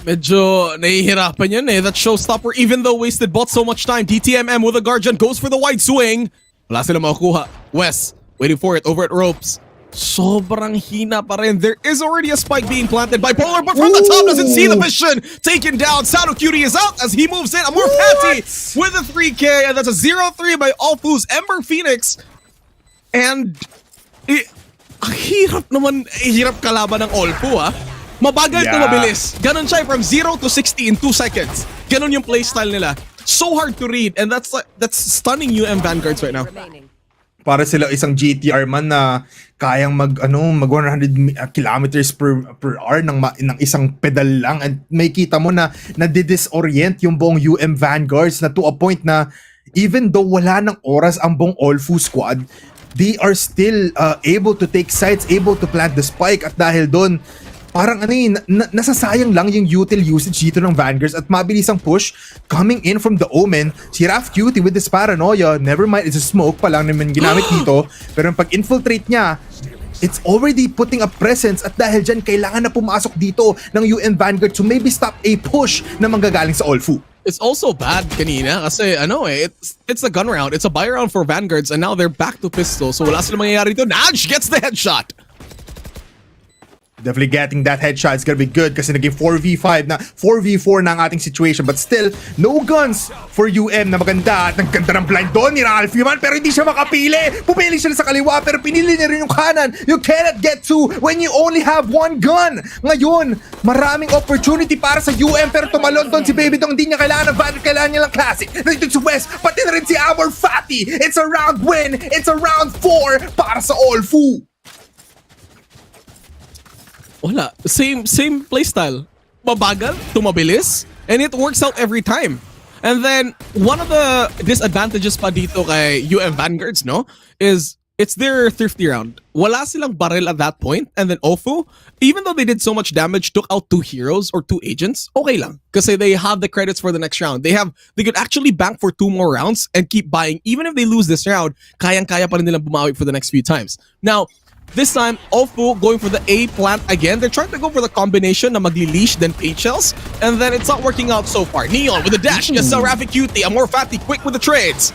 Medyo nahihirapan yun eh. That Showstopper, even though wasted bot so much time, DTMM with a Guardian goes for the wide swing. Wala sila makukuha. Wes, waiting for it over at ropes. Sobrang hina pa rin. There is already a spike being planted by Polar, but from the top doesn't see the vision. Taken down. Sato Cutie is out as he moves in. Amor Fati with a 3K, and that's a 0-3 by Olfu's Ember Phoenix. And hirap naman, hirap kalaban ng Olfu Mabagal to mabilis. Ganon siya from 0 to 60 in 2 seconds. Ganon yung playstyle nila. So hard to read, and that's stunning UM Vanguards right now. Remaining. Para sila isang GTR man na kayang mag 100 kilometers per hour ng isang pedal lang, and may kita mo na nadidisorient yung buong UM Vanguards na to a point na even though wala ng oras ang buong Olfu squad, they are still able to take sides, able to plant the spike. At dahil doon, parang nasasayang lang yung util usage dito ng Vanguards at mabilis ang push coming in from the Omen. Si Raf Cutie with this paranoia, never mind, it's a smoke pa lang naman ginamit dito. Pero pag infiltrate niya, it's already putting a presence, at dahil dyan, kailangan na pumasok dito ng UM Vanguard to maybe stop a push na manggagaling sa Olfu. It's also bad kanina kasi it's a gun round. It's a buy round for Vanguards, and now they're back to pistol. So wala silang mangyayari dito. Naj gets the headshot. Definitely getting that headshot is gonna be good kasi naging 4v5 na 4v4 na ang ating situation, but still no guns for UM na maganda. At ang ganda ng blind doon ni Ralphie man, pero hindi siya makapili. Pumili siya sa kaliwa pero pinili niya rin yung kanan. You cannot get two when you only have one gun. Ngayon, maraming opportunity para sa UM pero tumalon doon si Baby Dong. Hindi niya kailangan ng Vandal, kailangan niya lang classic. Nandito si West, pati na rin si Amor Fati. It's a round win. It's a round 4 para sa Olfu. Wala. Same playstyle. Mabagal to mabilis, and it works out every time. And then, one of the disadvantages pa dito kay UM Vanguards, is it's their thrifty round. Wala silang barrel at that point, and then Olfu, even though they did so much damage, took out 2 heroes or 2 agents, okay lang. Kasi they have the credits for the next round. They could actually bank for 2 more rounds and keep buying. Even if they lose this round, kayang-kaya pa rin nilang bumawi for the next few times. Now, this time, Olfu going for the A plant again. They're trying to go for the combination na magli-leash then paint shells, and then it's not working out so far. Neon with the dash, gets Raffi Cutie. Amor Fati quick with the trades.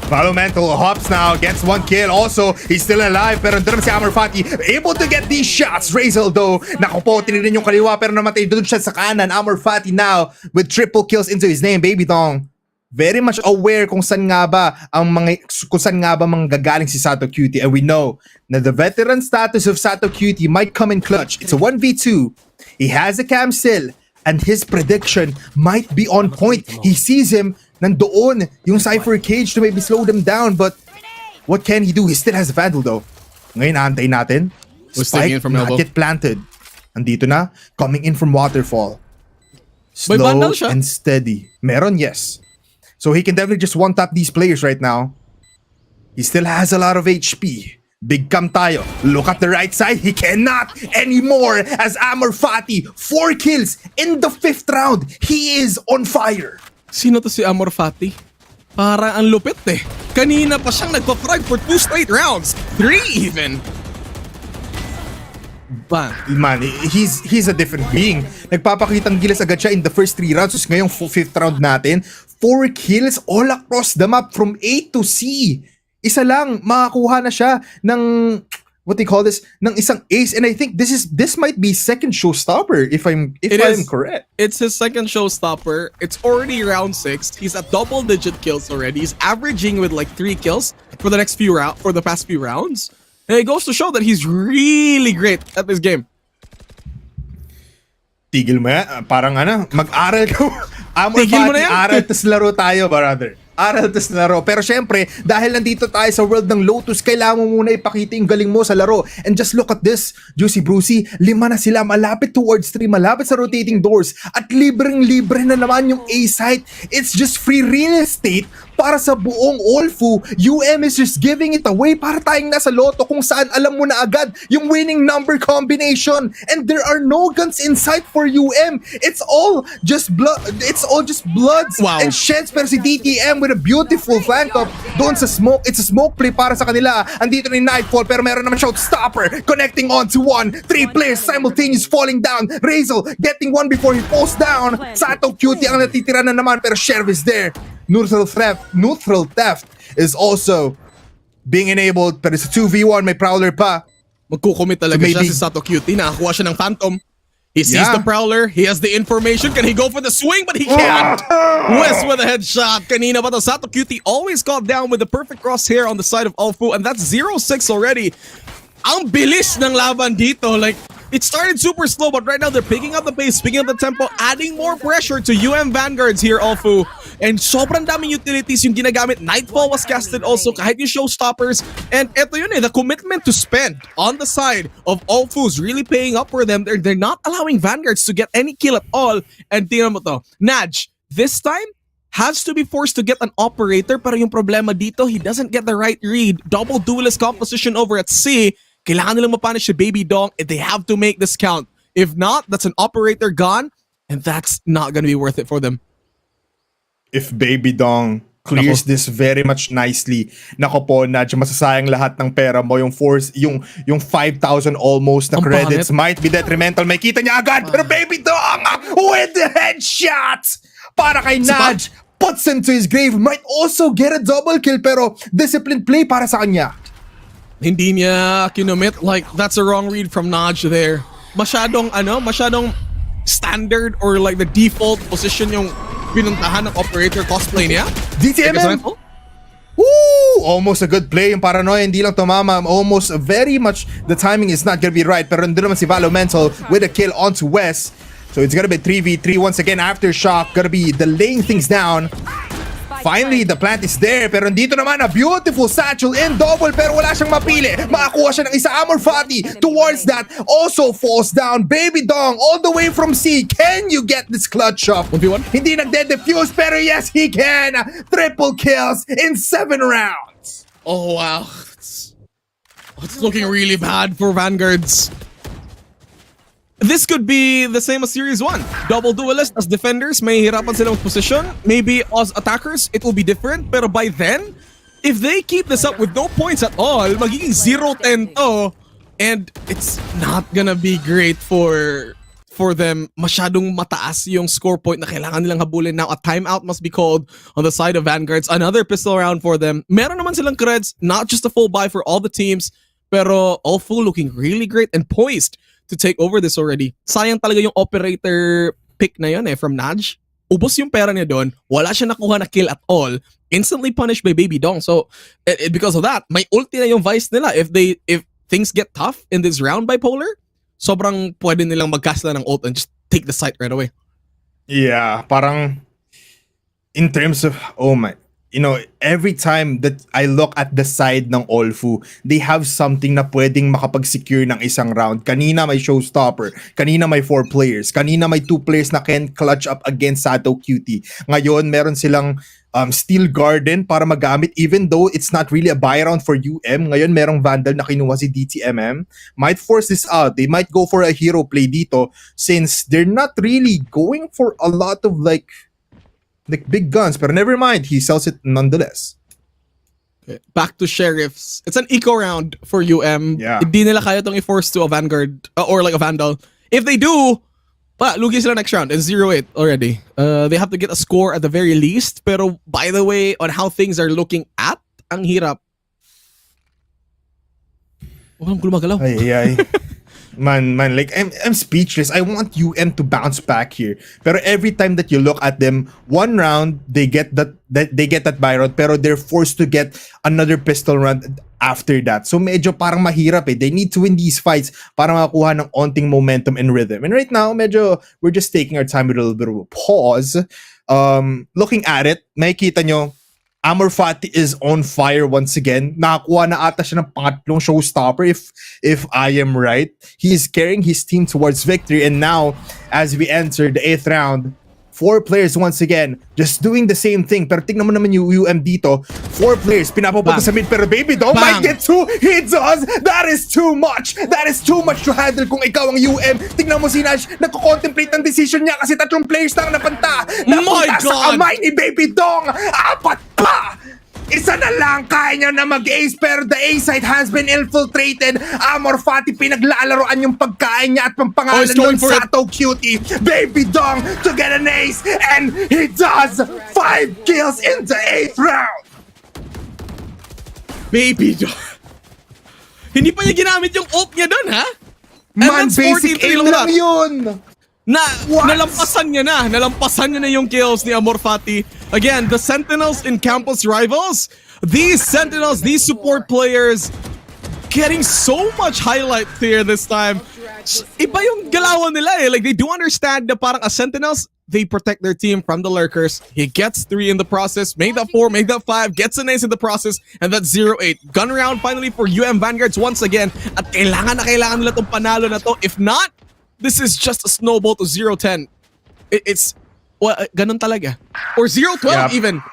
Mental hops now, gets 1 kill. Also, he's still alive, pero doon si Amor Fati able to get these shots. Razel though, nakupo, tinirin yung kaliwa pero namatay doon siya sa kanan. Amor Fati now with triple kills into his name. Baby Dong very much aware kung saan nga ba manggagaling si Sato Cutie, and we know na the veteran status of Sato Cutie might come in clutch. It's a 1v2. He has a cam still, and his prediction might be on point. He sees him nandoon yung Cypher Cage to maybe slow them down, but what can he do? He still has a Vandal though. Ngayon, aantay natin. Spike not yet planted. Andito na, coming in from Waterfall. Slow and steady. Meron, yes. So he can definitely just one-tap these players right now. He still has a lot of HP. Big cam tayo. Look at the right side. He cannot anymore as Amor Fati. 4 kills in the 5th round. He is on fire. Sino to si Amor Fati? Para ang lupit Kanina pa siyang nagpa-frag for 2 straight rounds. 3 even. Man, he's a different being. Nagpapakitang gilas agad siya in the first 3 rounds. So ngayong 5th round natin, 4 kills all across the map from A to C. Isa lang, makakuha na siya ng, what do you call this, ng isang ace. And I think this might be second showstopper if I'm correct. It's his second showstopper. It's already round 6. He's at double-digit kills already. He's averaging with like 3 kills for the past few rounds. And it goes to show that he's really great at this game. Tigil mo yan. Parang mag-aral ka. Tigil mo na yan. Aral tas laro tayo, brother. Aral tas laro. Pero syempre, dahil nandito tayo sa world ng Lotus, kailangan mo muna ipakita yung galing mo sa laro. And just look at this, Juicy Brucey, 5 na sila, malapit towards 3, malapit sa rotating doors. At libreng-libre na naman yung A site. It's just free real estate para sa buong Olfu. UM is just giving it away para tayong nasa loto kung saan alam mo na agad yung winning number combination. And there are no guns in sight for UM. It's all just bloods Wow. and sheds. Pero si DTM with a beautiful flank up doon sa smoke. It's a smoke play para sa kanila. Andito ni Nightfall pero meron naman showstopper connecting on to 1. 3 players simultaneous falling down. Razel getting one before he falls down. Sato Cutie ang natitira na naman pero Sheriff is there. Neutral theft is also being enabled pero sa 2v1 may Prowler pa. Magkukumit talaga So siya si Sato Cutie. Nakakuha siya ng Phantom. He sees Yeah. the Prowler. He has the information. Can he go for the swing? But he can't. West with a headshot. Kanina pa to Sato Cutie always caught down with the perfect crosshair on the side of Alfu. And that's 0-6 already. Ang bilis ng laban dito. Like, it started super slow, but right now they're picking up the pace, picking up the tempo, adding more pressure to UM Vanguards here, Alfu. And sobrang daming utilities yung ginagamit. Nightfall was casted also, kahit yung showstoppers. And eto yun the commitment to spend on the side of Alfu is really paying up for them. They're not allowing Vanguards to get any kill at all. And tingnan mo to, Naj, this time, has to be forced to get an operator, pero yung problema dito, he doesn't get the right read. Double duelist composition over at C. Kailangan nilang mapunish si Baby Dong and they have to make this count. If not, that's an operator gone and that's not gonna be worth it for them. If Baby Dong clears this very much nicely, nako po, Nadja, masasayang lahat ng pera mo. Yung force, yung 5,000 almost na Ang credits pangit. might be detrimental. May kita niya agad, pero Baby Dong with the headshot para kay Naj. Puts him to his grave. Might also get a double kill, pero disciplined play para sa kanya. Hindi niya kinomit. Like, that's a wrong read from Naj there. Masyadong standard or like the default position yung pinuntahan ng operator cosplay niya. DTMM! Woo! Almost a good play yung paranoia, hindi lang tumama. Almost very much the timing is not gonna be right. Pero nandun naman si Valomental with a kill onto West. So it's gonna be 3v3 once again. Aftershock gonna be delaying things down. Finally, the plant is there. Pero dito naman, a beautiful satchel in double. Pero wala siyang mapili. Makakuha siya ng isa. Amor Fati towards that. Also falls down. Baby Dong all the way from C. Can you get this clutch up? 1v1? Hindi nagde-defuse. Pero yes, he can. Triple kills in 7 rounds. Oh, wow. It's looking really bad for Vanguards. This could be the same as Series 1. Double duelist as defenders, may hirapan silang position. Maybe as attackers, it will be different. Pero by then, if they keep this up with no points at all, magiging 0-10 to. And it's not gonna be great for them. Masyadong mataas yung score point na kailangan nilang habulin. Now, a timeout must be called on the side of Vanguards. Another pistol round for them. Meron naman silang creds, not just a full buy for all the teams. Pero Alfu looking really great and poised to take over this already. Sayang talaga yung operator pick na yun from Naj. Ubos yung pera niya doon. Wala siya nakuha na kill at all. Instantly punished by Baby Dong. So, because of that, may ulti na yung Vice nila. If things get tough in this round bipolar, sobrang pwede nilang mag-cast lang ng ult and just take the site right away. Yeah, parang in terms of, oh my, every time that I look at the side ng Olfu, they have something na pwedeng makapag-secure ng isang round. Kanina may showstopper, kanina may 4 players, kanina may 2 players na can clutch up against Sato Cutie. Ngayon, meron silang Steel Garden para magamit even though it's not really a buy round for UM. Ngayon, merong Vandal na kinuha si DTMM. Might force this out. They might go for a hero play dito since they're not really going for a lot of like big guns, but never mind, he sells it nonetheless. Okay. Back to Sheriffs. It's an eco round for UM. Yeah. Hindi nila kaya itong i-force to a Vanguard or like a Vandal. If they do, lugi sila next round. It's 0-8 already. They have to get a score at the very least. Pero by the way, on how things are looking at, ang hirap. Walang gumagalaw. Ay. Man, like I'm speechless. I want UM to bounce back here. Pero every time that you look at them, one round they get that buy round, pero they're forced to get another pistol round after that. So medyo parang mahirap eh. They need to win these fights para makakuha ng onting momentum and rhythm. And right now, medyo we're just taking our time with a little bit of a pause. Looking at it, makikita nyo, Amor Fati is on fire once again. Nakakuha na ata siya ng pangatlong showstopper if I am right. He is carrying his team towards victory, and now as we enter the 8th round, 4 players once again just doing the same thing. Pero tignan mo naman yung UM dito. 4 players pinapapunta sa mid, pero baby don't might get 2. He does. That is too much. That is too much to handle kung ikaw ang UM. Tignan mo si Nash, nagko-contemplate ng decision niya kasi 3 players lang napanta. Napunta sa kamay ni Baby Dong. 4 pa. Isa na lang, kaya niya na mag-ace, pero the A side has been infiltrated. Amor Fati pinaglalaroan yung pagkain niya at pampangalan ng Sato Cutie. Baby Dong to get an ace, and he does 5 kills in the 8th round. Baby Dong. Hindi pa niya ginamit yung ult niya doon, ha? Man, basic aim lang yun. Nalampasan niya na yung kills ni Amor Fati. Again, the Sentinels in Campus Rivals, these Sentinels, these support players, getting so much highlight here this time. Iba yung galawan nila eh. Like, they do understand na parang as Sentinels, they protect their team from the lurkers. He gets 3 in the process, made that 4, made that 5, gets an ace in the process, and that's 0-8. Gun round finally for UM Vanguards once again. At kailangan nila tong panalo na to. If not, this is just a snowball to 0-10. It's ganun talaga. Or 0-12 even.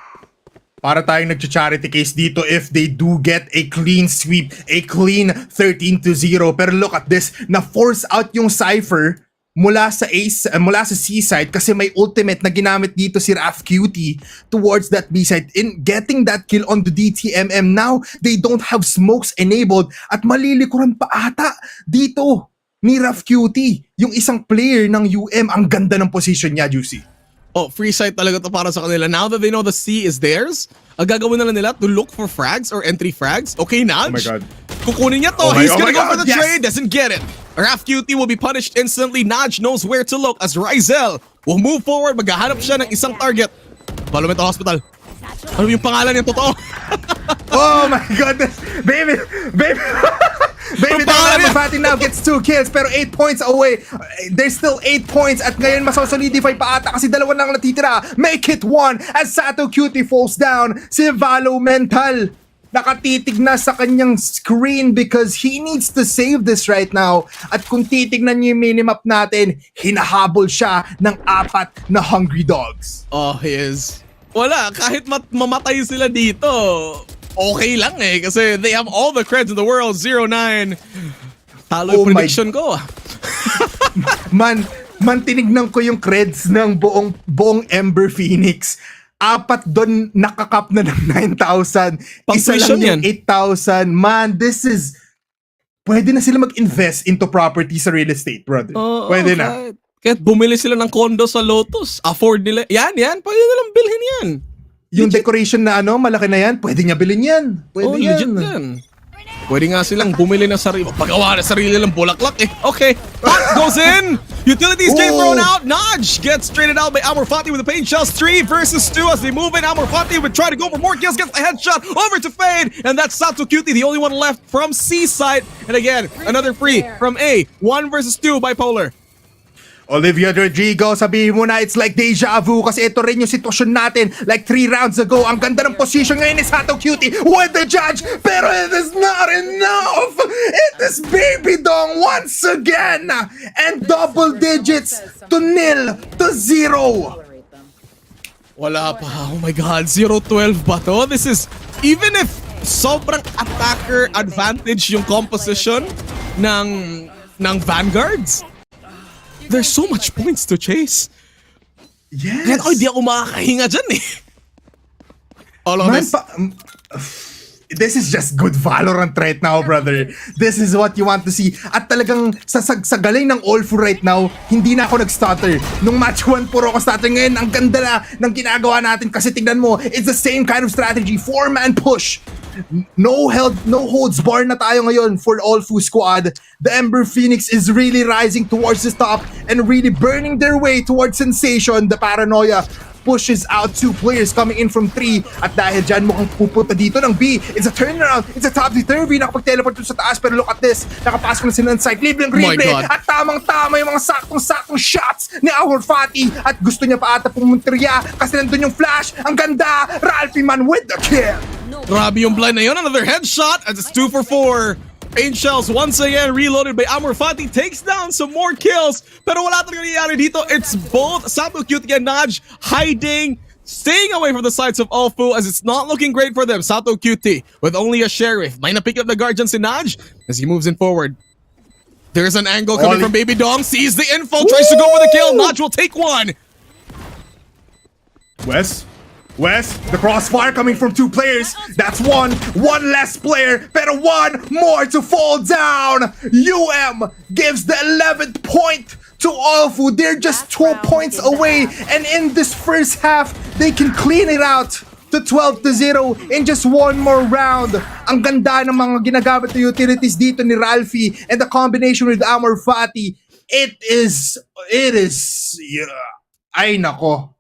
Para tayong nag-charity case dito if they do get a clean sweep, a clean 13-0. Pero look at this, na-force out yung Cypher mula sa C side kasi may ultimate na ginamit dito si Raf Cutie towards that B side in getting that kill on the DTMM. Now, they don't have smokes enabled at malilikuran pa ata dito ni Raf Cutie, yung isang player ng UM. Ang ganda ng position niya, Juicy. Oh, free sight talaga to para sa kanila. Now that they know the C is theirs, ang gagawin na lang nila to look for frags or entry frags. Okay, Naj. Oh my God. Kukunin niya to. He's gonna go for the trade. Doesn't get it. Raf Cutie will be punished instantly. Naj knows where to look as Rizel will move forward. Maghahanap siya ng isang target. Valorant Hospital. Ano yung pangalan niya totoo? Oh my goodness. Baby. Baby Amor Fati now gets 2 kills pero 8 points away. There's still 8 points at ngayon masosolidify pa ata kasi 2 lang natitira. Make it 1 as Sato Cutie falls down. Si Valo Mental nakatitig na sa kanyang screen because he needs to save this right now. At kung titignan niyo yung minimap natin, hinahabol siya ng 4 na Hungry Dogs. Oh, he is. Wala, kahit mamatay sila dito, okay lang eh kasi they have all the creds in the world. 0-9. Talo yung prediction ko. Man, tinignan ko yung creds ng buong Ember Phoenix. 4 doon nakakap na ng 9,000. Isa lang yung 8,000. Man, this is... Pwede na sila mag-invest into property sa real estate, brother. Pwede na. Kahit bumili sila ng condo sa Lotus, afford nila. Yan. Pwede nilang bilhin yan. Yung decoration na malaki na yan, pwede niya bilhin yan. Pwede yan. Legit yan. Pwede nga silang bumili ng sarili. Pagawa na sarili ng bulaklak eh. Okay. Hot goes in. Utilities get thrown out. Naj gets traded out by Amor Fati with the paint shells. 3 versus 2 as they move in. Amor Fati would try to go for more kills. Gets the headshot over to Fade. And that's Sato Cutie, the only one left from C side. And again, another free from A. 1 versus 2 bipolar. Olivia Rodrigo, sabihin mo na it's like deja vu kasi ito rin yung sitwasyon natin like 3 rounds ago. Ang ganda ng position ngayon ni Sato Cutie with the judge, pero it is not enough. It is Baby Dong once again and double digits to 0 to 0. Wala pa. Oh my God, 0-12 ba to? This is, even if sobrang attacker advantage yung composition ng Vanguards, there's so much points to chase. Yes. Kaya ako hindi ako makakahinga dyan eh. All of this. this is just good Valorant right now, brother. This is what you want to see. At talagang sa galing ng Olfu right now, hindi na ako nag-stutter. Nung match 1, puro ako stutter. Ngayon, ang ganda na ng ginagawa natin kasi tignan mo, it's the same kind of strategy. 4-man push. No holds bar na tayo ngayon for Olfu squad. The Ember Phoenix is really rising towards the top and really burning their way towards Sensation. The Paranoia pushes out 2 players coming in from 3 at dahil dyan mukhang pupunta dito ng B. It's a turnaround. It's a topsy-turvy. Nakapag-teleport dun sa taas pero look at this. Nakapasok na sila ng site. Libreng replay at tamang-tama yung mga saktong-saktong shots ni Our Fati at gusto niya pa ata pumuntriya kasi nandun yung flash. Ang ganda! Ralphie man with the kill! Grabe yung blind na yun. Another headshot as it's 2 for 4. Paint shells once again reloaded by Amor Fati takes down some more kills. Pero wala talaga nangyayari dito. It's both Sato Cutie and Naj hiding, staying away from the sides of Olfu as it's not looking great for them. Sato Cutie with only a sheriff. Might not pick up the guard dyan si Naj as he moves in forward. There's an angle coming from Baby Dong. Sees the info, tries to go for the kill. Naj will take one. Wes, the crossfire coming from 2 players. That's one less player, pero 1 more to fall down. UM gives the 11th point to Olfu. They're just 2 points away, and in this first half, they can clean it out to 12-0 in just 1 more round. Ang ganda ng mga ginagamit na utilities dito ni Ralphie and the combination with Amor Fati. It is, ay nako.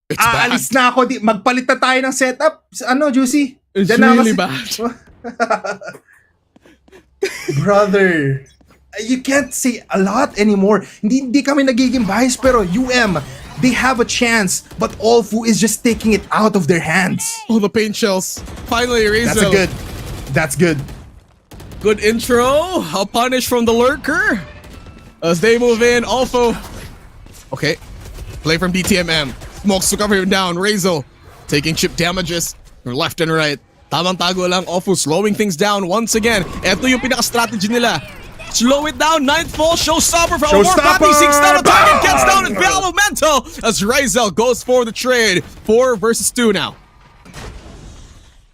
Aalis na ako. Magpalit na tayo ng setup. Ano, Juicy? It's Diyan na really kasi- bad. Brother, you can't say a lot anymore. Hindi kami nagiging bias, pero UM, they have a chance, but Olfu is just taking it out of their hands. Oh, the paint shells. Finally, Rizzo. That's good. Good intro. A punish from the lurker. As they move in, Olfu. Okay. Play from DTMM. Smokes to cover him down. Rizzo taking chip damages from left and right. Tamang tago lang. Olfu slowing things down once again. Ito yung pinaka-strategy nila. Slow it down. 9th fall. Showstopper from Amor Fati. 6 down attack and gets down at Valomento as Rizzo goes for the trade. 4 versus 2 now.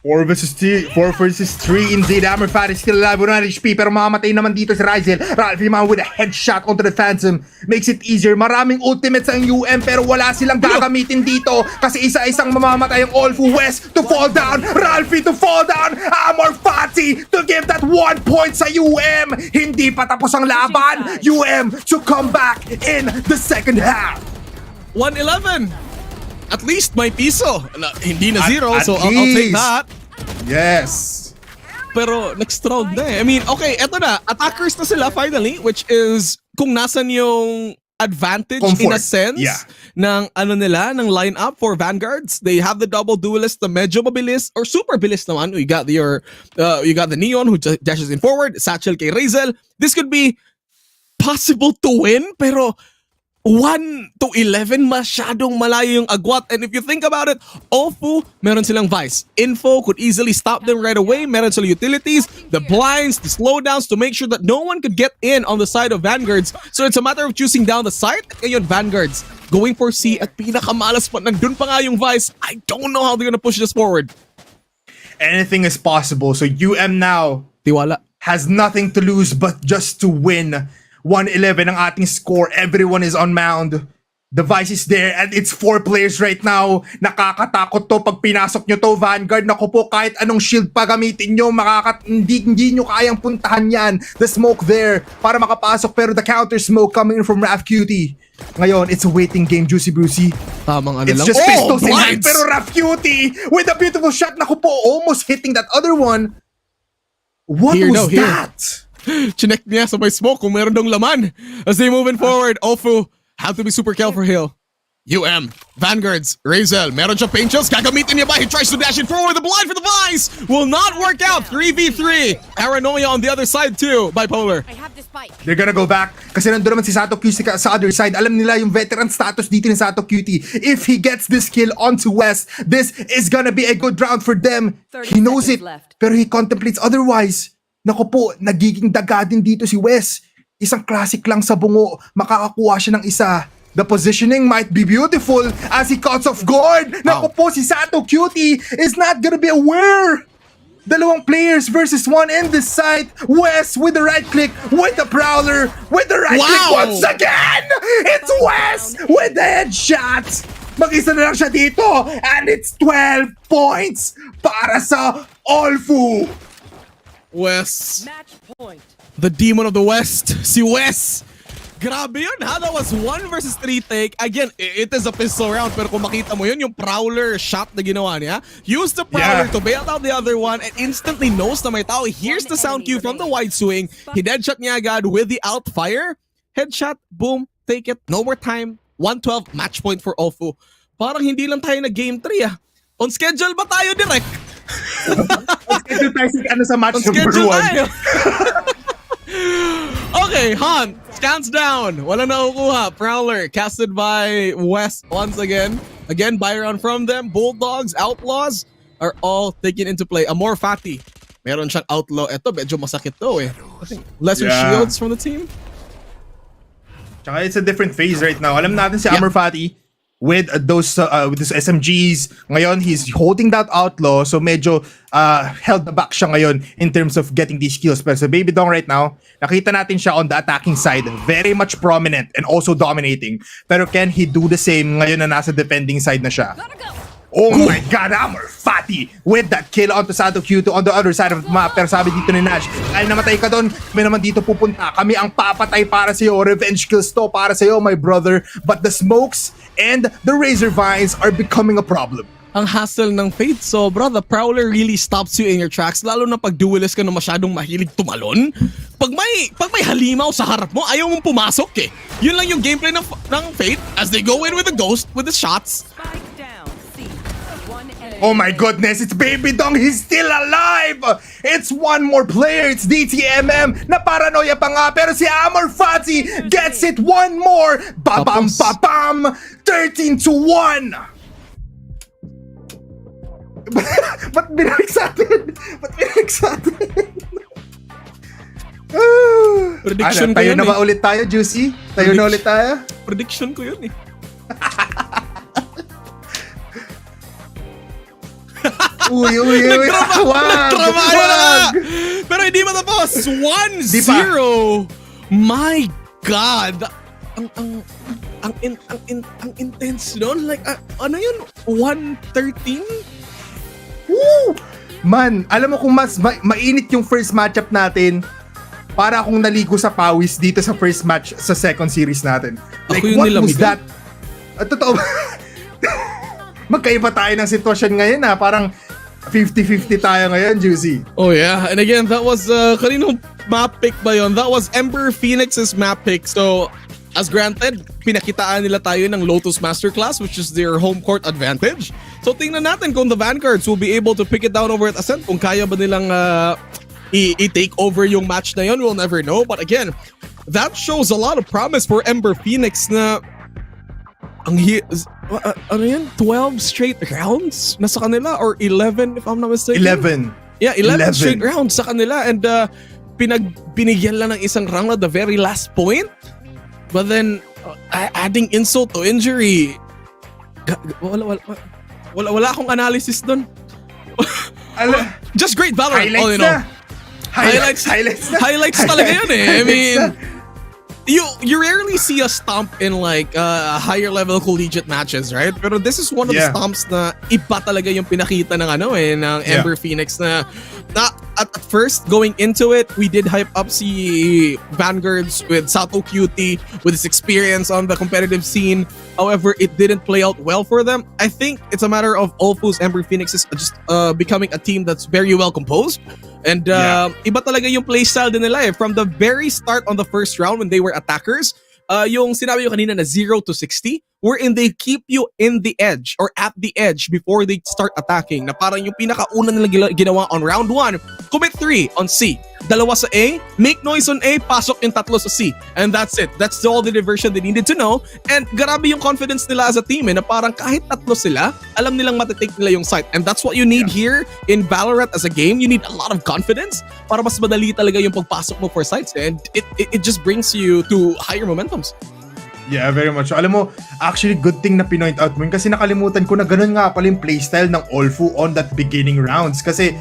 4 versus 3 indeed. Amor Fati still alive with 9 HP pero mamamatay naman dito si Rizal. Ralphie man with a headshot onto the Phantom. Makes it easier. Maraming ultimates ang UM pero wala silang gagamitin dito kasi isa-isang mamamatay ang Olfu. West to fall down. Ralphie to fall down. Amor Fati to give that 1 point sa UM. Hindi pa tapos ang laban. UM to come back in the second half. 111. At least may piso. Hindi na zero, At so I'll take least. that. Yes. Pero next round na eh. I mean, okay, eto na. Attackers na sila finally, which is kung nasan yung advantage in a Comfort. sense Yeah. ng ano nila, ng lineup for Vanguards. They have the double duelist, the medyo mabilis or super bilis naman. You got the Neon who dashes in forward, Satchel kay Razel. This could be possible to win, pero 1-11, masyadong malayo yung agwat. And if you think about it, Olfu, meron silang Vice. Info could easily stop them right away. Meron silang utilities, the blinds, the slowdowns to make sure that no one could get in on the side of Vanguards. So it's a matter of choosing down the side. Ngayon, Vanguards going for C at pinakamalas pa. Nandun pa nga yung Vice. I don't know how they're gonna push this forward. Anything is possible. So UM now Tiwala. has nothing to lose but just to win. 111 ang ating score. Everyone is on mound. The Vice is there and it's 4 players right now. Nakakatakot to pag pinasok nyo to, Vanguard. Naku po, kahit anong shield pa gamitin nyo, hindi nyo kayang puntahan yan. The smoke there para makapasok pero the counter smoke coming in from Raf Cutie. Ngayon, it's a waiting game, Juicy Brucey. Tamang ano It's lang. just pistols in hand blinds! pero Raf Cutie with a beautiful shot. Naku po, almost hitting that other one. What Here, was no, here. that? Chinek niya sa may smoke kung meron dong laman. As they moving forward, Olfu have to be super careful for Hill. UM, Vanguards, Razel, meron siya paint shells, gagamitin niya ba? He tries to dash it forward, the blind for the Vice will not work out. 3v3, Paranoia on the other side too, Bipolar. I have the spike. They're gonna go back kasi nandun naman si Sato Cutie sa other side. Alam nila yung veteran status dito ni Sato Cutie. If he gets this kill onto West, this is gonna be a good round for them. 30 He knows it, seconds left. pero he contemplates otherwise. Naku po, nagiging daga din dito si West. Isang classic lang sa bungo, makakakuha siya ng isa. The positioning might be beautiful as he cuts off guard. Naku po, si Sato Cutie is not gonna be aware. Dalawang players versus one in this site. Wes with the right click, with the Prowler, with the right click once again! It's Wes with the headshots! Mag-isa na lang siya dito, and it's 12 points para sa Olfu! Wes, Match point. the demon of the West, si Wes. Grabe yun ha, that was 1 versus 3 take. Again, it is a pistol round, pero kung makita mo yun, yung Prowler shot na ginawa niya, use the Prowler to bail out the other one and instantly knows na may tao. Here's the sound cue from the wide swing. He deadshot niya agad with the outfire. Headshot, boom, take it, no more time. 112, match point for Olfu. Parang hindi lang tayo na game 3 ah. On schedule ba tayo direct? Schedule tayo sa match On number schedule 1. tayo. Okay, Han, scans down. Walang nakukuha. Prowler, casted by West once again. Again, buy round from them. Bulldogs, Outlaws are all taken into play. Amor Fati, meron siyang outlaw. Ito, medyo masakit to eh. I think lesser shields from the team. Tsaka it's a different phase right now. Alam natin si Amor Fati with those SMGs. Ngayon, he's holding that outlaw. So medyo held back siya ngayon in terms of getting these kills. Pero sa Baby Dong right now, nakita natin siya on the attacking side. Very much prominent and also dominating. Pero can he do the same ngayon na nasa defending side na siya? Oh my God, Amor Fati with that kill onto Sato Q2 on the other side of the map. Pero sabi dito ni Nash, ay namatay ka doon, kami naman dito pupunta. Kami ang papatay para sa'yo. Revenge kills to para sa'yo, my brother. But the smokes and the razor vines are becoming a problem. Ang hassle ng Fate, sobra. The Prowler really stops you in your tracks, lalo na pag duelist ka na masyadong mahilig tumalon. Pag may halimaw sa harap mo, ayaw mong pumasok eh. Yun lang yung gameplay ng Fate as they go in with the ghost, with the shots. Spike down. C. One enemy. Oh my goodness, it's Baby Dong, he's still alive! It's one more player, it's DTMM, na paranoia pa nga, pero si Amor Fati gets it one more! Babam babam! 13-1! Ba't binalik sa atin? Prediction ko tayo yun na eh. ba ulit tayo, Juicy? Tayo na ulit tayo? Prediction ko yun eh. Uy. Nagtrabaho na nga! Pero hindi matapos! 1-0! My God! Ang intense nun. Like, ano yun? 1-13? Woo! Man, alam mo kung mas mainit yung first matchup natin, para akong naligo sa pawis dito sa first match sa second series natin. Like, Ako yung what was nilamigan. that? Totoo ba? Magkaiba tayo ng sitwasyon ngayon ha. Parang 50-50 tayo ngayon, Juicy. Oh yeah, and again, that was kaninong map pick ba yun? That was Ember Phoenix's map pick. So, as granted, pinakitaan nila tayo ng Lotus Masterclass, which is their home court advantage. So, tingnan natin kung the Vanguards will be able to pick it down over at Ascent. Kung kaya ba nilang i-take over yung match na yun, we'll never know. But again, that shows a lot of promise for Ember Phoenix na ano yan? 12 straight rounds nasa kanila or 11 if I'm not mistaken? 11. Yeah, 11 straight rounds sa kanila and binigyan lang ng isang round at the very last point. But then, adding insult to injury, wala akong analysis dun. Just great Valorant, all in all. Highlights Talaga yun eh. I mean, you rarely see a stomp in like higher level collegiate matches, right? Pero this is one of the stomps na iba talaga yung pinakita ng ng Ember Phoenix na at first going into it, we did hype up si Vanguards with Sato QT with his experience on the competitive scene. However, it didn't play out well for them. I think it's a matter of Olfu's Ember Phoenix is just becoming a team that's very well composed. And iba talaga yung playstyle din nila eh. From the very start on the first round when they were attackers, yung sinabi yung kanina na 0 to 60, wherein they keep you in the edge or at the edge before they start attacking. Na parang yung pinakauna nila ginawa on round 1, commit 3 on C. Dalawa sa A, make noise on A, pasok yung tatlo sa C. And that's it. That's all the diversion they needed to know. And grabe yung confidence nila as a team na parang kahit tatlo sila, alam nilang matitake nila yung site. And that's what you need here in Valorant as a game. You need a lot of confidence para mas madali talaga yung pagpasok mo for sites. And it just brings you to higher momentums. Yeah, very much. Alam mo, actually good thing na pinoint out mo yun kasi nakalimutan ko na ganun nga pala yung playstyle ng Olfu on that beginning rounds. Kasi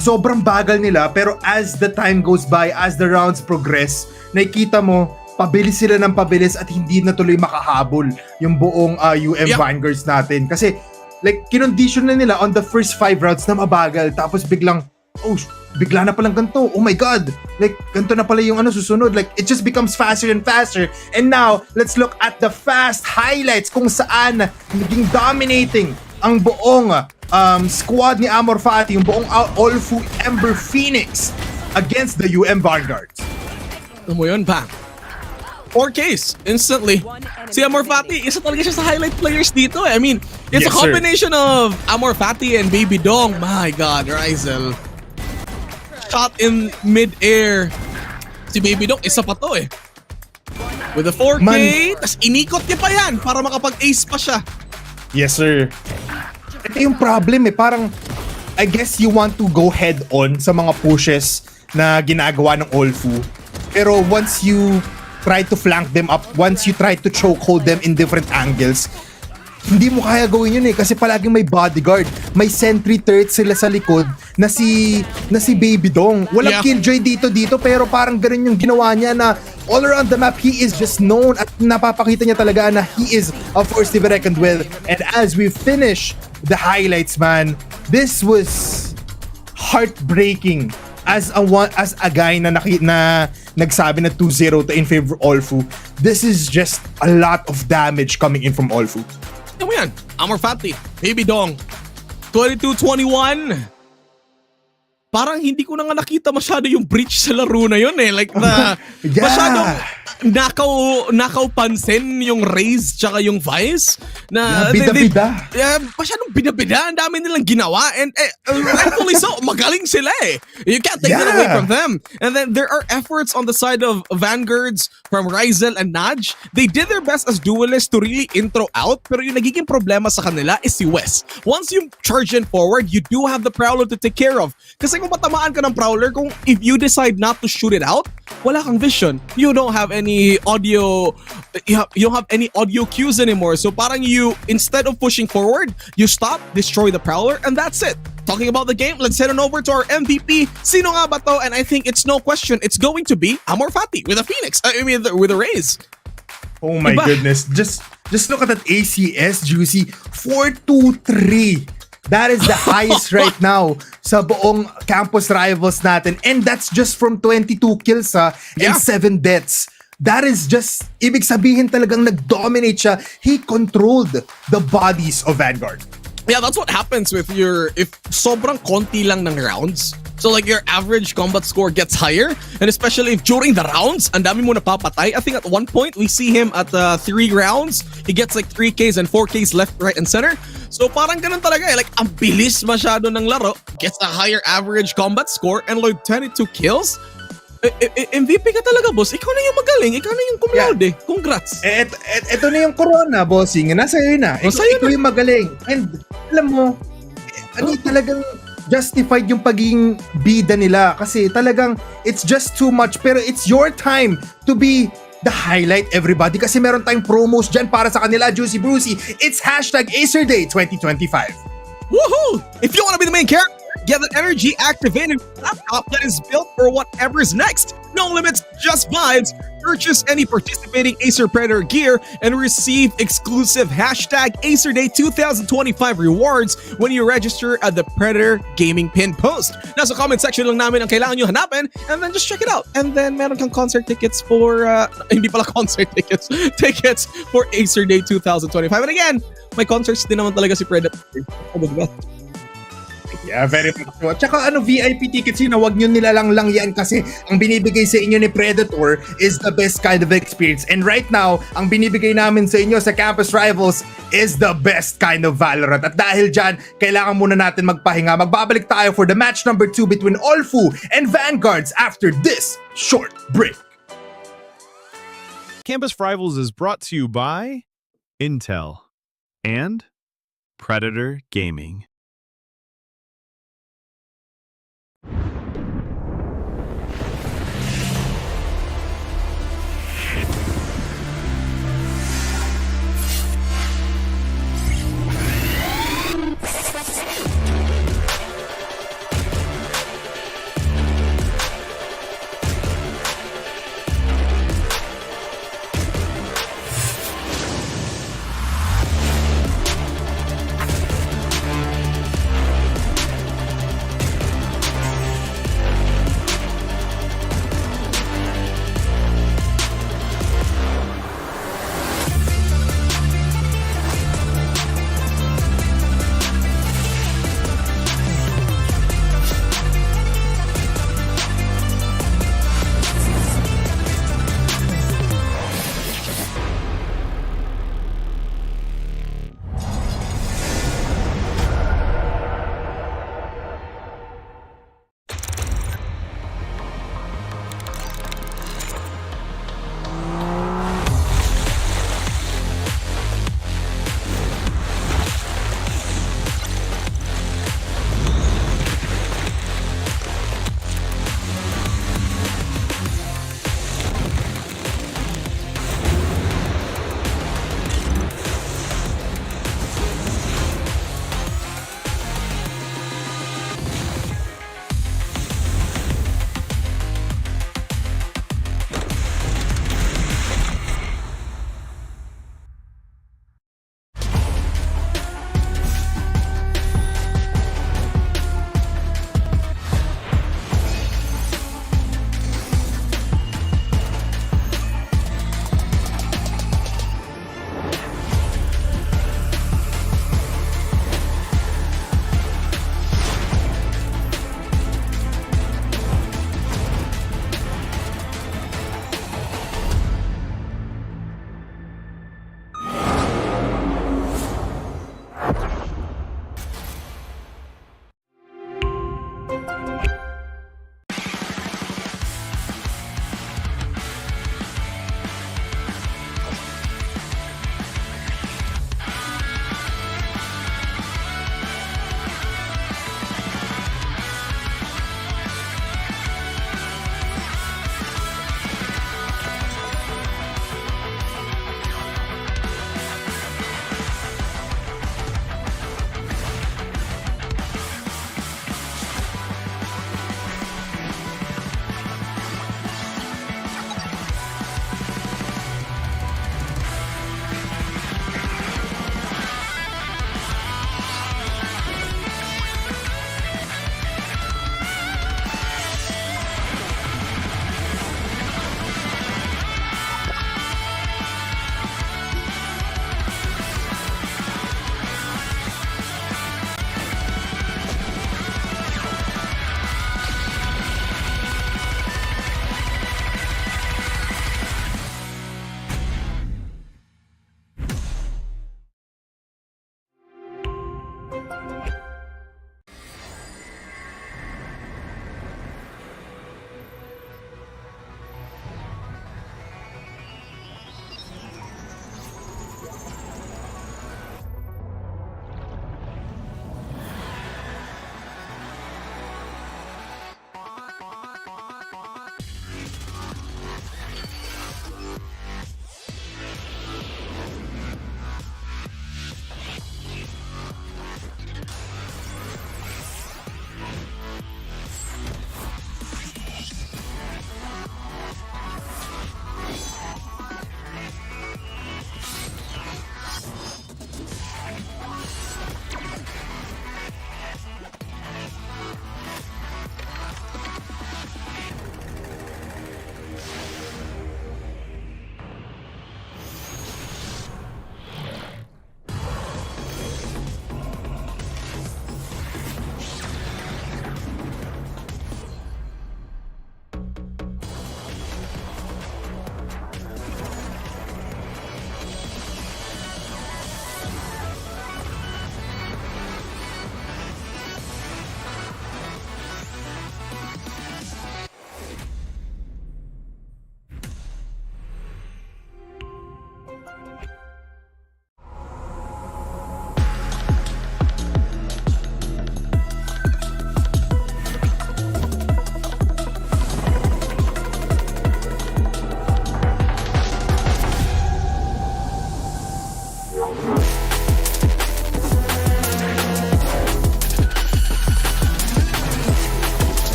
sobrang bagal nila, pero as the time goes by, as the rounds progress, nakikita mo, pabilis sila ng pabilis at hindi na tuloy makahabol yung buong Vanguards natin. Kasi, like, kinondisyon na nila on the first 5 rounds na mabagal, tapos biglang, bigla na palang ganito. Oh my God! Like, ganito na pala yung susunod. Like, it just becomes faster and faster. And now, let's look at the fast highlights kung saan naging dominating ang buong squad ni Amor Fati, yung buong Olfu Ember Phoenix against the Vanguards. Ano mo yun, bang? 4Ks instantly. Si Amor Fati, isa talaga siya sa highlight players dito. I mean, it's Yes, a combination of Amor Fati and Baby Dong. My God, Rizel. Shot in mid-air. Si Baby Dong, isa pa to eh. With a 4K, tas inikot niya pa yan para makapag-ace pa siya. Yes, sir. Ito yung problem eh. Parang, I guess you want to go head on sa mga pushes na ginagawa ng Olfu. Pero once you try to flank them up, once you try to chokehold them in different angles, hindi mo kaya gawin yun eh kasi palaging may bodyguard, may sentry turret sila sa likod na si Baby Dong. Walang killjoy dito pero parang ganun yung ginawa niya na all around the map he is just known at napapakita niya talaga na he is a force to be reckoned with. And as we finish the highlights, man, this was heartbreaking. As a guy na nagsabi na 2-0 to in favor of Olfu, this is just a lot of damage coming in from Olfu. Ano yan? Amor Fati, Baby Dong, 22-21. Parang hindi ko na nga nakita masyado yung breach sa laro na yun eh. Like na masyadong nakaw pansin yung Raze tsaka yung Vice na bida-bida. Masyadong bida-bida. Ang dami nilang ginawa and rightfully so. Magaling sila eh. You can't take that away from them. And then there are efforts on the side of Vanguards from Rizel and Naj. They did their best as duelists to really intro out, pero yung nagiging problema sa kanila is si Wes. Once you charge in forward, you do have the Prowler to take care of. Kasi kung patamaan ka ng Prowler, if you decide not to shoot it out, wala kang vision. You don't have any audio, you don't have any audio cues anymore. So parang instead of pushing forward, you stop, destroy the Prowler, and that's it. Talking about the game, let's head on over to our MVP. Sino nga ba to? And I think it's no question, it's going to be Amor Fati with a Phoenix. I mean, with a Raze. Oh my goodness. Just look at that ACS, Juicy. 4-2-3. That is the highest right now sa buong campus rivals natin. And that's just from 22 kills and 7 deaths. That is just, ibig sabihin talagang nag-dominate siya. He controlled the bodies of Vanguard. Yeah, that's what happens with if sobrang konti lang ng rounds. So like your average combat score gets higher, and especially if during the rounds, ang dami mo napapatay. I think at one point we see him at 3 rounds, he gets like 3Ks and 4Ks left, right, and center. So parang ganun talaga eh. Like ang bilis masyado ng laro, gets a higher average combat score, and like 22 kills. MVP ka talaga, boss. Ikaw na yung magaling. Ikaw na yung cum laude. Congrats. Ito na yung corona, bossing. Nasa iyo na. Ikaw yung magaling. And alam mo, talagang justified yung pagiging bida nila. Kasi talagang it's just too much. Pero it's your time to be the highlight, everybody. Kasi meron tayong promos dyan para sa kanila, Juicy Brucey. It's #AcerDay 2025. Woohoo! If you want to be the main character, get that energy activated laptop that is built for whatever's next. No limits, just vibes. Purchase any participating Acer Predator gear and receive exclusive #AcerDay 2025 rewards when you register at the Predator Gaming pin post. Nasa comment section lang namin ang kailangan nyo hanapin, and then just check it out. And then meron kang concert tickets for, hindi pala concert tickets, tickets for Acer Day 2025. And again, may concerts din naman talaga si Predator. Yeah, very much so. Tsaka VIP tickets yun, wag nyo nilalang lang yan kasi ang binibigay sa inyo ni Predator is the best kind of experience. And right now, ang binibigay namin sa inyo sa Campus Rivals is the best kind of Valorant. At dahil dyan, kailangan muna natin magpahinga. Magbabalik tayo for the match number 2 between Olfu and Vanguards after this short break. Campus Rivals is brought to you by Intel and Predator Gaming.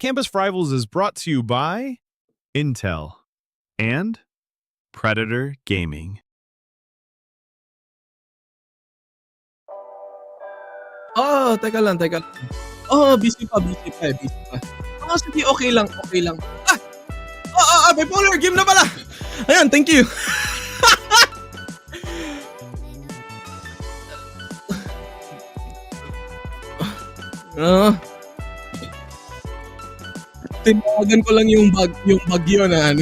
Campus Rivals is brought to you by Intel and Predator Gaming. Teka lang, teka lang. Busy pa. Sige, okay lang. Bipolar, game na pala. Ayan, thank you. Tinawagan ko lang yung bagyo na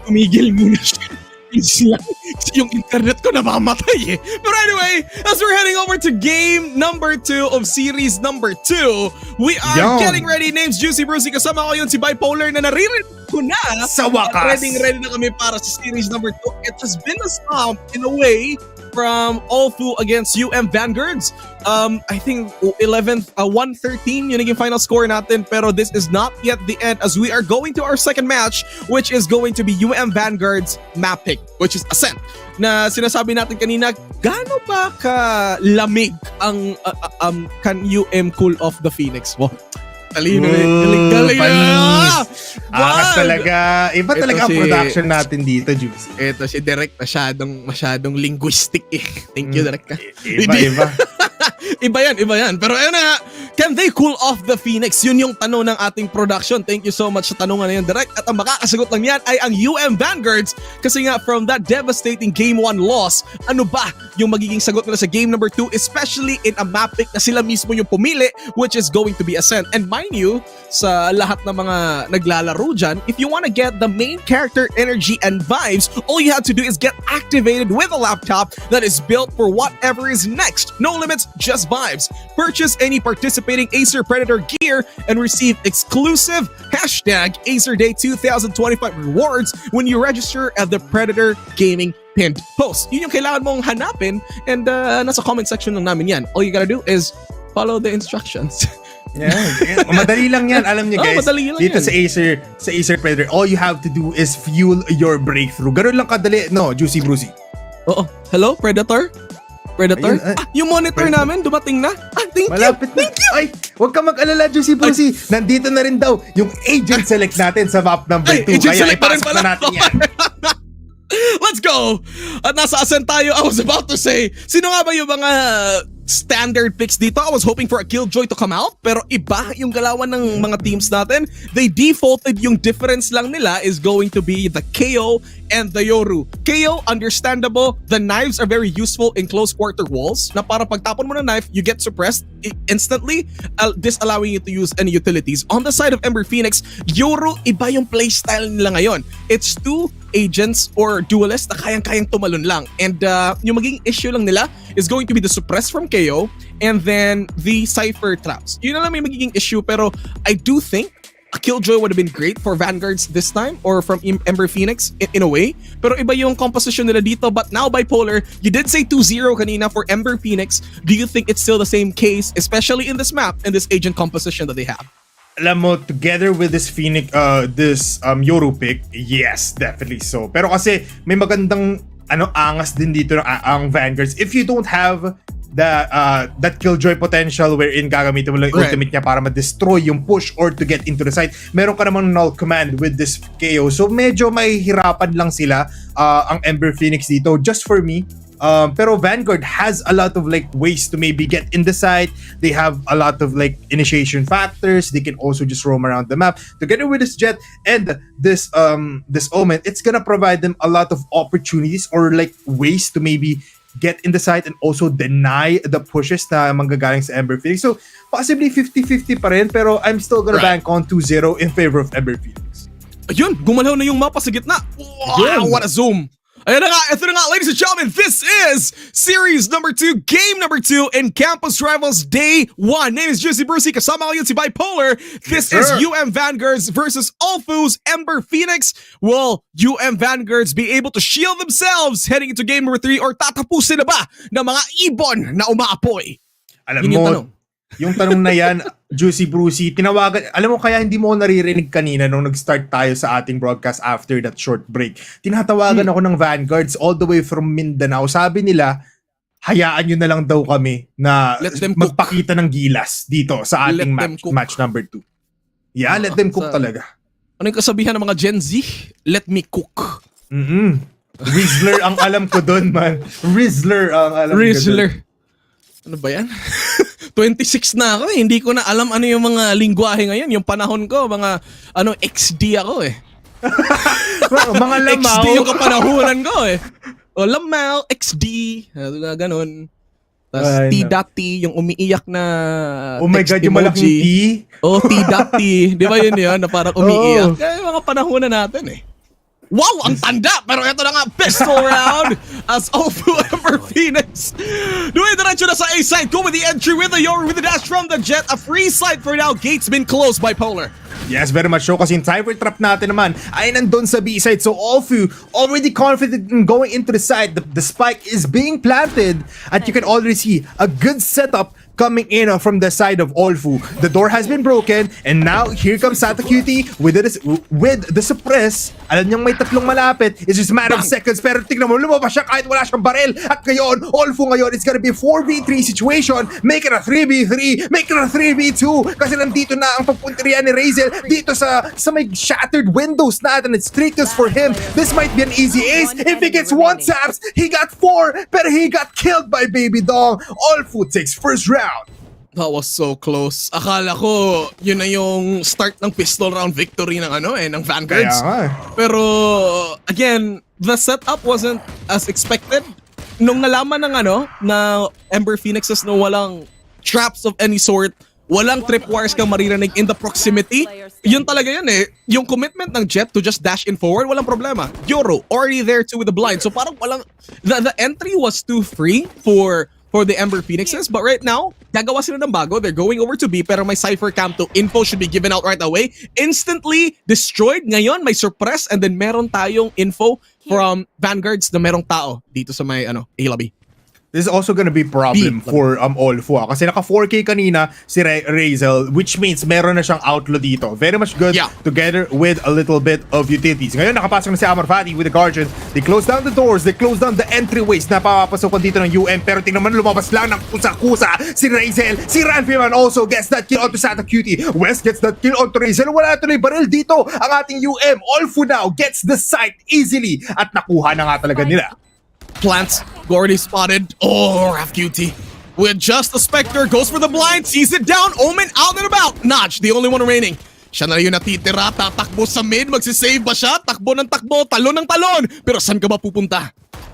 tumigil muna siya. Please lang. Kasi yung internet ko namamatay eh. But anyway, as we're heading over to game number 2 of series number 2, we are getting ready. Name's Juicy Brucey. Kasama ko yun si Bipolar na naririnig ko na. Sa wakas. Ready na kami para sa series number 2. It has been a stomp in a way from Allfu against UM Vanguards. I think 113 yung naging final score natin, pero this is not yet the end as we are going to our second match, which is going to be UM Vanguards map pick, which is Ascent. Na sinasabi natin kanina, gaano ba ka lamig ang can UM cool off the Phoenix? Wow. Galing. Angas talaga. Iba talaga ang production natin dito, Juicy. Ito si Direk masyadong linguistic eh. Thank you, Direk. Iba. Iba yan. Pero ayun na nga, Can they cool off the Phoenix? Yun yung tanong ng ating production. Thank you so much sa tanungan na yun, Direct. At ang makakasagot lang yan ay ang UM Vanguards. Kasi nga from that devastating Game 1 loss, ano ba yung magiging sagot nila sa Game number 2? Especially in a map pick na sila mismo yung pumili, which is going to be Ascent. And mind you, sa lahat ng mga naglalaro dyan, if you wanna get the main character energy and vibes, all you have to do is get activated with a laptop that is built for whatever is next. No limits, just vibes. Purchase any participating Acer Predator gear and receive exclusive hashtag AcerDay 2025 rewards when you register at the Predator Gaming pinned post. Yun yung kailangan mong hanapin and nasa comment section lang namin yan. All you gotta do is follow the instructions. Yeah, madali lang yan. Alam niyo guys, madali lang dito yan. sa Acer Predator, all you have to do is fuel your breakthrough. Ganun lang kadali, no, Juicy Brucey? Oo. Hello, Predator? Predator? Ayun, yung monitor namin, dumating na. Thank Malapit you. na. Ay, huwag ka mag-alala, Juicy Brucey. Nandito na rin daw yung agent select natin sa map number 2. Agent Kaya select pa rin ipasok pala. na natin yan. Let's go! At nasa Ascent tayo, I was about to say, sino nga ba yung mga standard picks dito? I was hoping for a Killjoy to come out, pero iba yung galawan ng mga teams natin. They defaulted, yung difference lang nila is going to be the KO and the Yoru. KO, understandable, the knives are very useful in close quarter walls, na para pagtapon mo ng knife, you get suppressed instantly, disallowing you to use any utilities. On the side of Ember Phoenix, Yoru, iba yung playstyle nila ngayon. It's two agents or duelists na kayang-kayang tumalon lang. And yung maging issue lang nila is going to be the suppress from KO and then the Cypher traps. Yun na lang may magiging issue, pero I do think a Killjoy would have been great for Vanguards this time or from Ember Phoenix in a way. Pero iba yung composition nila dito. But now, Bipolar, you did say 2-0 kanina for Ember Phoenix. Do you think it's still the same case, especially in this map and this agent composition that they have? Alam mo, together with this Phoenix, Yoru pick, yes, definitely so. Pero kasi may magandang angas din dito ng ang Vanguards. If you don't have that Killjoy potential wherein gagamitin mo lang yung ultimate niya para ma-destroy yung push or to get into the site, meron ka namang null command with this KO. So medyo mahihirapan lang sila ang Ember Phoenix dito, just for me. Pero Vanguard has a lot of like ways to maybe get in the site. They have a lot of like initiation factors. They can also just roam around the map. Together with this Jet and this Omen, it's gonna provide them a lot of opportunities or like ways to maybe get in the site and also deny the pushes na manggagaling sa Ember Phoenix. So possibly 50-50 pa rin, pero I'm still gonna bank on 2-0 in favor of Ember Phoenix. Ayun, gumalaw na yung mapa sa gitna. Wow, what a zoom. Ayan na nga, ito na nga, ladies and gentlemen, this is Series number 2, Game number 2 in Campus Rivals Day 1. Name is Juicy Brucey, kasama ko yun si Bipolar. This is UM Vanguards versus Olfu's Ember Phoenix. Will UM Vanguards be able to shield themselves heading into Game number 3 or tatapusin na ba ng mga ibon na umaapoy? Alam Yun mo, yung tanong. yung tanong na yan, Juicy Brucey, tinawagan, alam mo kaya hindi mo naririnig kanina nung nag-start tayo sa ating broadcast after that short break. Tinatawagan ako ng Vanguards all the way from Mindanao. Sabi nila, hayaan nyo na lang daw kami na magpakita ng gilas dito sa ating match number 2. Yeah, let them cook talaga. Ano yung kasabihan ng mga Gen Z? Let me cook. Rizzler ang alam ko doon, man. Rizzler ang alam ko doon. Ano ba yan? 26 na ako eh. Hindi ko na alam ano yung mga lingwahe ngayon. Yung panahon ko, mga XD ako eh. Mga lamaw. XD yung kapanahunan ko eh. O lamaw, XD, ganun. Tapos T.T, yung umiiyak na oh my God, yung malaking T? Oh, T.T. Di ba yun na parang umiiyak? Kaya yung mga panahunan natin eh. Wow, ang tanda! Pero ito na nga, pistol round as Olfu Ember Phoenix. Doing diretso na sa A side. Go with the entry with the Yoru with the dash from the Jet. A free side for now. Gates been closed by Polar. Yes, very much so. Kasi yung Cypher Trap natin naman ay nandun sa B side. So Olfu already confident in going into the side. The spike is being planted. At you can already see a good setup coming in from the side of Olfu. The door has been broken and now here comes Santa Cutie with the suppress. Alam niyang may tatlong malapit. It's just a matter of seconds. Pero tignan mo, lumabas siya kahit wala siyang baril. At ngayon, Olfu ngayon, it's gonna be a 4v3 situation. Make it a 3v3. Make it a 3v2. Kasi nandito na ang pagpunterian ni Razel dito sa may shattered windows natin. It's 3 kills for him. This might be an easy ace. If he gets 1 taps, he got 4. But he got killed by Baby Dong. Olfu takes first round. That was so close. Akala ko yun na yung start ng pistol round victory ng ng Vanguards. Kaya nga. Pero again, the setup wasn't as expected. Nung nalaman ng na Ember Phoenixes na walang traps of any sort, walang tripwires kang maririnig in the proximity, yun talaga yan eh. Yung commitment ng Jet to just dash in forward, walang problema. Yoro, already there too with the blind. So parang walang, the entry was too free for the Ember Phoenixes, but right now, gagawa sila ng bago. They're going over to B, pero may Cypher Cam to info should be given out right away. Instantly destroyed. Ngayon, may suppress, and then meron tayong info from Vanguards na merong tao dito sa may A lobby. This is also gonna be problem for Olfu kasi naka 4K kanina si Razel, which means meron na siyang outlaw dito. Very much good together with a little bit of utilities. Ngayon nakapasok na si Amarfati with the Guardian. They close down the doors, they close down the entryways na papapasok dito ng UM, pero tingnan mo lumabas lang ng kusa-kusa si Razel. Si Ranfiman also gets that kill onto Santa Cutie. West gets that kill onto Razel. Wala tuloy baril dito ang ating UM. Olfu now gets the site easily at nakuha na nga talaga nila. Plants already spotted. Oh, Raf QT with just the Spectre goes for the blind, sees it down. Omen out and about. Notch, the only one remaining. Siya na yung natitira, tatakbo sa mid, magsisave ba siya? Takbo ng takbo, talon ng talon. Pero saan ka ba pupunta?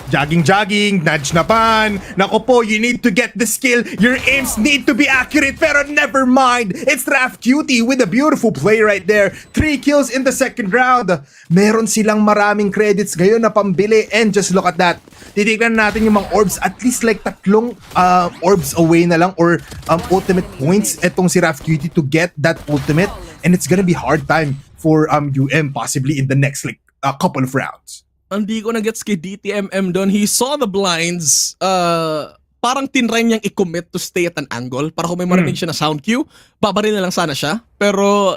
Jogging, nudge na pan. Nako po, you need to get the skill. Your aims need to be accurate, pero never mind. It's Raf Cutie with a beautiful play right there. 3 kills in the second round. Meron silang maraming credits ngayon na pambili, and just look at that. Titignan natin yung mga orbs, at least like tatlong orbs away na lang or ultimate points etong si Raf Cutie to get that ultimate, and it's gonna be hard time for UM possibly in the next like couple of rounds. Hindi ko na-gets kay DTMM doon. He saw the blinds. Parang tinry niyang i-commit to stay at an angle para kung may marinig siya na sound cue, babaril na lang sana siya. Pero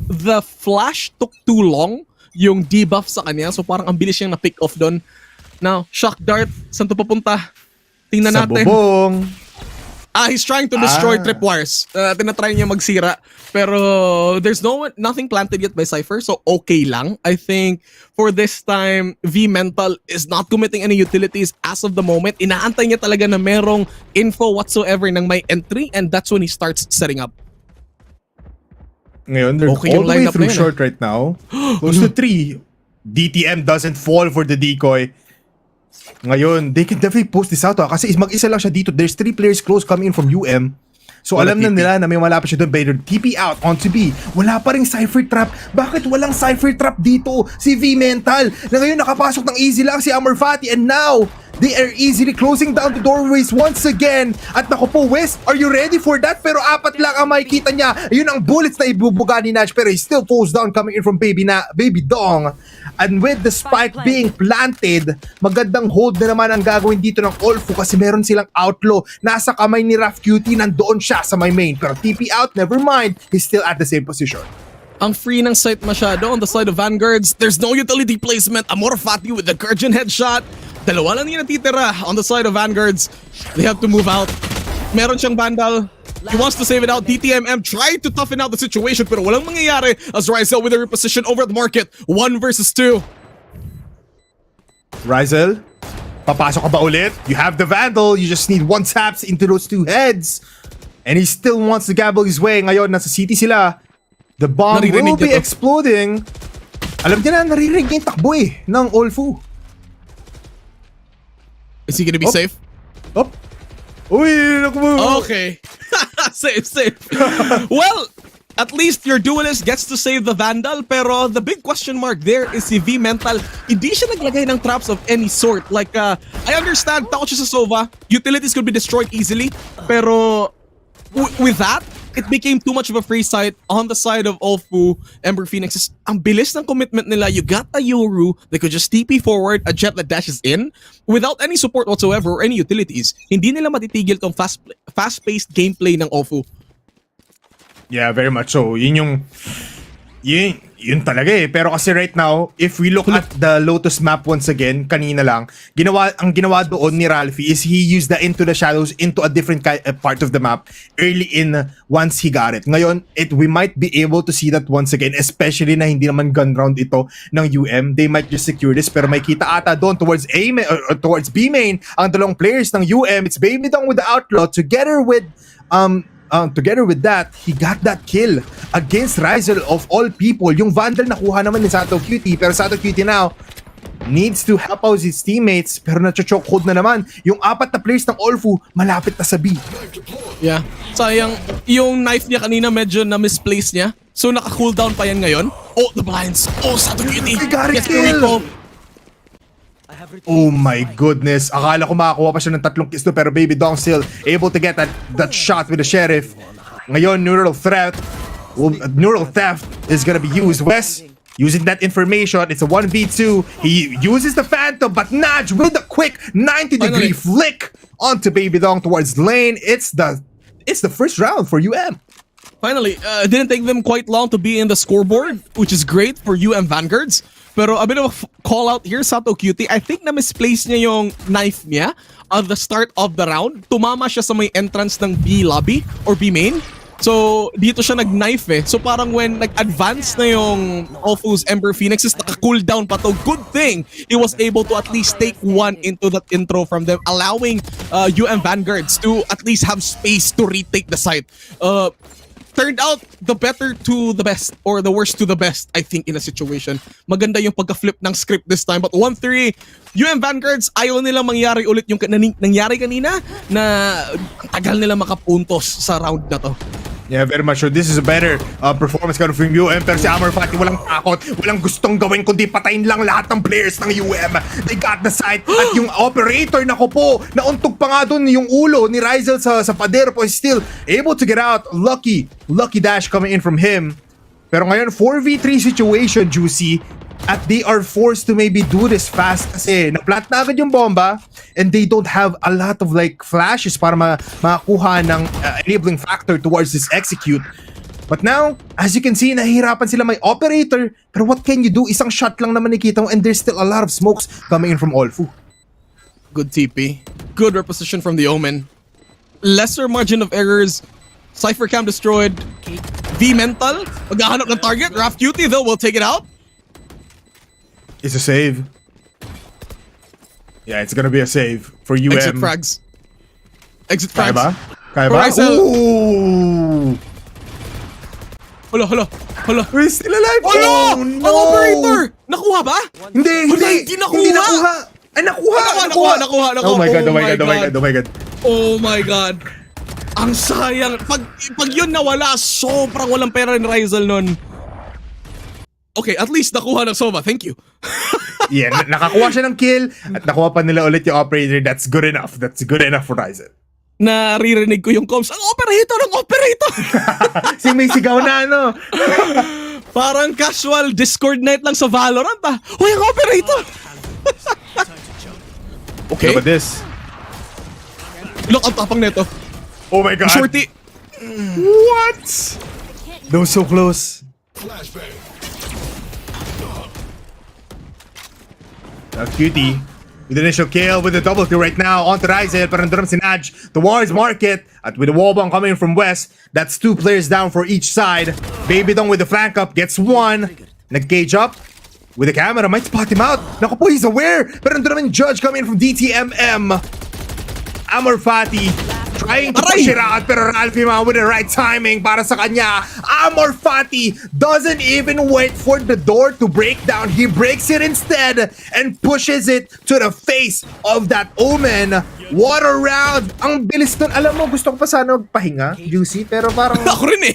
the flash took too long, yung debuff sa kanya. So parang ang bilis niyang na-pick off doon. Now, shock dart. Saan to papunta? Tingnan natin. Sa bubong. He's trying to destroy tripwires. Tinatry niya magsira. Pero there's nothing planted yet by Cypher, so okay lang. I think for this time, V Mental is not committing any utilities as of the moment. Inaantay niya talaga na merong info whatsoever ng may entry, and that's when he starts setting up. Ngayon, they're Okay all yung the way lineup through na yun, short right now. Close to 3. DTM doesn't fall for the decoy. Ngayon, they can definitely post this out kasi mag-isa lang siya dito. There's 3 players close coming in from UM. So Wala alam na TP. nila na may malapit siya doon. Better TP out onto B. Wala pa ring Cypher Trap. Bakit walang Cypher Trap dito? Si V Mental na ngayon nakapasok ng easy lang si Amarfati, and now they are easily closing down the doorways once again. At naku po, West, are you ready for that? Pero 4 lang ang makikita niya. Ayun ang bullets na ibubuga ni Natch, pero he still falls down coming in from Baby Dong. And with the spike being planted, magandang hold na naman ang gagawin dito ng Olfu kasi meron silang outlaw. Nasa kamay ni Raf Cutie, nandoon siya sa my main. Pero TP out, never mind, he's still at the same position. Ang free ng site masyado on the side of Vanguards. There's no utility placement. Amorfati with the Guardian headshot. Dalawa lang yung natitira on the side of Vanguards. They have to move out. Meron siyang Vandal. He wants to save it out. DTMM tried to toughen out the situation, pero walang mangyayari as Rizel with a reposition over at the market. 1 versus 2. Rizel, papasok ka ba ulit? You have the Vandal. You just need 1 taps into those 2 heads. And he still wants to gamble his way. Ngayon, nasa city sila. The bomb Naririnig will be niya to. exploding. Alam niya na, naririnig niya yung takbo ng Olfu. Is he gonna be safe? Up. Uy, naku mo. Okay. Safe. Well, at least your duelist gets to save the Vandal, pero the big question mark there is si V Mental. Hindi siya naglagay ng traps of any sort. Like, I understand, takot siya sa Sova. Utilities could be destroyed easily, pero with that, it became too much of a free site on the side of Olfu. Ember Phoenix. Ang bilis ng commitment nila. You got a Yoru that could just TP forward, a Jet that dashes in without any support whatsoever or any utilities. Hindi nila matitigil tong fast-paced gameplay ng Olfu. Yeah, very much so. Yun talaga eh. Pero kasi right now, if we look at the Lotus map once again, kanina lang, ang ginawa doon ni Ralphie is he used the Into the Shadows into a different part of the map early in once he got it. Ngayon, we might be able to see that once again, especially na hindi naman gun round ito ng UM. They might just secure this, pero may kita ata doon towards towards B main ang dalawang players ng UM. It's Baby Dong with the Outlaw together with together with that, he got that kill against Rizel of all people. Yung Vandal nakuha naman ni Sato Cutie, pero Sato Cutie now needs to help out his teammates, pero na-choke hold na naman. Yung 4 na players ng Olfu, malapit na sa B. Yeah. Sayang, yung knife niya kanina medyo na-misplace niya. So naka-cooldown pa yan ngayon. Oh, the blinds. Oh, Sato Cutie. He got a Gets the kill. recall. Oh my goodness. Akala ko makakuha pa siya ng 3 kills pero Baby Dong still able to get that shot with the Sheriff. Ngayon, neural theft is gonna be used. Wes, using that information, it's a 1v2. He uses the Phantom, but Naj with a quick 90-degree flick onto Baby Dong towards lane. It's the first round for UM. Finally, it didn't take them quite long to be in the scoreboard, which is great for UM Vanguards. Pero a bit of a call out here, Sato Cutie. I think na misplace niya yung knife niya at the start of the round. Tumama siya sa may entrance ng B lobby or B main. So, dito siya nag-knife eh. So, parang when nag-advance na yung Ofu's Ember Phoenixes, naka-cooldown pa to. Good thing he was able to at least take one into that intro from them, allowing UM Vanguards to at least have space to retake the site. Turned out the better to the best or the worst to the best, I think, in a situation. Maganda yung pagka-flip ng script this time. But 1-3, UM Vanguards, ayaw nila mangyari ulit yung nangyari kanina na tagal nila makapuntos sa round na to. Yeah, very much sure. This is a better performance coming from UM. Pero si Amor Fati walang takot, walang gustong gawin kundi patayin lang lahat ng players ng UM. They got the site. At yung operator, nako po, nauntog pa nga dun yung ulo ni Rizel sa pader po, is still able to get out. Lucky dash coming in from him. Pero ngayon, 4v3 situation, Juicy. At they are forced to maybe do this fast kasi na-plant na agad yung bomba and they don't have a lot of like flashes para makakuha ng enabling factor towards this execute. But now, as you can see, nahihirapan sila may operator, pero what can you do? Isang shot lang naman nakita mo and there's still a lot of smokes coming in from Olfu. Good TP. Good reposition from the Omen. Lesser margin of errors. Cypher cam destroyed. V mental. Maghahanap ng target. Raf Cutie though will take it out. It's a save. Yeah, it's gonna be a save for UM. Exit frags. Exit frags. Kaya ba? Rizel. Ooh! Hala. We're still alive! Hala! Oh, Ang no! operator! Nakuha ba? Hindi nakuha! Ay, nakuha! Oh my god. Oh my god. Ang sayang. Pag yun nawala, sobrang walang pera ni Rizel nun. Okay, at least nakuha ng Sova. Thank you. Yeah, nakakuha siya ng kill at nakuha pa nila ulit yung operator. That's good enough for Rizel. Naririnig ko yung comms. Ang operator! May sigaw na ano. Parang casual Discord night lang sa Valorant ah. Uy, ang operator! Okay. Look at this. Look, ang tapang neto. Oh my god. Shorty. What? That was so close. Cutie with the initial kill with the double kill right now onto Rizel, pero nandun si Naj towards market at with the wallbang coming from West. That's 2 players down for each side. Baby Dong with the flank up gets 1. Nag-gauge up with the camera, might spot him out. Naku po, he's aware, pero nandun naman Judge coming from DTMM. Amor Fati trying to push it out, pero Ralphie with the right timing para sa kanya. Amor Fati doesn't even wait for the door to break down. He breaks it instead and pushes it to the face of that Omen. What a round! Ang bilis nun. Alam mo, gusto ko pa sana magpahinga, Juicy, pero parang Ako rin eh.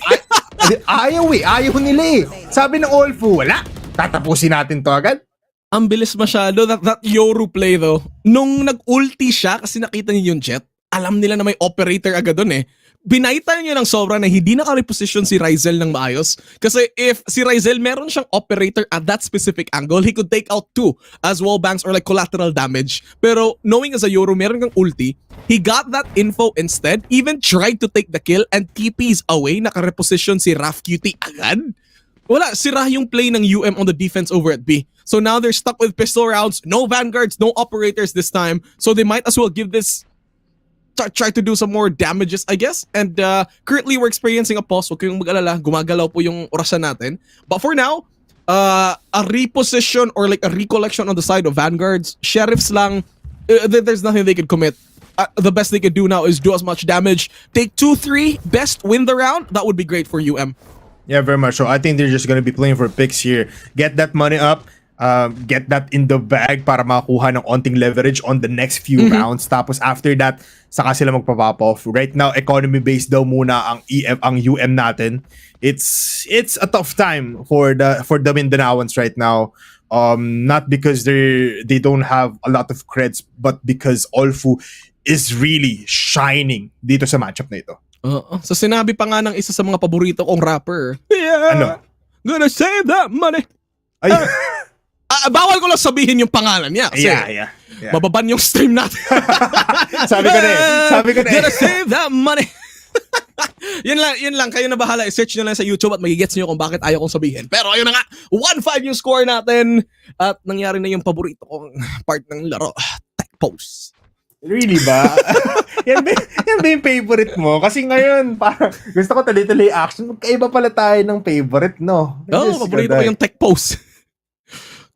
ayaw nila eh. Sabi ng Olfu, wala. Tatapusin natin to agad. Ang bilis masyado. That Yoru play though. Nung nag-ulti siya kasi nakita niya yung jet, alam nila na may operator agad dun eh. Binaita niya ng sobra na hindi naka-reposition si Rizel ng maayos. Kasi if si Rizel meron siyang operator at that specific angle, he could take out 2 as wall banks or like collateral damage. Pero knowing as a Yoru, meron kang ulti, he got that info instead, even tried to take the kill and TPs away, naka-reposition si Raf Cutie agad. Wala, sira yung play ng UM on the defense over at B. So now they're stuck with pistol rounds, no vanguards, no operators this time. So they might as well give this, try to do some more damages, I guess. And currently we're experiencing a pause. Huwag kayong mag-alala, gumagalaw po yung orasan natin. But for now, a reposition or like a recollection on the side of vanguards, sheriffs lang, there's nothing they could commit. the best they could do now is do as much damage. Take 2-3, best win the round. That would be great for UM. Yeah, very much so. I think they're just gonna be playing for picks here. Get that money up. Get that in the bag para makuha ng onting leverage on the next few rounds. Tapos after that, saka sila magpa-pop off. Right now, economy-based daw muna ang UM natin. It's a tough time for the Mindanaoans right now. Not because they don't have a lot of creds, but because Olfu is really shining dito sa matchup na ito. So sinabi pa nga ng isa sa mga paborito kong rapper. Yeah, Ano? gonna save that money. Ay, Bawal ko lang sabihin yung pangalan niya kasi yeah. mababan yung stream natin. Sabi ko na eh. Gonna save that money. yun lang. Kayo na bahala. I-search nyo lang sa YouTube at magigets nyo kung bakit ayaw kong sabihin. Pero ayun na nga, 1-5 yung score natin. At nangyari na yung paborito kong part ng laro. Tech pose. Really ba? yan ba yung favorite mo? Kasi ngayon, parang gusto ko tuloy-tuloy action. Magkaiba pala tayo ng favorite, no? Oo, paborito ko yung tech pose.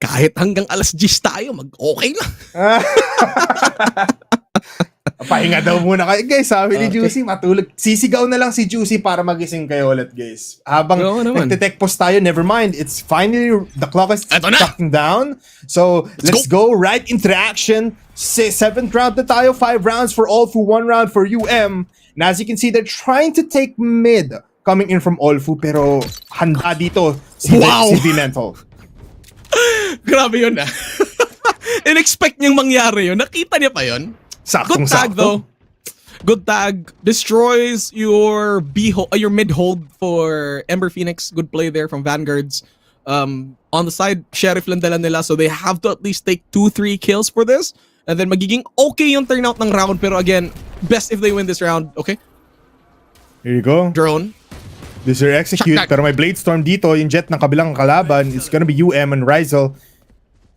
Kahit hanggang alas 10 tayo, okay lang. Pahinga daw muna kayo. Guys, sabi ni Juicy, matulog. Sisigaw na lang si Juicy para magising kayo ulit, guys. Habang nagte-tech post tayo, never mind. It's finally, the clock is ticking down. So, let's go. Right interaction. 7th round na tayo. 5 rounds for Olfu, 1 round for UM. And as you can see, they're trying to take mid coming in from Olfu. Pero handa dito si V-Mental. Grabe yun ah. In-expect niyang mangyari yun. Nakita niya pa yun. Good tag though. Good tag. Destroys your your mid hold for Ember Phoenix. Good play there from Vanguards. On the side, Sheriff lang dala nila, so they have to at least take 2-3 kills for this. And then magiging okay yung turnout ng round. Pero again, best if they win this round. Okay? Here you go. Drone. This is execute, pero may Blade Storm dito, yung jet ng kabilang kalaban. It's gonna be UM and Rizel.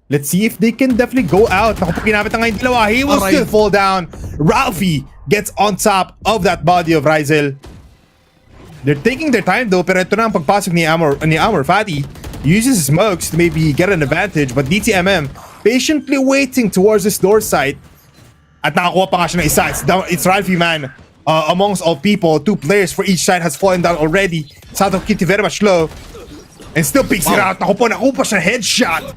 Let's see if they can definitely go out. Naku, pag ginamit na nga yung dalawa, he will still fall down. Ralphie gets on top of that body of Rizel. They're taking their time though, pero ito na ang pagpasok ni Amor. Fatty uses smokes to maybe get an advantage, but DTMM patiently waiting towards his door site. At nakakuha pa nga siya ng isa. It's Ralphie, man. Amongst all people, 2 players for each side has fallen down already. Sato Kitty very much low. And still picks it out. Nakuha siya headshot.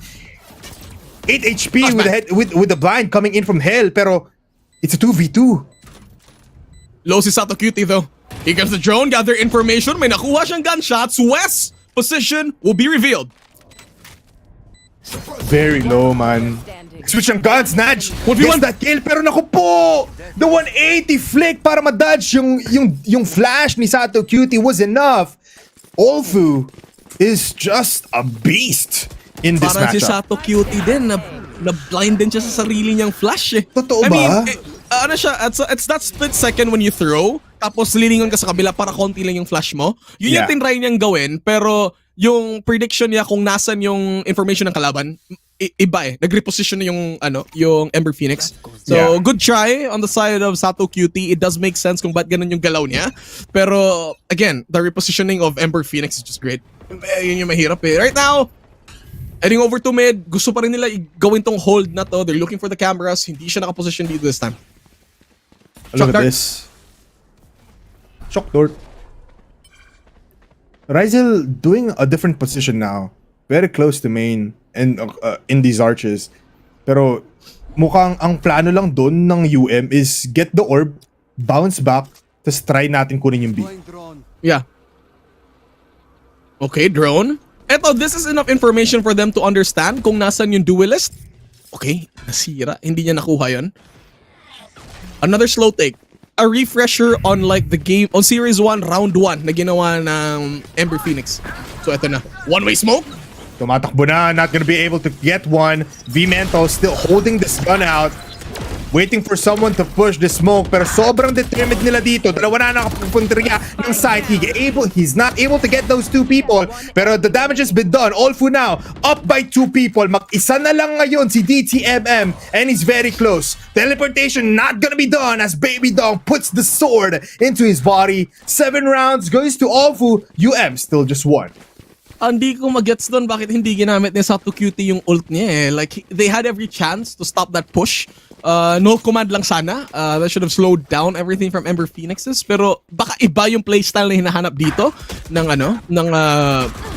8 HP with the blind coming in from hell. Pero it's a 2v2. Low si Sato Cutie though. Here comes the drone, gather information. May nakuha siyang gunshots. West position will be revealed. Very low, man. Switch ang guns, Nudge. Gets that kill, pero naku po! The 180 flick para ma-dodge yung flash ni Sato Cutie was enough. Olfu is just a beast in this Parang matchup. Si Sato Cutie din, na-blind din siya sa sarili niyang flash eh. Totoo ba? I mean, ano siya, it's that split second when you throw, tapos lilingon ka sa kabila para konti lang yung flash mo. Yun yung tinry niyang gawin, pero yung prediction niya kung nasan yung information ng kalaban, iba eh. Nag-reposition na yung Ember Phoenix. So, good try on the side of Sato Cutie. It does make sense kung ba't ganun yung galaw niya. Pero, again, the repositioning of Ember Phoenix is just great. Yun yung mahirap eh. Right now, heading over to mid, gusto pa rin nila gawin tong hold na to. They're looking for the cameras. Hindi siya nakaposition dito this time. Look at this. Shock dart. Rizel doing a different position now. Very close to main and in these arches. Pero mukhang ang plano lang doon ng UM is get the orb, bounce back, tapos try natin kunin yung B. Yeah. Okay, drone. Eto, this is enough information for them to understand kung nasan yung duelist. Okay, nasira. Hindi niya nakuha yun. Another slow take. A refresher on like the game, on Series 1, Round 1 na ginawa ng Ember Phoenix. So eto na. One-way smoke. Tumatakbo na, not gonna be able to get one. V-Mental still holding this gun out. Waiting for someone to push the smoke, pero sobrang determined nila dito. Dalawa na nakapunteriya ng side. He's not able to get those 2 people, pero the damage has been done. Olfu now, up by 2 people. Mag-isa na lang ngayon si DTMM, and he's very close. Teleportation not gonna be done as Baby Dog puts the sword into his body. 7 rounds goes to Olfu. UM still just 1. Hindi ko magets doon bakit hindi ginamit ni Sato Cutie yung ult niya eh. Like, they had every chance to stop that push. No command lang sana. That should have slowed down everything from Ember Phoenixes. Pero baka iba yung playstyle na hinahanap dito ng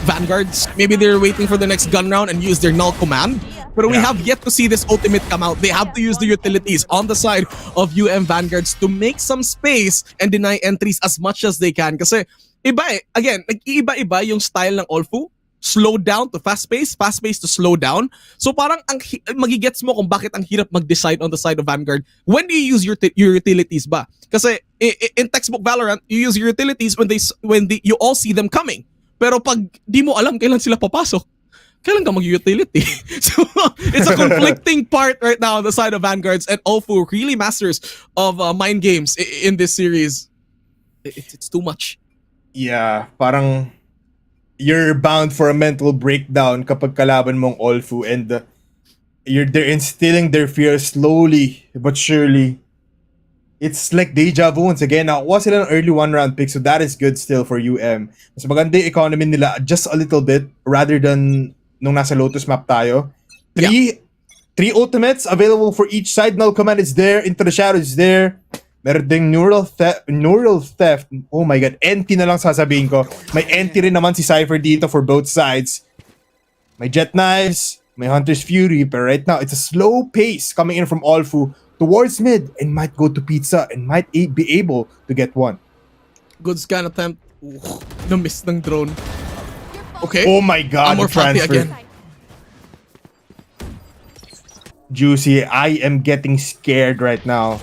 Vanguards. Maybe they're waiting for the next gun round and use their null command. But we have yet to see this ultimate come out. They have to use the utilities on the side of Vanguards to make some space and deny entries as much as they can. Kasi iba eh. Again, nag-iiba-iba yung style ng Olfu. Slow down to fast pace to slow down. So parang magigets mo kung bakit ang hirap mag-decide on the side of Vanguard. When do you use your utilities ba? Kasi in textbook Valorant, you use your utilities when you all see them coming. Pero pag di mo alam kailan sila papasok, kailan ka mag-utility? So it's a conflicting part right now on the side of Vanguards, and Olfu really masters of mind games in this series. It's too much. Yeah, parang you're bound for a mental breakdown kapag kalaban mong Olfu, and they're instilling their fear slowly but surely. It's like deja vu once again. Nakuha sila ng early 1-round pick, so that is good still for UM. Mas maganda yung economy nila just a little bit rather than nung nasa Lotus map tayo. Three ultimates available for each side. Null command is there. Into the shadow is there. Meron ding neural theft. Oh my god. NT na lang sasabihin ko. May NT rin naman si Cypher dito for both sides. May jet knives. May Hunter's Fury. But right now, it's a slow pace coming in from Olfu towards mid and might go to Pizza and might be able to get one. Good scan attempt. Na-miss ng drone. Okay. Oh my god. Amor Fati Transfer. again. Juicy, I am getting scared right now.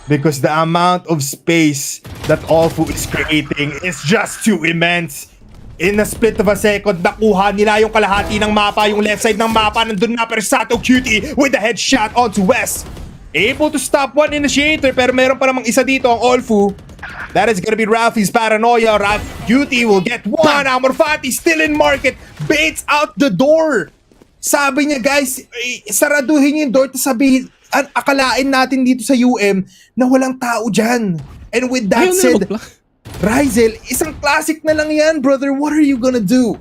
Because the amount of space that Olfu is creating is just too immense. In a split of a second, nakuha nila yung kalahati ng mapa, yung left side ng mapa, nandun na Persato Cutie with a headshot onto West. Able to stop one initiator, pero meron pa namang isa dito ang Olfu. That is gonna be Ralphie's paranoia. Cutie will get one. Amor Fati still in market, baits out the door. Sabi niya, guys, saraduhin yung door, tapos sabihin, akalain natin dito sa UM na walang tao dyan. And with that said, Rizel, isang classic na lang yan, brother. What are you gonna do?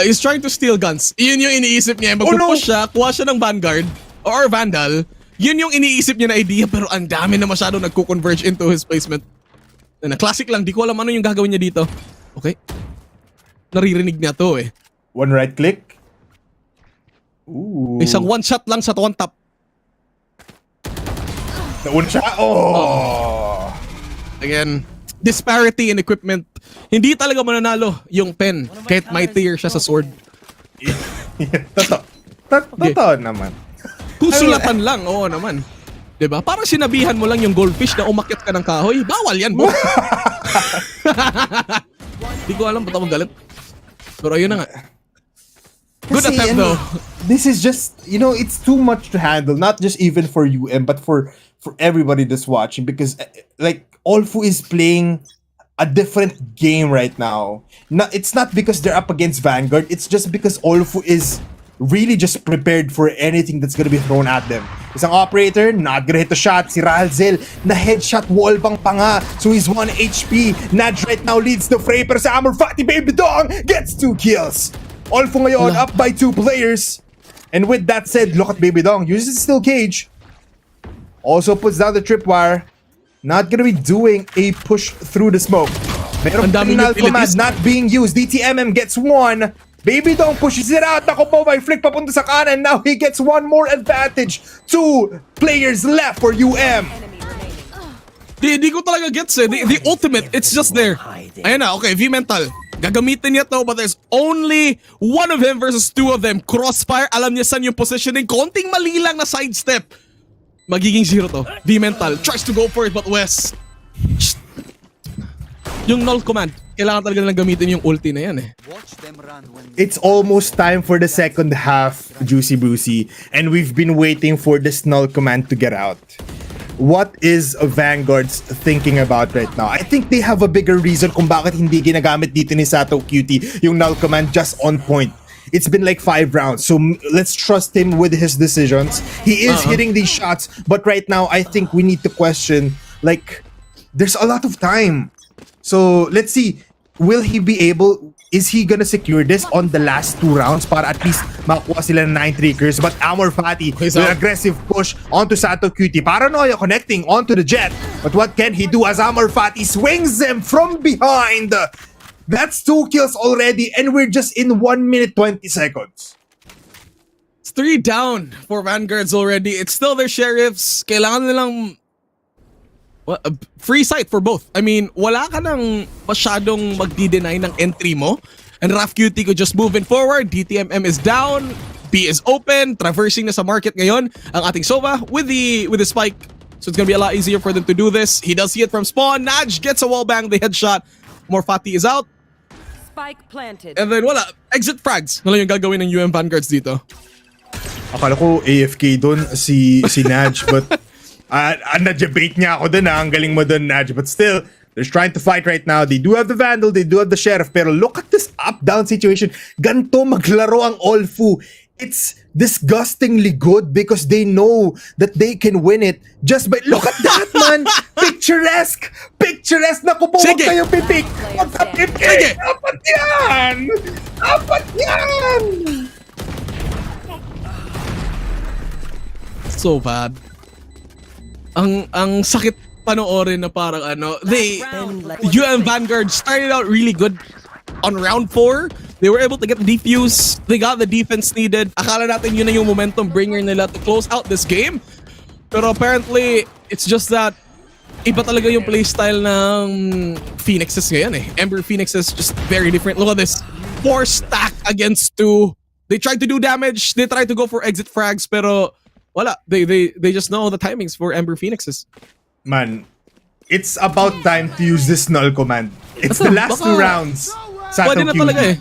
He's trying to steal guns. Yun yung iniisip niya. Magpupush siya, kuha siya ng Vanguard or Vandal. Yun yung iniisip niya na idea, pero ang dami na masyado nagko-converge into his placement. Na classic lang, di ko alam ano yung gagawin niya dito. Okay. Naririnig niya to eh. One right click. Ooh. Isang one shot lang sa one tap. Nauna siya. Oh. Again, disparity in equipment. Hindi talaga mananalo yung pen kahit mightier siya sa sword. Totoo naman. Kusulatan lang, oo naman. Diba? Parang sinabihan mo lang yung goldfish na umakyat ka ng kahoy. Bawal yan, bo. Di ko alam ba't ako galit. Pero ayun na nga. Good attempt though. This is just, it's too much to handle. Not just even for UM, but for everybody that's watching. Because, like, Olfu is playing a different game right now. It's not because they're up against Vanguard. It's just because Olfu is really just prepared for anything that's gonna be thrown at them. Isang operator, not gonna hit the shot. Si Ralzel, na headshot wall bang pa nga. So he's 1 HP. Nudge right now leads the fray. Pero sa Amor Fati, Baby Dong gets 2 kills. Olfu ngayon up by 2 players. And with that said, look at Baby Dong. Uses still cage. Also puts down the tripwire. Not gonna be doing a push through the smoke. Meron final command not being used. DTMM gets 1. Baby Dong pushes it out. Ako po, may flick papunta sa kanan. Now he gets 1 more advantage. 2 players left for UM. Di ko talaga gets eh. The ultimate, it's just there. Ayun na, okay, V-Mental. Gagamitin niya to, but there's only one of him versus 2 of them. Crossfire, alam niya saan yung positioning. Konting mali lang na sidestep. Magiging 0 to. V-Mental tries to go for it, but Wes. Yung null command, kailangan talaga nilang gamitin yung ulti na yan eh. It's almost time for the second half, Juicy Brucey. And we've been waiting for this null command to get out. What is Vanguard's thinking about right now? I think they have a bigger reason kung bakit hindi ginagamit dito ni Sato Cutie yung null command just on point. It's been like 5 rounds, so let's trust him with his decisions. He is hitting these shots, but right now I think we need to question, like, there's a lot of time. So let's see, will he be able, is he gonna secure this on the last 2 rounds para at least makuha sila ng 9 triggers? But Amor Fati with an aggressive push onto Sato Cutie. Paranoia connecting onto the Jet. But what can he do as Amor Fati swings him from behind? That's 2 kills already and we're just in 1 minute 20 seconds. It's 3 down for Vanguards already. It's still their sheriffs. Kailangan nilang free sight for both. I mean, wala ka nang masyadong magdi-deny ng entry mo. And Raf Cutie could just move in forward. DTMM is down. B is open. Traversing na sa market ngayon ang ating Sova with the spike. So it's gonna be a lot easier for them to do this. He does see it from spawn. Naj gets a wallbang. The headshot. Morfati is out. Spike planted. And then wala. Exit frags. Wala yung gagawin ng UM Vanguards dito. Akala ko AFK doon si Naj, but na-debate niya ako doon. Ang galing mo doon, Naj. But still, they're trying to fight right now. They do have the Vandal, they do have the Sheriff, pero look at this up-down situation. Ganto maglaro ang Olfu. It's disgustingly good because they know that they can win it just by... Look at that, man! Picturesque! Picturesque! Naku po, huwag kayong pipik! Huwag ka pipik! Apat yan! Apat yan! So bad. Ang sakit panoorin na parang UM Vanguard started out really good on round 4. They were able to get the defuse. They got the defense needed. Akala natin yun na yung momentum bringer nila to close out this game. Pero apparently, it's just that iba talaga yung playstyle ng Phoenixes ngayon eh. Ember Phoenix is just very different. Look at this. 4 stack against 2. They tried to do damage. They tried to go for exit frags pero wala. They just know the timings for Ember Phoenixes. Man, it's about time to use this null command. It's the last 2 rounds. Pwede na talaga eh.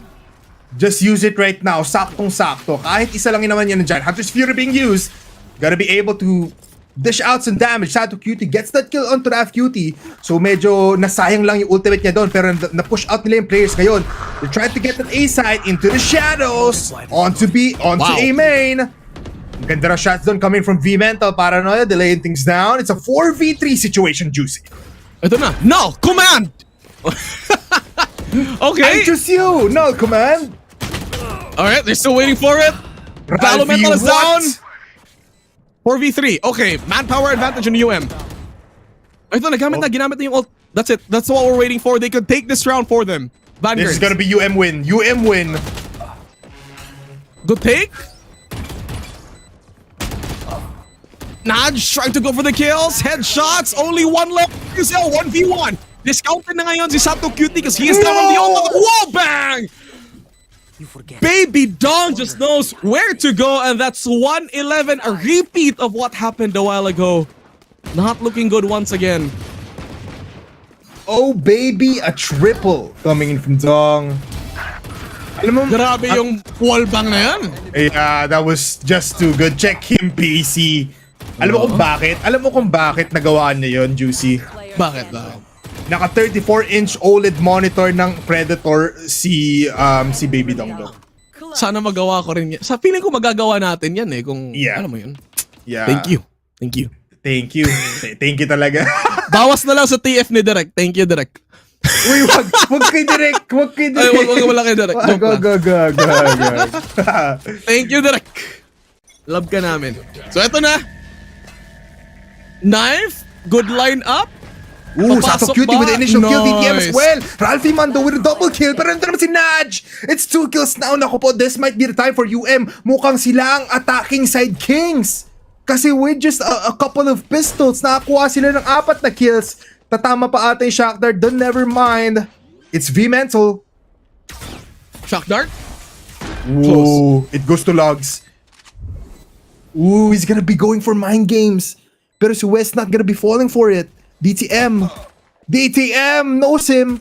Just use it right now. Saktong-sakto. Kahit isa lang naman yan dyan. Hunter's Fury being used. Gotta be able to dish out some damage. Sato Cutie gets that kill onto Raf Cutie. So medyo nasayang lang yung ultimate niya doon. Pero na-push out nila yung players ngayon. They're trying to get that A side into the shadows. Onto A main. Ganda na shots doon coming from V-Mental. Paranoia, delaying things down. It's a 4v3 situation, Juicy. Ito na. No! Command! Okay. I choose you! No, command! Alright, they're still waiting for it. Valorant is down. 4v3. Okay, manpower advantage on UM. Ito, ginamit na yung ult. That's it. That's what we're waiting for. They could take this round for them. Vanguard. This is gonna be UM win. UM win. Good take. Naj trying to go for the kills. Headshots. Only 1 left. 1v1. Discounted na ngayon si Sato Cutie because he is down on the ult. Whoa, bang! Baby Dawn just knows where to go, and that's 111. A repeat of what happened a while ago. Not looking good once again. Oh, baby, a triple coming in from Dong. Alam mo, Grabe yung wallbang na yan. Yeah, that was just too good. Check him, PC. Alam mo kung bakit? Alam mo kung bakit nagawa niya yun, Juicy? Bakit ba? Naka 34-inch OLED monitor ng Predator si Baby Dongdong. Sana magawa ko rin yan. Sa feeling ko magagawa natin yan eh. Kung alam mo yun. Yeah. Thank you. Thank you. Thank you. Thank you talaga. Bawas na lang sa TF ni Direk. Thank you, Direk. Uy, wag kay Direk. Wag kay Direk. Ay, wala kay Direk. Joke lang. Go. Thank you, Direk. Love ka namin. So, eto na. Knife. Good line up. Ooh, Sato Cutie with the initial kill, DTM as Nice. well. Ralphie Mando with a double kill, pero nandun naman si Naj. It's 2 kills now. Naku po, this might be the time for UM. Mukhang sila ang attacking side kings. Kasi with just a couple of pistols, nakakuha sila ng 4 na kills. Tatama pa ata yung shock dart, don't never mind. It's V-Mental. Shock dart. Ooh, it goes to logs. Ooh, he's gonna be going for mind games. Pero si West not gonna be falling for it. DTM knows him.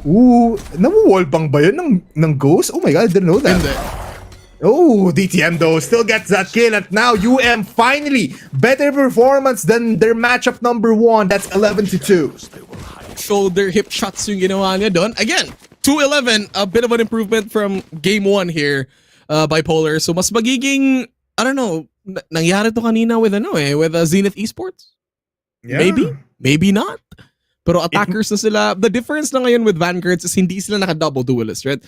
Ooh, namu-wallbang ba yun ng Ghost? Oh my god, I didn't know that. Hindi. Oh, DTM though still gets that kill, and now UM finally better performance than their matchup number 1. That's 11-2. Shoulder hip shots yung ginawa niya doon. Again, 2-11, a bit of an improvement from game 1 here, Bipolar. So mas magiging, I don't know, nangyari to kanina with with Zenith Esports? Yeah. Maybe not. Pero attackers na sila. The difference na ngayon with Vanguards is hindi sila naka-double duelist, right?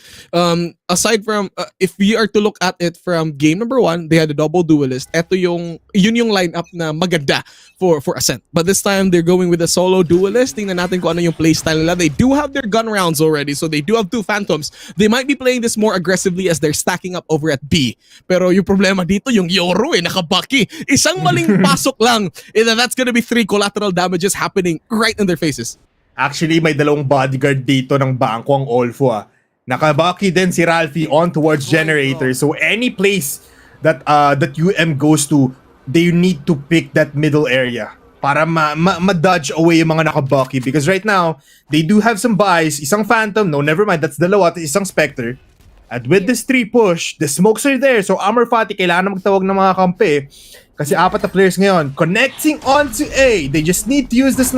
Aside from, if we are to look at it from game number 1, they had a double duelist. Yun yung lineup na maganda for Ascent. But this time, they're going with a solo duelist. Tingnan natin kung ano yung playstyle nila. They do have their gun rounds already, so they do have 2 Phantoms. They might be playing this more aggressively as they're stacking up over at B. Pero yung problema dito, yung Yoru nakabaki. Isang maling pasok lang, and that's gonna be 3 collateral damages happening right in their faces. Actually, may dalawang bodyguard dito ng bangko ang Olfu Nakabaki din si Ralphie on towards Generator. So any place that UM goes to, they need to pick that middle area para ma-dodge away yung mga nakabaki. Because right now, they do have some buys. Isang Phantom, no, never mind, that's dalawa, isang Spectre. At with this 3 push, the smokes are there. So Armor Fati, kailangan na magtawag ng mga kampi. Kasi 4 na players ngayon connecting onto A. They just need to use this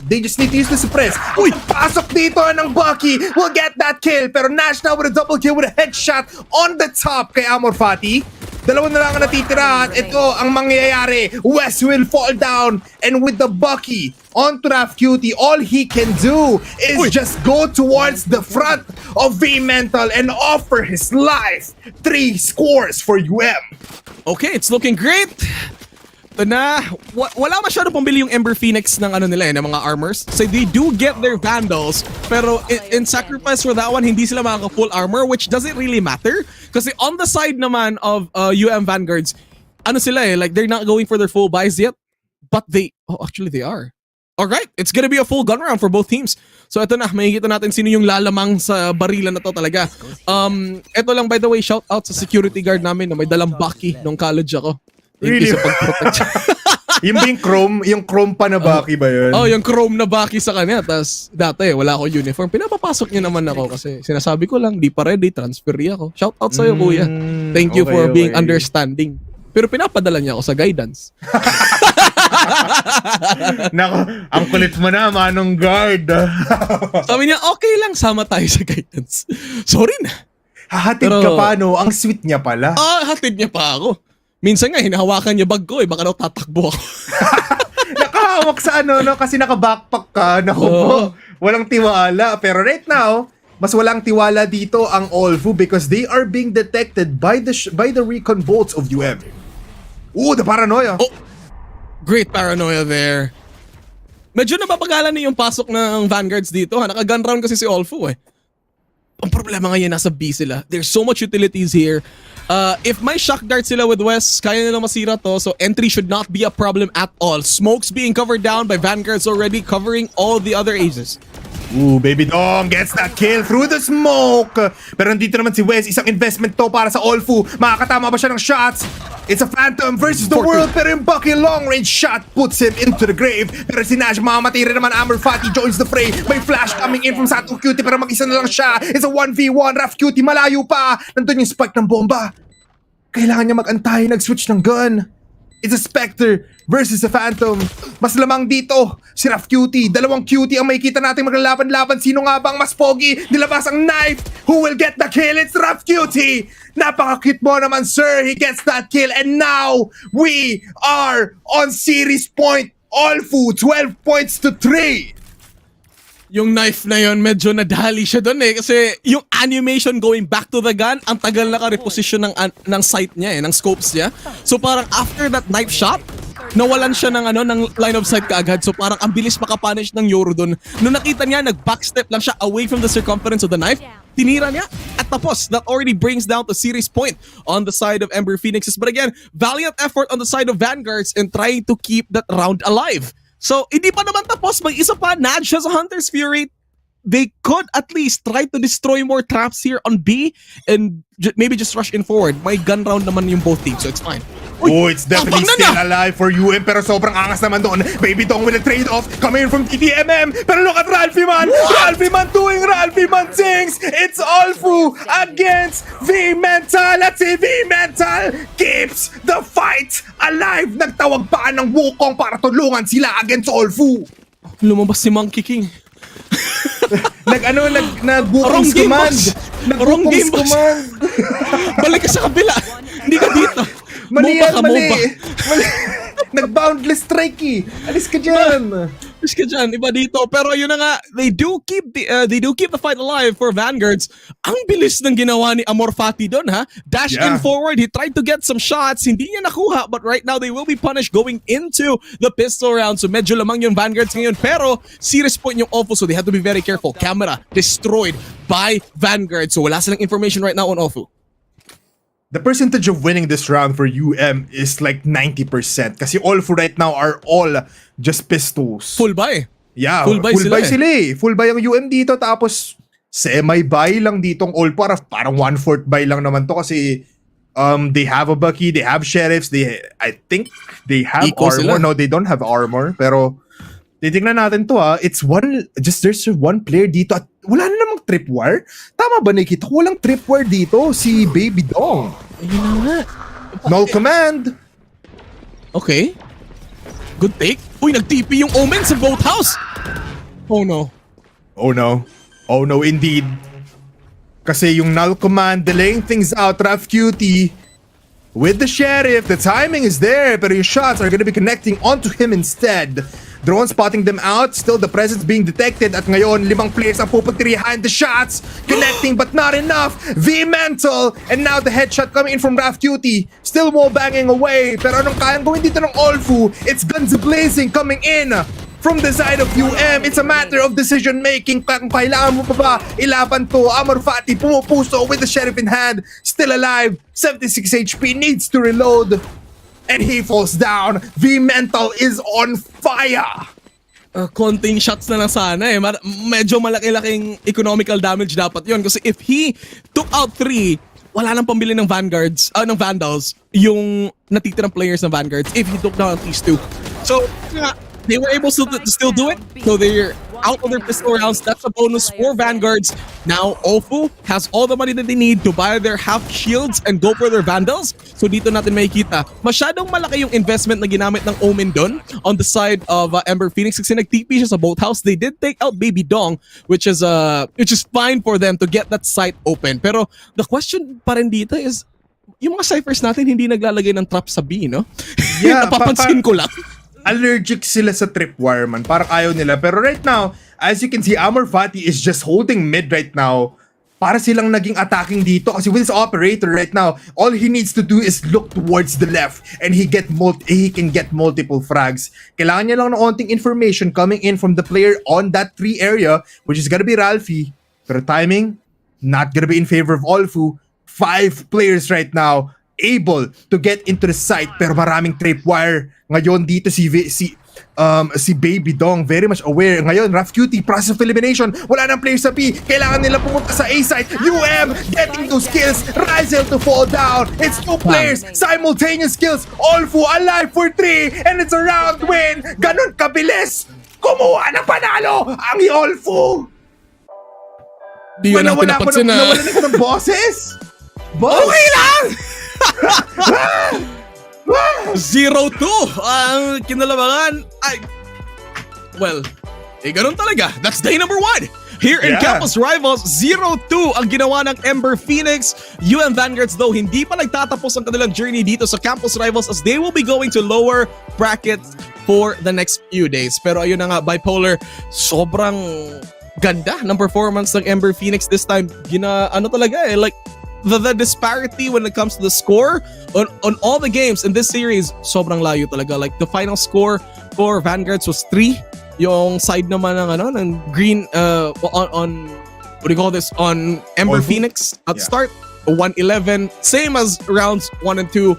they just need to use the suppress. Uy, pasok dito ng Bucky. Will get that kill. Pero Nash now with a double kill with a headshot on the top kay Amor Fati. Dalawa na lang ang natitira at ito ang mangyayari. West will fall down and with the Bucky onto Raf Cutie, all he can do is just go towards the front of V-Mental and offer his life. 3 scores for UM. Okay, it's looking great. Ito na, wala masyado pambili yung Ember Phoenix ng ng mga armors. So they do get their Vandals, pero in sacrifice for that one, hindi sila makaka-full armor, which doesn't really matter. Kasi on the side naman of UM Vanguards, like they're not going for their full buys yet, but actually they are. Alright, it's gonna be a full gun round for both teams. So ito na, makikita natin sino yung lalamang sa barilan na to talaga. Ito lang, by the way, shout out sa security guard namin na may dalang Bucky nung college ako. Really? Sa pag-protect. Yung chrome pa na Bucky ba yun? Yung chrome na Bucky sa kanya. Tapos dati wala akong uniform. Pinapapasok niya naman ako kasi sinasabi ko lang, di pa ready, transferi ako. Shout out sa'yo, kuya. Thank you for being understanding. Pero pinapadala niya ako sa guidance. Nako, ang kulit mo na, manong guard. Sabi niya, okay lang, sama tayo sa guidance. Sorry na. Hahatid ka pa, no? Ang sweet niya pala. Hatid niya pa ako. Minsan nga, hinahawakan niya bag ko baka daw tatakbo ako. Nakahawak sa no? Kasi naka-backpack ka. Naku po, walang tiwala. Pero right now, mas walang tiwala dito ang Olfu because they are being detected by the recon bolts of UM. The paranoia. Great paranoia there. Medyo napapagalan na yung pasok ng Vanguards dito. Naka-gun round kasi si Olfu Ang problema ngayon, nasa B sila. There's so much utilities here. If may shock dart sila with West, kaya nila masira to. So entry should not be a problem at all. Smokes being covered down by Vanguards already, covering all the other aces. Baby Dong gets that kill through the smoke. Pero nandito naman si Wes, isang investment to para sa Olfu. Makakatama ba siya ng shots? It's a Phantom versus the world. Pero yung Bucky long range shot puts him into the grave. Pero si Nash mamamatira naman. Amber Fati joins the fray. May flash coming in from Sato Cutie pero mag-isa na lang siya. It's a 1v1. Raf Cutie malayo pa. Nandun yung spike ng bomba. Kailangan niya mag-antay. Nag-switch ng gun. It's a Spectre versus a Phantom. Mas lamang dito, si Raf Cutie. Dalawang Cutie ang makikita natin maglalaban-laban. Sino nga bang mas pogi? Nilabas ang knife. Who will get the kill? It's Raf Cutie. Napaka-cute mo naman, sir. He gets that kill. And now, we are on series point. Olfu, 12 points to 3. Yung knife na yon medyo nadali siya doon kasi yung animation going back to the gun, ang tagal naka-reposition ng sight niya ng scopes niya. So parang after that knife shot, nawalan siya ng line of sight kaagad. So parang ang bilis makapunish ng Yoru doon. Nung nakita niya, nag-backstep lang siya away from the circumference of the knife. Tinira niya at tapos. That already brings down to series point on the side of Ember Phoenixes. But again, valiant effort on the side of Vanguards in trying to keep that round alive. So, hindi pa naman tapos. May isa pa, Nudge has a Hunter's Fury. They could at least try to destroy more traps here on B and maybe just rush in forward. May gun round naman yung both teams, so it's fine. It's definitely still alive for UM pero sobrang angas naman doon. Baby Dong with a trade-off coming in from TTMM. Pero look at Ralphie man! Ralphie man doing Ralphie man things! It's Olfu against V-Mental! At si V-Mental keeps the fight alive! Nagtawag pa ng Wukong para tulungan sila against Olfu! Lumabas si Monkey King. Nag-Wukong's command! Nag-Wukong's command! Balik ka sa kabila! Hindi ka dito! Mali. Nag-boundless strike Alis ka dyan. Push ka dyan, iba dito. Pero yun na nga, they do keep the fight alive for Vanguards. Ang bilis ng ginawa ni Amor Fati doon, ha? Dash in forward, he tried to get some shots, hindi niya nakuha, but right now they will be punished going into the pistol round. So medyo lamang yung Vanguards ngayon, pero serious point yung Ofu, so they have to be very careful. Camera destroyed by Vanguard, so wala silang information right now on Ofu. The percentage of winning this round for UM is like 90%. Kasi all for right now are all just pistols. Full buy. Yeah, full buy sila eh. Full buy ang UM dito, tapos semi-buy lang ditong all. Parang 1/4 buy lang naman to kasi they have a Bucky, they have Sheriffs, I think they have Eco armor. Sila. No, they don't have armor. Pero titignan natin to there's one player dito at wala na namang tripwire. Tama ba Nikita? Walang tripwire dito, si Baby Dong. Ayun na nga. Null command. Okay. Good take. Uy, nag-TP yung Omen sa boat house. Oh no. Oh no. Oh no indeed. Kasi yung null command delaying things out, Raf Cutie with the Sheriff, the timing is there, pero yung shots are gonna be connecting onto him instead. Drone spotting them out, still the presence being detected at ngayon 5 players ang pupuntrihan, the shots connecting but not enough. V-Mental and now the headshot coming in from Raf Cutie, still wall banging away, pero anong kayang gawin dito ng Olfu? It's guns blazing coming in from the side of UM. It's a matter of decision making. Kung kailangan mo pa ba ilaban to. Amor Fati pumupuso with the Sheriff in hand, still alive, 76 HP, needs to reload. And he falls down. V-Mental is on fire. Konting shots na lang sana eh. Medyo malaki-laking economical damage dapat yon kasi if he took out 3, wala nang pambili ng Vanguards, ng Vandals, yung natitirang players ng Vanguards if he took down at least 2. So, they were able to still do it. So they're out of their pistol rounds. That's a bonus for Vanguards. Now, Ofu has all the money that they need to buy their half shields and go for their Vandals. So dito natin makikita, masyadong malaki yung investment na ginamit ng Omen doon on the side of Ember Phoenix kasi nag-TP siya sa boat house. They did take out Baby Dong, which is fine for them to get that site open. Pero the question pa rin dito is, yung mga ciphers natin hindi naglalagay ng trap sa B, no? Yeah, napapansin ko lang. Allergic sila sa tripwire man. Parang ayaw nila. Pero right now, as you can see, Amor Fati is just holding mid right now. Para silang naging attacking dito. Kasi with his operator right now, all he needs to do is look towards the left and he can get multiple frags. Kailangan niya lang ng onting information coming in from the player on that 3 area, which is gonna be Ralphie. Pero timing, not gonna be in favor of Olfu. 5 players right now able to get into the site pero maraming tripwire. Ngayon dito si Baby Dong very much aware. Ngayon Raf Cutie, process of elimination. Wala nang players sa B. Kailangan nila pumunta sa A site. UM getting those kills. Rizel to fall down. It's 2 players. Simultaneous kills. Olfu alive for 3 and it's a round win. Ganon kabilis. Kumuha ng panalo ang Olfu. Di yun ang pinapansin na. Nawala na ko ng bosses. Boss. Okay lang! 0-2 ang kinalamangan ay well, ganun talaga. That's day number 1 here in Campus Rivals. 0-2 ang ginawa ng Ember Phoenix. UM Vanguards though hindi pa nagtatapos ang kanilang journey dito sa Campus Rivals as they will be going to lower brackets for the next few days. Pero ayun na nga, Bipolar, sobrang ganda ng performance ng Ember Phoenix this time. Talaga like the disparity when it comes to the score on all the games in this series, sobrang layo talaga. Like the final score for Vanguards was 3. Yung side naman ng green on what do you call this, on Ember Phoenix at start 1-11, same as rounds 1 and 2.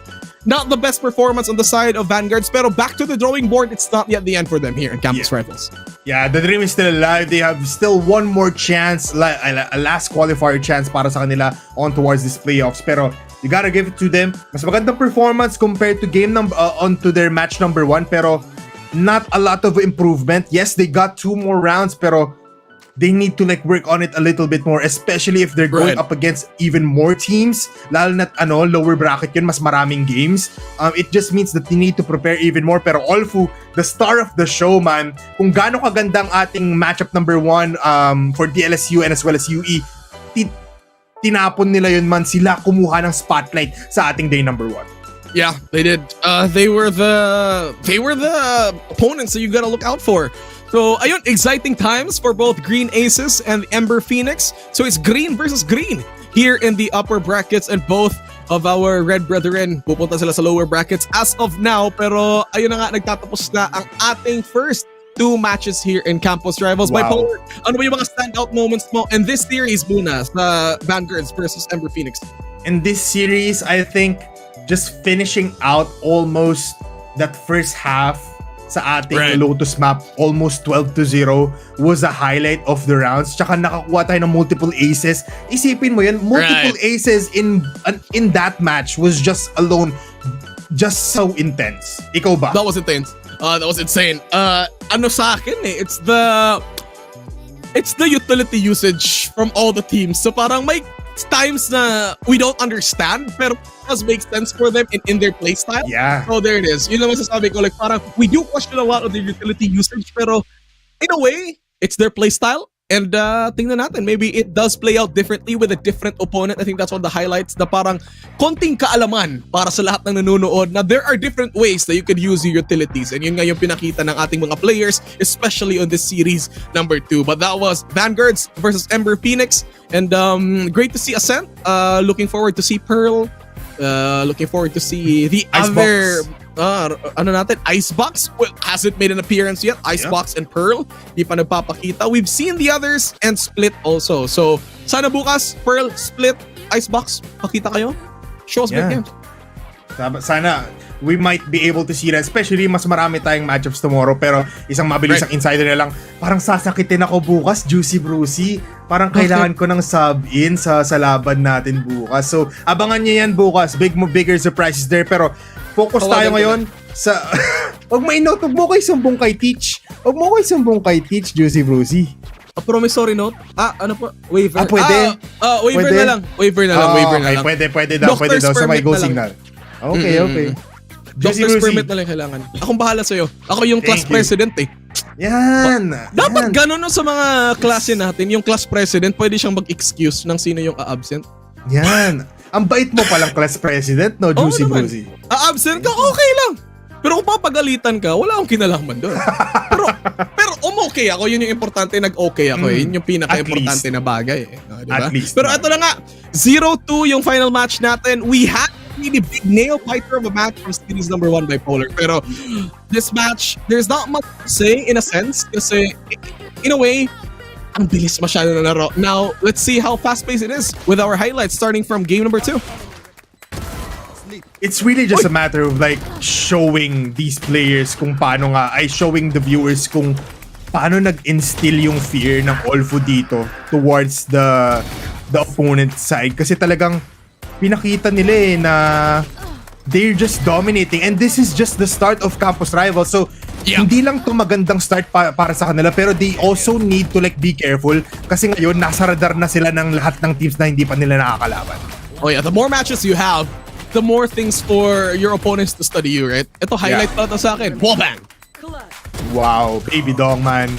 Not the best performance on the side of Vanguards, pero back to the drawing board. It's not yet the end for them here in Campus Rivals. Yeah, the dream is still alive. They have still one more chance, a last qualifier chance para sa kanila on towards these playoffs. Pero you gotta give it to them. Mas magandang performance compared to onto their match number 1, pero not a lot of improvement. Yes, they got 2 more rounds, pero they need to work on it a little bit more, especially if they're going up against even more teams. Lalo na't lower bracket yun, mas maraming games. It just means that they need to prepare even more. Pero Olfu, the star of the show, man, kung gaano kagandang ating matchup number 1 for DLSU and as well as UE, tinapon nila yun, man. Sila kumuha ng spotlight sa ating day number 1. Yeah, they did. They were the opponents that you gotta look out for. So, ayun, exciting times for both Green Aces and Ember Phoenix. So, it's green versus green here in the upper brackets, and both of our red brethren pupunta sila sa lower brackets as of now. Pero, ayun na nga, nagtatapos na ang ating first 2 matches here in Campus Rivals. Wow. Bipolar, ano ba yung mga standout moments mo in this series muna sa Vanguards versus Ember Phoenix? In this series, I think just finishing out almost that first half sa ating Right. Lotus map, almost 12-0, was a highlight of the rounds. Tsaka nakakuha tayo ng multiple aces. Isipin mo yan, multiple aces in that match was just just so intense. Ikaw ba? That was intense. That was insane. Ano sa akin it's the utility usage from all the teams. So parang may times na we don't understand, pero it does make sense for them in their playstyle. Yeah. So there it is. Yun lang masasabi ko. Like parang we do question a lot of their utility usage, pero in a way, it's their playstyle. And tingnan natin, maybe it does play out differently with a different opponent. I think that's one of the highlights, na parang konting kaalaman para sa lahat ng nanonood na there are different ways that you could use your utilities. And yun nga yung pinakita ng ating mga players, especially on this series number 2. But that was Vanguards versus Ember Phoenix. And great to see Ascent. Looking forward to see Pearl. Looking forward to see the other... Icebox? Well, hasn't made an appearance yet. Icebox and Pearl, di pa nagpapakita. We've seen the others and Split also. So, sana bukas, Pearl, Split, Icebox, pakita kayo. Show us big games. Sana we might be able to see that, especially mas marami tayong matchups tomorrow, pero isang mabilis ang insider na lang, parang sasakitin ako bukas, Juicy Brucey. Parang kailangan ko ng sub-in sa laban natin bukas. So, abangan niyo yan bukas. Bigger surprises there. Pero, focus tayo ngayon sa... Huwag mo kayo sumbong kay Teach. Juicy Brucey. Promissory note? Ano po? Waiver? Pwede? Waiver Pwede? na lang. Waiver na lang. Pwede daw sa may go signal. Okay. Doctor's permit na lang kailangan. Akong bahala sa'yo. Ako yung class Thank you. president Yan. Dapat ganun sa mga klase natin. Yung class president, pwede siyang mag-excuse ng sino yung a-absent. Yan. Ang bait mo palang class president, no, Juicy naman. Brucey. A-absent ka, okay lang. Pero kung papagalitan ka, wala akong kinalaman doon. pero okay ako. Yun yung importante, nag-okay ako. Yun yung pinaka-importante na bagay. Diba? At least. Pero ito na nga, 0-2 yung final match natin. We had really big nail biter of a match from series number 1 Bipolar. Pero this match, there's not much to say in a sense. Kasi in a way, ang bilis masyado na laro. Now, let's see how fast-paced it is with our highlights starting from game number 2. It's really just a matter of like showing these players kung paano showing the viewers kung paano nag-instill yung fear ng Olfu dito towards the opponent side. Kasi talagang pinakita nila na they're just dominating, and this is just the start of Campus Rivals. So hindi lang to magandang start para sa kanila, pero they also need to like be careful kasi ngayon nasa radar na sila ng lahat ng teams na hindi pa nila nakakalaban. Oh yeah, the more matches you have, the more things for your opponents to study you, right? Ito, highlight pala to sa akin. Wallbang! Wow, baby dog, man.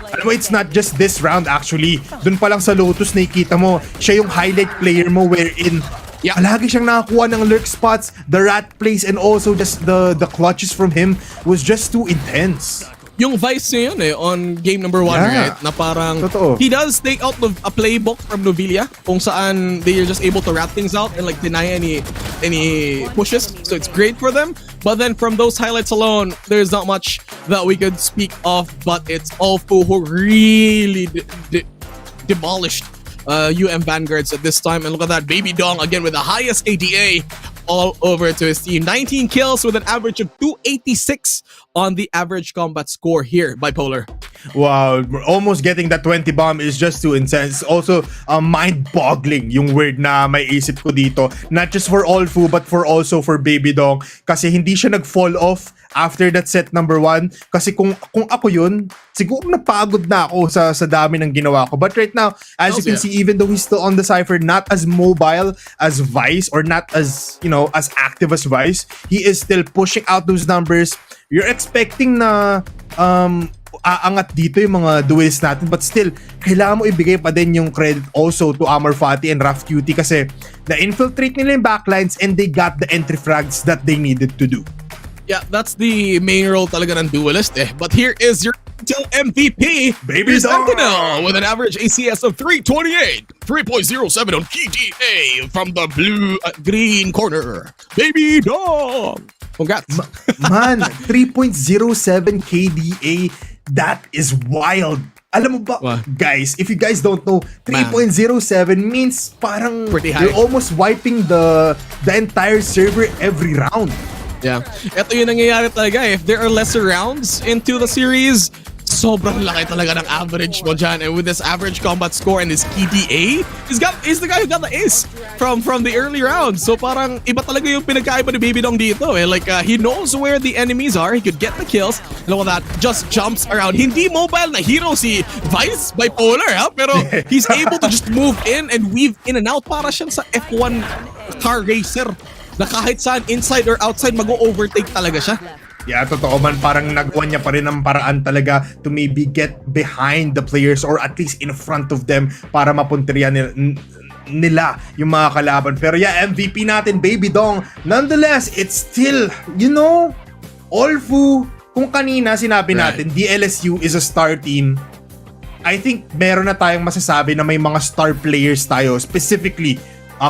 Alam mo, it's not just this round actually. Dun pa lang sa Lotus, nakikita mo, siya yung highlight player mo wherein palagi siyang nakakuha ng lurk spots, the rat plays, and also just the clutches from him was just too intense. Yung vice niya yun on game number 1, right? Na parang, he does take out a playbook from Novelia kung saan they are just able to rat things out and like deny any pushes. So it's great for them. But then from those highlights alone, there's not much that we could speak of, but it's Olfu who really demolished UM Vanguards at this time. And look at that, Baby Dong again with the highest ADA all over to his team. 19 kills with an average of 286 on the average combat score here, Bipolar. Wow, almost getting that 20 bomb is just too intense. Also, mind-boggling yung word na may isip ko dito. Not just for Olfu, but also for Baby Dong. Kasi hindi siya nag-fall off after that set number 1. Kasi kung ako yun, siguro napagod na ako sa dami ng ginawa ko. But right now, as you can see, even though he's still on the Cypher, not as mobile as Vice or not as, as active as Vice, he is still pushing out those numbers. You're expecting na aangat dito yung mga duels natin, but still kailangan mo ibigay pa din yung credit also to Amor Fati and Raf Cutie kasi na-infiltrate nila yung backlines and they got the entry frags that they needed to do. Yeah, that's the main role talaga ng duelist But here is your Intel MVP, Baby is dog. Sentinel with an average ACS of 328, 3.07 on KDA from the green corner. Baby dog. Congrats. Man, 3.07 KDA. That is wild. Alam mo ba, What? guys, if you guys don't know, 3.07 means parang Pretty high. you're almost wiping the entire server every round. Yeah. Ito yung nangyayari talaga. If there are lesser rounds into the series, sobrang laki talaga ng average mo dyan. And with this average combat score and this KDA, he's the guy who got the ace from the early rounds. So parang iba talaga yung pinagkaiba ni Baby Dong dito. Like, he knows where the enemies are. He could get the kills. And all that, just jumps around. Hindi mobile na hero si Vice Bipolar, ha? Pero he's able to just move in and weave in and out. Para siyang sa F1 car racer na kahit saan, inside or outside, mag-overtake talaga siya. Yeah, totoo man, parang nagawa niya pa rin ang paraan talaga to maybe get behind the players or at least in front of them para mapunterian nila yung mga kalaban. Pero yeah, MVP natin, Baby Dong. Nonetheless, it's still, Olfu, kung kanina sinabi natin, DLSU is a star team. I think meron na tayong masasabi na may mga star players tayo, specifically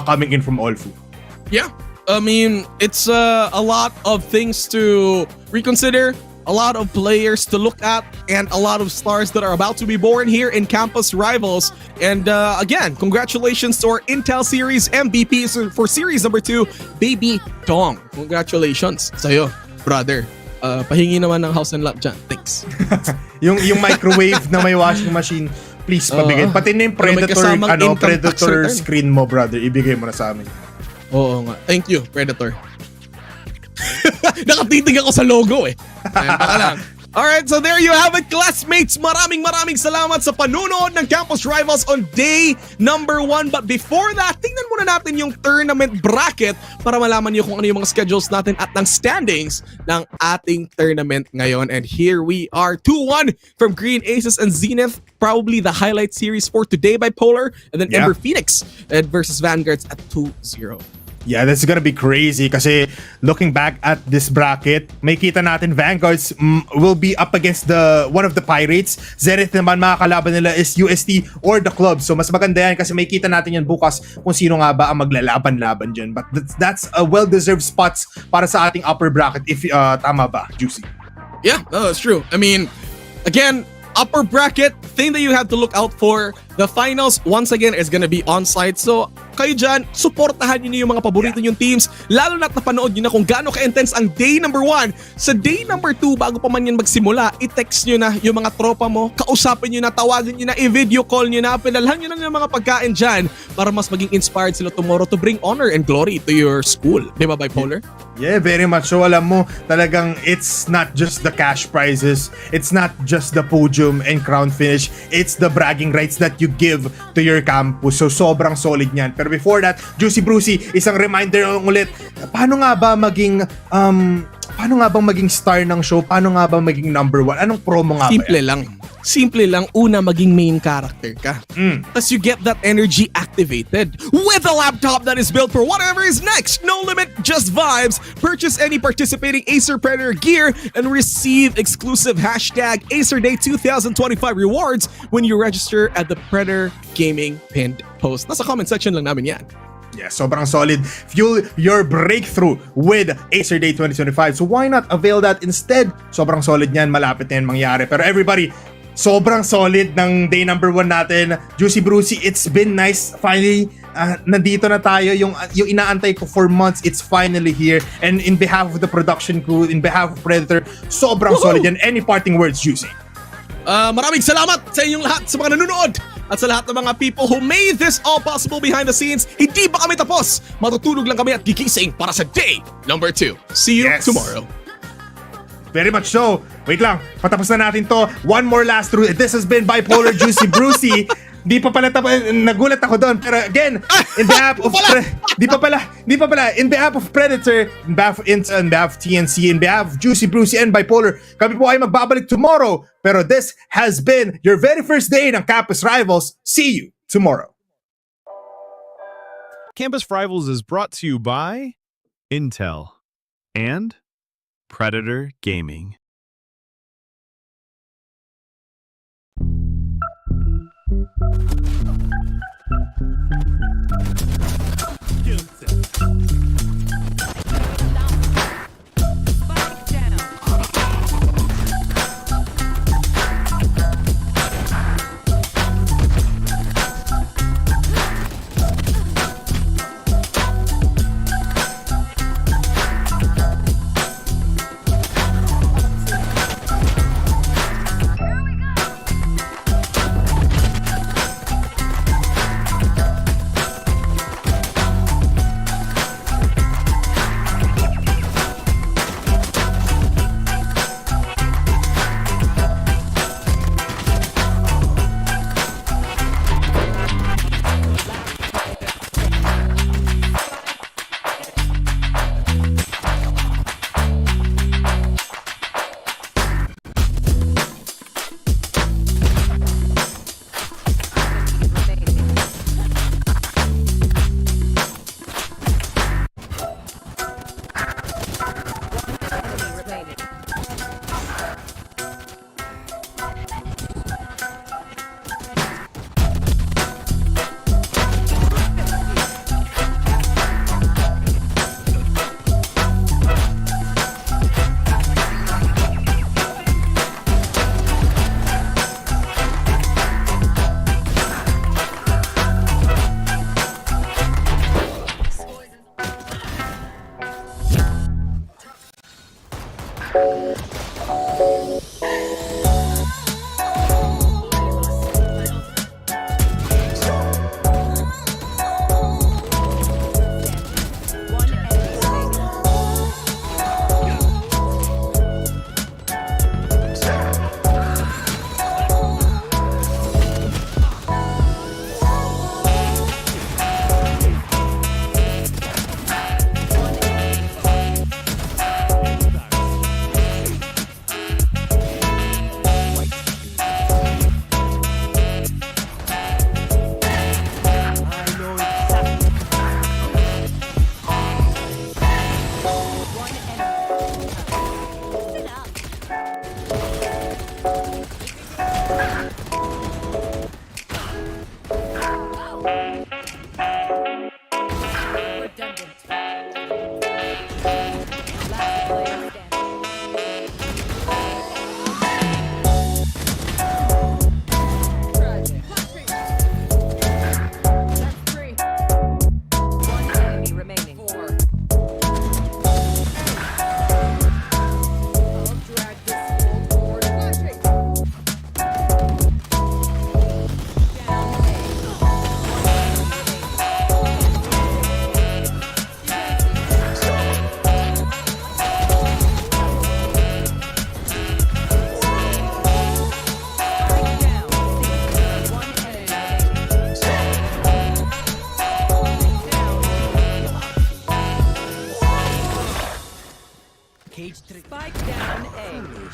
coming in from Olfu. Yeah. I mean, it's a lot of things to reconsider, a lot of players to look at, and a lot of stars that are about to be born here in Campus Rivals. And again, congratulations to our Intel Series MVP for Series number 2, Baby Dong. Congratulations sa'yo, brother. Pahingi naman ng house and lot dyan. Thanks. yung microwave na may washing machine, please pabigay. Pati na yung Predator screen mo, brother. Ibigay mo na sa amin. Oo nga. Thank you, Predator. Nakatitig ako sa logo eh. Ayan, baka lang. Alright, so there you have it, classmates. Maraming salamat sa panunood ng Campus Rivals on day number 1. But before that, tingnan muna natin yung tournament bracket para malaman niyo kung ano yung mga schedules natin at ng standings ng ating tournament ngayon. And here we are, 2-1 from Green Aces and Zenith. Probably the highlight series for today by Polar. And then Ember Phoenix versus Vanguards at 2-0. Yeah, that's gonna be crazy kasi looking back at this bracket, may kita natin Vanguards will be up against one of the Pirates. Zenith naman, mga kalaban nila is UST or the Club. So mas maganda yan kasi may kita natin yan bukas kung sino nga ba ang maglalaban-laban dyan. But that's a well-deserved spots para sa ating upper bracket if tama ba, Juicy? Yeah, no, that's true. I mean, again, upper bracket, thing that you have to look out for, the finals, once again, is gonna be on-site. So, kayo dyan, supportahan nyo yung mga paborito yung teams, lalo na't napanood nyo na kung gaano ka-intense ang day number 1. Sa day number 2, bago pa man yan magsimula, i-text nyo na yung mga tropa mo, kausapin nyo na, tawagan nyo na, i-video call nyo na, pinalhan nyo na yung mga pagkain dyan para mas maging inspired sila tomorrow to bring honor and glory to your school. Di ba, Bipolar? Yeah, very much so. Alam mo, talagang it's not just the cash prizes, it's not just the podium and crown finish, it's the bragging rights that you give to your campus. So sobrang solid niyan. Pero before that, Juicy Brucey, isang reminder ulit, paano nga ba maging star ng show? Paano nga ba maging number 1? Anong promo nga Simple ba? lang. Simple lang, una maging main character ka. Tapos you get that energy activated with a laptop that is built for whatever is next. No limit, just vibes. Purchase any participating Acer Predator gear and receive exclusive hashtag AcerDay 2025 rewards when you register at the Predator Gaming pinned post. Nasa comment section lang namin yan. Yeah, sobrang solid. Fuel your breakthrough with Acer Day 2025. So why not avail that instead? Sobrang solid niyan, malapit na yan mangyari. Pero everybody, sobrang solid ng day number 1 natin. Juicy Brucey, it's been nice. Finally, nandito na tayo. Yung inaantay ko for months, it's finally here. And in behalf of the production crew, in behalf of Predator, sobrang solid yan. Any parting words, Juicy? Maraming salamat sa inyong lahat, sa mga nanonood at sa lahat ng mga people who made this all possible behind the scenes. Hindi pa kami tapos. Matutulog lang kami at gigising para sa day number 2. See you tomorrow. Very much so. Wait lang, patapos na natin to. One more last through. This has been Bipolar Juicy Brucey. Di pa pala nagulat ako doon. Pero again, in behalf of di pa pala. In behalf of Predator, in behalf of Intel, in behalf of TNC, in behalf of Juicy Brucey and Bipolar, kami po ay magbabalik tomorrow. Pero this has been your very first day ng Campus Rivals. See you tomorrow. Campus Rivals is brought to you by Intel and Predator Gaming. Spike down. One enemy remaining. One enemy. Listen up. Redundant. Last player standing. That's three. One enemy remaining. Four. I'll drag this whole board. Flashing. Down A. Spike down. One enemy remaining. Spike down A.